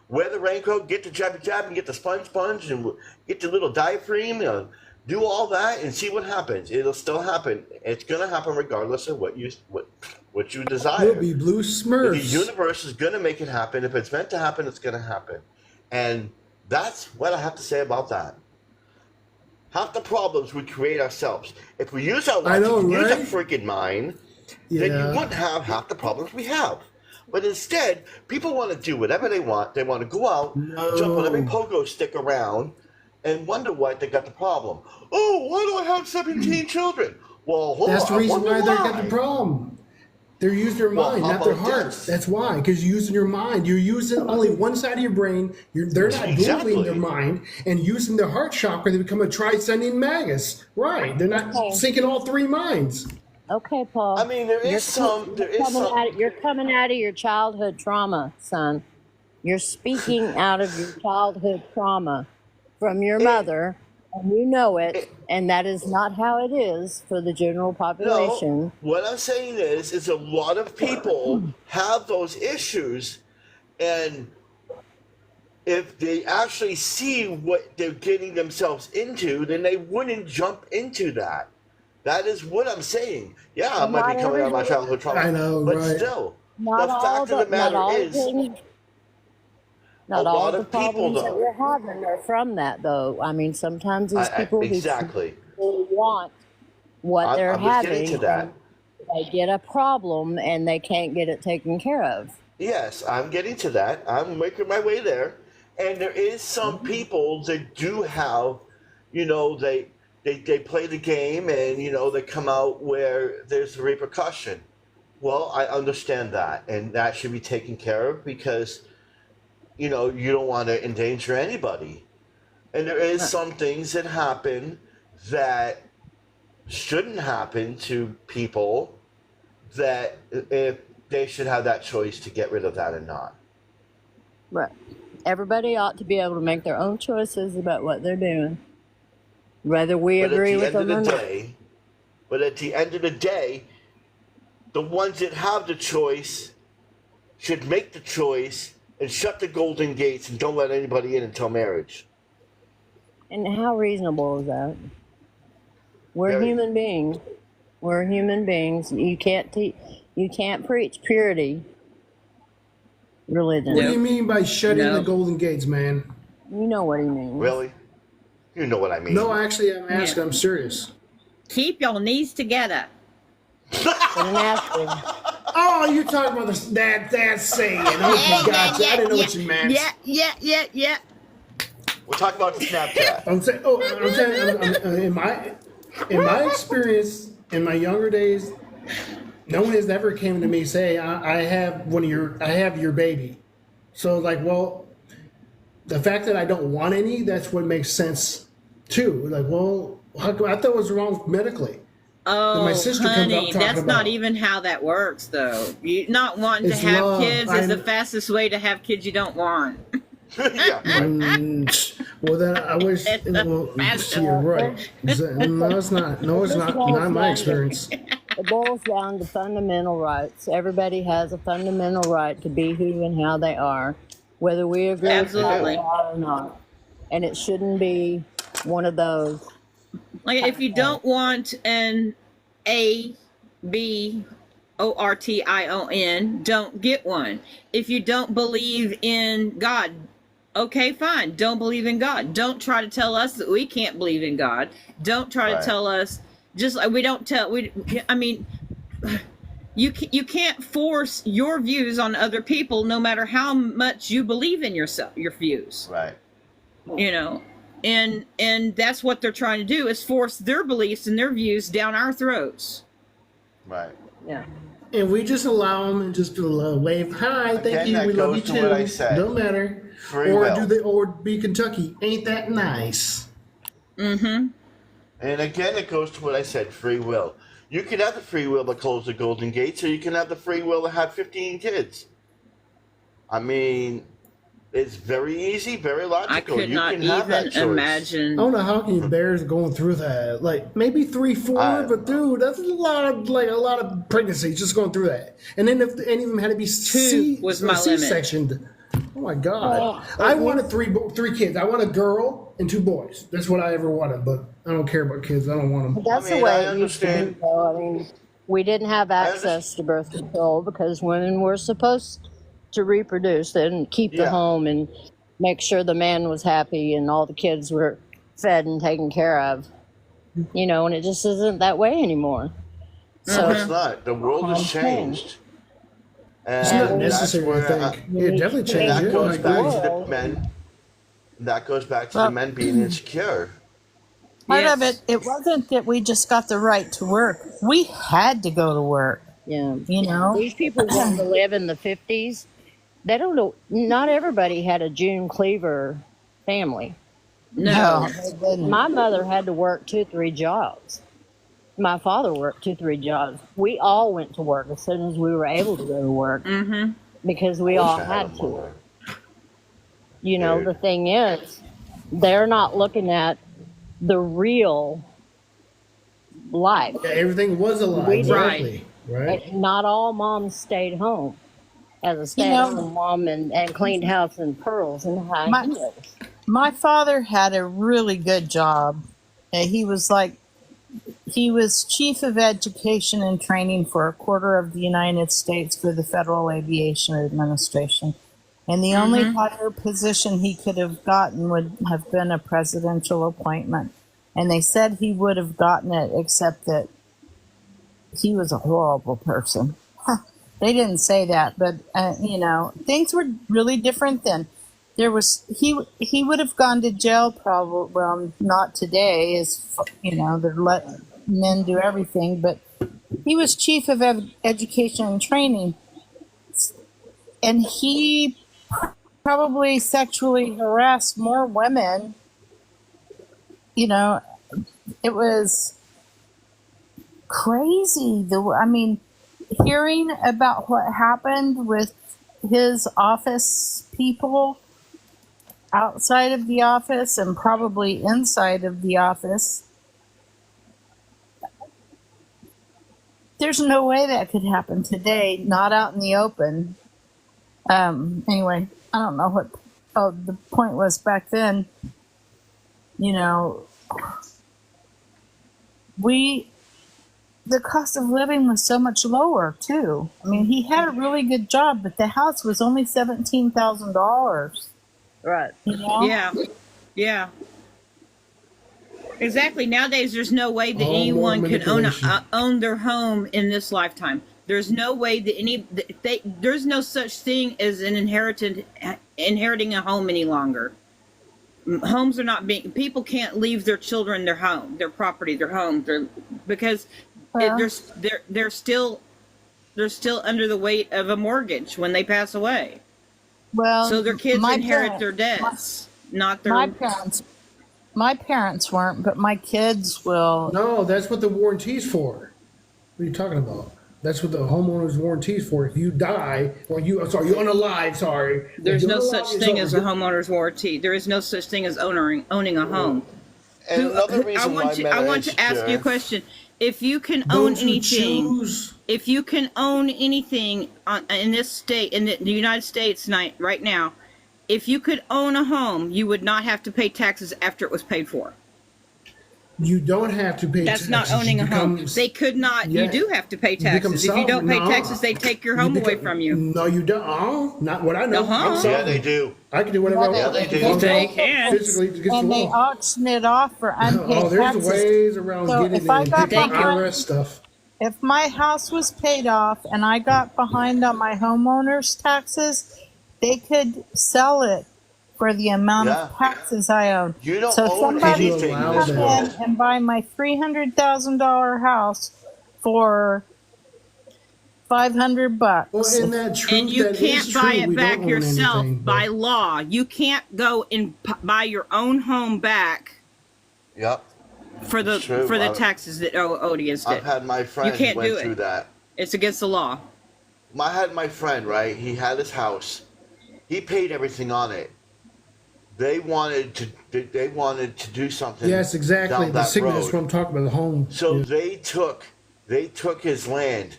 wear the raincoat, get the jab, and get the sponge, and get the little diaphragm, do all that, and see what happens. It'll still happen. It's gonna happen regardless of what you desire. We'll be blue The Smurfs. universe is gonna make it happen. If it's meant to happen, it's gonna happen, and that's what I have to say about that. Half the problems we create ourselves. If we use our I logic, know, and use our right? freaking mind, then you wouldn't have half the problems we have. But instead, people want to do whatever they want. They want to go out, jump on every pogo stick around, and wonder why they got the problem. Oh, why do I have 17 children? Well, hold That's on, the I reason wonder why they got the problem. They're using their Well, mind, how not their about heart. this? That's why, because you're using your mind. You're using only one side of your brain. They're not Exactly. googling their mind and using their heart chakra. They become a tricentennial magus. Right? They're not Okay. syncing all three minds. Okay, Paul. I mean, there is some. You're coming out of your childhood trauma, son. You're speaking out of your childhood trauma from your mother, and you know it, and that is not how it is for the general population. No, what I'm saying is a lot of people have those issues, and if they actually see what they're getting themselves into, then they wouldn't jump into that. That is what I'm saying. Yeah, I Well, might be not coming out of my everybody- childhood trauma, I know, but right. still, Not the all fact the of the not matter all the is, things, not a all lot the of people, problems that though. we're having are from that, though. I mean, sometimes these people exactly. who want what they're I'm just getting having, to that. they get a problem and they can't get it taken care of. Yes, I'm getting to that. I'm making my way there. And there is some people that do have, they play the game and, they come out where there's a repercussion. Well, I understand that. And that should be taken care of because, you don't want to endanger anybody. And there is some things that happen that shouldn't happen to people that if they should have that choice to get rid of that or not. Right. Everybody ought to be able to make their own choices about what they're doing, whether we But agree at the with end them or of the not. day, the ones that have the choice should make the choice and shut the golden gates and don't let anybody in until marriage. And how reasonable is that? We're Very. human beings. We're human beings. You can't you can't preach purity religion. What do you mean by shutting No. the golden gates, man? You know what he means. Really? You know what I mean. No, actually, I'm asking. I'm serious. Keep your knees together. But in asking, Oh, you're talking about that saying. Okay, gotcha. I didn't know what you meant. Yeah. We're talking about the Snapchat. I'm saying, in my experience, in my younger days, no one has ever came to me say, I have your baby. So like, well, the fact that I don't want any, that's what makes sense too. Like, well, I thought it was wrong medically. Oh, my sister comes up honey, talking that's about- not even how that works, though. You not wanting It's to have love. kids I is the know. fastest way to have kids you don't want. Yeah. Well, then I wish. It's Well, faster. you're right. No, it's not. No, it's not. Not in my experience. it boils down to fundamental rights. Everybody has a fundamental right to be who and how they are, whether we agree with how Absolutely. they are or not. And it shouldn't be one of those. Like if you don't want an A B-O-R-T-I-O-N, don't get one. If you don't believe in God, okay, fine. Don't believe in God. Don't try to tell us that we can't believe in God. Don't try to Right. tell us, just like we don't tell, I mean, you can't force your views on other people no matter how much you believe in yourself, your views, Right. you know. And that's what they're trying to do, is force their beliefs and their views down our throats. Right. Yeah. And we just allow them and just wave, hi, thank Again, you, that we love goes you to too. what I said. Don't matter. Free or will. or be Kentucky. Ain't that nice? Mm-hmm. And again, it goes to what I said, free will. You can have the free will to close the Golden Gates, or you can have the free will to have 15 kids. I mean, it's very easy, very logical. I could you not can have that even choice. imagine. I don't know how can you bears going through that. Like maybe 3, 4, I don't but dude, that's a lot of pregnancies just going through that. And then if any of them had to be was my limit. C-sectioned. Oh my God! I wanted three kids. I want a girl and 2 boys. That's what I ever wanted. But I don't care about kids. I don't want them. That's I mean, the way I it used to be, understand. though. I mean, we didn't have access to birth control because women were supposed to reproduce and keep the Yeah. home and make sure the man was happy and all the kids were fed and taken care of. You know, and it just isn't that way anymore. No, it's So, not. The world has changed. And It's not that's necessary, where, I think. Yeah, definitely and change that it. goes I back agree. to the men. That goes back to the men being insecure. Part of Yes. it wasn't that we just got the right to work. We had to go to work, yeah. you know? These people wanting to live in the 50s, they don't know. Not everybody had a June Cleaver family. No. they didn't. My mother had to work 2, 3 jobs. My father worked 2, 3 jobs. We all went to work as soon as we were able to go to work Mm-hmm. because we Wish all I had a to. mother. You know, Dude. the thing is, they're not looking at the real life. Yeah, everything was a lie. We- Exactly. Right. And not all moms stayed home as a know- stay-at-home mom and cleaned house and pearls and high My- heels. My father had a really good job. He was chief of education and training for a quarter of the United States for the Federal Aviation Administration. And the only higher position he could have gotten would have been a presidential appointment. And they said he would have gotten it, except that he was a horrible person. They didn't say that, but you know, things were really different then. There was he would have gone to jail probably. Well, not today, as you know, they let men do everything. But he was chief of education and training, and he probably sexually harassed more women. You know, it was crazy. I mean, hearing about what happened with his office people outside of the office and probably inside of the office, there's no way that could happen today, not out in the open. Anyway, I don't know what, the point was back then, you know, the cost of living was so much lower too. I mean, he had a really good job, but the house was only $17,000. Right. You know? Yeah. Yeah. Exactly. Nowadays, there's no way that All more anyone can manipulation. own their home in this lifetime. There's no way that there's no such thing as an inheriting a home any longer. Homes are not being. People can't leave their children their home, their property, their home, because Well- they're still under the weight of a mortgage when they pass away. Well, So their kids my inherit parents- their debts, not their. My parents weren't, but my kids will. No, that's what the warranty's for. What are you talking about? That's what the homeowner's warranty's for. If you die, or you're unalive, sorry. There's If no you're such unalive, thing it's as a over. homeowner's warranty. There is no such thing as owning a home. And another reason why men I are want to ask you a insecure- question. If you can own Those who anything, choose. if you can own anything in this state, in the United States right now, if you could own a home, you would not have to pay taxes after it was paid for. You don't have to pay That's taxes. not owning You a home. become- They could not. Yeah. You do have to pay you become taxes. If you don't pay no. taxes, they take your home You away become- from you. No, you don't. Oh, not what I know. Uh-huh. I'm Yeah, sorry. they do. I can do whatever I Yeah, want. they do. As long as They I'm can. Physically against And the they law. auction it off for unpaid Oh, there's taxes. ways around So getting if it I and got picking behind- IRS stuff. If my house was paid off and I got behind on my homeowner's taxes, they could sell it for the amount Yeah. of taxes I own. You don't So own somebody anything in allow this come that. in world. and buy my $300,000 house for $500. Well, isn't that true? And you That can't is buy true. it We back don't own yourself anything, but- by law. You can't go and buy your own home back Yep. for the It's true. for the I've- taxes that owed against I've it. had my friend can't went do it. through that. It's against the law. I had my friend, right? He had his house. He paid everything on it. They wanted to do something. Yes, exactly. Down The that signal is road. what I'm talking about. The home. So Yeah. they took his land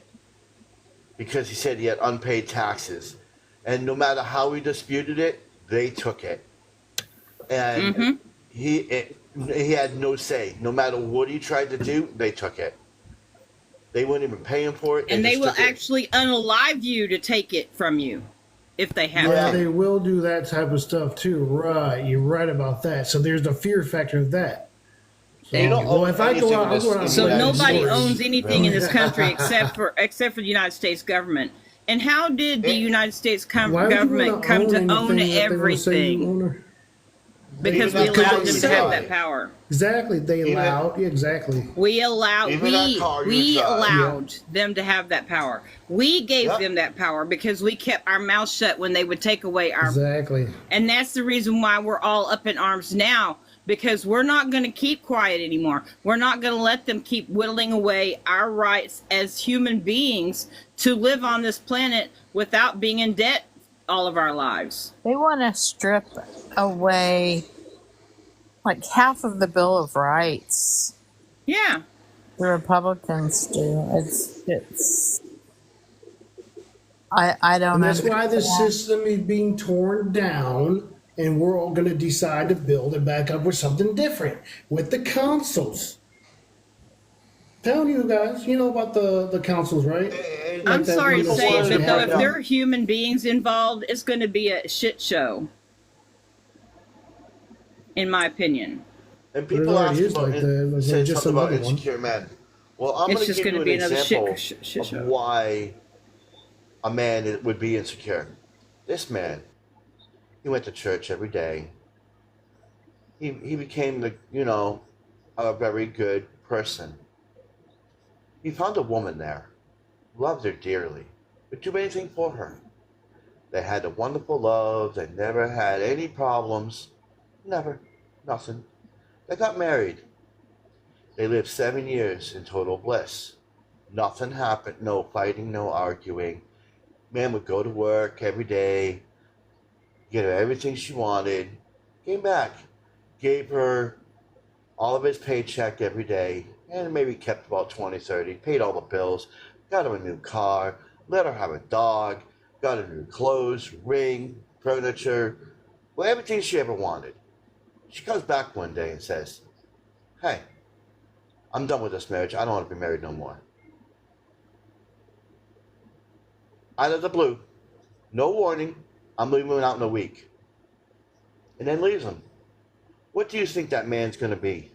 because he said he had unpaid taxes, and no matter how he disputed it, they took it, and he had no say. No matter what he tried to do, they took it. They wouldn't even pay him for it, And they just will took it. actually unalive you to take it from you if they have Yeah, to. they will do that type of stuff too. Right, you're right about that. So there's the fear factor of that. So, They don't well, own if I anything go out, in I'm this- going out. So Yeah, nobody stores. owns anything in this Really? country except for the United States government. And how did the United States Why would you government wanna come to anything own that they wanna say you everything? own? Because Even we our allowed cars them to you have drive. that power. Exactly, they Even- allow. Yeah, exactly. We allowed Even that car you drive. allowed them to have that power. We gave Yep. them that power because we kept our mouth shut when they would take away our. Exactly. And that's the reason why we're all up in arms now, because we're not going to keep quiet anymore. We're not going to let them keep whittling away our rights as human beings to live on this planet without being in debt all of our lives. They want to strip away like half of the Bill of Rights. Yeah. The Republicans do. It's. I don't And that's why the understand. system is being torn down, and we're all going to decide to build it back up with something different with the councils. Telling you guys, you know about the councils, right? I'm Like that sorry to one say that's it, but though, had if there are human beings involved, it's going to be a shit show. In my opinion. And But it people ask already is about like that. Like say just something about another one. insecure men. Well, I'm It's going to just give gonna you be an another example shit show. of why a man would be insecure. This man, he went to church every day. He became a very good person. He found a woman there, loved her dearly, would do anything for her. They had a wonderful love. They never had any problems. Never. Nothing. They got married. They lived 7 years in total bliss. Nothing happened. No fighting, no arguing. Man would go to work every day, get her everything she wanted, came back, gave her all of his paycheck every day, and maybe kept about 20, 30, paid all the bills, got her a new car, let her have a dog, got her new clothes, ring, furniture, well, everything she ever wanted. She comes back one day and says, "Hey, I'm done with this marriage. I don't want to be married no more." Out of the blue, no warning, I'm leaving out in a week. And then leaves him. What do you think that man's going to be?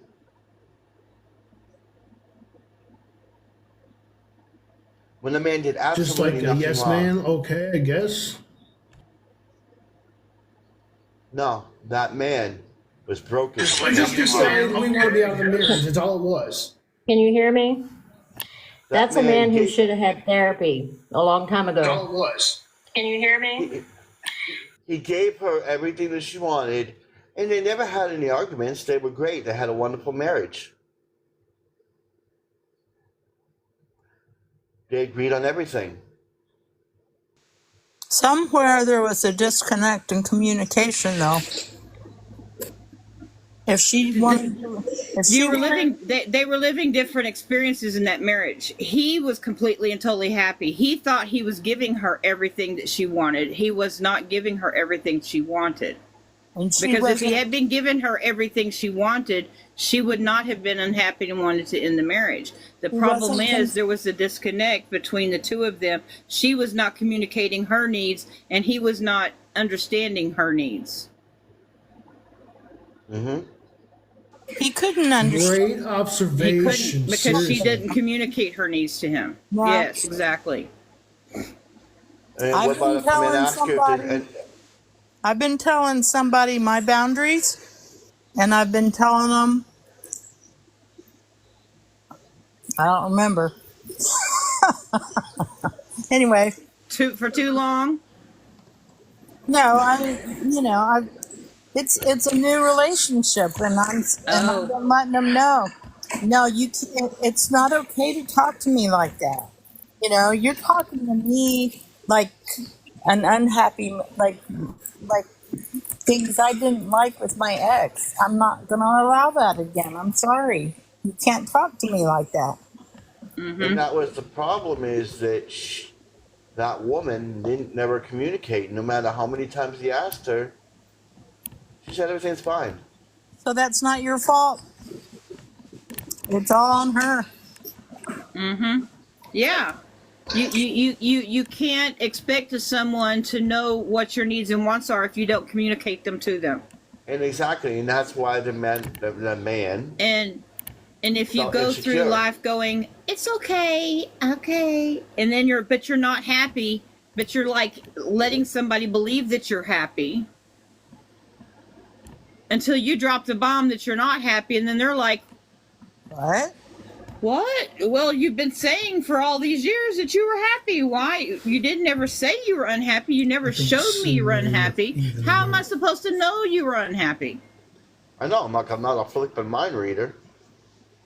When the man did Just like absolutely a nothing yes wrong. man, okay, I guess. No, that man was broken. Just decided we want to be out of the marriage. That's all it was. Can you hear me? That That's a man who gave- should have had therapy a long time That's all ago. it was. Can you hear me? He gave her everything that she wanted, and they never had any arguments. They were great. They had a wonderful marriage. They agreed on everything. Somewhere there was a disconnect in communication, though. If she wanted to, if she You were wanted- living. They were living different experiences in that marriage. He was completely and totally happy. He thought he was giving her everything that she wanted. He was not giving her everything she wanted. And she Because if he wasn't. had been giving her everything she wanted, she would not have been unhappy and wanted to end the marriage. The He problem wasn't is there was a disconnect between the two of them. She was not communicating her needs, and he was not understanding her needs. He couldn't understand. Great He observation. couldn't because she seriously. didn't communicate her needs to him. No. Yes, exactly. And I've what about been if a man telling asks you somebody. to, and, I've been telling somebody my boundaries, and I've been telling them. I don't remember. Anyway, For too long. no, I. It's a new relationship, and I've Oh, been letting them know. No, you can't. It's not okay to talk to me like that. You're talking to me like an unhappy, like things I didn't like with my ex. I'm not gonna allow that again. I'm sorry. You can't talk to me like that. and that was the problem is that that woman didn't never communicate. No matter how many times he asked her, she said everything's fine. So that's not your fault. It's all on her. yeah. You can't expect someone to know what your needs and wants are if you don't communicate them to them. And exactly, and that's why the man And if you felt go through insecure. life going, it's okay, okay, and then you're not happy, but you're like letting somebody believe that you're happy until you drop the bomb that you're not happy, and then they're like, What? what? Well, you've been saying for all these years that you were happy. Why? You didn't ever say you were unhappy. You never showed me you were unhappy. How am I supposed to know you were unhappy? I know I'm not a flippant mind reader.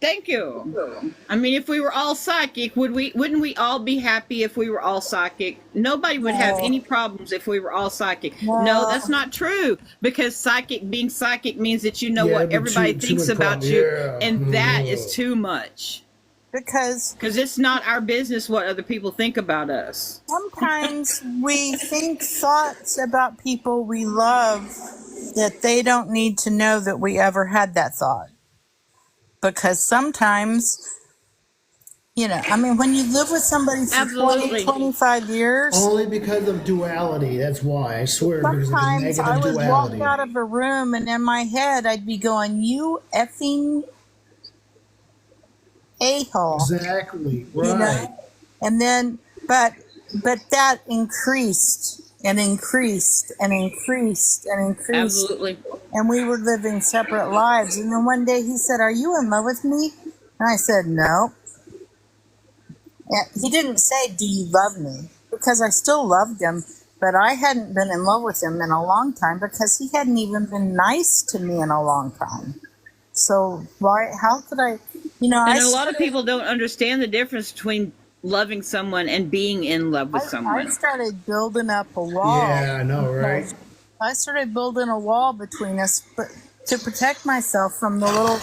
Thank you. I mean, if we were all psychic, wouldn't we all be happy if we were all psychic? Nobody would have No. any problems if we were all psychic. No. No, that's not true. Because being psychic means that you know Yeah, what but everybody too thinks much about problem. you, Yeah. and that is too much. Because Because it's not our business what other people think about us. sometimes we think thoughts about people we love that they don't need to know that we ever had that thought. Because sometimes, I mean, when you live with somebody for Absolutely. 25 years, Only because of duality. That's why. I swear, because of the sometimes I negative would walk duality. out of a room and in my head I'd be going, you effing a-hole. Exactly. you Right. know and then but that increased and increased and increased and increased, Absolutely. and we were living separate lives. And then one day he said, are you in love with me? And I said, no. And he didn't say, do you love me? Because I still loved him, but I hadn't been in love with him in a long time because he hadn't even been nice to me in a long time. So how could I And a lot of people don't understand the difference between loving someone and being in love with I someone. started building up a wall. Yeah, I know, right? I started building a wall between us, but to protect myself from the little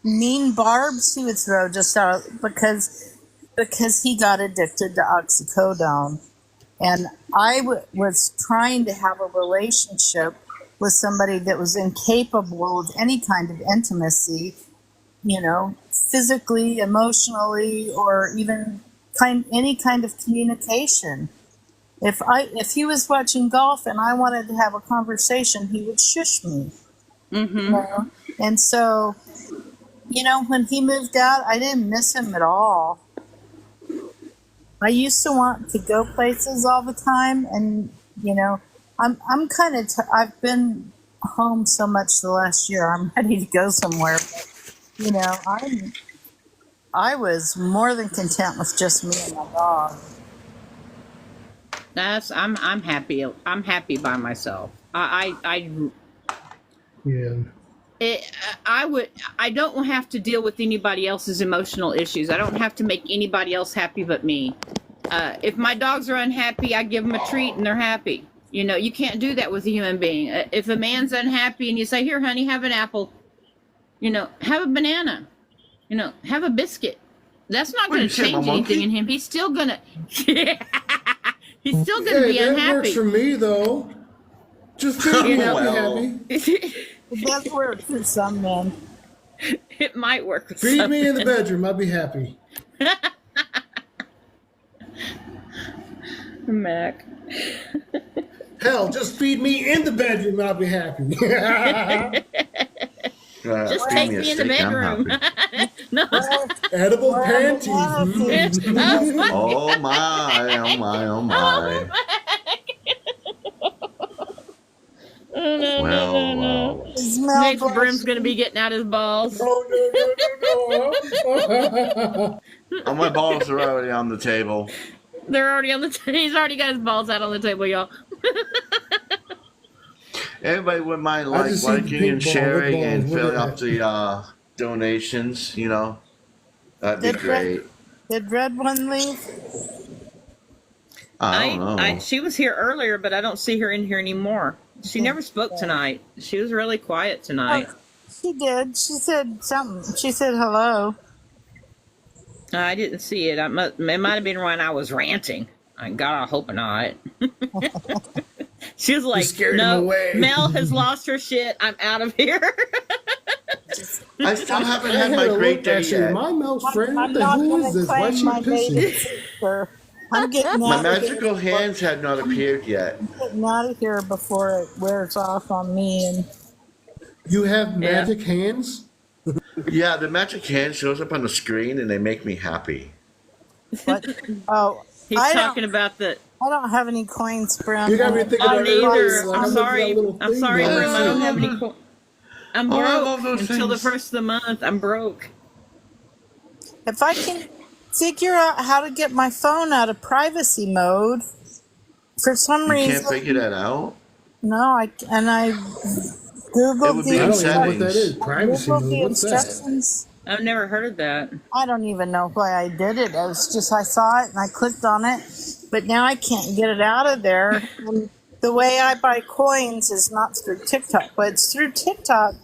mean barbs he would throw just out because he got addicted to oxycodone, and I was trying to have a relationship with somebody that was incapable of any kind of intimacy, physically, emotionally, or even any kind of communication. If he was watching golf and I wanted to have a conversation, he would shush me. And so, when he moved out, I didn't miss him at all. I used to want to go places all the time, and I'm kind of I've been home so much the last year. I'm ready to go somewhere. But, I was more than content with just me and my dog. I'm happy. I'm happy by myself. Yeah. I don't have to deal with anybody else's emotional issues. I don't have to make anybody else happy but me. If my dogs are unhappy, I give them a treat and they're happy. You can't do that with a human being. If a man's unhappy and you say, here, honey, have an apple, have a banana, have a biscuit. That's not going to shit, my change monkey? anything in him. He's still going to, he's still going to Hey, be that works unhappy. for me, though. Just feed me, I'll Well. be happy. It does work for some men. It might work with Feed some. me in the bedroom, I'll be happy. Mac. Hell, just feed me in the bedroom, I'll be happy. Just feed take a me in the steak, I'm bedroom. happy. No. Edible Well, panties. one of Mm. you- Oh my, oh my, oh my. Well, Smell Next, like- Brim's gonna be getting out his balls. Oh, no. oh, my balls are already on the table. They're already on the. He's already got his balls out on the table, y'all. Everybody wouldn't mind I just see the liking pink and ball, sharing what and balls, what filling are up the donations, you know. That'd be Did great. Did Red One leave? I don't know. She was here earlier, but I don't see her in here anymore. She never spoke tonight. She was really quiet tonight. She did. She said something. She said hello. I didn't see it. It might have been when I was ranting. God, I hope not. She was like, scared him "No, away." Mel has lost her shit. I'm out of here." I still haven't I had had my a great look, day actually. yet. My Mel's friend, what I'm the not hell going is to this? Why claim she my baby pissing? sister. I'm getting My out, of here, magical hands had not appeared yet. getting out of here before it wears off on me. And You have magic hands? Yeah, the magic hand shows up on the screen and they make me happy. what? Oh, He's I talking don't. about the. I don't have any coins, Brim. You got me thinking Oh, about neither. everybody's, like, I'm looking at sorry. that little I'm thing sorry, down Brim. I don't there. have any. I'm Oh, I broke love those until the things. first of the month. I'm broke. If I can figure out how to get my phone out of privacy mode, for some You reason, can't figure that out? no, I It googled would the be I in don't even know what that settings. is. Privacy googled mode. the What's that? instructions. I've never heard of that. I don't even know why I did it. I was just I saw it and I clicked on it, but now I can't get it out of there. And the way I buy coins is not through TikTok, but it's through TikTok.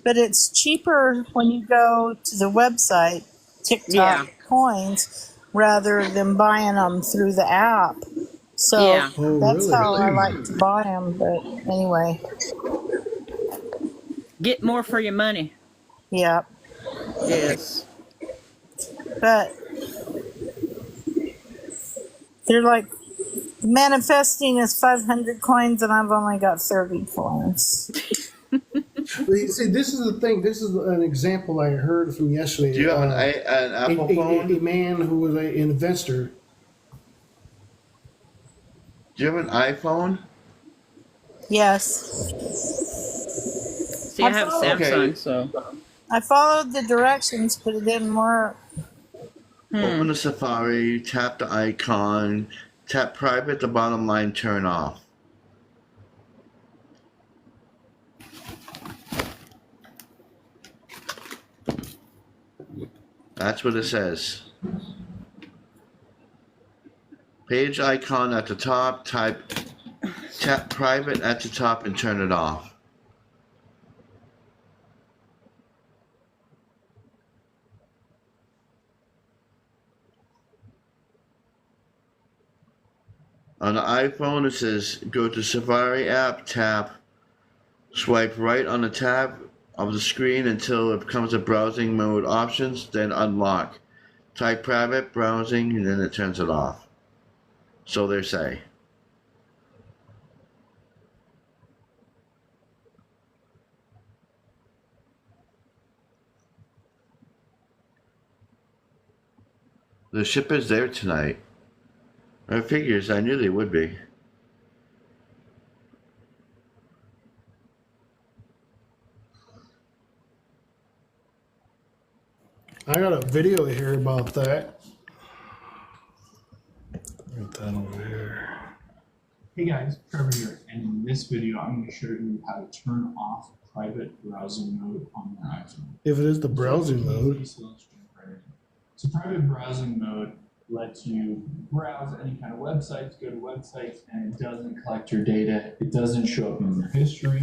But it's cheaper when you go to the website TikTok Yeah. coins rather than buying them through the app. So Yeah. Oh, that's really? how I like to buy them. But anyway, Get more for your money. yeah. Yes. But they're like manifesting is 500 coins, and I've only got 30 coins. See, this is the thing. This is an example I heard from yesterday. Do you have an Apple phone? A man who was an investor. Do you have an iPhone? Yes, See, I have Okay. Samsung, so. I followed the directions, but it didn't work. Open the Safari, tap the icon, tap private, the bottom line, turn off. That's what it says. Page icon at the top, tap private at the top and turn it off. On the iPhone, it says go to Safari app, tap, swipe right on the tab of the screen until it becomes a browsing mode options, then unlock. Type private browsing, and then it turns it off. So they say. The ship is there tonight. I figures I knew they would be. I got a video here about that. Put that over here. Hey guys, Trevor here, and in this video I'm going to show you how to turn off private browsing mode on your iPhone. If it is the browsing mode. So private browsing mode lets you browse any kind of websites, go to websites, and it doesn't collect your data. It doesn't show up in your history.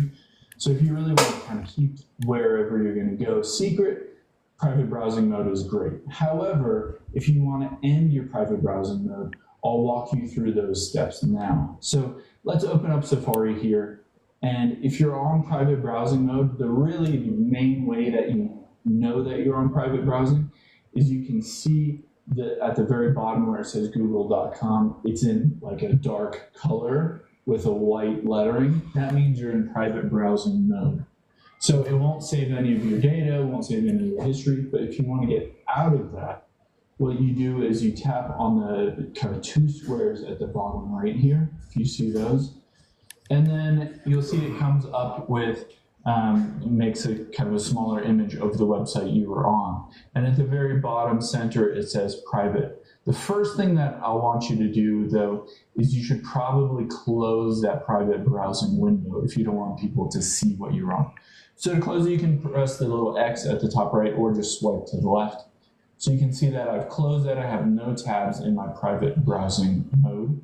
So if you really want to kind of keep wherever you're going to go secret, private browsing mode is great. However, if you want to end your private browsing mode, I'll walk you through those steps now. So let's open up Safari here And if you're on private browsing mode, the really main way that you know that you're on private browsing is you can see that at the very bottom where it says google.com, it's in like a dark color with a white lettering. That means you're in private browsing mode. So it won't save any of your data, it won't save any of your history, but if you want to get out of that, what you do is you tap on the kind of two squares at the bottom right here, if you see those, and then you'll see it comes up with, makes a kind of a smaller image of the website you were on. And at the very bottom center, it says private. The first thing that I want you to do, though, is you should probably close that private browsing window if you don't want people to see what you're on. So to close it, you can press the little X at the top right or just swipe to the left. So you can see that I've closed that. I have no tabs in my private browsing mode.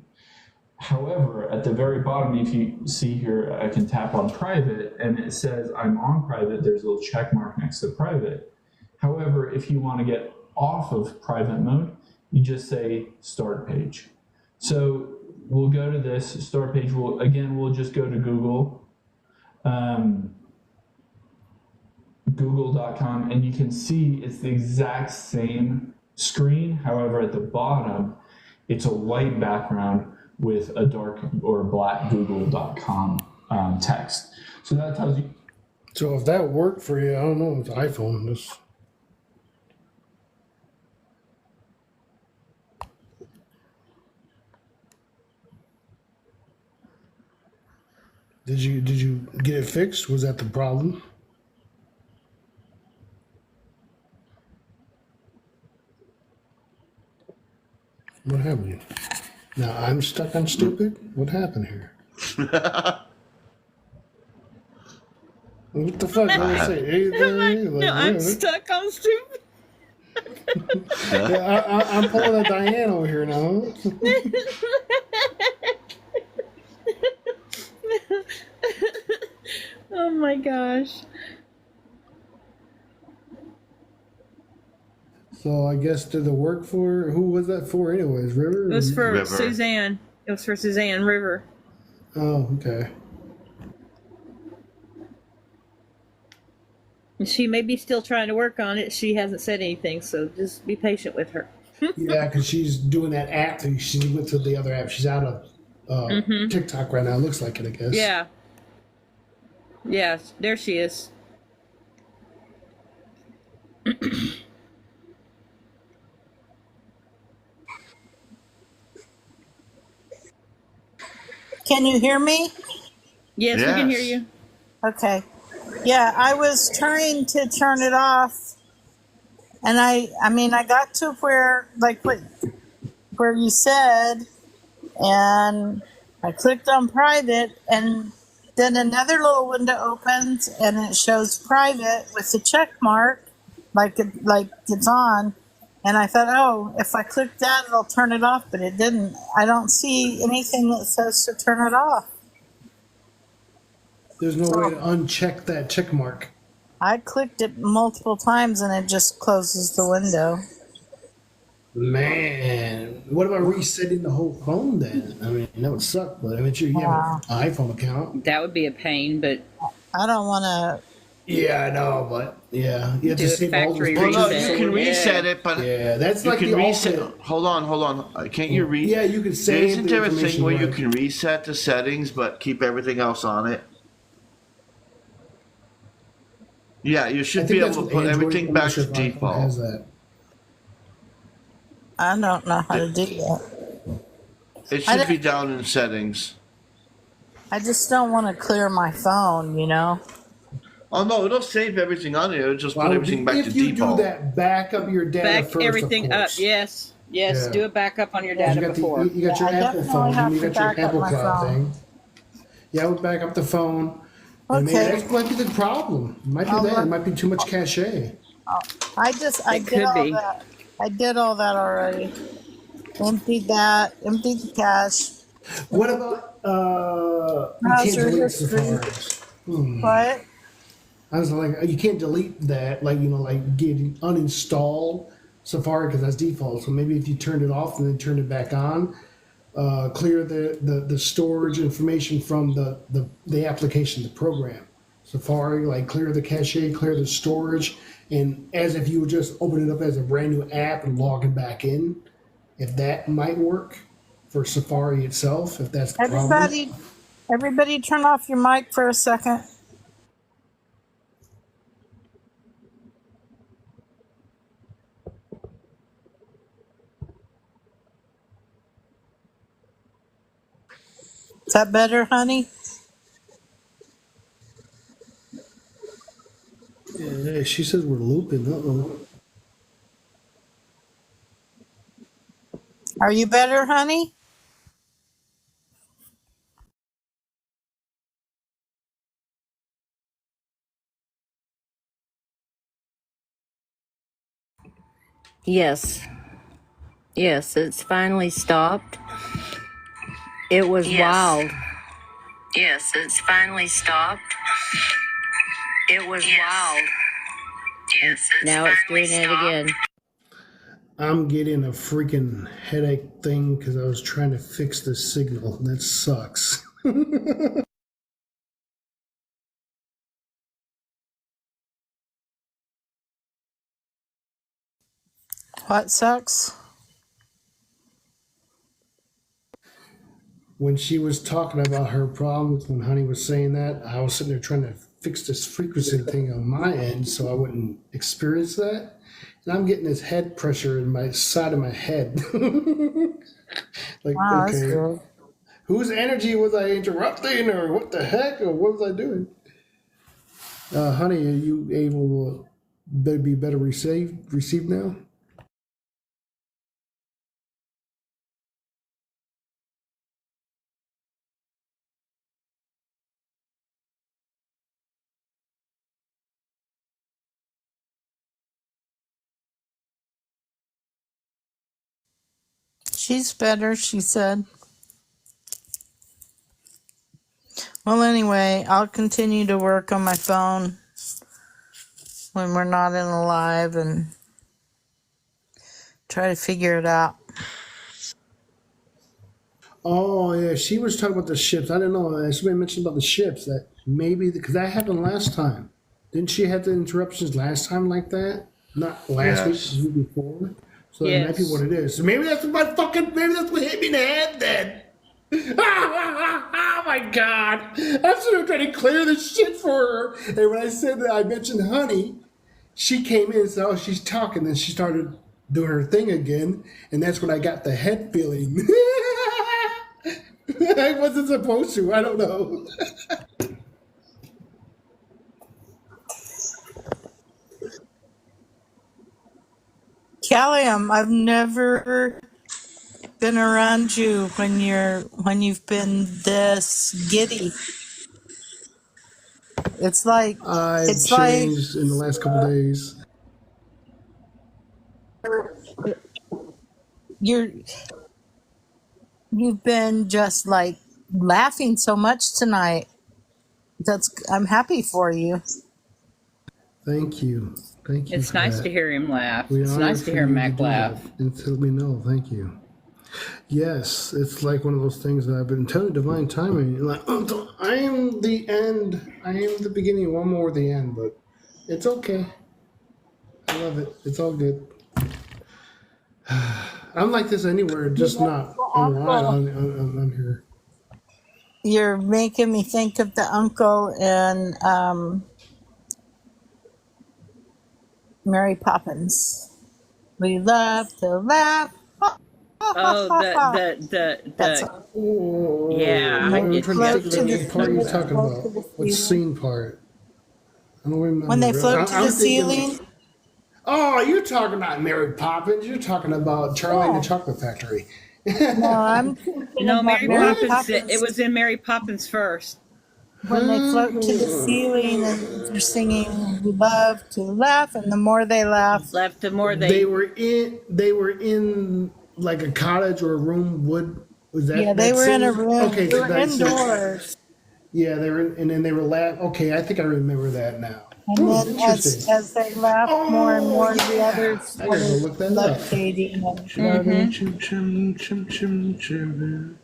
However, at the very bottom, if you see here, I can tap on private and it says I'm on private. There's a little check mark next to private. However, if you want to get off of private mode, you just say start page. So we'll go to this start page. We'll just go to Google, google.com, and you can see it's the exact same screen. However, at the bottom, it's a white background with a dark or black google.com text. So that tells you. So if that worked for you, I don't know, it's iPhone. This. Did you get it fixed? Was that the problem? What happened? Now I'm stuck on stupid? What happened here? What the fuck did I say? Anything? No, I'm stuck on stupid. Yeah, I'm pulling a Diane over here now. Oh my gosh. So I guess did the work for who was that for anyways? River? It was for River. Suzanne. It was for Suzanne River. Oh, okay. And she may be still trying to work on it. She hasn't said anything, so just be patient with her. Yeah, because she's doing that app thing. She went to the other app. She's out of TikTok right now. Looks like it, I guess. Yeah. Yeah, there she is. Can you hear me? Yes, we can hear Yes. you. Okay. Yeah, I was trying to turn it off, and I mean, I got to where, like, where you said, and I clicked on private, and then another little window opens, and it shows private with the check mark, like it's on. And I thought, oh, if I click that, it'll turn it off, but it didn't. I don't see anything that says to turn it off. There's no way to uncheck that check mark. I clicked it multiple times, and it just closes the window. Man, what about resetting the whole phone then? I mean, that would suck, but I mean, you have an iPhone account. That would be a pain, but I don't want to. Yeah, I know, but yeah, you have Do to a save all those factory Well, no, pictures. you can reset it, but Yeah, that's you like can the reset. ultimate. Hold on. Can't you read? Yeah, you can save Isn't the there a thing information where you right. can reset the settings but keep everything else on it? Yeah, you I should think be that's able to what put Android- everything I'm not back sure to if iPhone has default. that. I don't know how to do that. It I should be don't- down in settings. I just don't want to clear my phone, you know? Oh no, it'll save everything on it. It'll just Well, put everything back to if you default. do that, back up your data back first, everything of up. course. Yes, yes. Yeah. Do a backup on your You data got, before. you got your Yeah, I Apple definitely phone. have You to got your back up Apple my Cloud phone. thing. Yeah, I would back up the phone. And Okay. maybe that might be the problem. It might be I'll that. It look- might be too much cache. I It did could all be. that. I did all that already. Emptied the cache. What about you Browser can't delete history. Safari? What? I was like, you can't delete that, like get uninstall Safari because that's default. So maybe if you turned it off and then turned it back on, clear the storage information from the application, the program. Safari, like clear the cache, clear the storage, and as if you would just open it up as a brand new app and log it back in. If that might work for Safari itself, if that's the problem. Everybody turn off your mic for a second. Is that better, honey? Yeah, she says we're looping. Uh-oh. Are you better, honey? Yes. Yes, it's finally stopped. It was wild. Yes, it's finally stopped. It was wild. Yes, now it's doing it again. I'm getting a freaking headache thing because I was trying to fix the signal. That sucks. What sucks? When she was talking about her problems, when Honey was saying that, I was sitting there trying to fix this frequency thing on my end so I wouldn't experience that. And I'm getting this head pressure in my side of my head. Like, Wow, that's okay, good. whose energy was I interrupting, or what the heck, or what was I doing? Honey, are you able to be better received now? She's better, she said. Well, anyway, I'll continue to work on my phone when we're not in a live and try to figure it out. Oh yeah, she was talking about the ships. I didn't know. Somebody mentioned about the ships that maybe because that happened last time. Didn't she have the interruptions last time like that? Not last week, Yes. the week before. So that might be Yes. what it is. So maybe that's maybe that's what hit me in the head then. Oh my god! I'm sort of trying to clear the shit for her. And when I said that I mentioned Honey, she came in and said, "Oh, she's talking." Then she started doing her thing again, and that's when I got the head feeling. I wasn't supposed to. I don't know. Callium, I've never been around you when you've been this giddy. It's like I've it's like changed in the last couple of days. you've been just like laughing so much tonight. I'm happy for you. Thank you. Thank you It's for nice that. to hear him laugh. We It's are nice to for hear you Mac do laugh. that and to let me know. Thank you. Yes, it's like one of those things that I've been telling divine timing. Like, oh, I am the end. I am the beginning. One more the end, but it's okay. I love it. It's all good. I'm like this anywhere, just not online on here. You're making me think of the uncle in Mary Poppins. We love to laugh. Oh, That's yeah. I'm when they trying to float think to of the the part you're ceiling. talking about. What scene part? I don't remember. When they float to the I'm thinking. ceiling. Oh, you're talking about Mary Poppins. You're talking about Charlie and the Chocolate Factory. No, I'm thinking No, about Mary Mary Poppins. It Poppins was in Mary Poppins first. when they float to the ceiling and they're singing "We love to laugh," and the more they laugh, Left the more They they. were in like a cottage or a room. Was that? yeah, they that were in a scene? room. Okay, They were that's it. indoors. Yeah, they were, and then they were laughing. Okay, I think I remember that now. And Oh, then interesting. as they left, more and more the yeah. others I gotta go started look that up. locating and voting. Chim, chim, chim, chim, chim.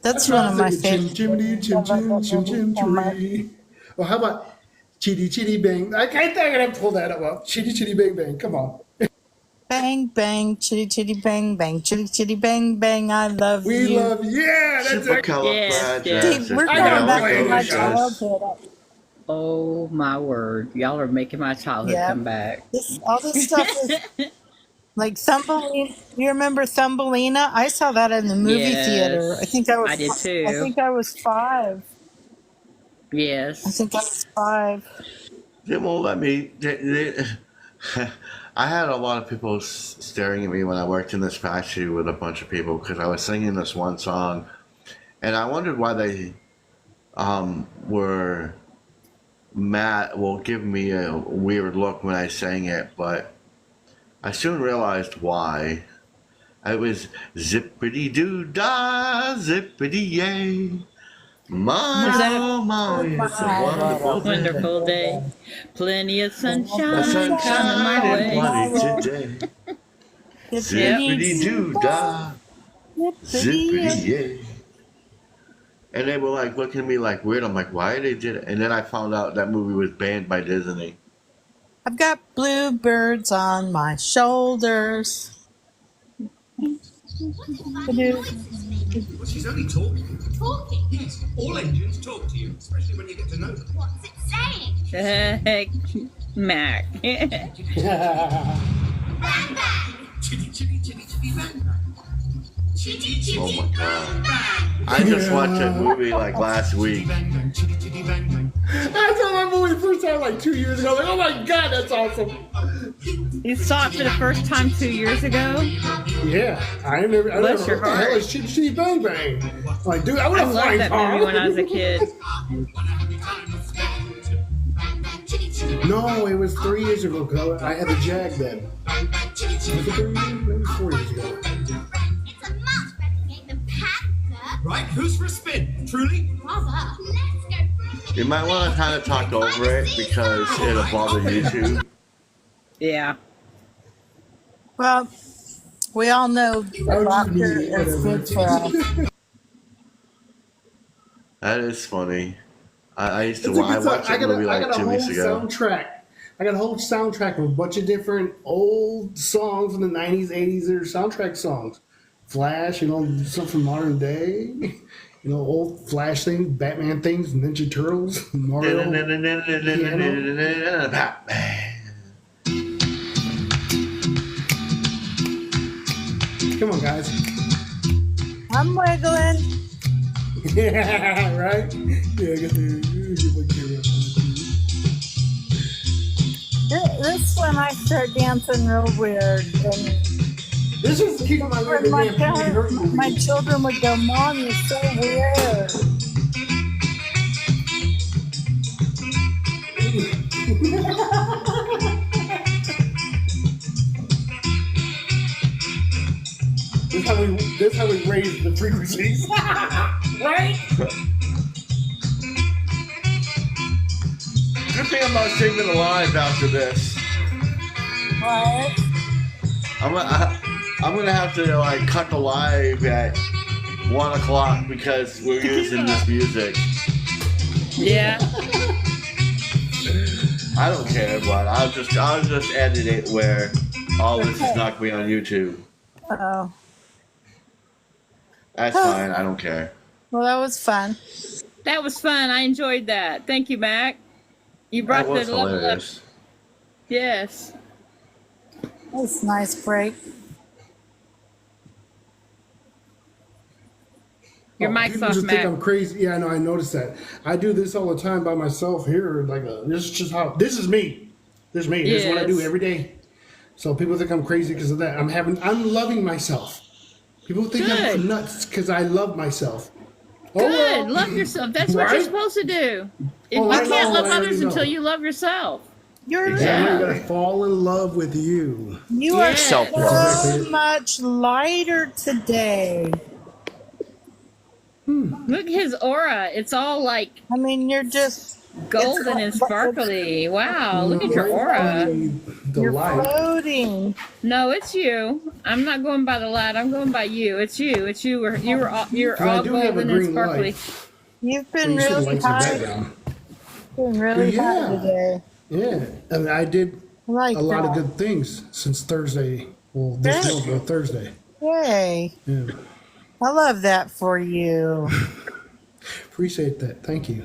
That's What one I of was my thinking, favorite chim, chim, movies. I chim, love that chim, movie chim, so much. chim. Well, how about chitty chitty bang? I can't think I pull that up. Well, chitty chitty bang bang. Come on. Bang, bang, chitty, chitty, bang, bang, chitty, chitty, bang, bang, I love We you. love. Yeah, that's it. See, we're I going gotta back play to my this. childhood. Oh my word. Y'all are making my childhood Yeah. come back. All this stuff is like Thumbelina. You remember Thumbelina? I saw that in the movie theater. Yes. I did I too. think I was 5. I Yes. think I was 5. They won't let me. I had a lot of people staring at me when I worked in this factory with a bunch of people because I was singing this one song, and I wondered why they were mad. Well, give me a weird look when I sang it, but I soon realized why. I was zippity doo dah, zippity yay. My, Was that oh my, it's a wonderful day. wonderful day? Plenty of The sunshine sunshine coming my and way. plenty today. Yep. Zippity doo dah, zippity yay. And they were like looking at me like weird. I'm like, why they did it? And then I found out that movie was banned by Disney. I've got bluebirds on my shoulders. She's only talking. Talking? Yes, all engines talk to you, especially when you get to know them. What's it saying? Heck, Mac. Bang bang! Chitty chitty chitty chitty bang bang. Chitty chitty Oh my bang god. bang. I just watched a movie like last week. Bang bang, chitty chitty bang bang. I saw that movie the first time like 2 years ago. Like, oh my god, that's awesome. You saw it for the first time 2 years ago? Yeah, I never. Bless your what the hell heart. is Chitty Chitty Bang Bang? Like, dude, I would I have loved flying that car. movie when I was a kid. No, it was 3 years ago. 'Cause I had the Jag then. Was it 3 years? Maybe 4 years ago. It's a much better game than Panther. Right, who's for a spin? Truly? Brother, let's go. You might want to kind of talk over it because it'll bother YouTube. Yeah. Well, we all know the Oh, laughter yeah, is good for us. That is funny. I used to. It's a I good watched song. that movie I like got a 2 whole weeks ago. soundtrack. I got a whole soundtrack of a bunch of different old songs from the 90s, 80s. They're soundtrack songs. Flash, stuff from modern day. Old Flash things, Batman things, Ninja Turtles, Mario. Come on, guys. I'm wiggling. Yeah, right? Yeah, I got the. This one I start dancing real weird. And This is keeping my when weird my, man Pee Wee Herman movie. my children would go, Mom, you're so weird. This how we raise the frequencies. Right? Good thing I'm not streaming live after this. What? I'm gonna have to like cut the live at 1 o'clock because we're using this music. Yeah. I don't care, but I'll just edit it where all this is not going to be on YouTube. Oh. That's fine. I don't care. Well, that was fun. That was fun. I enjoyed that. Thank you, Mac. You brought That was the level up. hilarious. Yes. That was a nice break. Your mic's People off, just think Mac. I'm crazy. Yeah, I know. I noticed that. I do this all the time by myself here. This is just how. This is me. This is me. This is what I do Yes. every day. So people think I'm crazy because of that. I'm loving myself. People think I'm Good. nuts because I love myself. Good. Love yourself. That's what you're Right? supposed to do. Oh, You I can't know, love I already others know. until you love yourself. You're Exactly. Yeah. You gotta fall in love with you. You are Yes. so much lighter today. Look at his aura. It's all like I mean, you're just golden and sparkly. Wow, look at your aura. The You're light. floating. No, it's you. I'm not going by the light. I'm going by you. It's you. It's you. You're all I do have a golden and green sparkly. light. You've Well, been you said really lights in the high. background. Been really high Yeah. today. Yeah, and I did I like a lot of that. good things since Thursday. Well, this Good. month, Thursday. Yay. Yeah. I love that for you. Appreciate that. Thank you.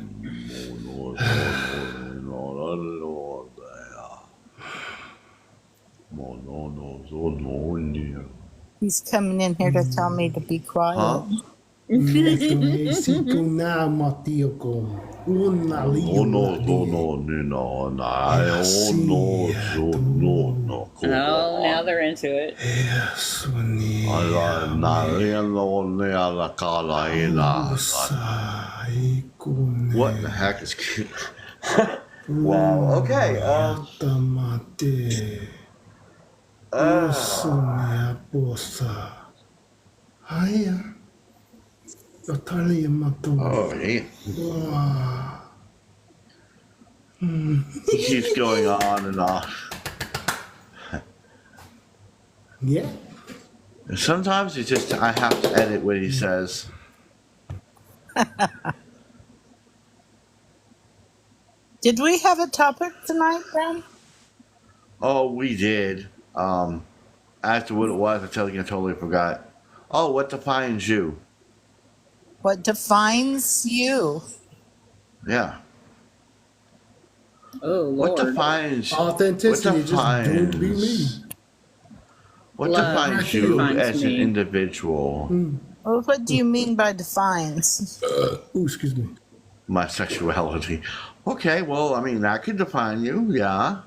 He's coming in here to tell me to be quiet. Huh? Mexico na matio ko una Oh liyo no, na no, di. no, no, no, oh no, so no, no, Oh, now they're into it. Yes, wani. Ala na no ne ala kala ina. Sai ko ne. What the heck is wow, okay, Tamate. Usunia posa. Haya. Natalia mato. oh yeah. Wow. He keeps going on and on. Yeah. Sometimes it's just I have to edit what he says. Did we have a topic tonight, Ben? Oh, we did. As to what it was, I totally forgot. Oh, what defines you? What defines you? Yeah. Oh, What Lord. defines? Authenticity What just don't be me. defines? What Love defines you defines as an me. individual? Well, what do you mean by defines? Ooh, excuse me. My sexuality. Okay, well, I mean that could define you. Yeah.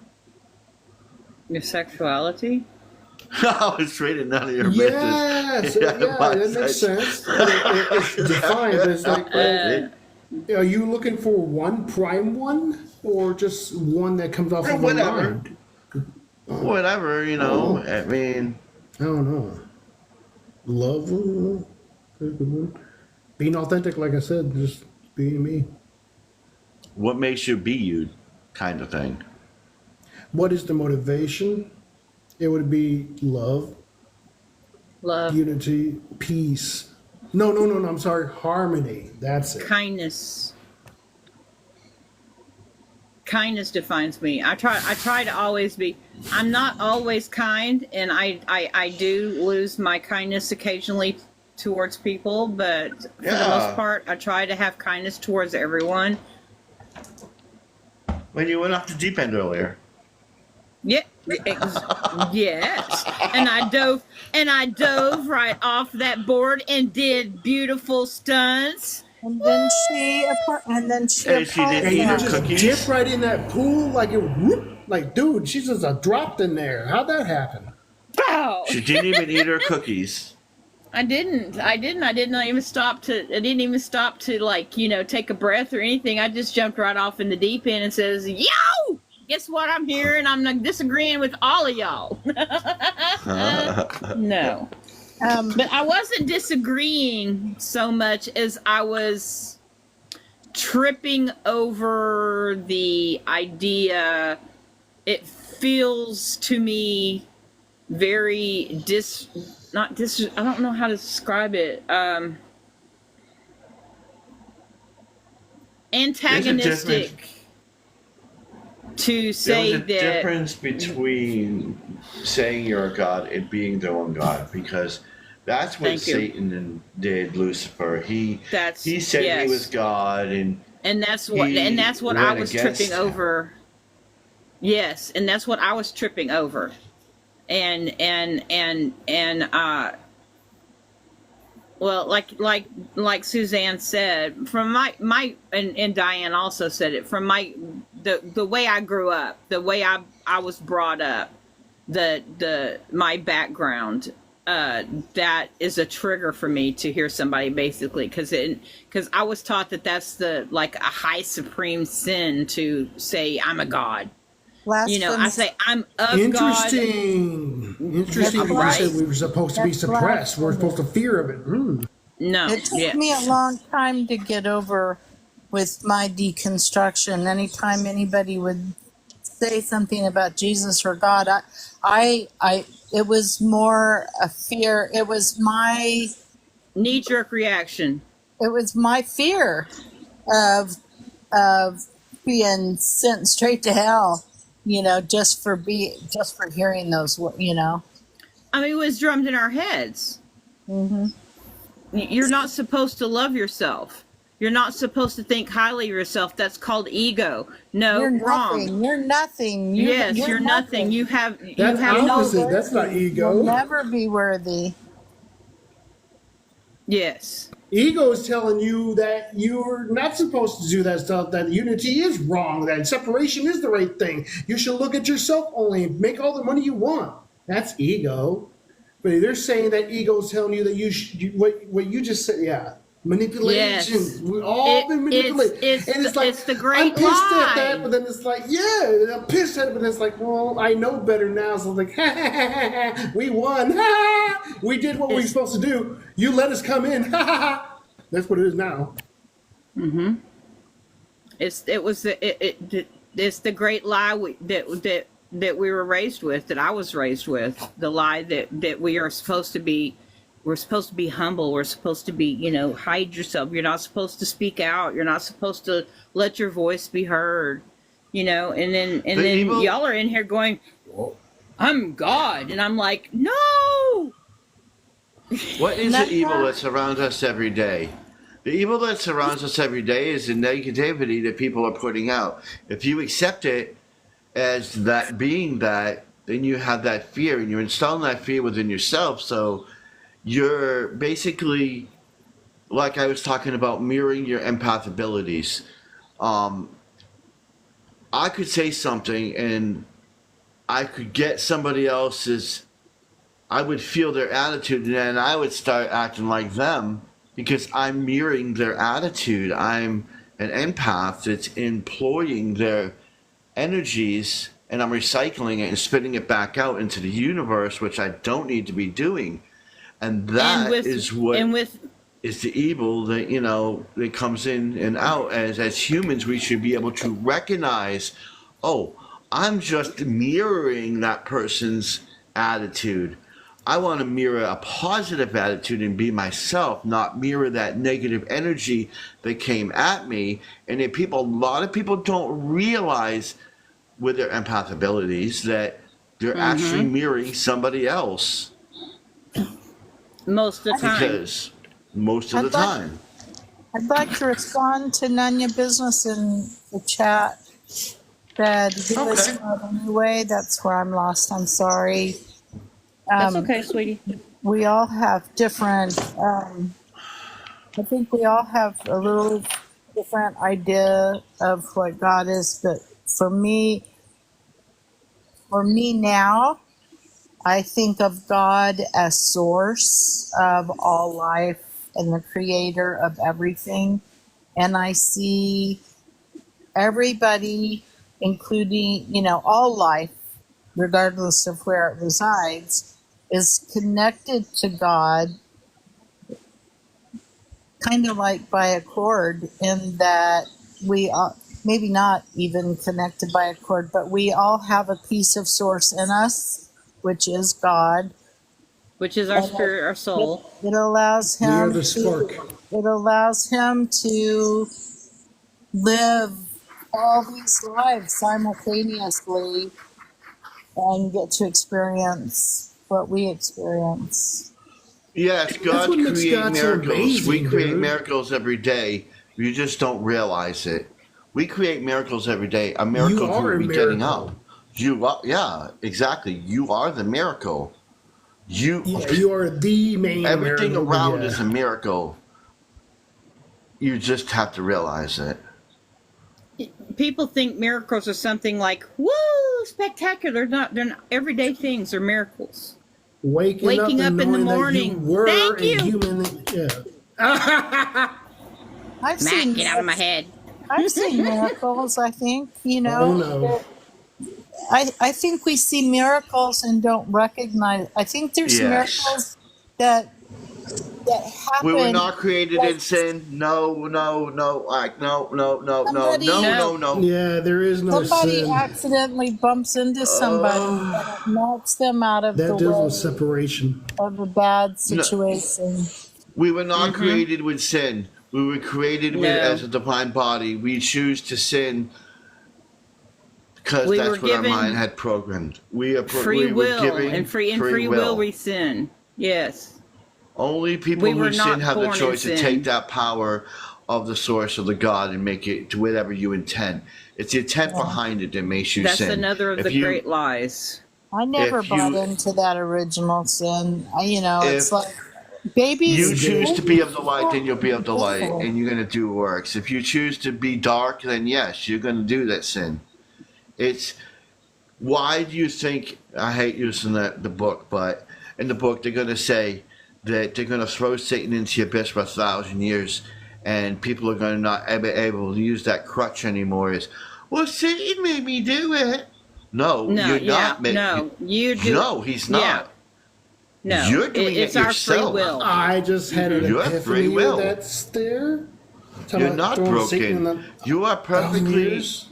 Your sexuality? I was straight at none of your business. Yes, Yeah, yeah, my that makes sense. It's defined, but it's like, are you looking for one prime one, or just one that comes off of a Whatever. mind? Whatever, you know. I mean, I don't know. Love, being authentic, like I said, just being me. what makes you be you, kind of thing. What is the motivation? It would be love, Love. unity, peace. No, I'm sorry, harmony. That's it. Kindness. Kindness defines me. I try to always be. I'm not always kind, and I do lose my kindness occasionally towards people, but for the Yeah. most part, I try to have kindness towards everyone. When you went off the deep end earlier. Yeah, yes. And I dove right off that board and did beautiful stunts. And then she Hey, she didn't And you eat her just cookies. dip right in that pool like it whoop, like dude, she just dropped in there. How'd that happen? Pow! She didn't even eat her cookies. I didn't even stop to like, take a breath or anything. I just jumped right off in the deep end and says, yo, guess what I'm hearing? I'm not disagreeing with all of y'all. No. But I wasn't disagreeing so much as I was tripping over the idea. It feels to me very I don't know how to describe it. Antagonistic to say There's a that. difference between saying you're a god and being their own god, because that's what Thank you. Satan did. Lucifer. He That's said yes. he was God, and that's what he I went was against tripping him. over. Yes, and that's what I was tripping over. And well, like Suzanne said, from my and Diane also said it, from the way I grew up, the way I was brought up, my background, that is a trigger for me to hear somebody basically, because I was taught that that's a high supreme sin to say I'm a god. I say I'm of God. Interesting. Interesting. That's You right. said we were supposed to be That's suppressed. right. We're supposed to fear of it. No, It took yeah. me a long time to get over with my deconstruction. Anytime anybody would say something about Jesus or God, it was more a fear. It was my Knee-jerk reaction. fear of being sent straight to hell, just for hearing those. I mean, it was drummed in our heads. Hmm. You're not supposed to love yourself. You're not supposed to think highly of yourself. That's called ego. No, You're wrong. nothing. You're nothing. Yes, you're nothing. You have That's no. opposite. That's not You'll ego. never be worthy. Yes. Ego is telling you that you're not supposed to do that stuff, that unity is wrong, that separation is the right thing. You should look at yourself only, make all the money you want. That's ego. But they're saying that ego is telling you that what you just said, yeah. Manipulation. Yes. We've all been manipulated. And it's like, it's the great I'm pissed lie. at that, but then it's like, yeah, I'm pissed at it, but it's like, well, I know better now. So it's like, ha, ha, ha, ha, ha, we won. Ha, ha, ha. We did what we were supposed to do. You let us come in. Ha, ha, ha. That's what it is now. Mm-hmm. It's the great lie that we were raised with, that I was raised with. The lie that we're supposed to be humble. We're supposed to be, hide yourself. You're not supposed to speak out. You're not supposed to let your voice be heard. And then evil- y'all are in here going, I'm God, and I'm like, no. What is the evil that surrounds us every day? The evil that surrounds us every day is the negativity that people are putting out. If you accept it as that being that, then you have that fear, and you're installing that fear within yourself. So you're basically, like I was talking about, mirroring your empath abilities. I could say something and I could get somebody else's, I would feel their attitude, and then I would start acting like them because I'm mirroring their attitude. I'm an empath that's employing their energies, and I'm recycling it and spitting it back out into the universe, which I don't need to be doing. And that is what is the evil that, that comes in and out. As humans, we should be able to recognize, oh, I'm just mirroring that person's attitude. I want to mirror a positive attitude and be myself, not mirror that negative energy that came at me. And a lot of people don't realize with their empath abilities that they're actually mirroring somebody else. Most of the time. Because most of the time. I'd like to respond to Nanya Business in the chat. That give us a new way. That's where I'm lost. I'm sorry. That's okay, sweetie. We all have different. I think we all have a little different idea of what God is. But for me now, I think of God as source of all life and the creator of everything. And I see everybody, including, all life, regardless of where it resides, is connected to God, kind of like by a cord, in that we are maybe not even connected by a cord, but we all have a piece of source in us, which is God. Which is our spirit, our soul. It allows him. You're the spark. It allows him to live all these lives simultaneously and get to experience what we experience. Yes, God what makes creates God so miracles. We amazing, create dude. miracles every day. You just don't realize it. We create miracles every day. A miracle You are could a be getting miracle. up. You are, yeah, exactly. You are the miracle. Yeah, you are the main Everything miracle, around yeah. is a miracle. You just have to realize it. People think miracles are something like, woo, spectacular. They're not everyday things. They're miracles. Waking up in the morning. morning. You were Thank you. a human. Yeah. I've Matt, seen get out of my head. I've seen miracles. I think Oh, no. I think we see miracles and don't recognize. I think there's Yes. miracles that that happened. We were not created like in sin. No. Like no. somebody No. Yeah, there is no somebody sin. accidentally bumps into somebody and it knocks them out of the That deals with way separation. of a bad No. situation. We were not created with sin. We were created with No. as a divine body. We choose to sin because We that's were what our given mind had programmed. We are free we will, were given and free will we sin. Yes. Only people We who were sin not have the born in choice to sin. take that power of the source of the God and make it to whatever you intend. It's the intent behind it that makes you That's sin. another of If the you- great lies. I never If bought you- into that original sin. It's If like babies. You choose to be of the light, then you'll be of the light, and you're going to do works. If you choose to be dark, then yes, you're going to do that sin. It's why do you think I hate using the book, but in the book they're going to say that they're going to throw Satan into the abyss for 1,000 years, and people are going to not be able to use that crutch anymore. Is well, Satan made me do it. No, No, you're yeah, not. no, you do. No, he's Yeah. not. No, You're doing it's it our free yourself. will. I just had an You have epiphany free will. that's there. Talking You're about not throwing Satan in broken. the You are 1,000 perfectly. years.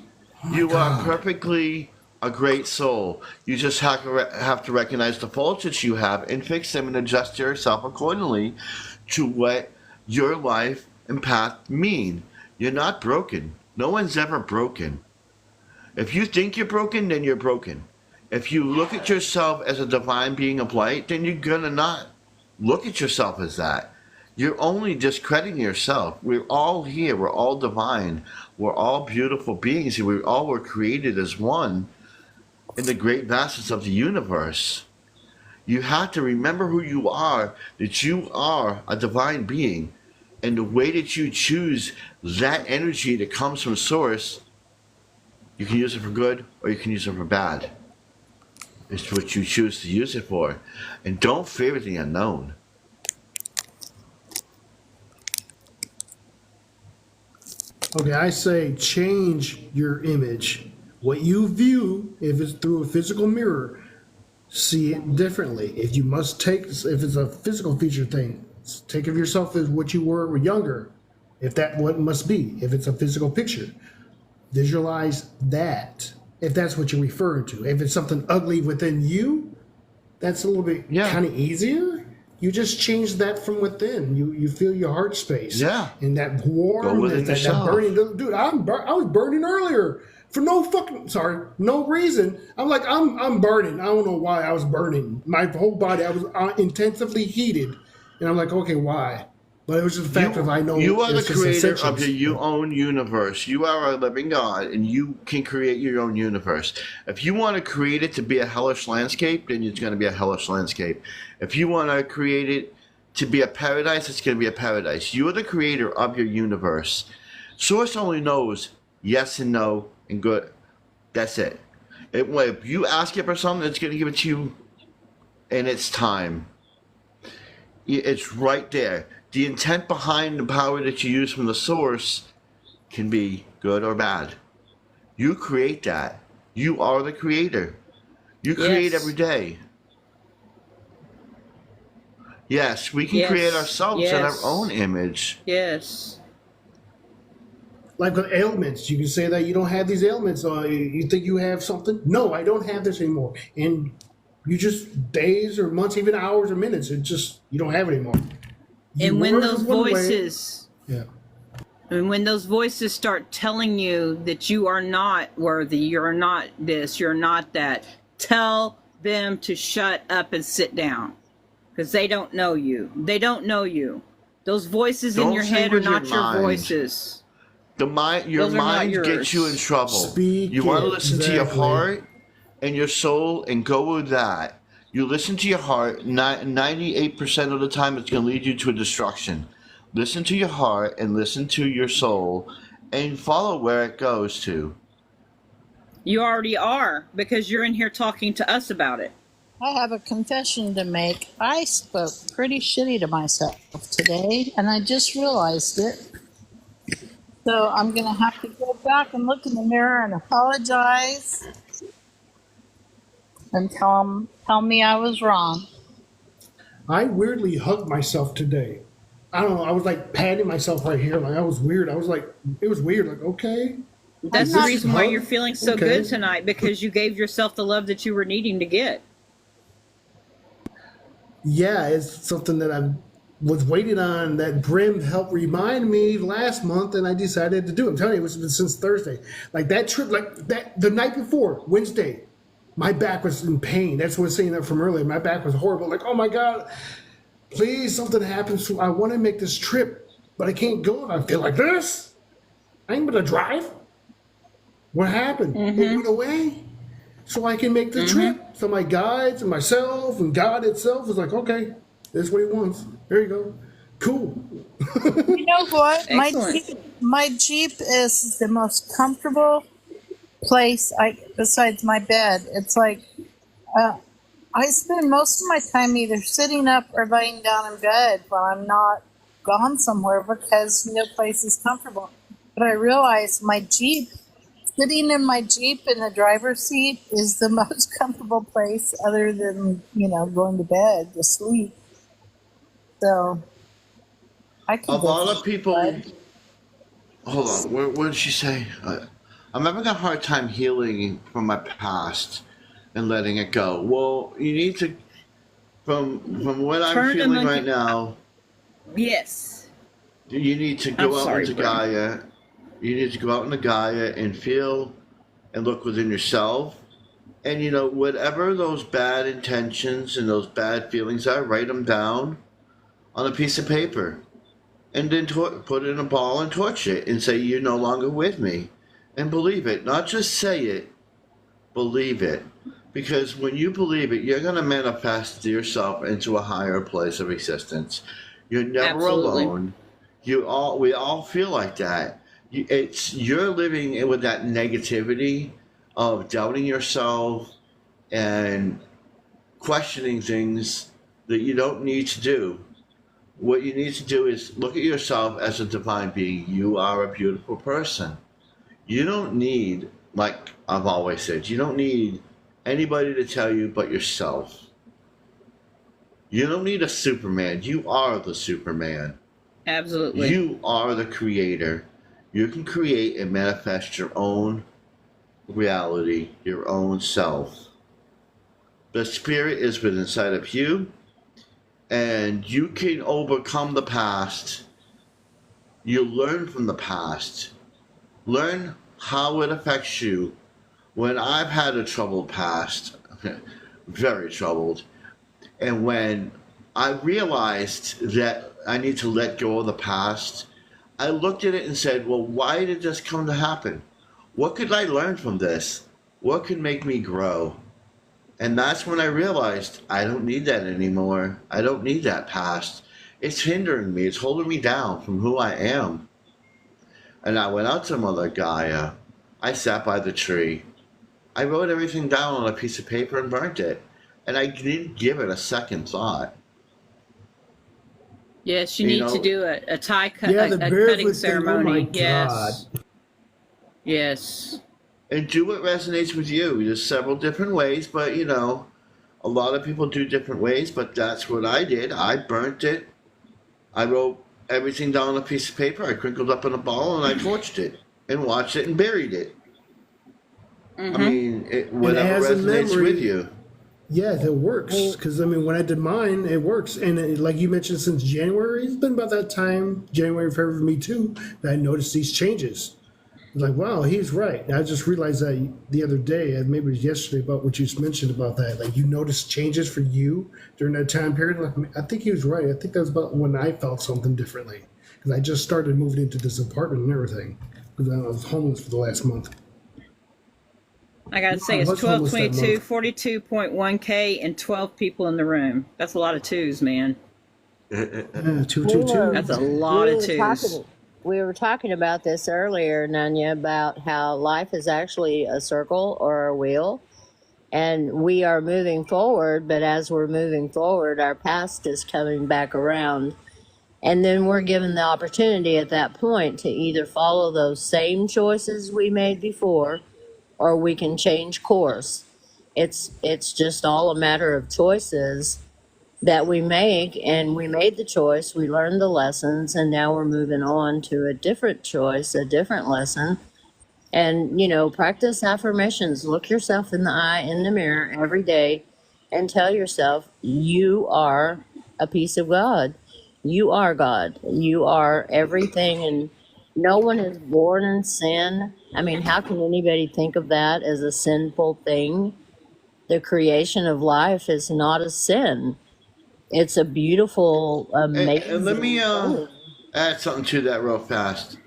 Oh my You are God. perfectly a great soul. You just have to recognize the faults that you have and fix them and adjust yourself accordingly to what your life and path mean. You're not broken. No one's ever broken. If you think you're broken, then you're broken. If you look at yourself as a divine being of light, then you're gonna not look at yourself as that. You're only discrediting yourself. We're all here. We're all divine. We're all beautiful beings. We all were created as one in the great vastness of the universe. You have to remember who you are, that you are a divine being. And the way that you choose that energy that comes from source, you can use it for good or you can use it for bad. It's what you choose to use it for. And don't fear the unknown. Okay, I say change your image. What you view, if it's through a physical mirror, see it differently. If you must take, if it's a physical feature thing, take of yourself as what you were younger. If that what must be, if it's a physical picture, visualize that. If that's what you're referring to. If it's something ugly within you, that's a little bit kind of easier. You just change that from within. You feel your heart space. Yeah. And that Go warm, within that yourself. burning. Dude, I was burning earlier for no reason. I'm like, I'm burning. I don't know why I was burning. My whole body, I was intensively heated. And I'm like, okay, why? But it was just the fact of I know you are the it's just creator of essentials. your own universe. You are a living God, and you can create your own universe. If you want to create it to be a hellish landscape, then it's going to be a hellish landscape. If you want to create it to be a paradise, it's going to be a paradise. You are the creator of your universe. Source only knows yes and no and good. That's it. If you ask it for something, it's going to give it to you in its time. It's right there. The intent behind the power that you use from the source can be good or bad. You create that. You are the creator. You create Yes. every day. Yes, we can Yes. create ourselves in our Yes. own image. Yes. Like with ailments, you can say that you don't have these ailments. You think you have something? No, I don't have this anymore. And you just days or months, even hours or minutes, it just you don't have it anymore. You And when were those one way- voices, yeah. and when those voices start telling you that you are not worthy, you're not this, you're not that, tell them to shut up and sit down. Because they don't know you. They don't know you. Those voices in Don't your speak head are with your not your mind. voices. Your Those are not mind yours. gets you in trouble. Speak You want to it, listen to your exactly. heart and your soul and go with that. You listen to your heart, 98% of the time it's going to lead you to a destruction. Listen to your heart and listen to your soul and follow where it goes to. You already are, because you're in here talking to us about it. I have a confession to make. I spoke pretty shitty to myself today, and I just realized it. So I'm going to have to go back and look in the mirror and apologize and tell me I was wrong. I weirdly hugged myself today. I don't know. I was like patting myself right here. Like I was weird. I was like, it was weird. Like, okay. That's Is the this reason why hug? you're feeling so Okay. good tonight, because you gave yourself the love that you were needing to get. Yeah, it's something that I was waiting on that Brim helped remind me last month, and I decided to do it. I'm telling you, it's been since Thursday. Like that trip, like that the night before, Wednesday, my back was in pain. That's what I was saying that from earlier. My back was horrible. Like, oh my God, please something happens. I want to make this trip, but I can't go. I feel like this. I ain't gonna drive. What happened? It went away. So I can make the trip. So my guides and myself and God itself was like, okay, this is what he wants. There you go. Cool. You know what? Excellent. My Jeep is the most comfortable place besides my bed. It's like I spend most of my time either sitting up or laying down in bed when I'm not gone somewhere because no place is comfortable. But I realize sitting in my Jeep in the driver's seat is the most comfortable place other than, going to bed to sleep. So I can A go lot to of people. bed. Hold on. What did she say? I'm having a hard time healing from my past and letting it go. Well, you need to. From what I'm Turn the feeling monkey. right now, Yes. you need to I'm go out sorry, into Brent. Gaia. You need to go out into Gaia and feel and look within yourself. And whatever those bad intentions and those bad feelings are, write them down on a piece of paper. And then put it in a ball and torch it and say, you're no longer with me. And believe it. Not just say it, believe it. Because when you believe it, you're going to manifest yourself into a higher place of existence. You're never Absolutely. alone. We all feel like that. You're living with that negativity of doubting yourself and questioning things that you don't need to do. What you need to do is look at yourself as a divine being. You are a beautiful person. You don't need, like I've always said, you don't need anybody to tell you but yourself. You don't need a Superman. You are the Superman. Absolutely. You are the creator. You can create and manifest your own reality, your own self. The spirit is within inside of you, and you can overcome the past. You learn from the past. Learn how it affects you. When I've had a troubled past, very troubled, and when I realized that I need to let go of the past, I looked at it and said, well, why did this come to happen? What could I learn from this? What could make me grow? And that's when I realized I don't need that anymore. I don't need that past. It's hindering me. It's holding me down from who I am. And I went out to Mother Gaia. I sat by the tree. I wrote everything down on a piece of paper and burnt it. And I didn't give it a second thought. Yes, you You need to know, do a tie cut, Yeah, a the cutting barefoot thing. Oh ceremony. my Yes. God. Yes. and do what resonates with you. There's several different ways, but a lot of people do different ways, but that's what I did. I burnt it. I wrote everything down on a piece of paper. I crinkled up in a ball and I torched it and watched it and buried it. I mean, whatever as a resonates memory- with you. Yes, it works. Because, when I did mine, it works. And like you mentioned, since January, it's been about that time, January, February for me too, that I noticed these changes. I was like, wow, he's right. And I just realized that the other day, and maybe it was yesterday, about what you just mentioned about that. Like, you noticed changes for you during that time period. Like, I think he was right. I think that was about when I felt something differently. Because I just started moving into this apartment and everything. Because I was homeless for the last month. I gotta say, it's What's homeless that 1222, month? 42.1K, and 12 people in the room. That's a lot of twos, man. Yeah, We 222. were, That's a lot we of were twos. we were talking about this earlier, Nanya, about how life is actually a circle or a wheel, and we are moving forward. But as we're moving forward, our past is coming back around, and then we're given the opportunity at that point to either follow those same choices we made before, or we can change course. It's just all a matter of choices that we make, and we made the choice, we learned the lessons, and now we're moving on to a different choice, a different lesson. And, you know, practice affirmations. Look yourself in the eye, in the mirror every day, and tell yourself, you are a piece of God. You are God. You are everything, and no one is born in sin. I mean, how can anybody think of that as a sinful thing? The creation of life is not a sin. It's a beautiful, amazing And let me thing. add something to that real fast.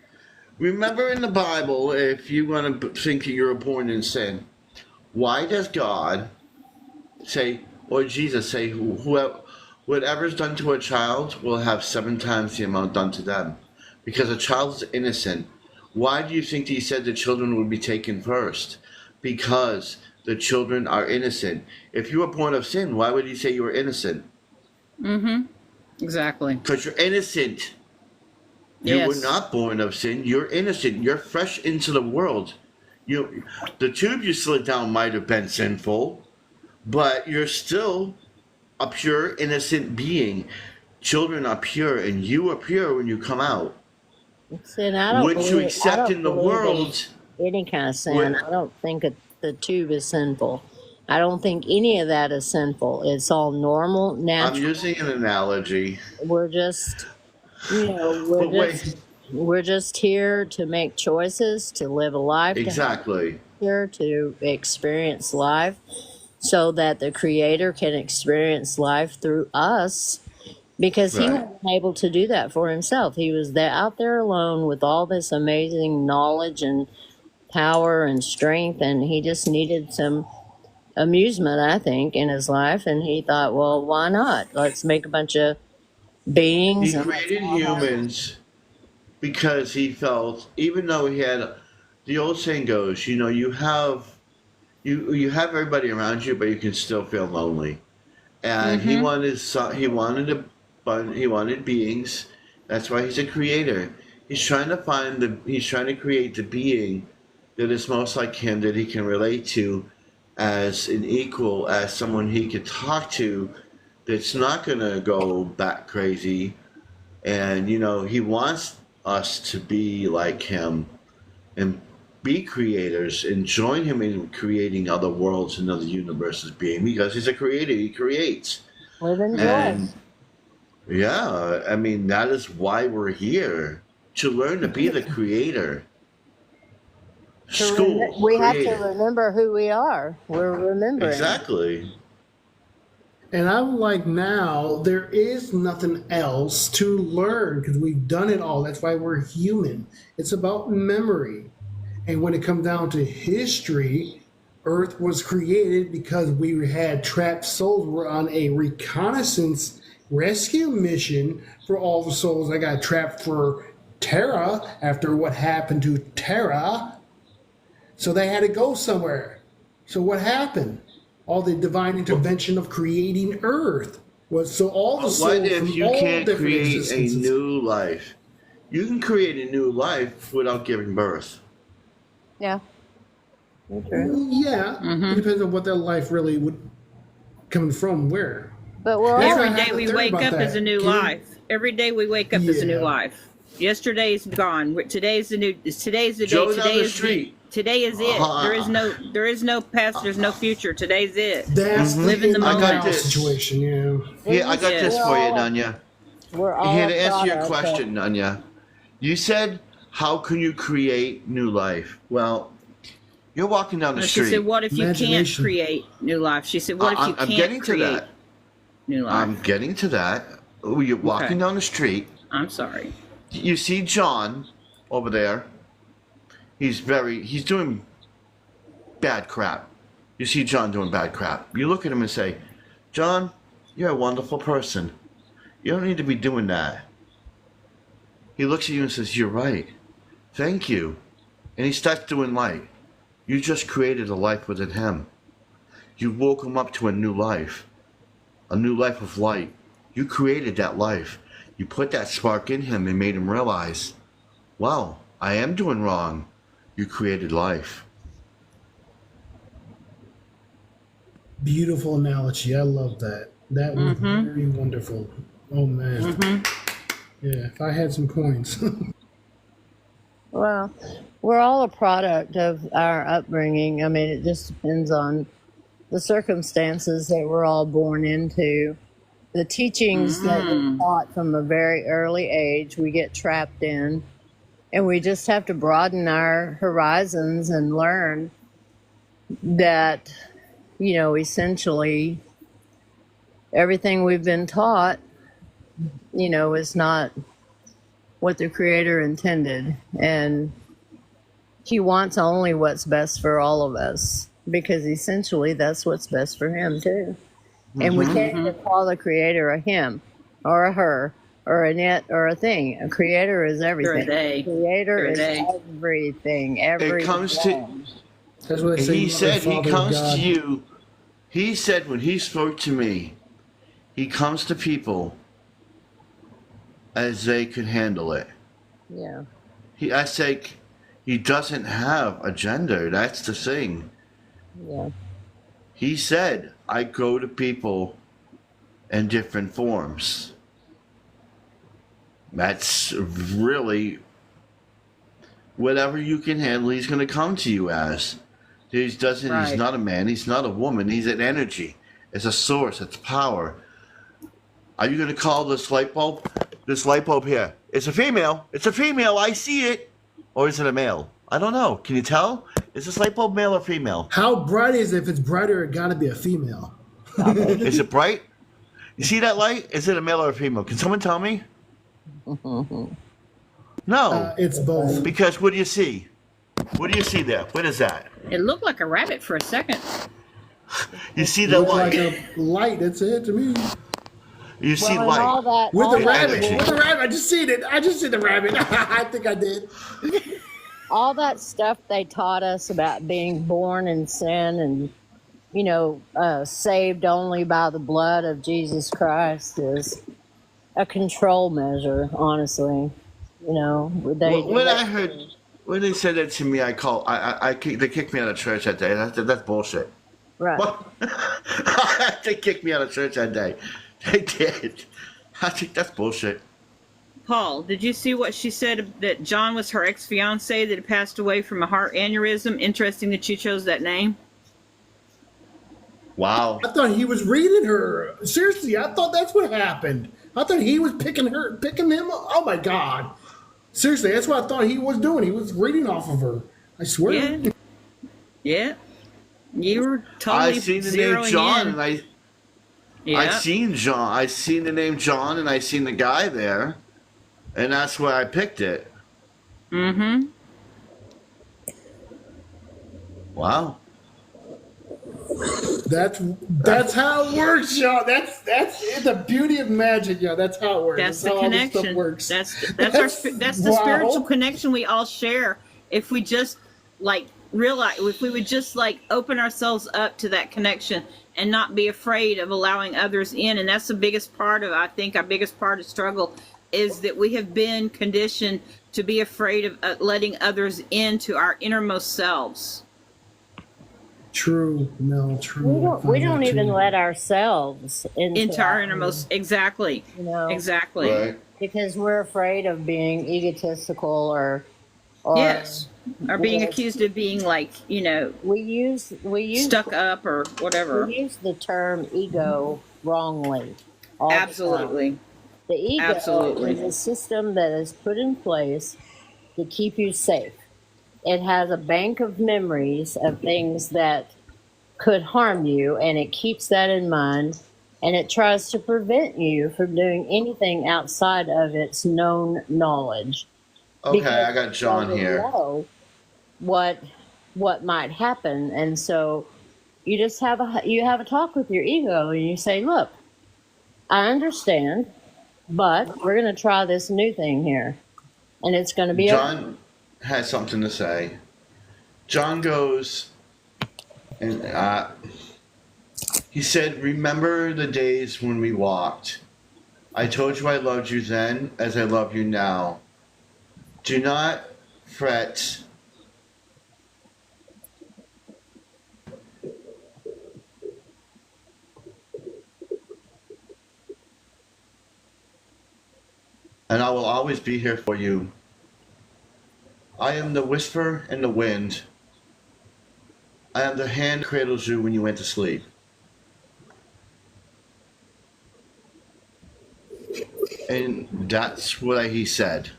Remember in the Bible, if you want to think that you're born in sin, why does God say, or Jesus say, whoever, whatever's done to a child will have 7 times the amount done to them? Because a child is innocent. Why do you think he said the children would be taken first? Because the children are innocent. If you were born of sin, why would he say you were innocent? Exactly. Because you're innocent. You Yes. were not born of sin. You're innocent. You're fresh into the world. The tube you slid down might have been sinful, but you're still a pure, innocent being. Children are pure, and you are pure when you come out. Sin, I don't What you believe, I accept don't in the believe world. any kind of sin. What- I don't think the tube is sinful. I don't think any of that is sinful. It's all normal, I'm natural. using an analogy. We're just, you know, But wait, we're just here to make choices, to live a life, to have exactly. here to experience life, so that the Creator can experience life through us. Because he Right. wasn't able to do that for himself. He was there out there alone with all this amazing knowledge and power and strength, and he just needed some amusement, I think, in his life. And he thought, well, why not? Let's make a bunch of beings. He And let's created all have humans because he felt, even though he had, the old saying goes, you know, you have everybody around you, but you can still feel lonely. And he wanted beings. That's why he's a creator. He's trying to create the being that is most like him, that he can relate to as an equal, as someone he could talk to, that's not gonna go back crazy. And you know, he wants us to be like him and be creators and join him in creating other worlds and other universes being, because he's a creator. He creates. live in joy. And yeah, I mean, that is why we're here, to learn to be the creator. School, We have to creator. remember who we are. We're remembering. Exactly. And I'm like, now there is nothing else to learn because we've done it all. That's why we're human. It's about memory. And when it comes down to history, Earth was created because we had trapped souls. We're on a reconnaissance rescue mission for all the souls that got trapped for Terra after what happened to Terra. So they had to go somewhere. So what happened? All the divine intervention of creating Earth was so all the But souls what if from you all can't different create a existences. new life? You can create a new life without giving birth. Yeah. True. Yeah, it depends on what that life really would coming from. Where But we're That's all why I Every have day a we theory wake about up that. is a new Can you- life. Every day we wake up is a new Yeah. life. Yesterday's gone. Today's the new. Today's the day. Joe down Today the is street. Today is it. There is no past. There's no future. Today's it. that's Live in the I got moment. this. situation. Yeah, Yeah, I got Yeah. this We're for you, all- Nanya. we're all Here to a answer your product of- question, Nanya. You said, how can you create new life? Well, you're walking down the She street. said, "What if you can't Imagination. create new life?" She said, "What if you I'm can't getting to create that. new life?" I'm getting to that. Oh, you're walking Okay. down the street. I'm sorry. You see John over there. He's doing bad crap. You see John doing bad crap. You look at him and say, John, you're a wonderful person. You don't need to be doing that. He looks at you and says, you're right. Thank you. And he starts doing light. You just created a life within him. You woke him up to a new life of light. You created that life. You put that spark in him and made him realize, wow, I am doing wrong. You created life. beautiful analogy. I love that. That was very wonderful. Oh man. Yeah, if I had some coins. Well, we're all a product of our upbringing. I mean, it just depends on the circumstances that we're all born into. The teachings that we're taught from a very early age, we get trapped in. And we just have to broaden our horizons and learn that, you know, essentially everything we've been taught, you know, is not what the Creator intended. And He wants only what's best for all of us, because essentially that's what's best for Him, too. And we can't even call the Creator a him or a her or a it or a thing. A Creator is everything. they. Creator They're is they. everything. It comes to. That's what I say. He Mother, said he Father, comes God. to you. He said when he spoke to me, he comes to people as they could handle it. Yeah. I say he doesn't have a gender. That's the thing. Yeah. He said, I go to people in different forms. That's really whatever you can handle, he's going to come to you as. He's Right. not a man, he's not a woman, he's an energy. It's a source, it's power. Are you going to call this light bulb here? It's a female. It's a female. I see it. Or is it a male? I don't know. Can you tell? Is this light bulb male or female? How bright is it? If it's brighter, it gotta be a female. Is it bright? You see that light? Is it a male or a female? Can someone tell me? No. It's both. Because what do you see? What do you see there? What is that? It looked like a rabbit for a second. You see the Look like light. a light. That's it to me. You see Well, and all light. that, With all the Yeah, rabbit. energy. With the rabbit. I just seen it. I just seen the rabbit. I think I did. all that stuff they taught us about being born in sin and, you know, saved only by the blood of Jesus Christ is a control measure, honestly. You know, When I heard, when they said that to me, they kicked me out of church that day. That's bullshit. right. What? They kicked me out of church that day. They did. I think that's bullshit. Paul, did you see what she said, that John was her ex-fiance that had passed away from a heart aneurysm? Interesting that you chose that name. Wow. I thought he was reading her. Seriously, I thought that's what happened. I thought he was picking him up. Oh my God. Seriously, that's what I thought he was doing. He was reading off of her. I swear. Yeah. Yeah. You were I totally seen the name zeroing John, in. and I Yeah. seen John. I seen the name John, and I seen the guy there, and that's where I picked it. Mm-hmm. That's Wow. how it works, y'all. That's the beauty of magic, y'all. That's how it works. That's the how all this stuff connection. works. That's the Wow. spiritual connection we all share. If we just like realize, if we would just like open ourselves up to that connection and not be afraid of allowing others in, and that's the biggest part of, I think, our biggest part of struggle is that we have been conditioned to be afraid of letting others into our innermost selves. True, Mel. True. We don't True. even let ourselves Into our innermost, exactly, you know, exactly. Right. because we're afraid of being egotistical or Yes, or being Yes. accused of being like, you know, we use stuck up or whatever. we use the term ego wrongly. all the time. Absolutely. The ego Absolutely. is a system that is put in place to keep you safe. It has a bank of memories of things that could harm you, and it keeps that in mind, and it tries to prevent you from doing anything outside of its known knowledge. Okay, Because I got it John doesn't here. know what might happen, and so you just have a talk with your ego, and you say, "Look, I understand, but we're going to try this new thing here, and it's going to be John has something to say. John goes, and he said, "Remember the days when we walked. I told you I loved you then as I love you now. Do not fret." and I will always be here for you. I am the whisper in the wind. I am the hand that cradles you when you went to sleep. And that's what he said.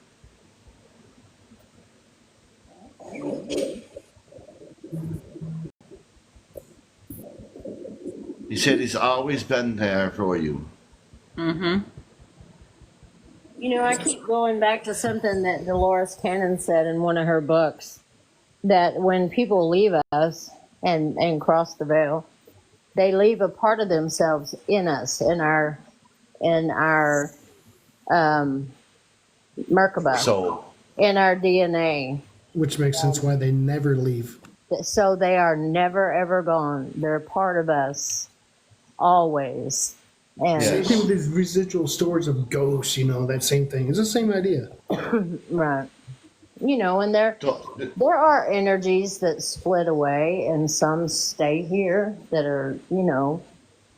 He said he's always been there for you. Mm-hmm. You know, I keep going back to something that Dolores Cannon said in one of her books, that when people leave us and cross the veil, they leave a part of themselves in us, in our Merkaba, So, in our DNA. Which makes sense why they never leave. So they are never ever gone. They're part of us always. And Same thing with these residual stories of ghosts, you know, that same thing. It's the same idea. right. You know, and there are energies that split away and some stay here that are, you know,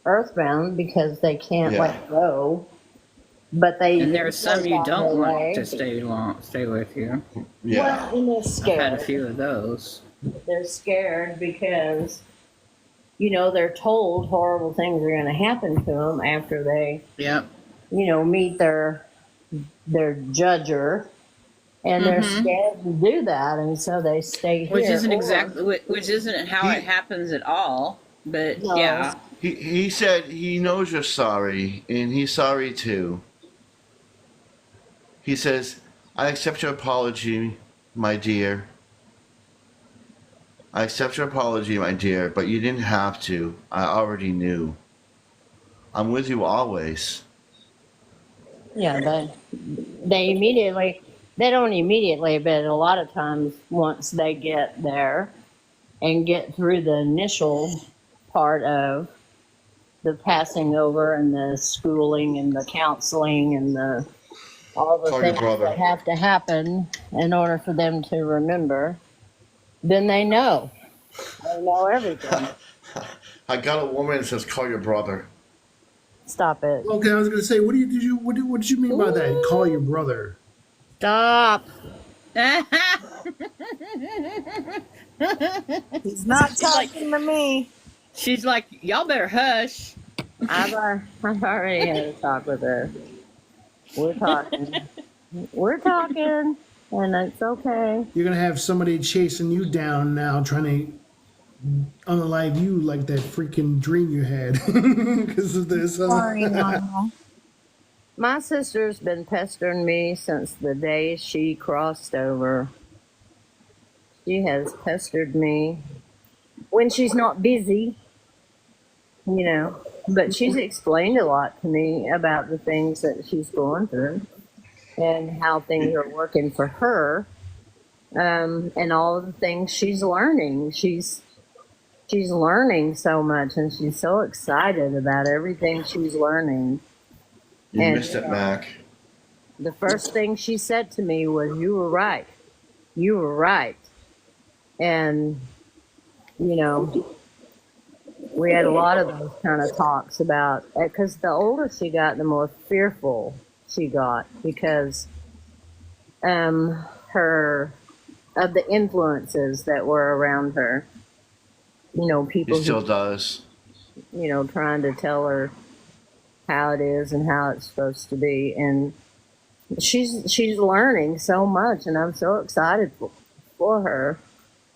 earthbound because they can't Yeah. let go. But they And there are some you don't want away. to stay with you. yeah. Well, and they're I've had a scared. few of those. They're scared because, you know, they're told horrible things are going to happen to them after they, Yep. you know, meet their judger, and they're scared to do that, and so they stay here. Which isn't Or- exactly, which isn't how it happens at all. But No. yeah, He said he knows you're sorry, and he's sorry too. He says, I accept your apology, my dear. I accept your apology, my dear, but you didn't have to. I already knew. I'm with you always. Yeah, they immediately, they don't immediately, but a lot of times once they get there and get through the initial part of the passing over and the schooling and the counseling and the all the Call your things brother. that have to happen in order for them to remember, then they know. They know everything. I got a woman that says, call your brother. Stop it. Okay, I was gonna say, what did you mean by that? Call your brother. Stop. He's not talking to me. she's like, y'all better hush. I've already had a talk with her. We're talking. We're talking, and it's okay. You're gonna have somebody chasing you down now, trying to unalive you like that freaking dream you had because of this. Sorry, Mama. My sister's been pestering me since the day she crossed over. She has pestered me when she's not busy, you know. But she's explained a lot to me about the things that she's going through and how things are working for her, and all of the things she's learning. She's learning so much, and she's so excited about everything she's learning. You And, missed it, Mac. The first thing she said to me was, "You were right. You were right." And, you know, we had a lot of those kind of talks about, because the older she got, the more fearful she got because her of the influences that were around her. You know, people He still does. you know, trying to tell her how it is and how it's supposed to be. And she's learning so much, and I'm so excited for her.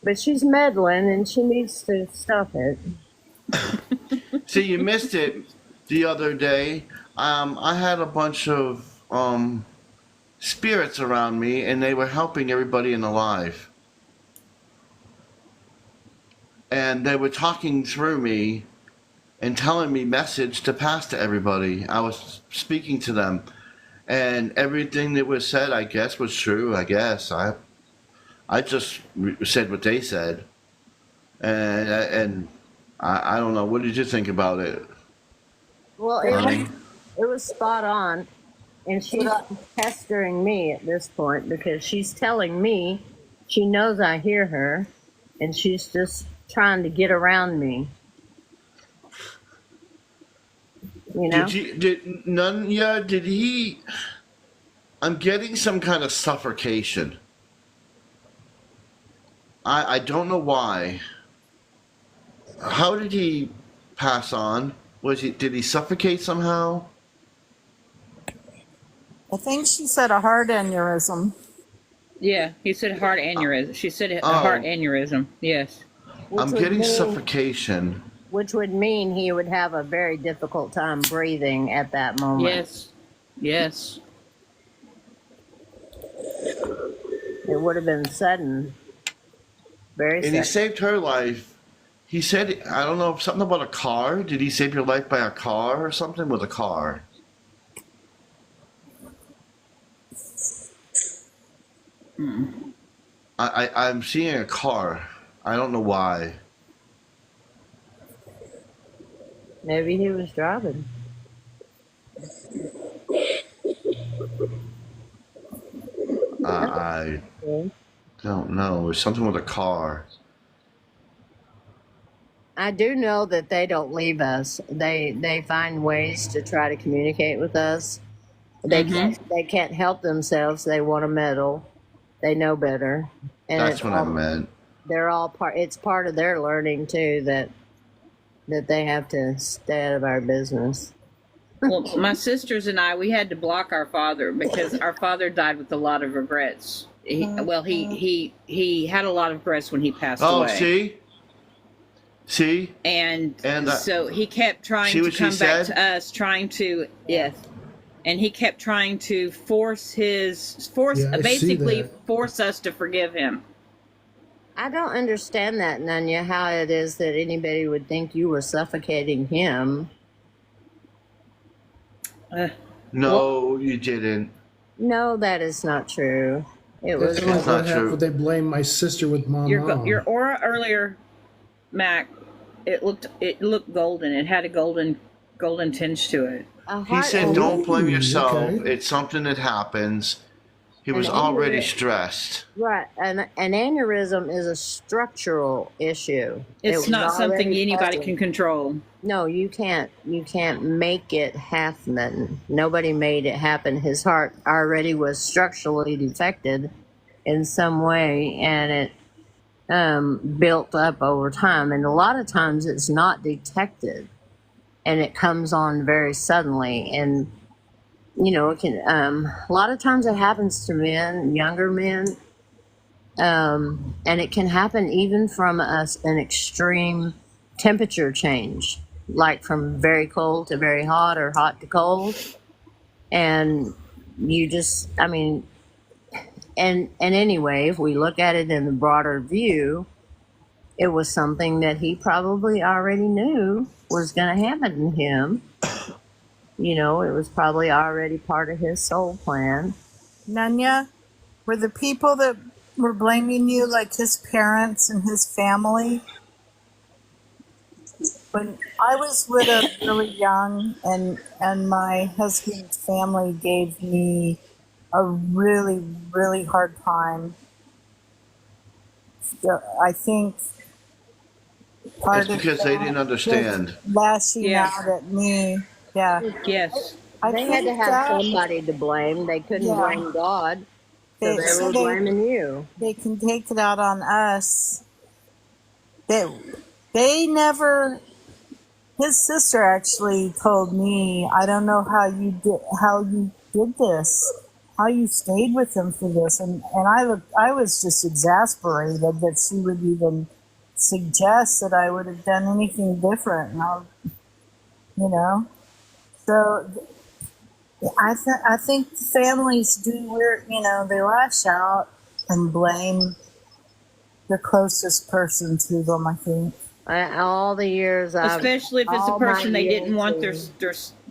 But she's meddling, and she needs to stop it. See, you missed it the other day. I had a bunch of spirits around me, and they were helping everybody in the live. And they were talking through me and telling me message to pass to everybody. I was speaking to them, and everything that was said, I guess, was true. I guess I just said what they said, and I don't know. What did you think about it? Well, it was spot on. And she's pestering me at this point because she's telling me she knows I hear her, and she's just trying to get around me. You know? Did Nunya? Did he? I'm getting some kind of suffocation. I don't know why. How did he pass on? Did he suffocate somehow? I think she said a heart aneurysm. Yeah, he said heart aneurysm. She said a heart aneurysm. Yes. I'm getting suffocation. Which would mean he would have a very difficult time breathing at that moment. Yes. Yes. It would have been sudden. Very And sudden. he saved her life. He said, I don't know, something about a car. Did he save your life by a car or something with a car? I'm seeing a car. I don't know why. Maybe he was driving. I Okay. don't know. It's something with a car. I do know that they don't leave us. They find ways to try to communicate with us. They can't help themselves. They want to meddle. They know better. And That's it's what I all- meant. They're all part. It's part of their learning too that they have to stay out of our business. Well, my sisters and I, we had to block our father because our father died with a lot of regrets. He had a lot of regrets when he passed Oh, away. See? And And, so he kept trying see to what she come back said? to us, trying to and he kept trying to Yeah, I see basically that. force us to forgive him. I don't understand that, Nanya, how it is that anybody would think you were suffocating him. No, you didn't. No, that is not true. It was That's like not what happened true. when they blame my sister with mom. Your aura earlier, Mac, it looked golden. It had a golden tinge to it. a He heart said, don't blame Ooh, yourself. okay. It's something that happens. He was An already aneurysm. stressed. Right, an aneurysm is a structural issue. It It's was not something already anybody present. can control. No, you can't. You can't make it happen. Nobody made it happen. His heart already was structurally defected in some way, and it built up over time. And a lot of times, it's not detected, and it comes on very suddenly. And it can. A lot of times, it happens to men, younger men, and it can happen even from an extreme temperature change, like from very cold to very hot or hot to cold. And you just, and anyway, if we look at it in the broader view, it was something that he probably already knew was going to happen to him. It was probably already part of his soul plan. Nanya, were the people that were blaming you like his parents and his family? When I was widowed really young, and my husband's family gave me a really, really hard time. I think part It's of because they didn't understand. was lashing Yeah. out at me. Yeah, Yes. I They had to think have that somebody to blame. They couldn't Yeah. blame God, so they so were blaming you. they can take it out on us. They never. His sister actually told me, "I don't know how you did this, how you stayed with him for this," and I was just exasperated that she would even suggest that I would have done anything different. So I think families do weird, they lash out and blame the closest person to them, I think. All the years I've, Especially if it's a all my person they didn't years want of-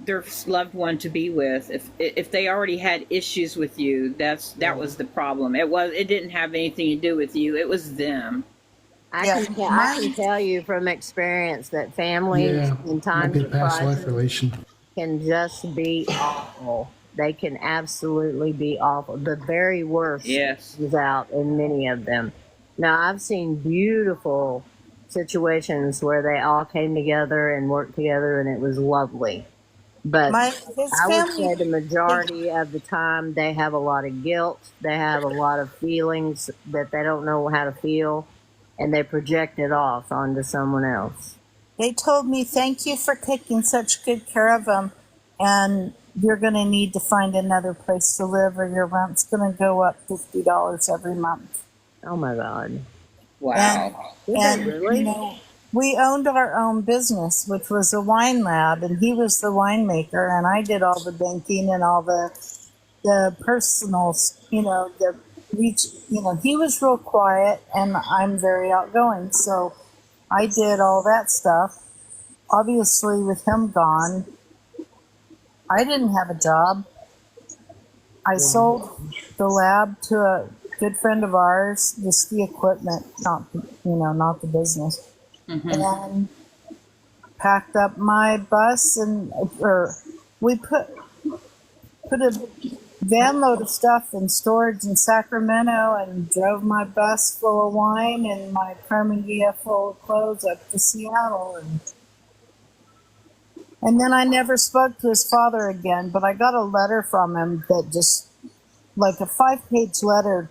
their loved one to be with. If they already had issues with you, that was the problem. It didn't have anything to do with you. It was them. I can tell you from experience that families Yeah, in might times be a of past life crisis relation. can just be awful. They can absolutely be awful. The very worst Yes. is out in many of them. Now, I've seen beautiful situations where they all came together and worked together, and it was lovely. But his I would family. say the majority of the time they have a lot of guilt. They have a lot of feelings that they don't know how to feel, and they project it off onto someone else. They told me, thank you for taking such good care of them, and you're going to need to find another place to live, or your rent's going to go up $50 every month. Oh my God. Wow. Did they And really? you know, we owned our own business, which was a wine lab, and he was the winemaker, and I did all the banking and all the personal, you know, the reach. You know, he was real quiet, and I'm very outgoing, so I did all that stuff. Obviously, with him gone, I didn't have a job. I sold the lab to a good friend of ours, just the equipment, not not the business, and packed up my bus or we put a van load of stuff in storage in Sacramento and drove my bus full of wine and my Carmen Gia full of clothes up to Seattle, and then I never spoke to his father again, but I got a letter from him that just like a 5-page letter.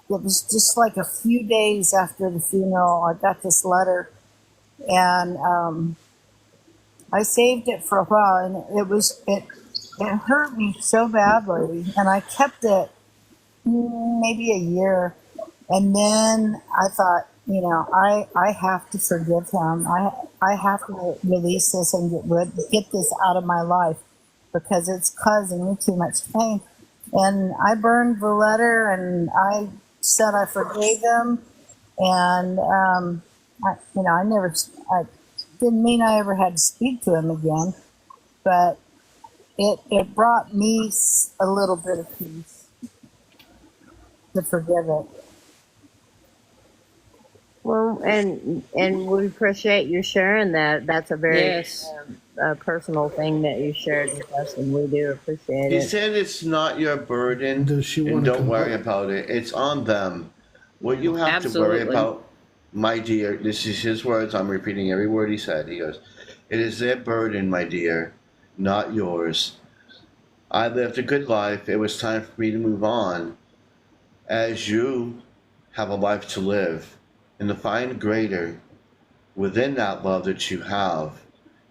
It was just like a few days after the funeral. I got this letter, and I saved it for a while, and it hurt me so badly, and I kept it maybe a year, and then I thought, I have to forgive him. I have to release this and get this out of my life because it's causing me too much pain. And I burned the letter, and I said I forgave him, and I didn't mean I ever had to speak to him again, but it brought me a little bit of peace to forgive it. Well, and we appreciate you sharing that. That's a very Yes. personal thing that you shared with us, and we do appreciate He it. said it's not your burden, Does she and wanna don't come worry up? about it. It's on them. What you have to worry Absolutely. about, my dear, this is his words. I'm repeating every word he said. He goes, "It is their burden, my dear, not yours. I lived a good life. It was time for me to move on. As you have a life to live, and to find greater within that love that you have.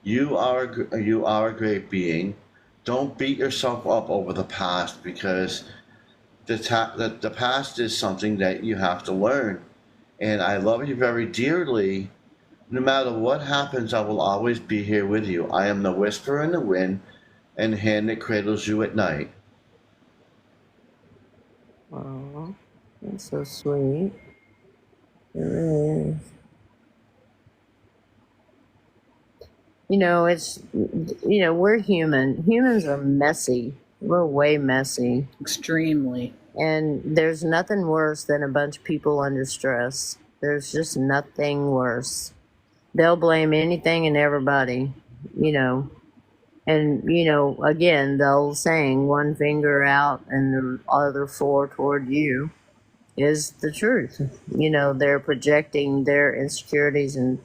You are a great being. Don't beat yourself up over the past, because the past is something that you have to learn. And I love you very dearly. No matter what happens, I will always be here with you. I am the whisper in the wind and hand that cradles you at night." Aw, that's so sweet. It really is. We're human. Humans are messy. We're way messy. Extremely. And there's nothing worse than a bunch of people under stress. There's just nothing worse. They'll blame anything and everybody, And, again, the old saying, one finger out and the other 4 toward you, is the truth. They're projecting their insecurities and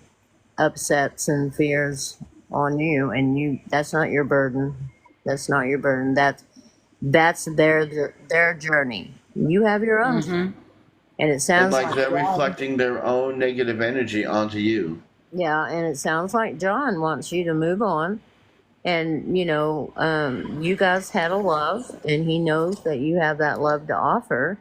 upsets and fears on you, and that's not your burden. That's not your burden. That's their journey. You have your own. And it And sounds like like they're John, reflecting their own negative energy onto you. yeah, and it sounds like John wants you to move on. And you guys had a love, and he knows that you have that love to offer.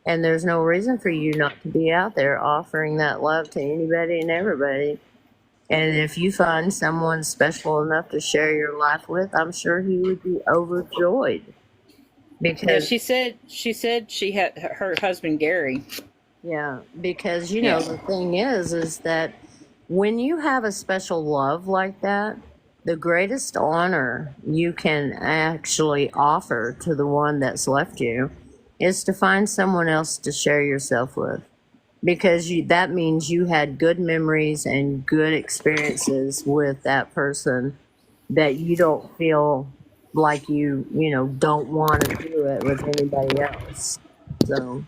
And there's no reason for you not to be out there offering that love to anybody and everybody. And if you find someone special enough to share your life with, I'm sure he would be overjoyed. Yeah, Because, she said she had her husband Gary. because Yeah. the thing is that when you have a special love like that, the greatest honor you can actually offer to the one that's left you is to find someone else to share yourself with, because that means you had good memories and good experiences with that person, that you don't feel like you don't want to do it with anybody else. So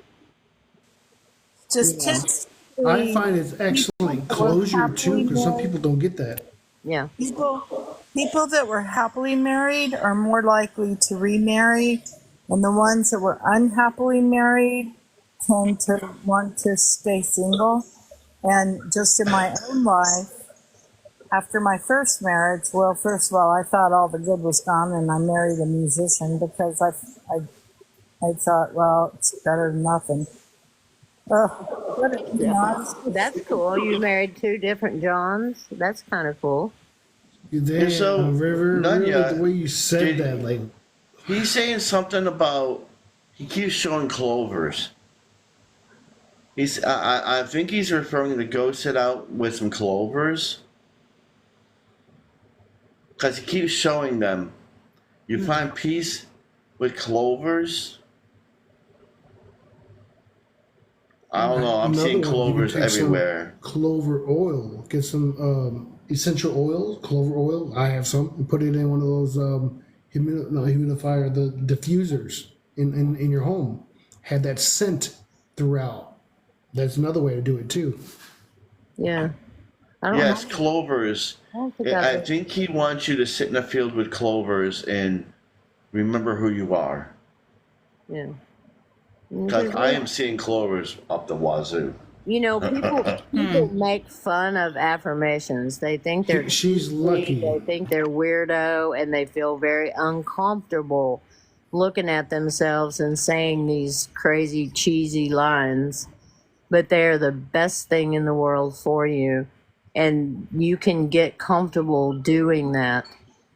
Just Yeah. I typically, find it's excellent closure too, because some people don't get that. yeah, people people that were happily married are more likely to remarry, and the ones that were unhappily married tend to want to stay single. And just in my own life, after my first marriage, well, first of all, I thought all the good was gone, and I married a musician because I thought, well, it's better than nothing. That's cool. You married two different Johns. That's kind of cool. There, so, River, Nanya, the way you said that, like, he's saying something about, he keeps showing clovers. I think he's referring to go sit out with some clovers. Because he keeps showing them. You find peace with clovers. I don't know. I'm another seeing one, you can clovers take some everywhere. Clover oil. Get some essential oils, clover oil. I have some. And put it in one of those humidifier, the diffusers in your home. Have that scent throughout. That's another way to do it too. Yeah. I don't Yes, know. clovers. I don't think I I've- think he wants you to sit in a field with clovers and remember who you are. Yeah. Because I am seeing clovers up the wazoo. You know, people make fun of affirmations. They think they're She's lucky. They think they're weirdo, and they feel very uncomfortable looking at themselves and saying these crazy, cheesy lines. But they're the best thing in the world for you, and you can get comfortable doing that.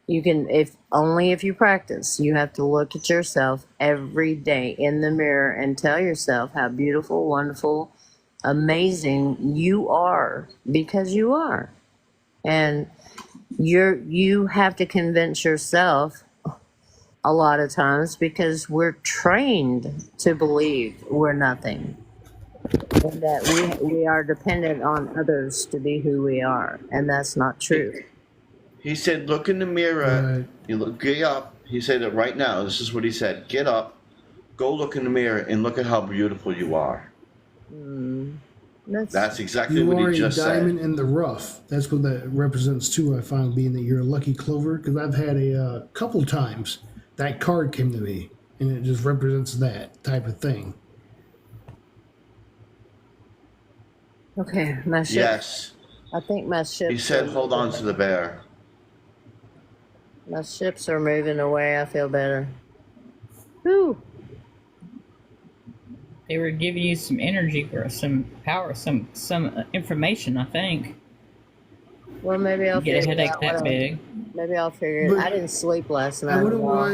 You can, if you practice. You have to look at yourself every day in the mirror and tell yourself how beautiful, wonderful, amazing you are, because you are. And you have to convince yourself a lot of times, because we're trained to believe we're nothing, and that we are dependent on others to be who we are, and that's not true. He said, look in the mirror. Right. You look, get up. He said it right now. This is what he said. Get up, go look in the mirror, and look at how beautiful you are. That's exactly You what are he a just diamond said. in the rough. That's what that represents too. I find being that you're a lucky clover, because I've had a couple times that card came to me, and it just represents that type of thing. Okay, my ship. Yes. I think my ship. He said, hold on to the bear. My ships are moving away. I feel better. Whew. They were giving you some energy or some power, some information, I think. Well, maybe I'll Get a figure headache out that what big. Maybe I'll figure it. But I didn't sleep last night. I wonder at all. why.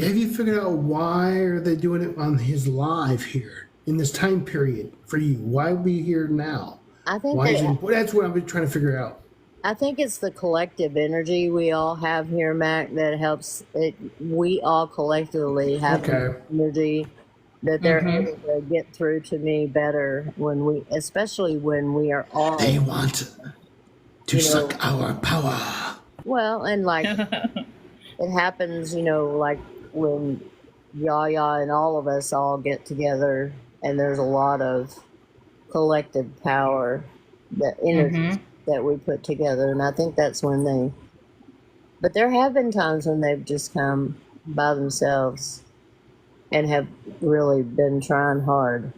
Have you figured out why are they doing it on his live here in this time period for you? Why are we here now? I think Why is that, it, that's what I've been trying to figure out. I think it's the collective energy we all have here, Mac, that helps it. We all collectively have Okay. energy that they're able to get through to me better when we, especially when we are all They want to You know- suck our power. well, and like it happens, like when Yaya and all of us all get together, and there's a lot of collective power, that energy that we put together, and I think that's when they. But there have been times when they've just come by themselves and have really been trying hard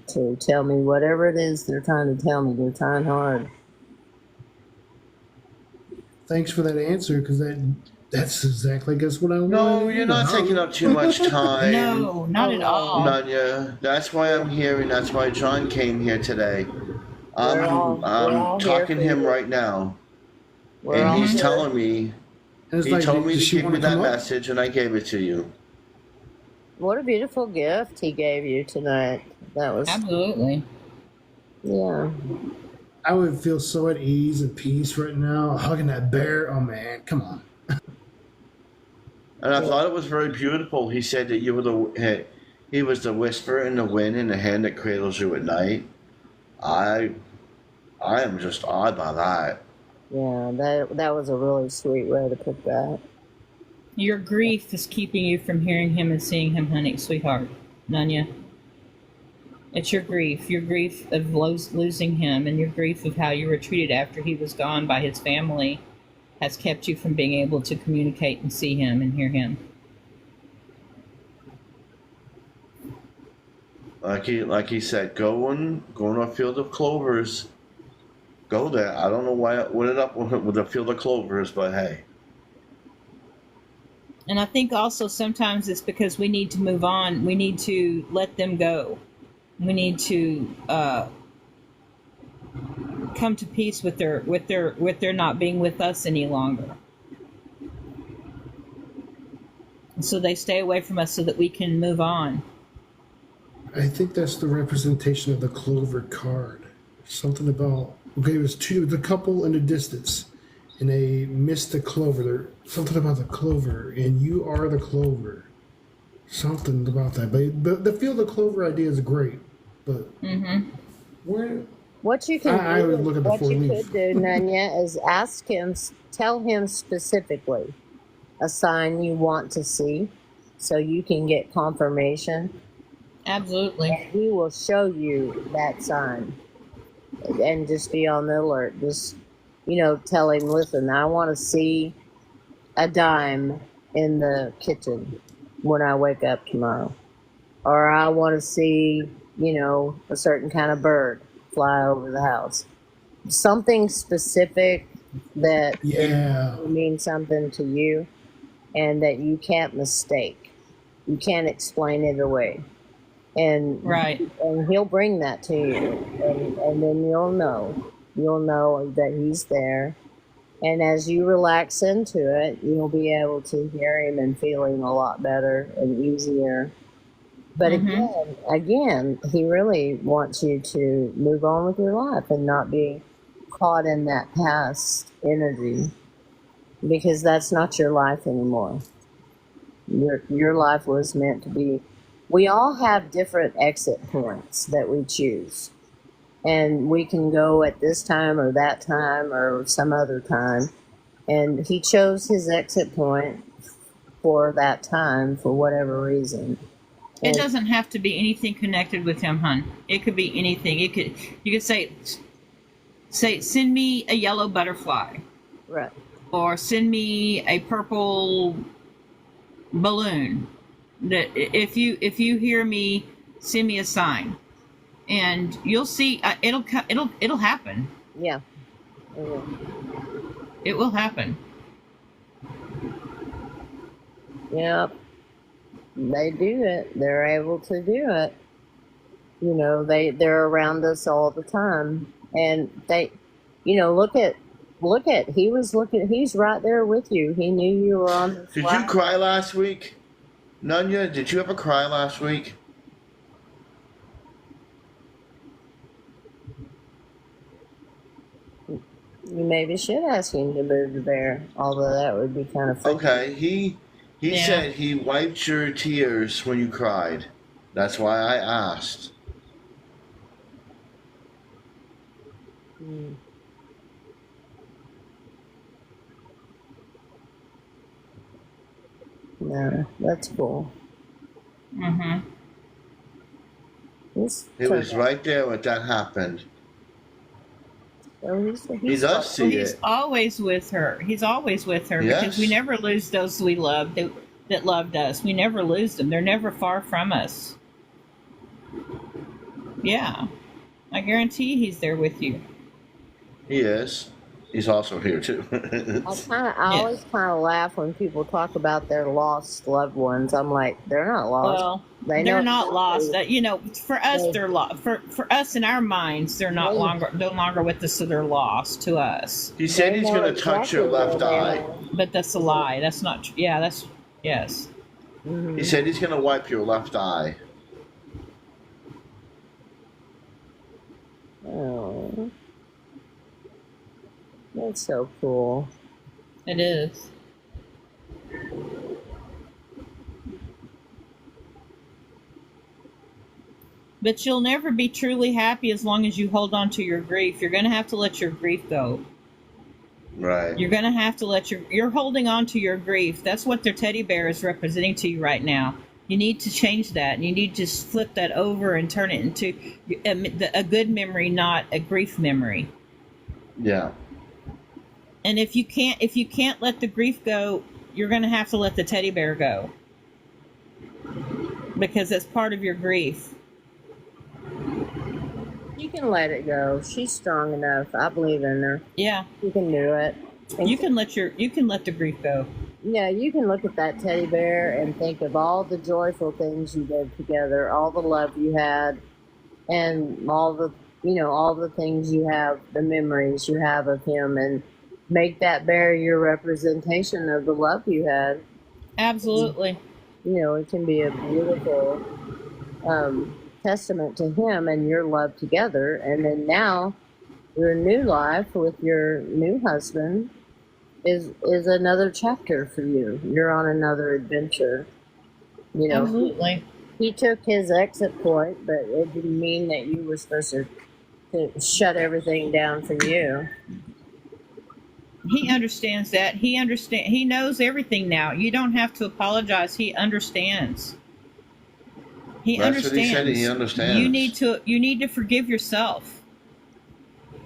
to tell me whatever it is they're trying to tell me. They're trying hard. Thanks for that answer, because that's exactly, I guess, what I wanted. No, to you're hear. not taking up too much time. No, not at all. Nanya, that's why I'm here, and that's why John came here today. We're all I'm here talking for to him you. right now, We're and all he's here. telling me, And it's he like, told me does to she give you wanna that come up? message, and I gave it to you. What a beautiful gift he gave you tonight. That was, Absolutely. yeah. I would feel so at ease and peace right now, hugging that bear. Oh man, come on. And I thought it was very beautiful. He said that you were he was the whisper in the wind and the hand that cradles you at night. I am just awed by that. Yeah, that was a really sweet way to put that. Your grief is keeping you from hearing him and seeing him, honey, sweetheart. Nanya. It's your grief of losing him, and your grief of how you were treated after he was gone by his family. has kept you from being able to communicate and see him and hear him. Like he said, go to a field of clovers. Go there. I don't know why it ended up with a field of clovers, but hey. And I think also sometimes it's because we need to move on. We need to let them go. We need to come to peace with their not being with us any longer. So they stay away from us so that we can move on. I think that's the representation of the clover card. Something about, okay, it was the couple in the distance, and they missed the clover. Something about the clover, and you are the clover. Something about that. But the field of clover idea is great. But where? What you can I do, would look at the what four you leaf. could do, Nanya, is ask him, tell him specifically a sign you want to see, so you can get confirmation. Absolutely. And he will show you that sign, and just be on the alert. Just, tell him, listen, I want to see a dime in the kitchen when I wake up tomorrow, or I want to see, a certain kind of bird fly over the house. Something specific that means something to you and that you can't mistake. You can't explain it away. And and he'll bring that to you, and then you'll know that he's there. And as you relax into it, you'll be able to hear him and feel him a lot better and easier. But again, he really wants you to move on with your life and not be caught in that past energy, because that's not your life anymore. Your life was meant to be. We all have different exit points that we choose, and we can go at this time or that time or some other time. And he chose his exit point for that time for whatever reason. It doesn't have to be anything connected with him, hon. It could be anything. You could say, send me a yellow butterfly. Right. Or send me a purple balloon. That if you hear me, send me a sign, and you'll see it'll happen. Yeah. It will happen. Yep. They do it. They're able to do it. They're around us all the time, and they, look at. He's right there with you. He knew you were on his Did lap. you cry last week? Nanya, did you ever cry last week? You maybe should ask him to move there, although that would be kind of funny. Okay, he said he wiped your tears when you cried. That's why I asked. No, that's cool. It was right there when that happened. So He does see He's it. always with her. He's always with her because we Yes. never lose those we love that loved us. We never lose them. They're never far from us. Yeah, I guarantee he's there with you. He is. He's also here too. I always kind of laugh when people talk about their lost loved ones. I'm like, they're not lost. Well, They they're know not lost. exactly. For us, they're lost. For us in our minds, they're no longer with us, so they're lost to us. He said he's going to touch your left eye. But that's a lie. That's not true. Yeah, that's yes. He said he's going to wipe your left eye. Oh, that's so cool. It is. But you'll never be truly happy as long as you hold on to your grief. You're going to have to let your grief go. Right. You're going to have to let you're holding on to your grief. That's what their teddy bear is representing to you right now. You need to change that. You need to just flip that over and turn it into a good memory, not a grief memory. Yeah. And if you can't let the grief go, you're going to have to let the teddy bear go, because it's part of your grief. You can let it go. She's strong enough. I believe in her. Yeah, You can do it. And you can let the grief go. yeah, you can look at that teddy bear and think of all the joyful things you did together, all the love you had, and all the things you have, the memories you have of him, and make that bear your representation of the love you had. Absolutely. It can be a beautiful testament to him and your love together. And then now, your new life with your new husband is another chapter for you. You're on another adventure. Absolutely. He took his exit point, but it didn't mean that you were supposed to shut everything down for you. He understands that. He knows everything now. You don't have to apologize. He understands. He That's what he understands. said. He understands. You need to forgive yourself.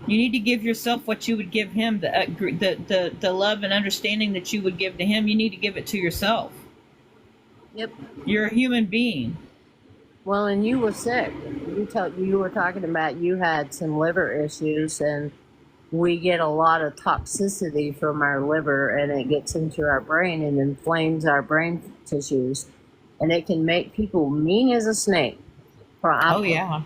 You need to give yourself what you would give him, the love and understanding that you would give to him. You need to give it to yourself. Yep. You're a human being. Well, and you were sick. You were talking about you had some liver issues, and we get a lot of toxicity from our liver, and it gets into our brain and inflames our brain tissues, and it can make people mean as a snake. Oh yeah.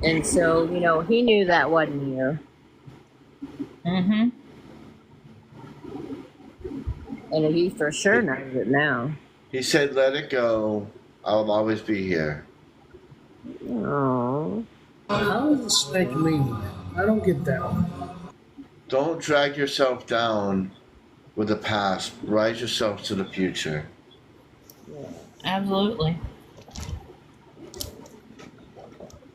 And so, he knew that wasn't you. Mm-hmm. And he for sure knows it now. He said, let it go. I'll always be here. Oh. How is a snake mean? I don't get that one. Don't drag yourself down with the past. Rise yourself to the future. Absolutely.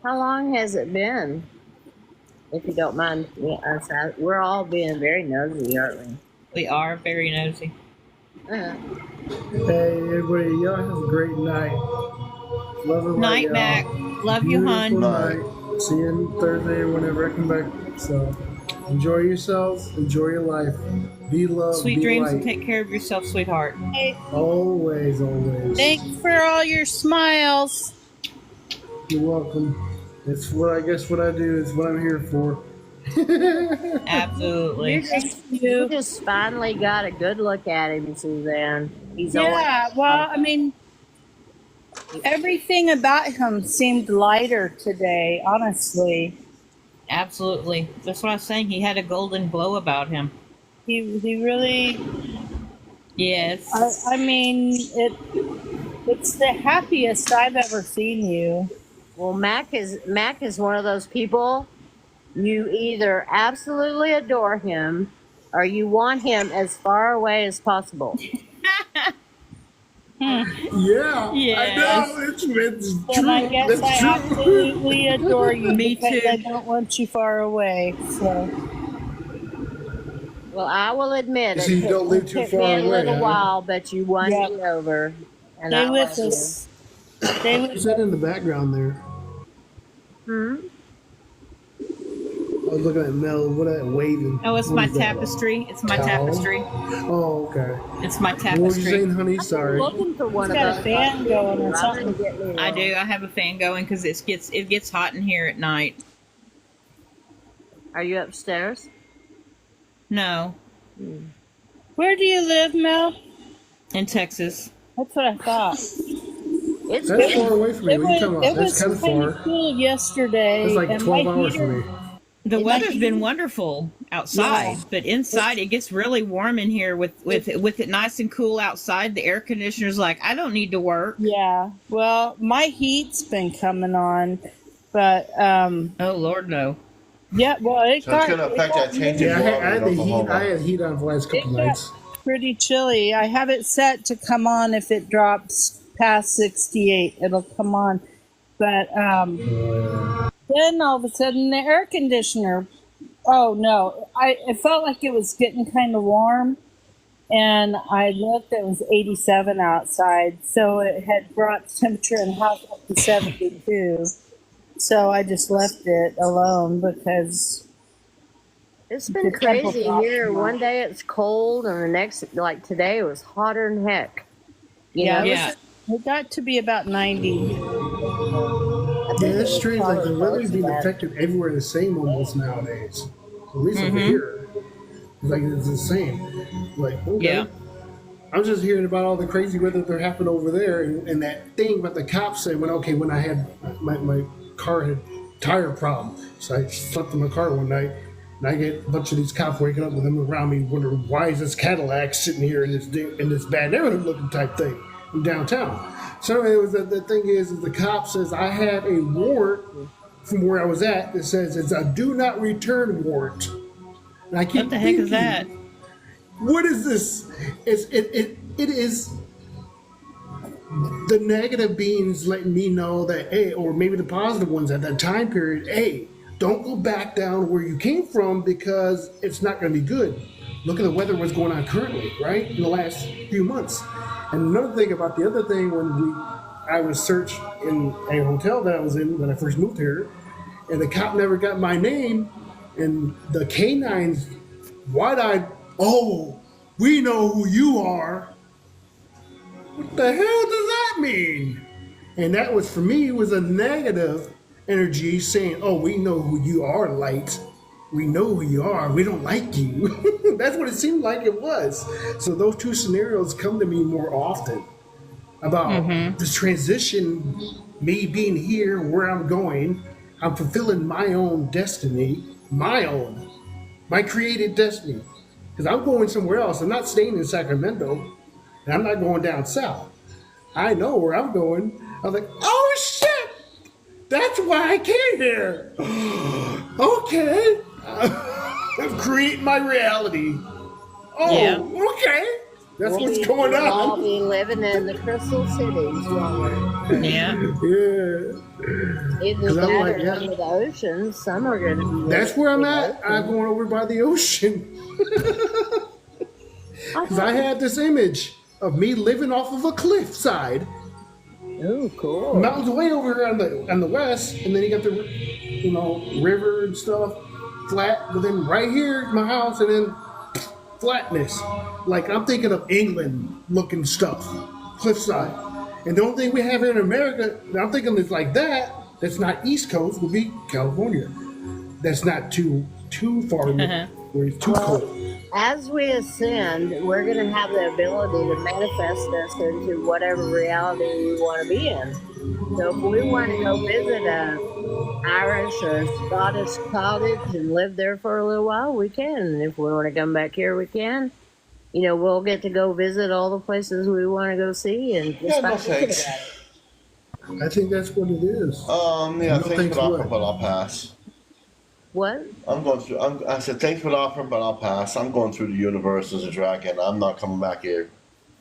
How long has it been? If you don't mind, we're all being very nosy, aren't we? We are very nosy. Uh, Hey, everybody, y'all have a great night. Love and light, Night, y'all. Mac. Love you, hon. Beautiful Night. night. See you Thursday whenever I come back. So, enjoy yourselves. Enjoy your life. Be loved. Sweet be dreams light. and take care of yourself, sweetheart. Always, always. Thanks for all your smiles. You're welcome. It's what I do. It's what I'm here for. Absolutely. you just finally got a good look at him, Suzanne. He's always, Yeah, well, I mean, everything about him seemed lighter today, honestly. Absolutely. That's what I was saying. He had a golden glow about him. He really, Yes. I mean, it's the happiest I've ever seen you. well, Mac is one of those people. You either absolutely adore him, or you want him as far away as possible. Yeah, I Yes. know. It's And true. I guess That's I true. absolutely adore you Me because too. I don't want you far away. So Well, I will admit So you don't live it too took far me a away, little huh? while, but you won Yep. me over, and stay I with love you. us. Stay with Who's that in the background there? Hmm? I was looking at Mel. What that waving? Oh, it's What my is that? tapestry. It's my Towel? tapestry. Oh, okay. It's my What were you tapestry. saying, honey? I'm Sorry. looking for one He's of got a those. fan going or I something. didn't get me I wrong. do. I have a fan going because it gets hot in here at night. Are you upstairs? No, Where do you live, Mel? in Texas. That's what I thought. It's That's good. far away from me. It What are you was talking it about? That's was kind of kind far. of cool yesterday. That's like and 12 my hours heater, from me. The my weather's been heater- wonderful outside, but inside it gets really warm in here with it nice and cool outside. The air conditioner's like, I don't need to work. Yeah. Well, my heat's been coming on, but Oh Lord, no. yeah. Well, it So it's got going to it affect got that tainted Yeah, I water had in the heat. Oklahoma. I had heat on for the last couple It got nights. pretty chilly. I have it set to come on if it drops past 68. It'll come on, but then all of a sudden the air conditioner. Oh no! It felt like it was getting kind of warm, and I looked. It was 87 outside, so it had brought the temperature in the house up to 72. So I just left it alone because It's been The temple crazy drops here. them One off. day it's cold, and the next, like today, it was hotter than heck. You Yeah, know, Yeah. it got to be about 90. I think Yeah, it it's was strange. Like the probably weather's close to being that. affected everywhere the same almost nowadays. At least over here, like it's the same. Like okay. Yeah. I'm just hearing about all the crazy weather that happened over there, and that thing about the cops said when I had my car had tire problem, so I slept in my car one night, and I get a bunch of these cops waking up with them around me, wondering why is this Cadillac sitting here in this bad neighborhood looking type thing in downtown. So anyway, it was the thing is the cop says I have a warrant from where I was at that says it's a do not return warrant. And I keep What the heck is thinking, that? what is this? It is the negative beings letting me know that, hey, or maybe the positive ones at that time period, hey, don't go back down where you came from because it's not going to be good. Look at the weather, what's going on currently, right? In the last few months. And another thing about the other thing, I was searched in a hotel that I was in when I first moved here, and the cop never got my name, and the canines wide-eyed, oh, we know who you are. What the hell does that mean? And that was, for me, it was a negative energy saying, oh, we know who you are, light. We know who you are. We don't like you. That's what it seemed like it was. So those two scenarios come to me more often about this transition, me being here, where I'm going. I'm fulfilling my own destiny, my created destiny. Because I'm going somewhere else. I'm not staying in Sacramento, and I'm not going down south. I know where I'm going. I'm like, oh shit! That's why I came here. Okay. I'm creating my reality. Oh, Yeah. okay. That's We'll what's going We'll all on. be living in the Crystal Cities, won't we? Yeah. Yeah. Either 'Cause I'm that like, or yeah. under the ocean. Some are going to be. That's where I'm living at. in the I'm going over by the ocean. Because I had this image of me living off of a cliffside. Oh, cool. Mountains way over here on the west, and then you got the river and stuff, flat. But then right here is my house, and then flatness. Like I'm thinking of England looking stuff, cliffside. And the only thing we have here in America, I'm thinking is like that. That's not East Coast. Would be California. That's not too far where it's too cold. As we ascend, we're going to have the ability to manifest us into whatever reality we want to be in. So if we want to go visit a Irish or Scottish cottage and live there for a little while, we can. And if we want to come back here, we can. We'll get to go visit all the places we want to go see and just Yeah, no stop thinking thanks. about it. I think that's what it is. Yeah, No, thanks thanks for the offer, what? but I'll pass. What? I said thanks for the offer, but I'll pass. I'm going through the universe as a dragon. I'm not coming back here.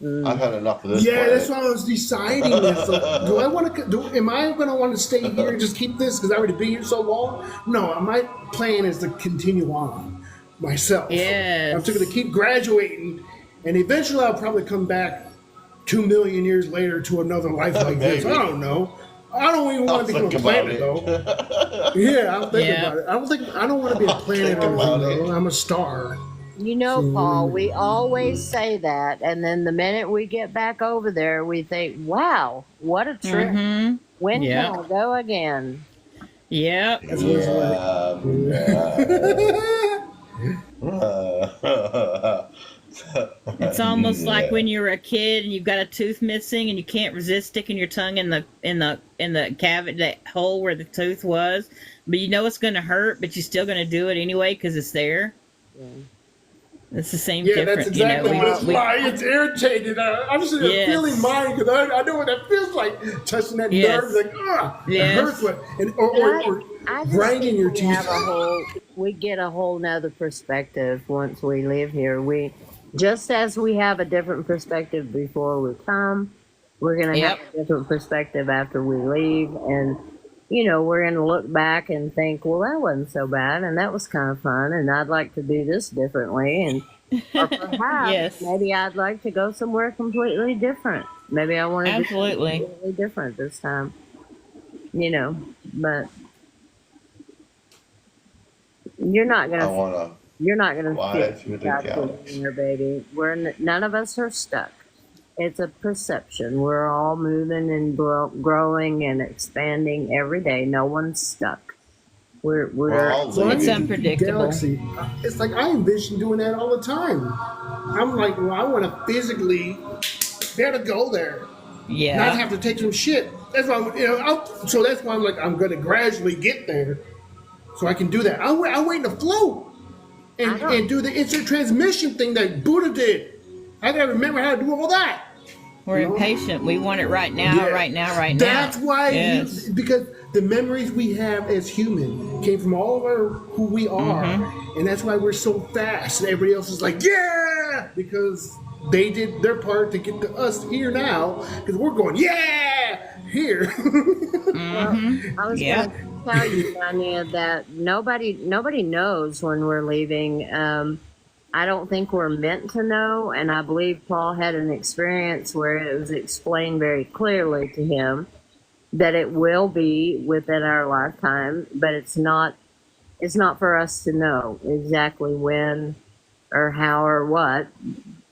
I've had enough of this. Yeah, planet. that's what I was deciding. If, do I want to? Am I going to want to stay here and just keep this because I already been here so long? No, my plan is to continue on myself. Yes. I'm just going to keep graduating, and eventually I'll probably come back 2 million years later to another life like this. I Maybe. don't know. I don't even want to I'll become a think planet about though. Yeah, I'm thinking Yeah. about it. I don't want to be a planet think or about anything, it. though. I'm a star. Paul, we always say that, and then the minute we get back over there, we think, wow, what a trip. When Yeah. can I go again? Yep. That's what it's like. It's almost like when you're a kid and you've got a tooth missing and you can't resist sticking your tongue in the cavity, that hole where the tooth was, but you know it's going to hurt, but you're still going to do it anyway because it's there. It's the same Yeah, difference. that's exactly what it's we- like. It's irritated. I'm just Yes. feeling mine because I know what that feels like. Touching that Yes. nerve, like it Yes. hurts. Or I just grinding think your we teeth. have we get a whole nother perspective once we live here. Just as we have a different perspective before we come, we're going to have a different perspective after we leave. And, we're going to look back and think, well, that wasn't so bad. And that was kind of fun. And I'd like to do this differently. And or perhaps Yes. maybe I'd like to go somewhere completely different. Maybe I want to do Absolutely. something completely different this time. But you're not I gonna. wanna. You're not going to Live feel with the stuck galaxy. in there, baby. None of us are stuck. It's a perception. We're all moving and growing and expanding every day. No one's stuck. We're all So I It's need living. the unpredictable. galaxy. It's like I envision doing that all the time. I'm like, well, I want to physically be able to go there, not Yeah. have to take some shit. That's why, so that's why I'm like, I'm going to gradually get there, so I can do that. I'm waiting to float and do the instant transmission thing that Buddha did. I gotta remember how to do all that. We're impatient. We want it right now, Yeah. right now, right now. That's why, Yes. because the memories we have as human came from all of our who we are, and that's why we're so fast. And everybody else is like, yeah, because they did their part to get to us here now. Because we're going, yeah, here. I was Yeah. going to tell you, Danya, that nobody knows when we're leaving. I don't think we're meant to know, and I believe Paul had an experience where it was explained very clearly to him that it will be within our lifetime, but it's not for us to know exactly when or how or what.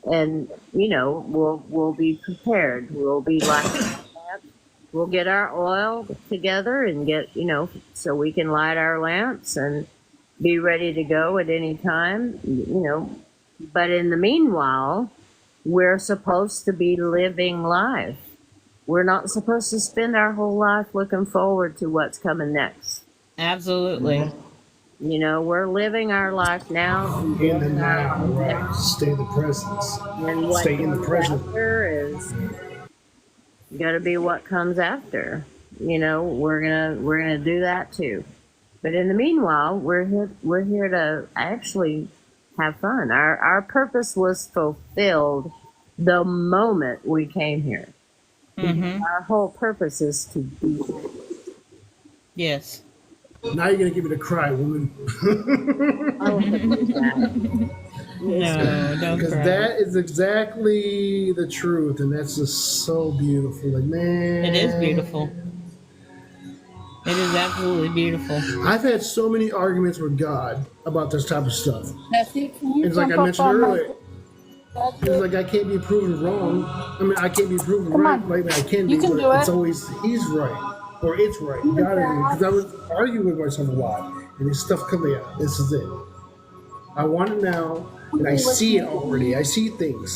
And we'll be prepared. We'll be like we'll get our oil together and get so we can light our lamps and be ready to go at any time, but in the meanwhile, we're supposed to be living life. We're not supposed to spend our whole life looking forward to what's coming next. Absolutely. We're living our life now. And In the living our now, life right? now. Stay in the presence. And what Stay in the comes present. after is gonna be what comes after. We're gonna do that too. But in the meanwhile, we're here to actually have fun. Our purpose was fulfilled the moment we came here. Our whole purpose is to be here. Yes. Now you're gonna give me the cry, woman. Oh, No, don't Because cry. that is exactly the truth, and that's just so beautiful. Like, man, It is beautiful. It is absolutely beautiful. I've had so many arguments with God about this type of stuff. Matthew, can you It's like jump I up mentioned on my earlier. It's like I can't be proven wrong. I mean, I can't be proven Come right. on. Like I can be, You can but do it's it. always he's right or it's right. Because I was arguing with myself a lot, and this stuff coming out. This is it. I want it now, and I see it already. I see things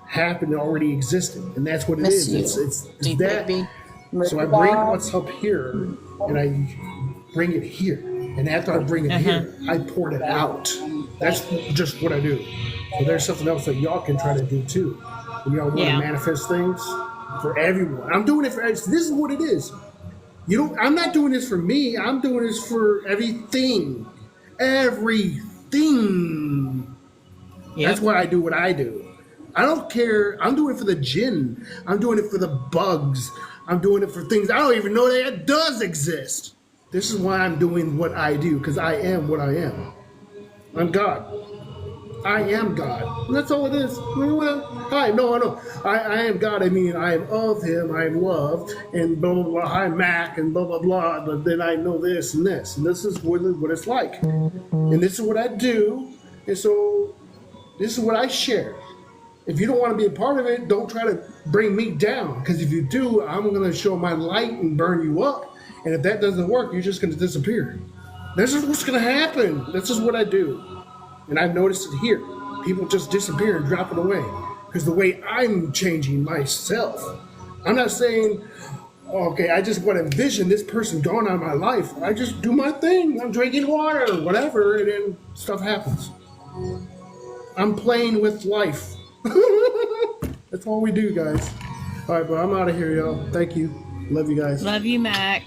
happen already existing, and that's what it Miss is. you. It's Deep that. baby. So I bring what's up here, and I bring it here. And after I bring it here, I pour it out. That's just what I do. So there's something else that y'all can try to do too. When y'all want Yeah. to manifest things for everyone. I'm doing it for this is what it is. I'm not doing this for me. I'm doing this for everything. Everything. Yep. That's why I do what I do. I don't care. I'm doing it for the jinn. I'm doing it for the bugs. I'm doing it for things I don't even know that does exist. This is why I'm doing what I do, because I am what I am. I'm God. I am God. And that's all it is. Well, hi, no, I know. I am God. I mean, I am of Him. I am love. And blah, blah, blah. Hi, Mac, and blah, blah, blah. But then I know this and this. And this is what it's like. And this is what I do. And so this is what I share. If you don't want to be a part of it, don't try to bring me down. Because if you do, I'm going to show my light and burn you up. And if that doesn't work, you're just going to disappear. This is what's going to happen. This is what I do. And I've noticed it here. People just disappear and drop it away. Because the way I'm changing myself. I'm not saying, okay, I just want to envision this person gone out of my life. I just do my thing. I'm drinking water, whatever, and then stuff happens. I'm playing with life. That's all we do, guys. All right, but I'm out of here, y'all. Thank you. Love you guys. Love you, Mac.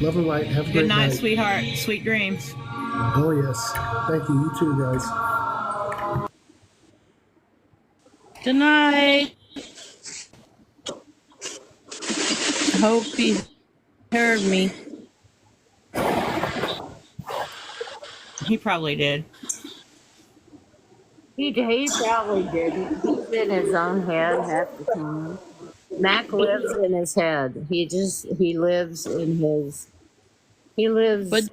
Love and light. Have a Good great night, night. sweetheart. Sweet dreams. Oh, yes. Thank you. You too, guys. Good night. Hope he heard me. He probably did. He probably didn't. He's in his own head half the time. Mac lives in his head. He lives in his. He lives. But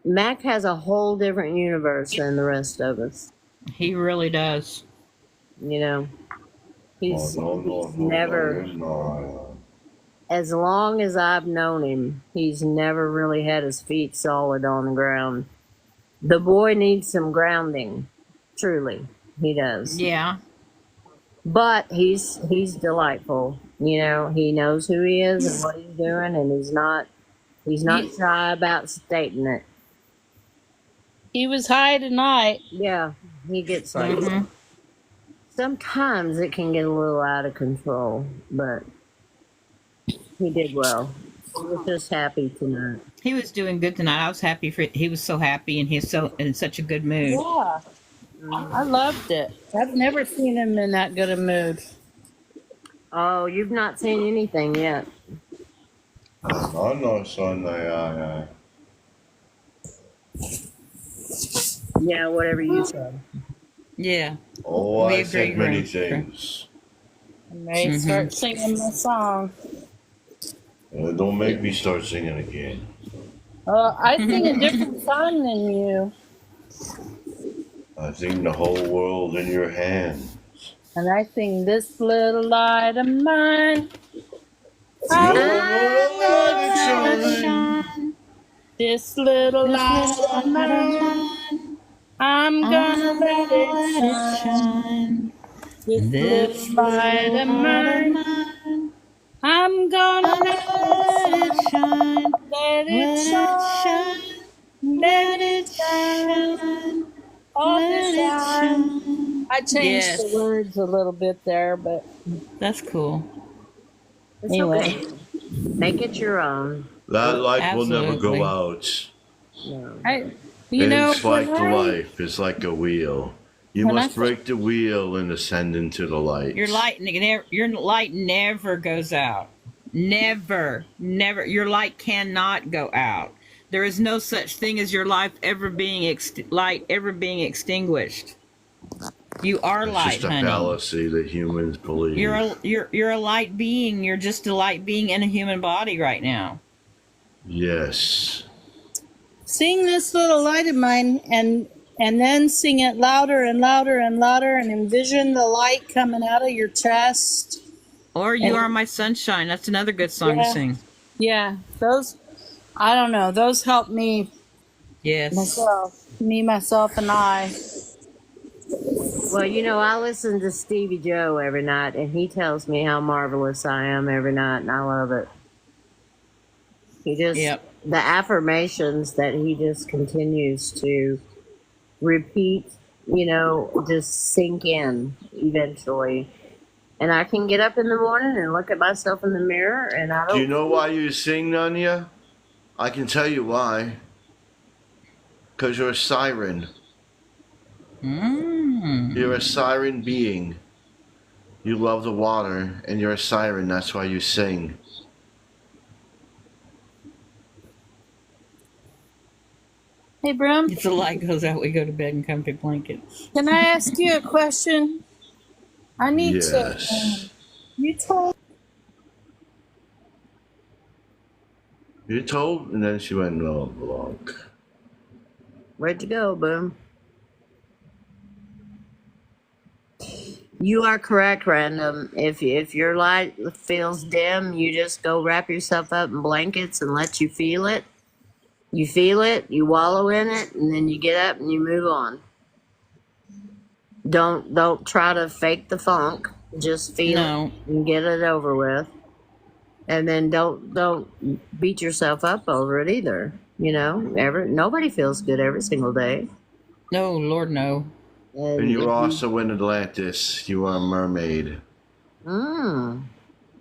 Mac has a whole different universe than the rest of us. He really does. You know, he's, he's never, no. as long as I've known him, he's never really had his feet solid on the ground. The boy needs some grounding, truly, he does. Yeah. But he's delightful. You know, he knows who he is and what he's doing, and he's not shy about stating it. He was high tonight. Yeah, he gets like Mhm. sometimes it can get a little out of control, but he did well. He was just happy tonight. He was doing good tonight. I was happy for. He was so happy, and he's so in such a good mood. Yeah, I loved it. I've never seen him in that good a mood. Oh, you've not seen anything yet. I know Sunday, Yeah, whatever you said. Yeah. Oh, We I agree, said many right. things. I may start singing my song. Don't make me start singing again. I sing a different song than you, I think the whole world in your hands. and I sing "This Little Light of Mine." You're let it shine. This little light of mine, I'm gonna let it shine. This little light of mine, I'm gonna let it shine. Let it shine. Let it shine. All the time. I changed Yes. the words a little bit there, but That's cool. It's anyway. okay. Make it your own. That light will never Absolutely. go out. I, you know, It's like when the I- life. It's like a wheel. You When I must break the wheel and ascend into the light. Your light never goes out. Never. Your light cannot go out. There is no such thing as your life ever being light ever being extinguished. You are It's light, just a honey. fallacy that humans believe. You're a light being. You're just a light being in a human body right now. Yes. sing this little light of mine and then sing it louder and louder and louder and envision the light coming out of your chest. Or You And- Are My Sunshine. That's another good song to Yeah. sing. Yeah, those, I don't know, those help me, Yes. myself, and I. Well, you know, I listen to Stevie Joe every night, and he tells me how marvelous I am every night, and I love it. He just, Yep. the affirmations that he just continues to repeat, you know, just sink in eventually. And I can get up in the morning and look at myself in the mirror, and I Do you don't. know why you sing, Nanya? I can tell you why. Because you're a siren. Mm. You're a siren being. You love the water, and you're a siren. That's why you sing. Hey, Brim, If the light goes out, we go to bed in comfy blankets. can I ask you a question? I need Yes. to. You told. You told? And then she went, no, blanc. Where'd you go, Boom? You are correct, Random. If your light feels dim, you just go wrap yourself up in blankets and let you feel it. You feel it, you wallow in it, and then you get up and you move on. Don't try to fake the funk. Just feel No. it and get it over with. And then don't beat yourself up over it either. You know, nobody feels good every single day. No, Lord, no. And you were also in Atlantis. You were a mermaid. Mm.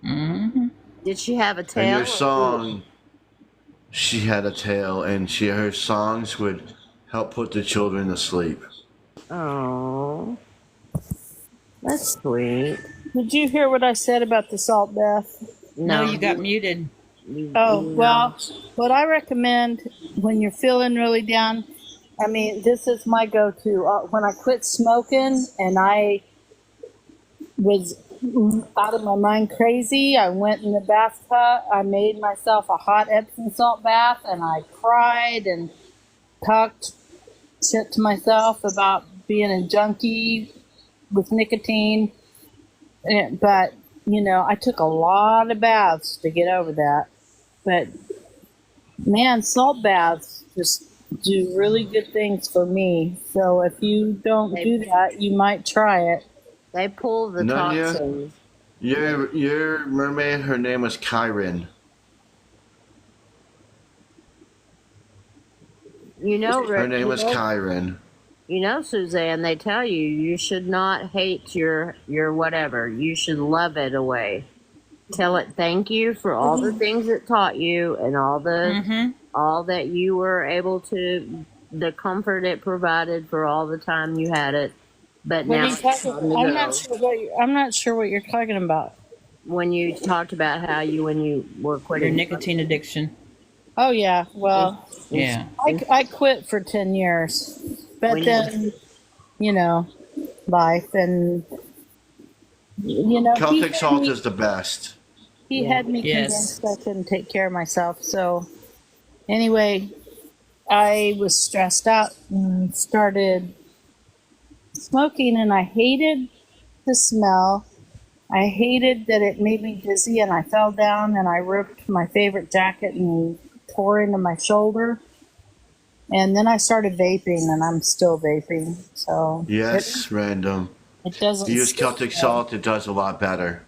Hmm. Did she have a tail? And your song, she had a tail, and her songs would help put the children to sleep. Oh, that's sweet. Did you hear what I said about the salt bath? No, you got muted. Oh, well, what I recommend when you're feeling really down, I mean, this is my go-to. When I quit smoking and I was out of my mind crazy, I went in the bathtub. I made myself a hot Epsom salt bath, and I cried, and talked shit to myself about being a junkie with nicotine. But, you know, I took a lot of baths to get over that. But, man, salt baths just do really good things for me. So if you don't do that, you might try it. They pull the Nunya, toxins. your mermaid, her name was Kyrin. You know, Her name was Kyrin. You know, Suzanne, they tell you you should not hate your whatever. You should love it away. Tell it thank you for all the things it taught you and all the all that you were able to, the comfort it provided for all the time you had it. But What are now you it's talking- time to I'm go. not sure what you're talking about. When you talked about how you when you were Your quitting nicotine addiction. Oh yeah, well, Yeah. I quit for 10 years, but When then, you know, life and, you know, Celtic salt is the best. he Yeah. had me Yes. convinced I couldn't take care of myself. So anyway, I was stressed out and started smoking, and I hated the smell. I hated that it made me dizzy, and I fell down and I ripped my favorite jacket and tore into my shoulder. And then I started vaping, and I'm still vaping. So Yes, random. it doesn't. If you use Celtic salt, it does a lot better.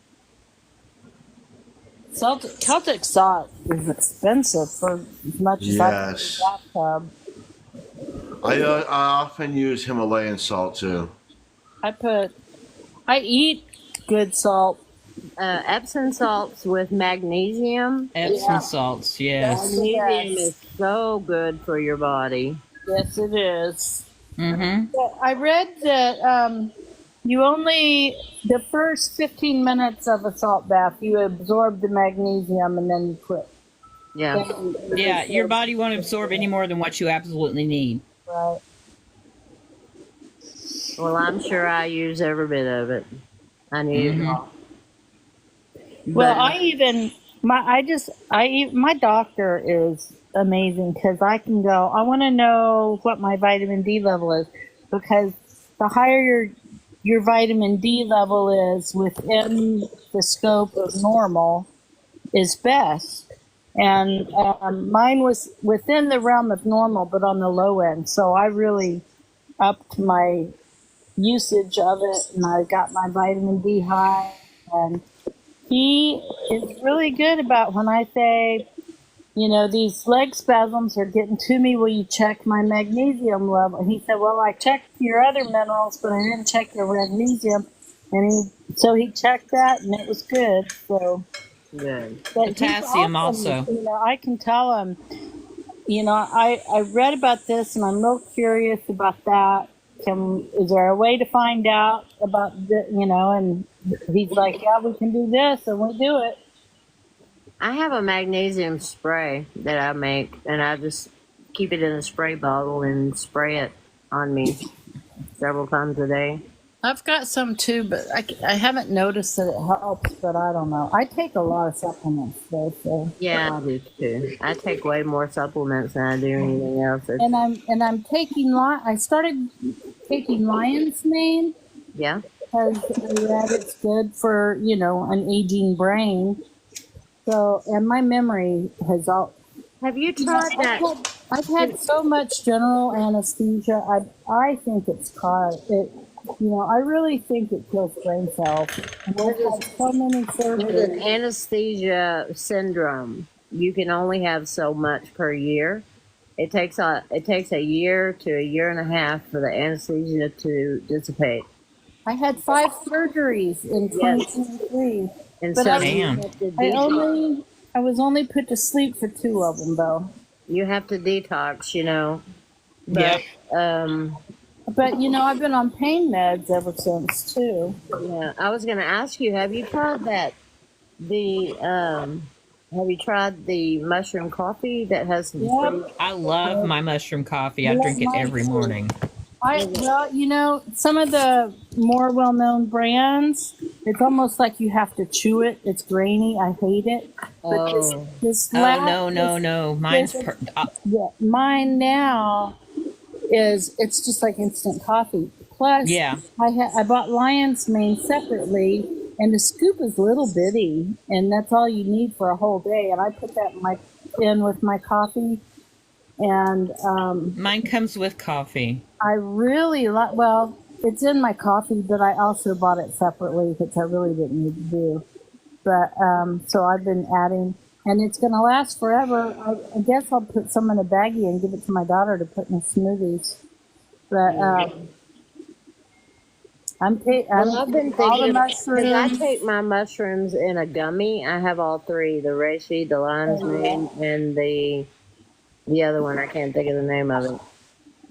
Celtic salt is expensive for as much as Yes. I put in a bathtub. I often use Himalayan salt too. I eat good salt. Epsom salts with magnesium. Epsom salts, yes. Magnesium is so good for your body. Yes, it is. Mm-hmm. But I read that you only, the first 15 minutes of a salt bath, you absorb the magnesium and then you quit. Yeah. Yeah, your body won't absorb any more than what you absolutely need. Right. Well, I'm sure I use every bit of it. I need it all. Well, But- my doctor is amazing because I can go, I want to know what my vitamin D level is, because the higher your vitamin D level is within the scope of normal is best. And mine was within the realm of normal, but on the low end. So I really upped my usage of it, and I got my vitamin D high. And he is really good about when I say, you know, these leg spasms are getting to me. Will you check my magnesium level? He said, well, I checked your other minerals, but I didn't check your magnesium. And so he checked that, and it was good. So Good. but he's Potassium awesome. also. You know, I can tell him, you know, I read about this, and I'm real curious about that. Is there a way to find out about the, you know, and he's like, yeah, we can do this, and we do it. I have a magnesium spray that I make, and I just keep it in a spray bottle and spray it on me several times a day. I've got some too, but I haven't noticed that it helps, but I don't know. I take a lot of supplements though, so. Yeah, I do too. I take way more supplements than I do anything else. And I'm taking I started taking lion's mane Yeah. because I read it's good for, you know, an aging brain. So, and my memory has all. Have you tried that? I've had so much general anesthesia. I think it's caused it. You know, I really think it kills brain cells. And I've had so many There's an surgeries. anesthesia syndrome. You can only have so much per year. It takes a year to a year and a half for the anesthesia to dissipate. I had 5 surgeries in 2023. And But so I- you Damn. have to detox. I was only put to sleep for 2 of them though. You have to detox, you know. But But you know, I've been on pain meds ever since too. yeah, I was going to ask you, have you tried that? Have you tried the mushroom coffee that has some Yep. fruit? I love my mushroom coffee. I drink it every morning. Well, you know, some of the more well-known brands, it's almost like you have to chew it. It's grainy. I hate it. But this Oh, lab- no. Mine's yeah, mine now is it's just like instant coffee. Plus, Yeah. I bought Lion's Mane separately, and the scoop is little bitty, and that's all you need for a whole day. And I put that in with my coffee, and Mine comes with coffee. I really like. Well, it's in my coffee, but I also bought it separately, which I really didn't need to do. But so I've been adding, and it's going to last forever. I guess I'll put some in a baggie and give it to my daughter to put in smoothies. But Well, I've been all the thinking because I mushrooms. take my mushrooms in a gummy. I have all three: the reishi, the lion's mane, and the other one. I can't think of the name of it.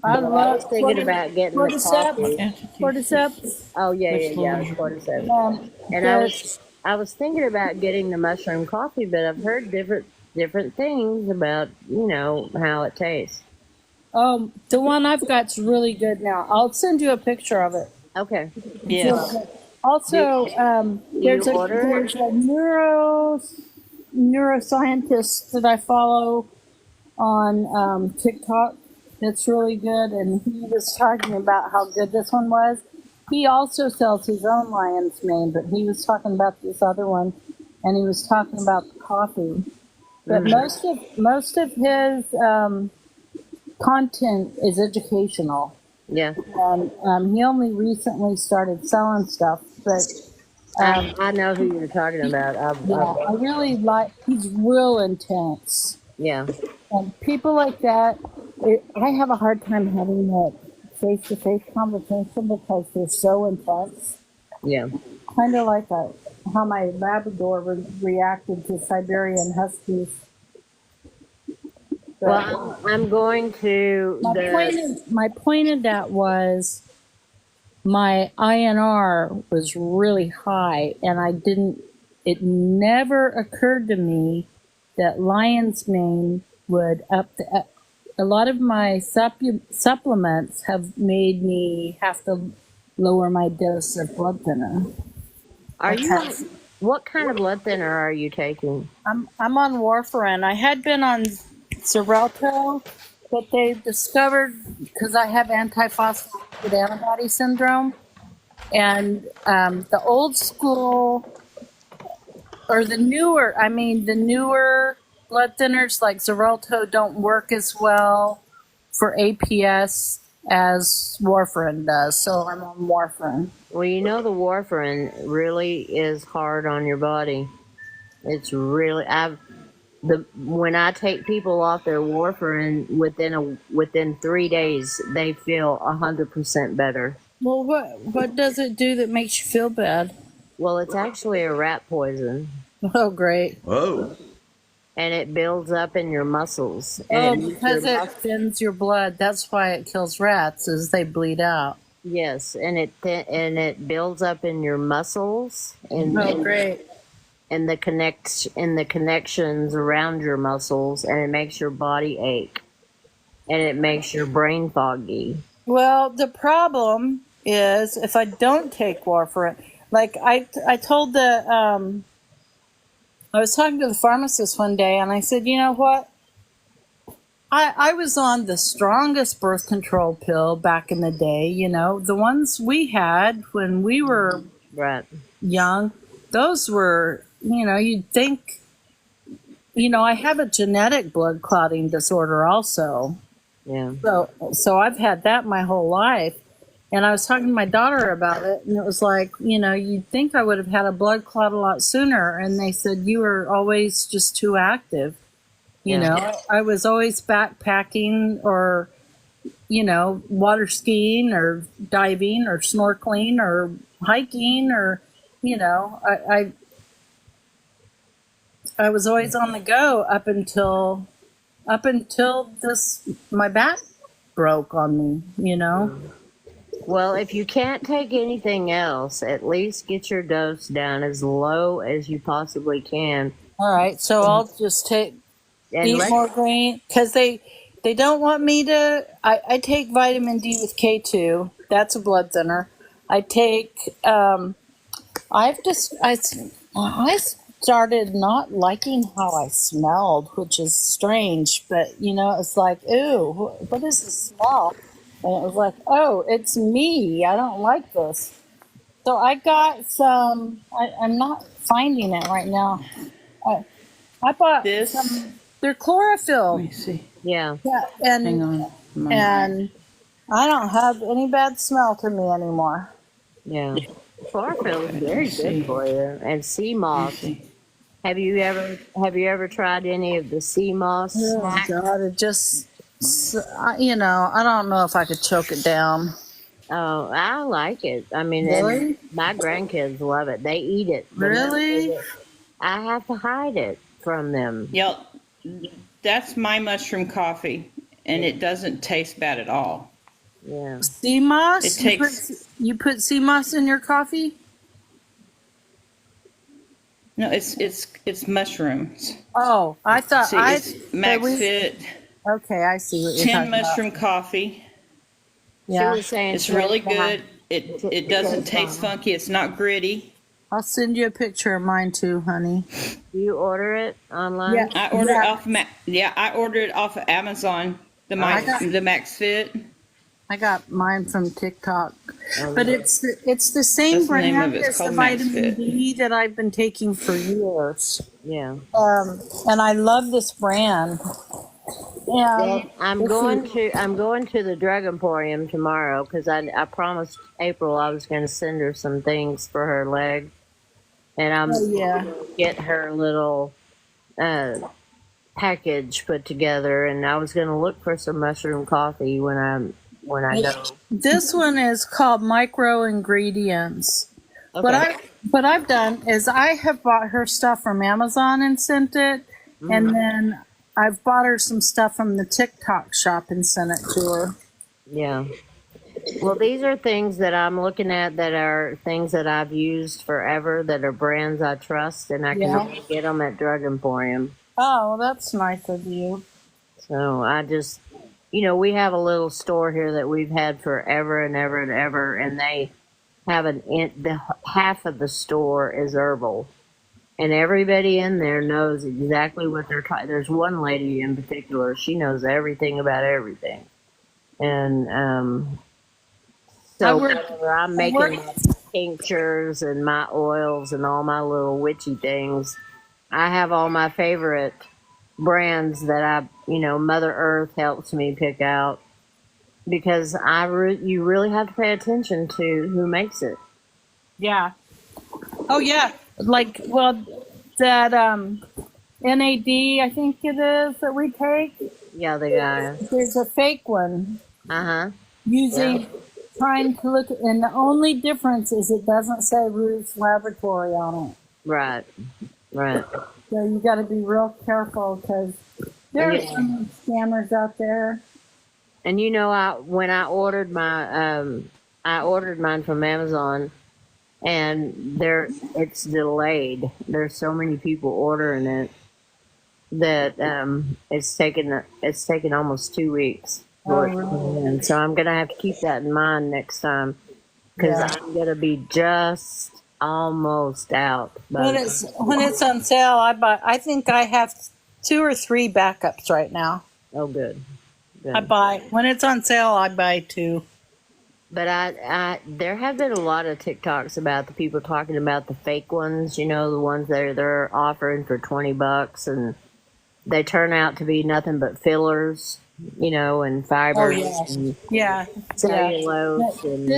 I But I was love thinking about getting the coffee. cordyceps. Oh yeah, it's cordyceps. And I was thinking about getting the mushroom coffee, but I've heard different things about how it tastes. The one I've got's really good now. I'll send you a picture of it. Okay. Yes. Also, there's you order it? a neuroscientist that I follow on TikTok that's really good, and he was talking about how good this one was. He also sells his own lion's mane, but he was talking about this other one, and he was talking about the coffee. But most of his content is educational. Yeah. And he only recently started selling stuff, but I know who you're talking about. I really like. He's real intense, Yeah. and people like that. I have a hard time having that face-to-face conversation because they're so intense. Yeah. Kind of like how my Labrador reacted to Siberian Huskies. Well, I'm going to My point of that was my INR was really high, and it never occurred to me that lion's mane would up the. A lot of my supplements have made me have to lower my dose of blood thinner. What kind of blood thinner are you taking? I'm on warfarin. I had been on Xarelto, but they discovered, because I have antiphospholipid antibody syndrome, and the old school, or the newer blood thinners like Xarelto don't work as well for APS as warfarin does, so I'm on warfarin. Well, the warfarin really is hard on your body. It's really when I take people off their warfarin within 3 days, they feel 100% better. Well, what does it do that makes you feel bad? Well, it's actually a rat poison. Oh, great. Whoa. And it builds up in your muscles. And Because it thins your blood. That's why it kills rats, is they bleed out. Yes, and it builds up in your muscles and Great. and the connections around your muscles, and it makes your body ache, and it makes your brain foggy. Well, the problem is if I don't take warfarin, like I told I was talking to the pharmacist one day, and I said, you know what? I was on the strongest birth control pill back in the day, the ones we had when we were young. Those were, you'd think, I have a genetic blood clotting disorder also. Yeah. So I've had that my whole life. And I was talking to my daughter about it, and it was like, you'd think I would have had a blood clot a lot sooner. And they said, you were always just too active. I was always backpacking or, water skiing or diving or snorkeling or hiking or, I was always on the go up until my back broke on me, Well, if you can't take anything else, at least get your dose down as low as you possibly can. All right, so I'll just eat more green, because they don't want me to. I take vitamin D with K2. That's a blood thinner. I take. I started not liking how I smelled, which is strange, but it's like, ooh, what is the smell? And it was like, oh, it's me. I don't like this. So I got some, I'm not finding it right now. I bought This. some, they're Let chlorophyll. me see. Yeah. Yeah, Hang and on. and I don't have any bad smell to me anymore. Yeah. Chlorophyll is very see. good for you. And sea Let me moss. see. Have you ever tried any of the sea moss Oh snacks? God, it just, you know, I don't know if I could choke it down. Oh, I like it. I mean, Really? and my grandkids love it. They eat it. but Really? I have to hide it from them. Yep. That's my mushroom coffee, and it doesn't taste bad at all. Yeah. Sea moss? It You takes- you put sea moss in your coffee? No, it's mushrooms. Oh, I thought See, I. it's Max we- Fit Okay, I see what you're 10 talking mushroom coffee. She Yeah, was saying It's she has really to hide- good. It doesn't taste funky. It's not gritty. I'll send you a picture of mine too, honey. Do you order it online? Yeah. I ordered it off I ordered it off of Amazon. The Max Fit. I got mine from TikTok, Oh, but yeah. it's the same That's the name brand of it. It's as the called Max vitamin Fit. D that I've been taking for years. Yeah. And I love this brand. Well, I'm this going is- to the Drug Emporium tomorrow because I promised April I was going to send her some things for her leg, and I'm Oh, yeah. get her little package put together, and I was going to look for some mushroom coffee when I go. This one is called Micro Ingredients. Okay. What I've done is I have bought her stuff from Amazon and sent it, and then I've bought her some stuff from the TikTok shop and sent it to her. Yeah. Well, these are things that I'm looking at that are things that I've used forever that are brands I trust, and I can Yeah. only get them at Drug Emporium. Oh, well, that's nice of you. So I just, we have a little store here that we've had forever and ever and ever, and they have half of the store is herbal, and everybody in there knows exactly what they're trying. There's one lady in particular; she knows everything about everything, and so whenever I'm making my tinctures and my oils and all my little witchy things, I have all my favorite brands that Mother Earth helps me pick out, because you really have to pay attention to who makes it. Yeah. Oh, yeah. Like, well, that NAD, I think it is, that we take. Yeah, the guy. There's a fake one. Uh-huh. Trying to look, and the only difference is it doesn't say Ruth's Laboratory on it. Right. So you got to be real careful because there are so many scammers out there. And when I ordered mine from Amazon, and it's delayed. There's so many people ordering it that it's taken almost 2 weeks. for it to come in. So I'm gonna have to keep that in mind next time, because I'm gonna be just almost out. When it's on sale, I buy. I think I have 2 or 3 backups right now. Oh, good. I buy when it's on sale. I buy 2. But there have been a lot of TikToks about the people talking about the fake ones, the ones that they're offering for $20, and they turn out to be nothing but fillers, and fibers and cellulose, and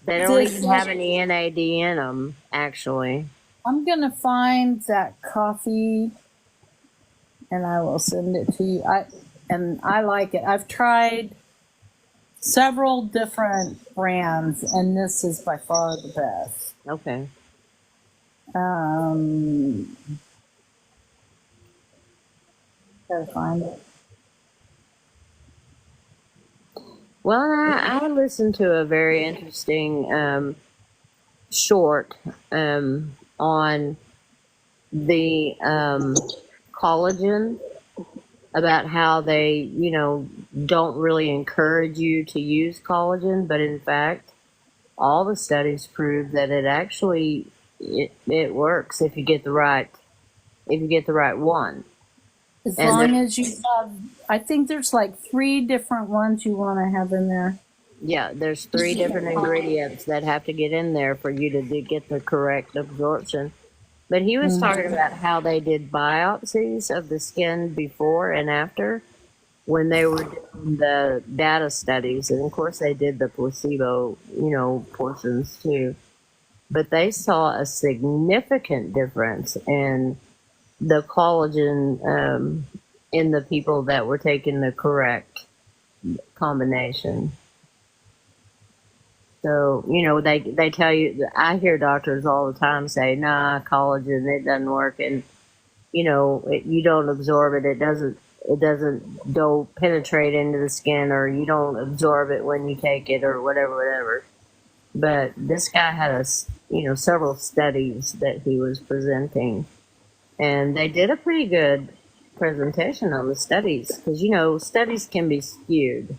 they don't even have any NAD in them, actually. I'm gonna find that coffee, and I will send it to you. I like it. I've tried several different brands, and this is by far the best. Okay. Gotta find it. Well, I listened to a very interesting short on the collagen, about how they, don't really encourage you to use collagen, but in fact, all the studies prove that it actually it works if you get the right one. As long as you have, I think there's like 3 different ones you want to have in there. Yeah, there's three different ingredients that have to get in there for you to get the correct absorption. But he was talking about how they did biopsies of the skin before and after when they were doing the data studies. And of course, they did the placebo, portions too. But they saw a significant difference in the collagen in the people that were taking the correct combination. So, they tell you, I hear doctors all the time say, nah, collagen, it doesn't work. And, you don't absorb it. It doesn't go penetrate into the skin, or you don't absorb it when you take it, or whatever. But this guy had several studies that he was presenting, and they did a pretty good presentation on the studies, because, studies can be skewed.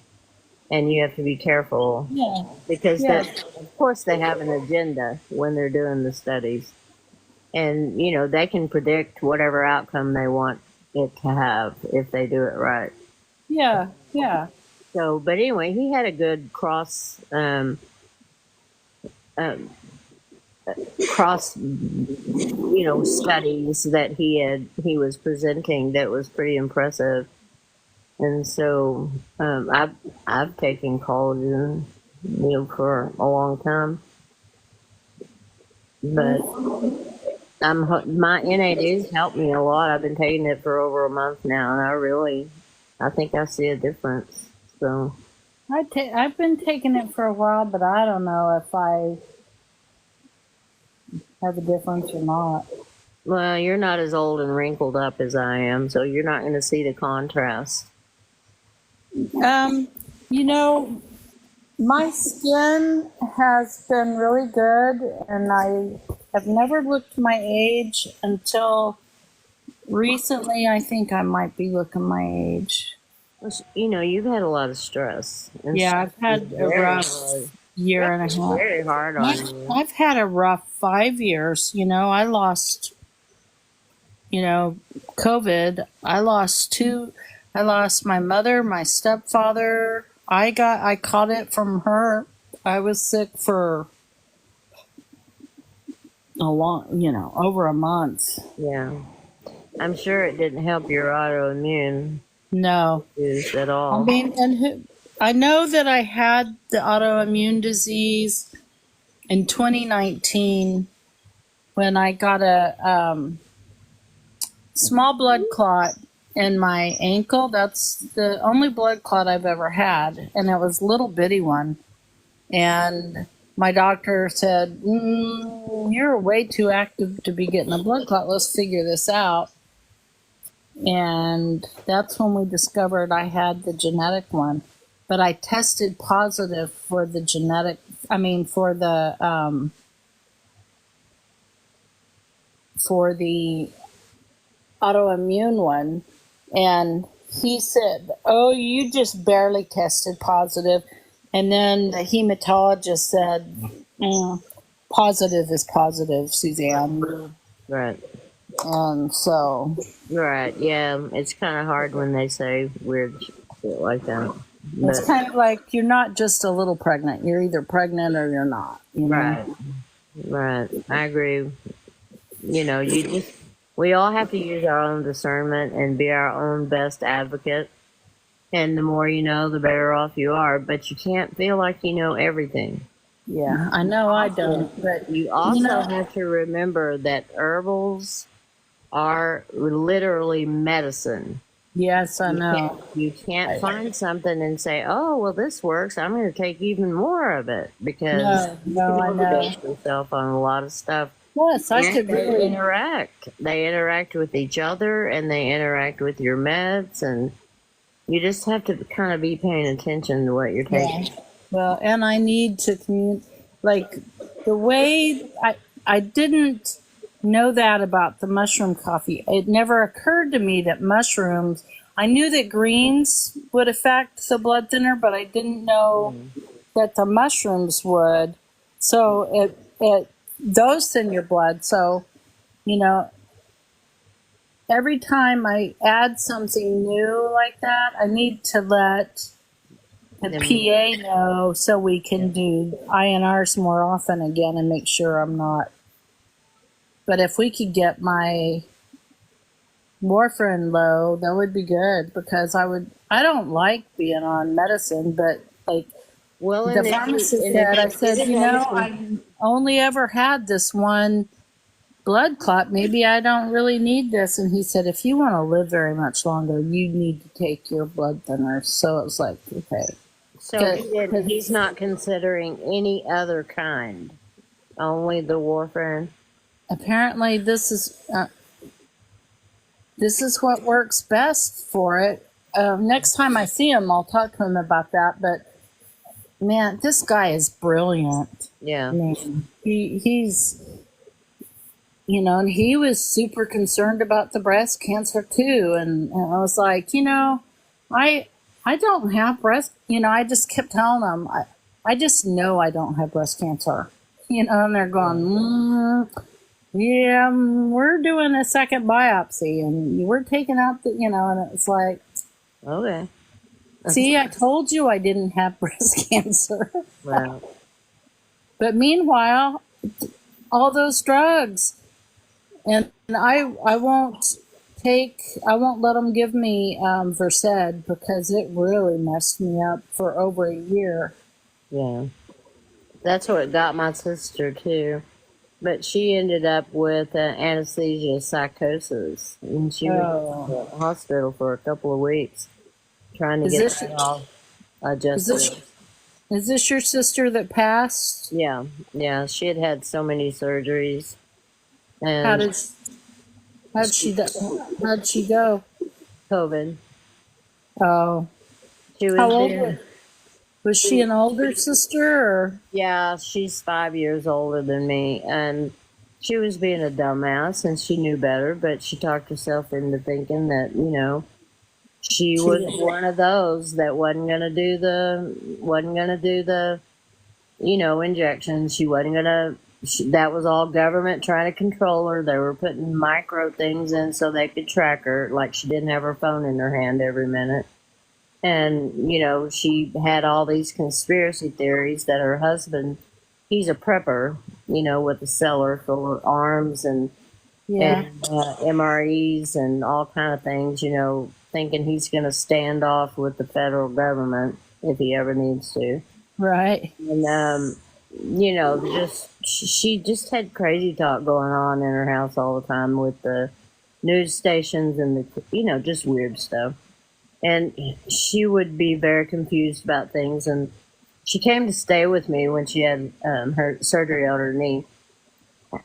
And you have to be careful because of course they have an agenda when they're doing the studies, and they can predict whatever outcome they want it to have if they do it right. Yeah. So, but anyway, he had a good cross studies that he was presenting that was pretty impressive. And so I've taken collagen, for a long time, but my NADs helped me a lot. I've been taking it for over a month now, and I think I see a difference. So I've been taking it for a while, but I don't know if I have a difference or not. Well, you're not as old and wrinkled up as I am, so you're not going to see the contrast. My skin has been really good, and I have never looked my age until recently. I think I might be looking my age. You've had a lot of stress. And Yeah, I've had a rough year and a half. Very hard on you. I've had a rough 5 years. I lost, COVID. I lost my mother, my stepfather. I caught it from her. I was sick for over a month. Yeah. I'm sure it didn't help your autoimmune No. issues at all. I know that I had the autoimmune disease in 2019 when I got a small blood clot in my ankle. That's the only blood clot I've ever had, and it was a little bitty one. And my doctor said, you're way too active to be getting a blood clot. Let's figure this out. And that's when we discovered I had the genetic one. But I tested positive for the for the autoimmune one. And he said, oh, you just barely tested positive. And then the hematologist said, positive is positive, Suzanne. Right. And so. Right, yeah. It's kind of hard when they say weird shit like that. It's kind of like you're not just a little pregnant. You're either pregnant or you're not. Right. I agree. We all have to use our own discernment and be our own best advocate. And the more you know, the better off you are. But you can't feel like you know everything. Yeah, I know I don't. But you also have to remember that herbals are literally medicine. Yes, I know. You can't find something and say, oh, well, this works. I'm going to take even more of it. Because no, I know. yourself on a lot of stuff. Yes, I could really interact. They interact with each other, and they interact with your meds, and you just have to kind of be paying attention to what you're taking. Yeah. Well, and I need to like the way I didn't know that about the mushroom coffee. It never occurred to me that mushrooms. I knew that greens would affect the blood thinner, but I didn't know that the mushrooms would. So it those thin your blood. So, every time I add something new like that, I need to let the Then- PA know so we can do INRs more often again and make sure I'm not. But if we could get my warfarin low, that would be good because I don't like being on medicine, but like Well, the and if pharmacist and said, I if said, you you didn't know, understand- I only ever had this one blood clot. Maybe I don't really need this. And he said, if you want to live very much longer, you need to take your blood thinner. So it was like, okay. so Good. he's not considering any other kind, only the warfarin. Apparently this is what works best for it. Next time I see him, I'll talk to him about that. But man, this guy is brilliant. Yeah. Man, he's and he was super concerned about the breast cancer too. And I was like, I don't have breast. I just kept telling them, I just know I don't have breast cancer. And they're going, yeah, we're doing a second biopsy, and we're taking out and it's like, Okay. see, I told you I didn't have breast cancer. Wow. But meanwhile, all those drugs, and I won't let them give me Versed because it really messed me up for over a year. Yeah. That's what got my sister too. But she ended up with anesthesia psychosis, and she was in the hospital for a couple of weeks trying to Is get this- that all Is adjusted. this your sister that passed? Yeah, yeah. She had had so many surgeries, and How'd she go? COVID. Oh, She was how old being- was she? An older sister, or Yeah, she's 5 years older than me, and she was being a dumbass, and she knew better. But she talked herself into thinking that she was one of those that wasn't gonna do the injections. She wasn't gonna. That was all government trying to control her. They were putting micro things in so they could track her, like she didn't have her phone in her hand every minute. And, she had all these conspiracy theories that her husband, he's a prepper, with a cellar full of arms and MREs and all kind of things, thinking he's going to stand off with the federal government if he ever needs to. right? And, she just had crazy talk going on in her house all the time with the news stations and just weird stuff. And she would be very confused about things. And she came to stay with me when she had her surgery on her knee.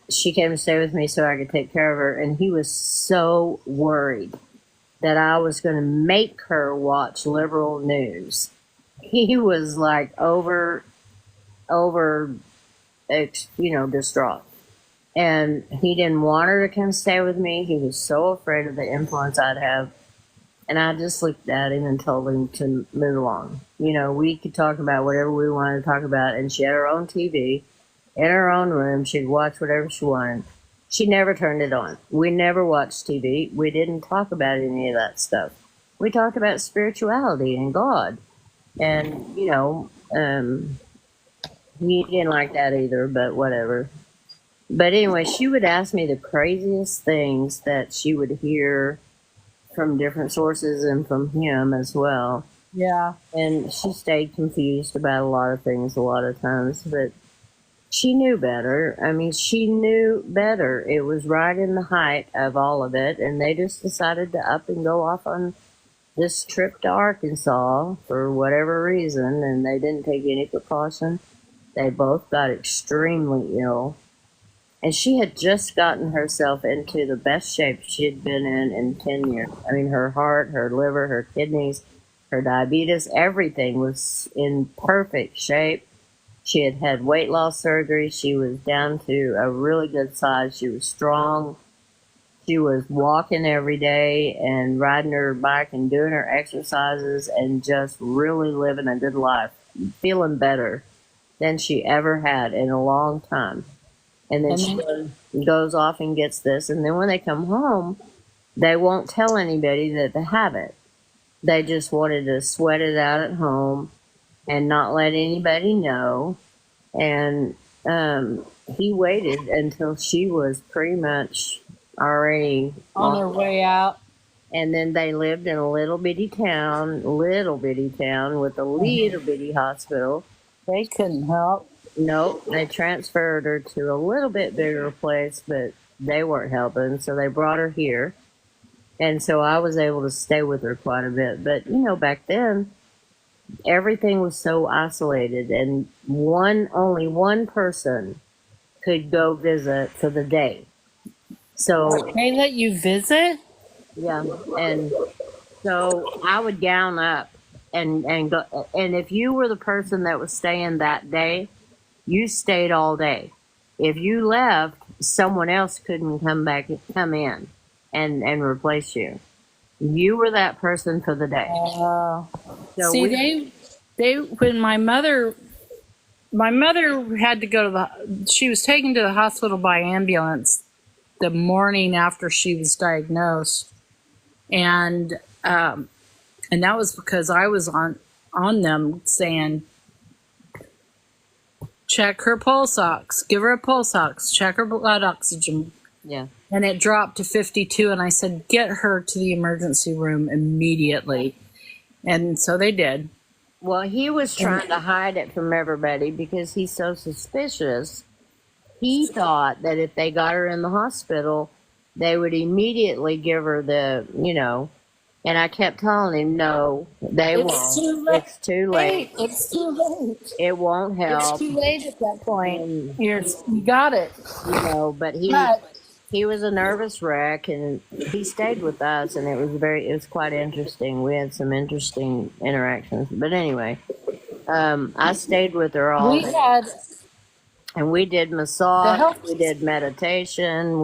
She came to stay with me so I could take care of her. And he was so worried that I was going to make her watch liberal news. He was like distraught. And he didn't want her to come stay with me. He was so afraid of the influence I'd have. And I just looked at him and told him to move along. We could talk about whatever we wanted to talk about. And she had her own TV in her own room. She'd watch whatever she wanted. She never turned it on. We never watched TV. We didn't talk about any of that stuff. We talked about spirituality and God. And, he didn't like that either, but whatever. But anyway, she would ask me the craziest things that she would hear from different sources and from him as well. Yeah. And she stayed confused about a lot of things a lot of times, but she knew better. I mean, she knew better. It was right in the height of all of it, and they just decided to up and go off on this trip to Arkansas for whatever reason, and they didn't take any precaution. They both got extremely ill. And she had just gotten herself into the best shape she had been in 10 years. I mean, her heart, her liver, her kidneys, her diabetes, everything was in perfect shape. She had had weight loss surgery. She was down to a really good size. She was strong. She was walking every day and riding her bike and doing her exercises and just really living a good life, feeling better than she ever had in a long time. And then she goes off and gets this. And then when they come home, they won't tell anybody that they have it. They just wanted to sweat it out at home and not let anybody know. And he waited until she was pretty much already On their way out. and then they lived in a little bitty town with a little bitty hospital. They couldn't help. Nope, they transferred her to a little bit bigger place, but they weren't helping, so they brought her here. And so I was able to stay with her quite a bit. But, you know, back then, everything was so isolated, and only one person could go visit for the day. So They let you visit? yeah, and so I would gown up and go. And if you were the person that was staying that day, you stayed all day. If you left, someone else couldn't come in and replace you. You were that person for the day. So See, they when my mother had to go to she was taken to the hospital by ambulance the morning after she was diagnosed, and that was because I was on them saying, check her pulse ox, give her a pulse ox, check her blood oxygen. Yeah. And it dropped to 52, and I said, get her to the emergency room immediately. And so they did. Well, he was trying to hide it from everybody because he's so suspicious. He thought that if they got her in the hospital, they would immediately give her and I kept telling him, no, they won't. It's too late. It's too late. It won't help. It's too late at that point. You got it. But he was a nervous wreck, and he stayed with us, and it was quite interesting. We had some interesting interactions. But anyway, I stayed with her all day. And we did massage, we did meditation,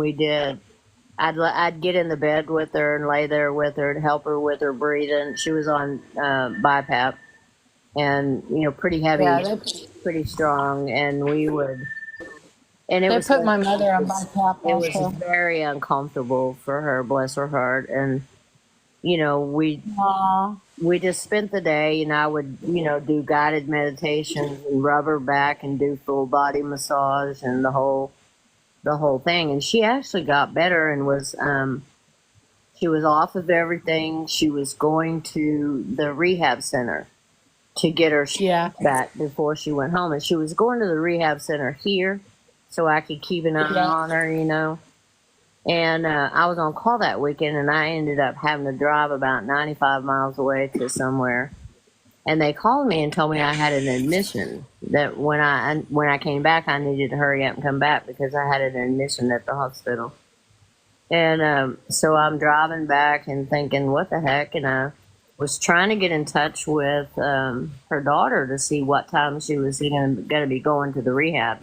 I'd get in the bed with her and lay there with her and help her with her breathing. She was on BiPAP, and pretty heavy, pretty strong, and we would. And They put my mother on BiPAP. It was very uncomfortable for her, bless her heart, and we just spent the day, and I would do guided meditations and rub her back and do full body massage and the whole thing. And she actually got better and was she was off of everything. She was going to the rehab center to get her back before she went home, and she was going to the rehab center here so I could keep an eye on her, And I was on call that weekend, and I ended up having to drive about 95 miles away to somewhere. And they called me and told me I had an admission, that when I came back, I needed to hurry up and come back because I had an admission at the hospital. And so I'm driving back and thinking, what the heck? And I was trying to get in touch with her daughter to see what time she was going to be going to the rehab,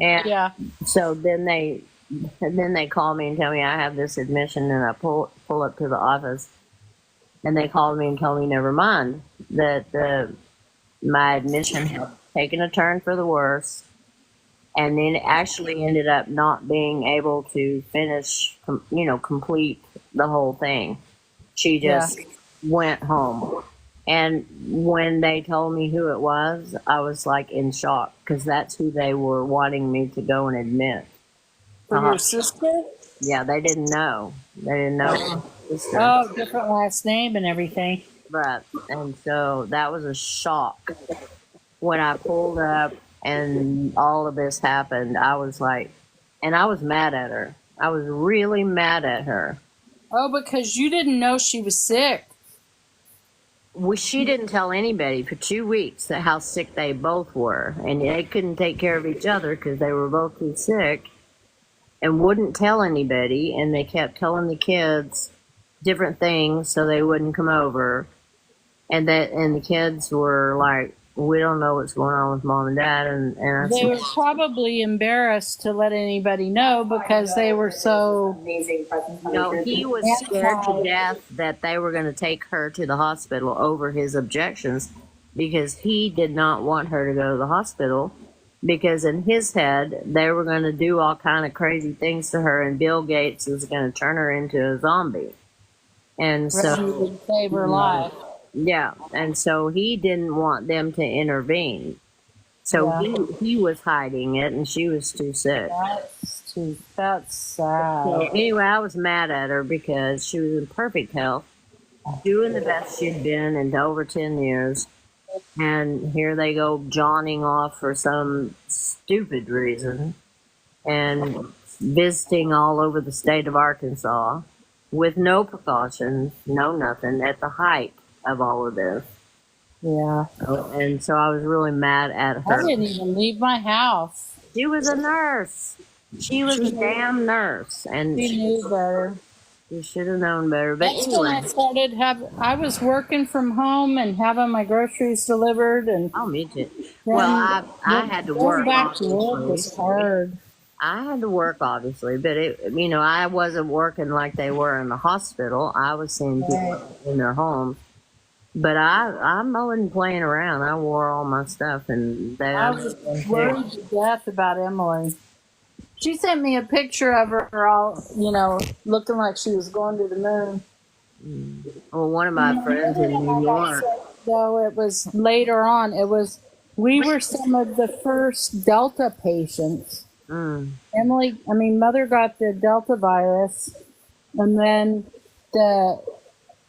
And so then they call me and tell me I have this admission, and I pull up to the office, and they called me and told me, never mind, that my admission had taken a turn for the worse, and then actually ended up not being able to complete the whole thing. She just went home. And when they told me who it was, I was like in shock, because that's who they were wanting me to go and admit. For your sister? Yeah, they didn't know. They didn't know. Oh, different last name and everything. Right. And so that was a shock. When I pulled up and all of this happened, I was like, and I was mad at her. I was really mad at her. Oh, because you didn't know she was sick. She didn't tell anybody for 2 weeks how sick they both were. And they couldn't take care of each other because they were both too sick, and wouldn't tell anybody. And they kept telling the kids different things so they wouldn't come over. And the kids were like, we don't know what's going on with mom and dad. And I they were probably embarrassed to let anybody know because they were so. No, he was scared to death that they were going to take her to the hospital over his objections, because he did not want her to go to the hospital, because in his head they were going to do all kind of crazy things to her, and Bill Gates was going to turn her into a zombie. And so would save her life. Yeah, and so he didn't want them to intervene. So Yeah. he was hiding it, and she was too sick. That's sad. So anyway, I was mad at her because she was in perfect health, doing the best she'd been in over 10 years. And here they go jawing off for some stupid reason and visiting all over the state of Arkansas with no precautions, no nothing, at the height of all of this. Yeah. And so I was really mad at I her. didn't even leave my house. She was a nurse. She was a damn nurse, and She knew better. you should have known better. But That's when I anyway, started I was working from home and having my groceries delivered, and oh, me too. Well, I had to work. Going back to work was obviously. hard. I had to work, obviously, but I wasn't working like they were in the hospital. I was seeing people in their homes. But I wasn't playing around. I wore all my stuff, and I was worried to death about Emily. She sent me a picture of her all, looking like she was going to the moon. Well, one of my friends in New York. Though it was later on, we were some of the first Delta patients. Mother got the Delta virus, and then the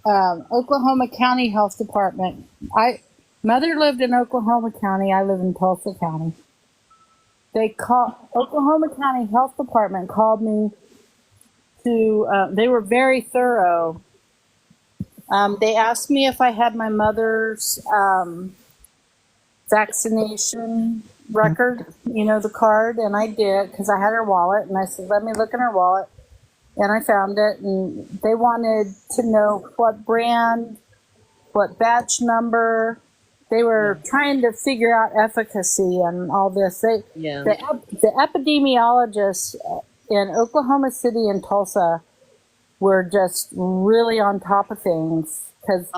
Oklahoma County Health Department. Mother lived in Oklahoma County. I live in Tulsa County. Oklahoma County Health Department called me to. They were very thorough. They asked me if I had my mother's vaccination record, the card, and I did because I had her wallet, and I said, let me look in her wallet, and I found it, and they wanted to know what brand, what batch number. They were trying to figure out efficacy and all this. The epidemiologists in Oklahoma City and Tulsa were just really on top of things because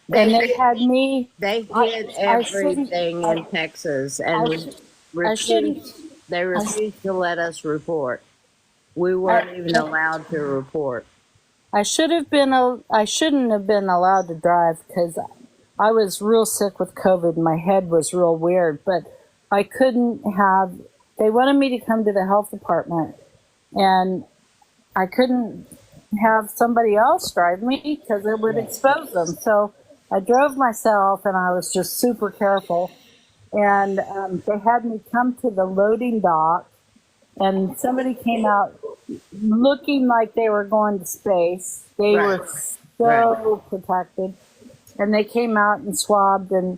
they had me. They did everything in Texas, and they refused to let us report. We weren't even allowed to report. I shouldn't have been allowed to drive because I was real sick with COVID. My head was real weird, but I couldn't have. They wanted me to come to the health department, and I couldn't have somebody else drive me because it would expose them. So I drove myself, and I was just super careful. And they had me come to the loading dock, and somebody came out looking like they were going to space. They were so protected. And they came out and swabbed and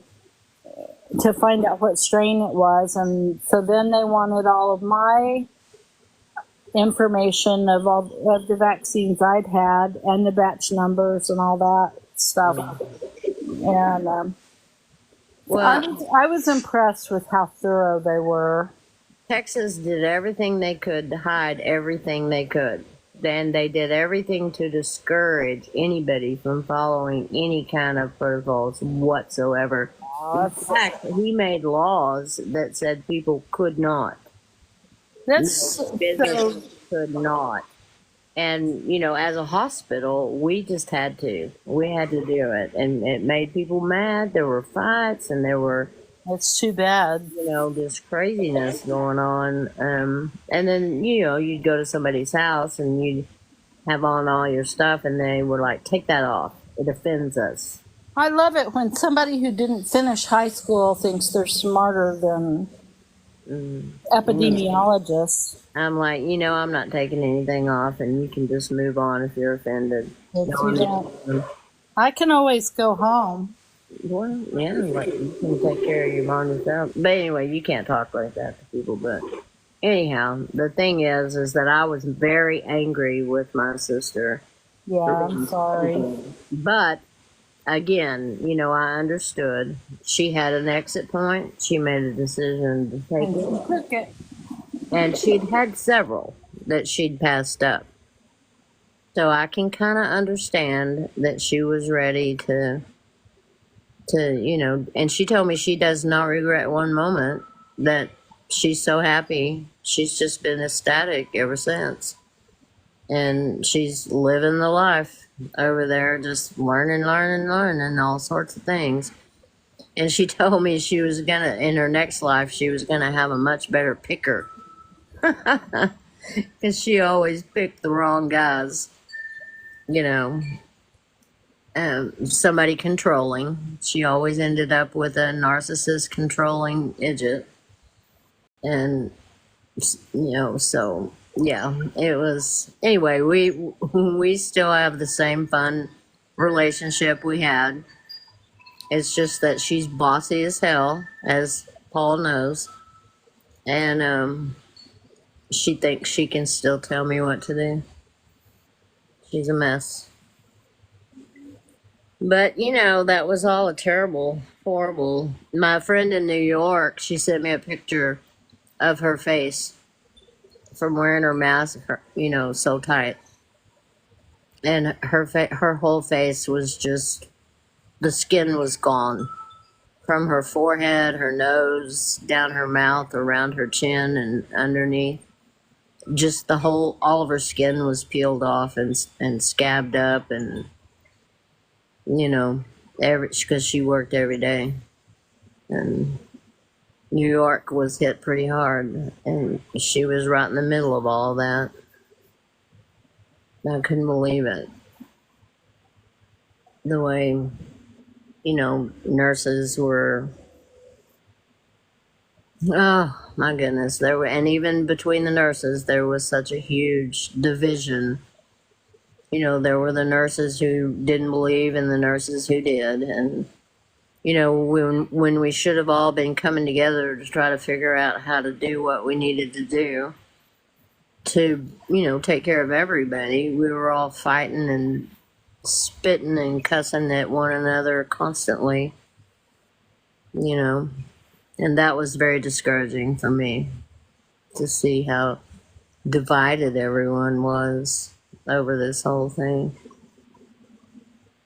to find out what strain it was. And so then they wanted all of my information of the vaccines I'd had and the batch numbers and all that stuff. And I was impressed with how thorough they were. Texas did everything they could to hide everything they could. Then they did everything to discourage anybody from following any kind of protocols whatsoever. In fact, he made laws that said people could not. Business could not. And, as a hospital, we just had to. We had to do it. And it made people mad. There were fights, and there were... That's too bad. This craziness going on. And then, you'd go to somebody's house and you'd have on all your stuff and they were like, take that off. It offends us. I love it when somebody who didn't finish high school thinks they're smarter than epidemiologists. I'm like, I'm not taking anything off and you can just move on if you're offended. I can always go home. Well, yeah, you can take care of your mom yourself. But anyway, you can't talk like that to people. But anyhow, the thing is that I was very angry with my sister. Yeah, I'm sorry. But again, I understood. She had an exit point. She made a decision to take it. And she'd had several that she'd passed up. So I can kind of understand that she was ready to, and she told me she does not regret one moment, that she's so happy. She's just been ecstatic ever since. And she's living the life, over there, just learning all sorts of things. And she told me she was gonna, in her next life, she was gonna have a much better picker. Because she always picked the wrong guys, you know. Somebody controlling. She always ended up with a narcissist controlling idiot. And, you know, so, yeah, it was, anyway, we still have the same fun relationship we had. It's just that she's bossy as hell, as Paul knows. And, she thinks she can still tell me what to do. She's a mess. But, you know, that was all a terrible, horrible. My friend in New York, she sent me a picture of her face from wearing her mask, you know, so tight. And her whole face was just, the skin was gone. From her forehead, her nose, down her mouth, around her chin, and underneath. Just all of her skin was peeled off and scabbed up, and, you know, because she worked every day. And New York was hit pretty hard, and she was right in the middle of all that. I couldn't believe it. The way, you know, nurses were, oh my goodness, and even between the nurses, there was such a huge division. You know, there were the nurses who didn't believe and the nurses who did. And, you know, when we should have all been coming together to try to figure out how to do what we needed to do to, you know, take care of everybody, we were all fighting and spitting and cussing at one another constantly, you know. And that was very discouraging for me to see how divided everyone was over this whole thing.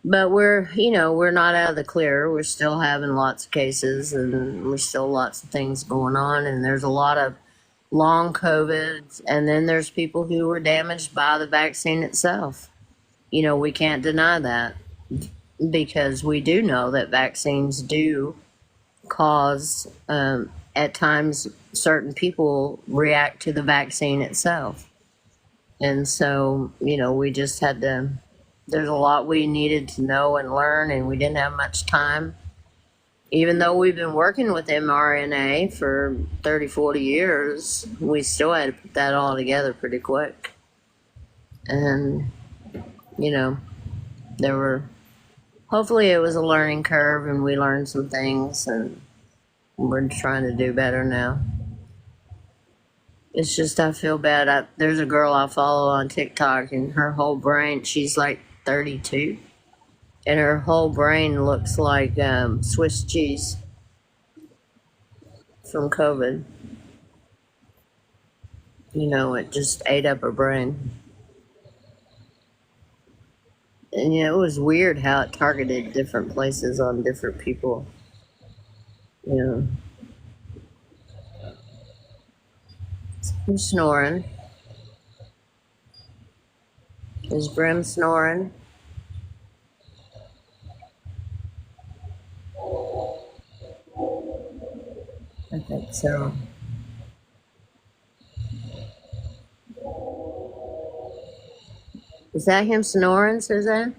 But we're, you know, we're not out of the clear. We're still having lots of cases, and there's still lots of things going on, and there's a lot of long COVID, and then there's people who were damaged by the vaccine itself. You know, we can't deny that, because we do know that vaccines do cause, at times, certain people react to the vaccine itself. And so, you know, we just had to, there's a lot we needed to know and learn, and we didn't have much time. Even though we've been working with mRNA for 30, 40 years, we still had to put that all together pretty quick. And, you know, hopefully it was a learning curve, and we learned some things, and we're trying to do better now. It's just, I feel bad. There's a girl I follow on TikTok, and her whole brain, she's like 32, and her whole brain looks like Swiss cheese from COVID. You know, it just ate up her brain. And, you know, it was weird how it targeted different places on different people. You know. Who's snoring? Is Brim snoring? I think so. Is that him snoring, Suzanne?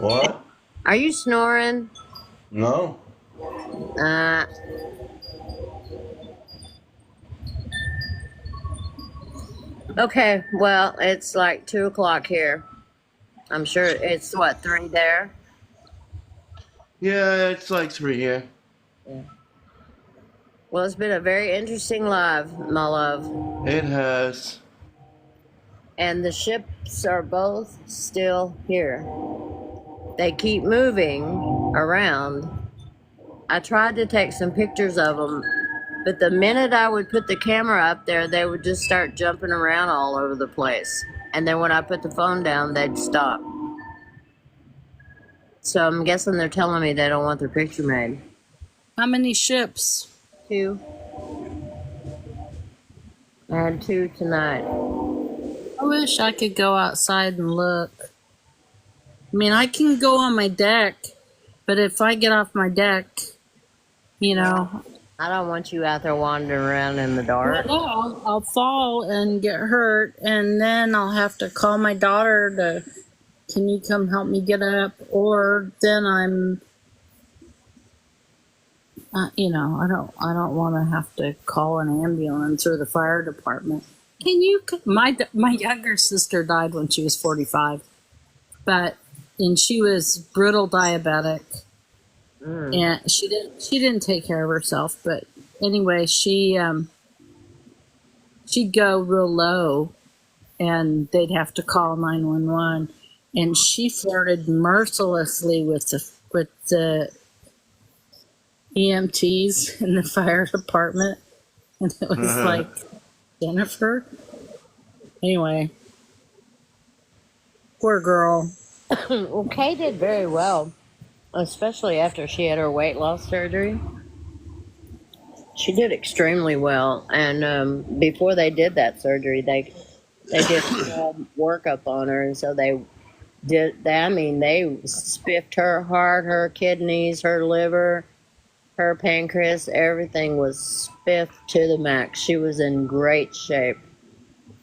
What? Are you snoring? No. Okay, well, it's like 2 o'clock here. I'm sure it's what, 3 there? Yeah, it's like 3 here. Yeah. Well, it's been a very interesting live, my love. It has. And the ships are both still here. They keep moving around. I tried to take some pictures of them, but the minute I would put the camera up there, they would just start jumping around all over the place. And then when I put the phone down, they'd stop. So I'm guessing they're telling me they don't want their picture made. How many ships? 2. I had 2 tonight. wish I could go outside and look. I mean, I can go on my deck, but if I get off my deck, you know, I don't want you out there wandering around in the dark. I'll fall and get hurt, and then I'll have to call my daughter to, can you come help me get up? Or then I'm, you know, I don't want to have to call an ambulance or the fire department. Can you? My younger sister died when she was 45, and she was brittle diabetic. And she didn't take care of herself, but anyway, she'd go real low, and they'd have to call 911. And she flirted mercilessly with the EMTs in the fire department, and it was like, Jennifer. Anyway, poor girl. Well, Kay did very well, especially after she had her weight loss surgery. She did extremely well, and before they did that surgery, they did a workup on her, and so they did that. I mean, they spiffed her heart, her kidneys, her liver, her pancreas. Everything was spiffed to the max. She was in great shape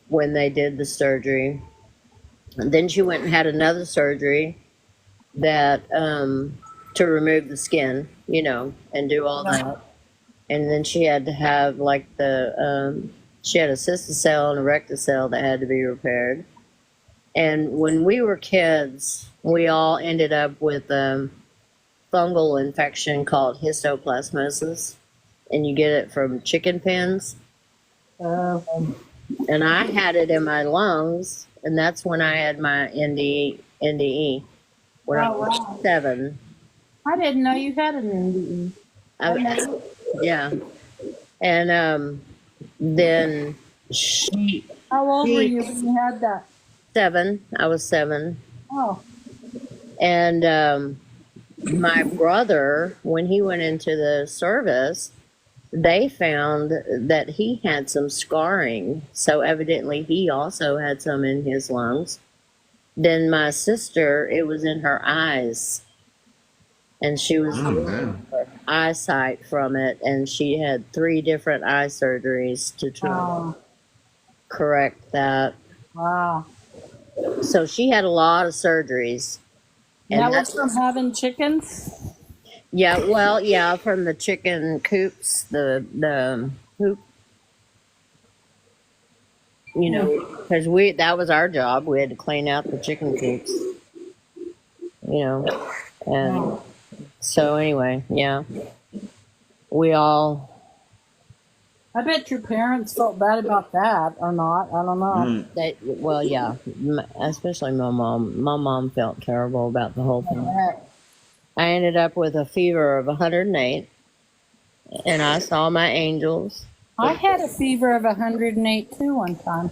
when they did the surgery. And then she went and had another surgery that to remove the skin, you know, and do all that. And then she had to have like she had a cystocele and a rectocele that had to be repaired. And when we were kids, we all ended up with a fungal infection called histoplasmosis, and you get it from chicken pins. And I had it in my lungs, and that's when I had my NDE when I was 7. I didn't know you had an NDE. Yeah. And then How old were you when you had that? 7. I was 7. Oh. And my brother, when he went into the service, they found that he had some scarring. So evidently he also had some in his lungs. Then my sister, it was in her eyes. And she was losing her eyesight from it. And she had 3 different eye surgeries to try to correct that. Wow. So she had a lot of surgeries. And that was from having chickens? Yeah, well, yeah, from the chicken coops, the hoop. You know, because that was our job. We had to clean out the chicken coops. You know, and so anyway, yeah, we all. I bet your parents felt bad about that, or not. I don't know. Well, yeah, especially my mom. My mom felt terrible about the whole thing. I ended up with a fever of 108, and I saw my angels. I had a fever of 108 too one time.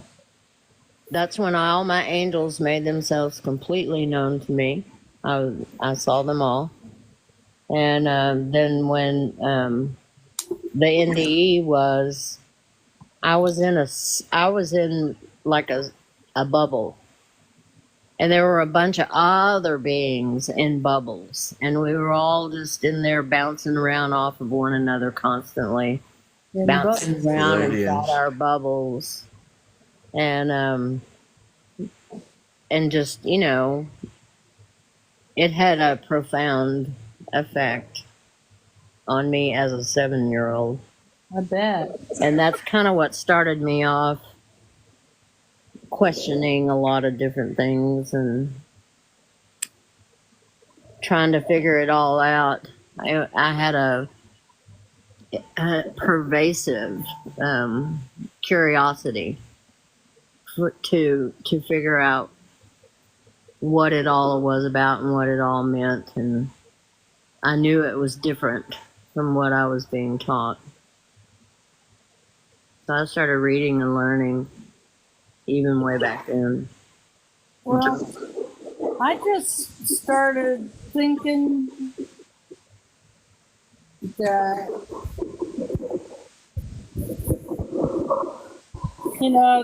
That's when all my angels made themselves completely known to me. I saw them all. And then when the NDE was, I was in like a bubble. And there were a bunch of other beings in bubbles. And we were all just in there bouncing around off of one another constantly. Bouncing around inside our bubbles. And just, you know, it had a profound effect on me as a 7-year-old. I bet. And that's kind of what started me off questioning a lot of different things and trying to figure it all out. I had a pervasive curiosity to figure out what it all was about and what it all meant, and I knew it was different from what I was being taught. So I started reading and learning even way back then. Well, I just started thinking that, you know,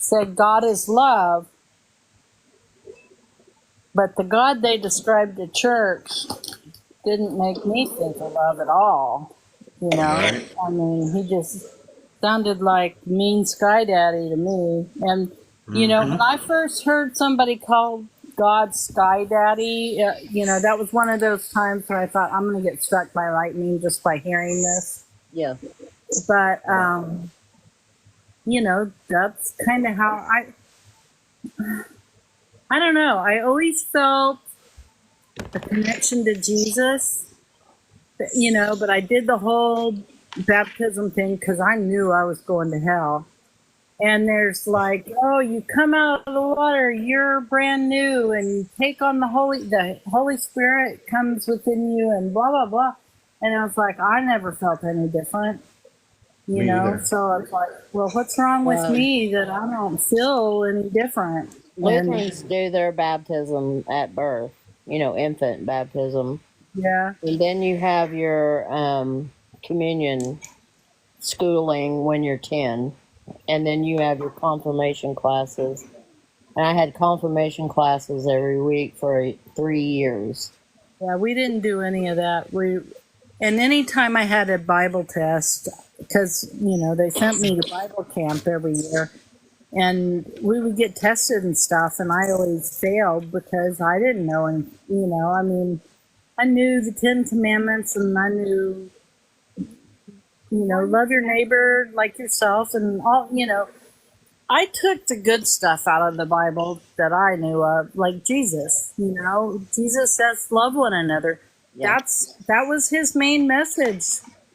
said God is love, but the God they described the church didn't make me think of love at all. You know, Right. I mean, he just sounded like mean sky daddy to me. And you know, when I first heard somebody call God sky daddy, you know, that was one of those times where I thought I'm going to get struck by lightning just by hearing this. Yeah. But you know, that's kind of how I don't know. I always felt a connection to Jesus, you know, but I did the whole baptism thing because I knew I was going to hell. And there's like, oh, you come out of the water, you're brand new, and you take on the Holy Spirit comes within you, and blah blah blah. And I was like, I never felt any different, you Me know. either. So I was like, well, what's wrong with me that I don't feel any different? And Lutherans do their baptism at birth, you know, infant baptism. yeah, And then you have your communion schooling when you're 10. And then you have your confirmation classes. And I had confirmation classes every week for 3 years. yeah, we didn't do any of that. And anytime I had a Bible test, because you know they sent me to Bible camp every year, and we would get tested and stuff, and I always failed because I didn't know. And you know, I mean, I knew the 10 Commandments, and I knew, you know, love your neighbor like yourself, and all. You know, I took the good stuff out of the Bible that I knew of, like Jesus. You know, Jesus says, "Love one another." Yeah. That was his main message.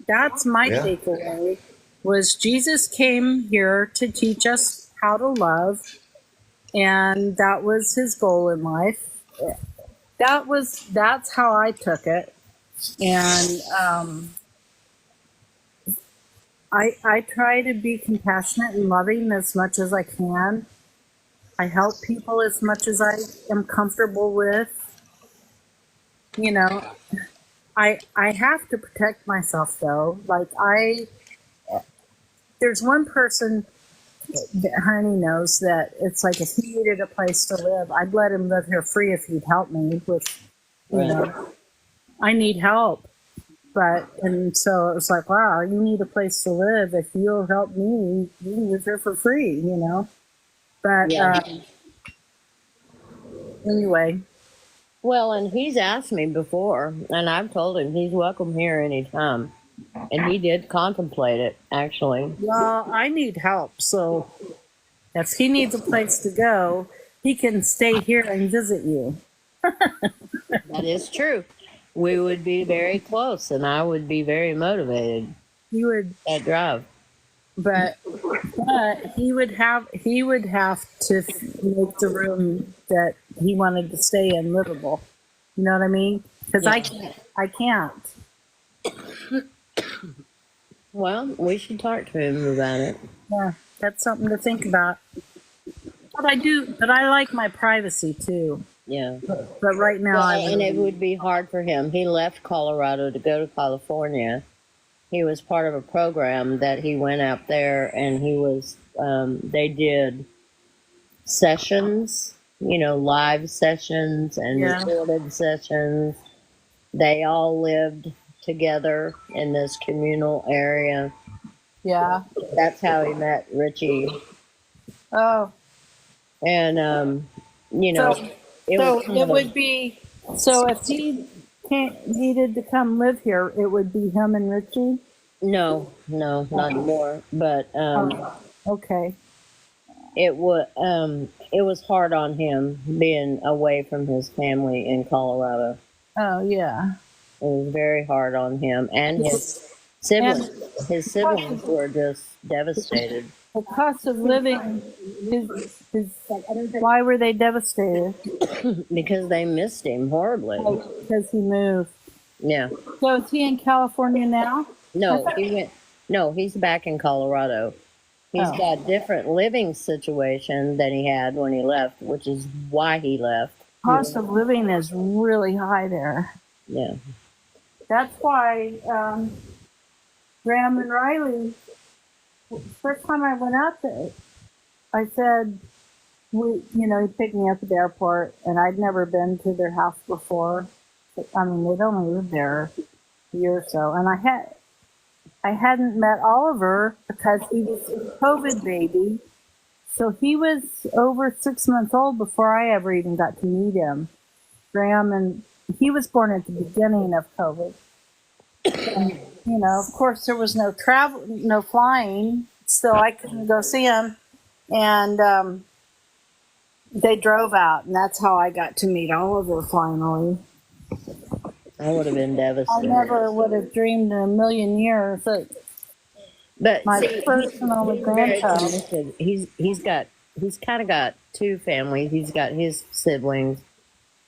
That's my Yeah. takeaway. Was Jesus came here to teach us how to love, and that was his goal in life. That's how I took it, and I try to be compassionate and loving as much as I can. I help people as much as I am comfortable with. You know, I have to protect myself though. Like there's one person that Honey knows that it's like if he needed a place to live, I'd let him live here free if he'd help me with, you know, I need help. And so it was like, wow, you need a place to live. If you'll help me, you can live here for free, you know? But Yeah. anyway, Well, and he's asked me before, and I've told him he's welcome here anytime. And he did contemplate it, actually. well, I need help. So if he needs a place to go, he can stay here and visit you. That is true. We would be very close, and I would be very motivated He would, at drive. but he would have to make the room that he wanted to stay in livable. You know what I mean? Because Yeah. I can't. Well, we should talk to him about it. Yeah, that's something to think about. But I like my privacy too. Yeah. But right now, Well, and it would be hard for him. He left Colorado to go to California. He was part of a program that he went out there, and he was. They did sessions, you know, live sessions and Yeah. recorded sessions. They all lived together in this communal area. yeah. That's how he met Richie. Oh, And you know, so it so was kind it of a- would be so if he needed to come live here, it would be him and Richie. no, not anymore. But Okay. it was hard on him being away from his family in Colorado. Oh yeah. It was very hard on him and his siblings. His siblings were just devastated. The cost of living is why were they devastated? Because they missed him horribly. Because he moved. Yeah. So is he in California now? No, he's back in Colorado. He's got a different living situation than he had when he left, which is why he left. Cost of living is really high there. Yeah. That's why Graham and Riley, first time I went out there, I said, he picked me up at the airport, and I'd never been to their house before. I mean, they'd only lived there a year or so, and I hadn't met Oliver because he was a COVID baby. So he was over 6 months old before I ever even got to meet him. Graham, and he was born at the beginning of COVID. And, of course, there was no travel, no flying, so I couldn't go see him. And they drove out, and that's how I got to meet Oliver finally. I would have been I devastated. never would have dreamed in a million years that But my see, first and only he's very grandchild. connected. He's kind of got two families. He's got his siblings,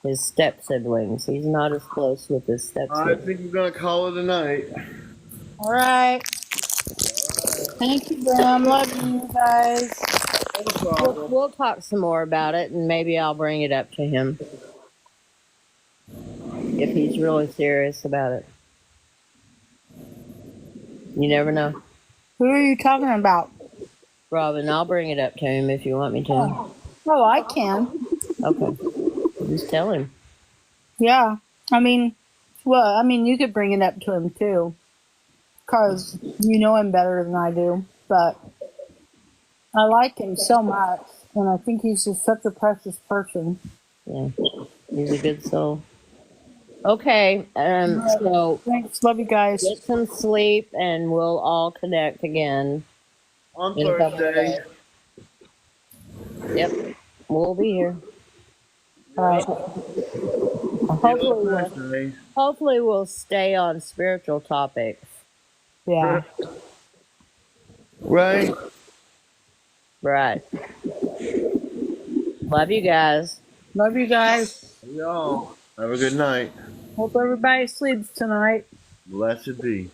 his step siblings. He's not as close with his step I siblings. think we're gonna call it a night. All right. Thank you, Graham. Love you guys. We'll talk some more about it, and maybe I'll bring it up to him if he's really serious about it. You never know, Who are you talking about? Robin. I'll bring it up to him if you want me to. Oh, I can. Okay, just tell him. Yeah. I mean, you could bring it up to him too, because you know him better than I do. But I like him so much, and I think he's just such a precious person. Yeah, he's a good soul. Okay, so Thanks. Love you guys. get some sleep, and we'll all connect again On in a couple of Thursday. days. Yep, we'll be here. All right. Hopefully we'll stay on spiritual topics. Yeah. Right? Right. Love you guys. Love you guys. Y'all. Have a good night. Hope everybody sleeps tonight. Blessed be.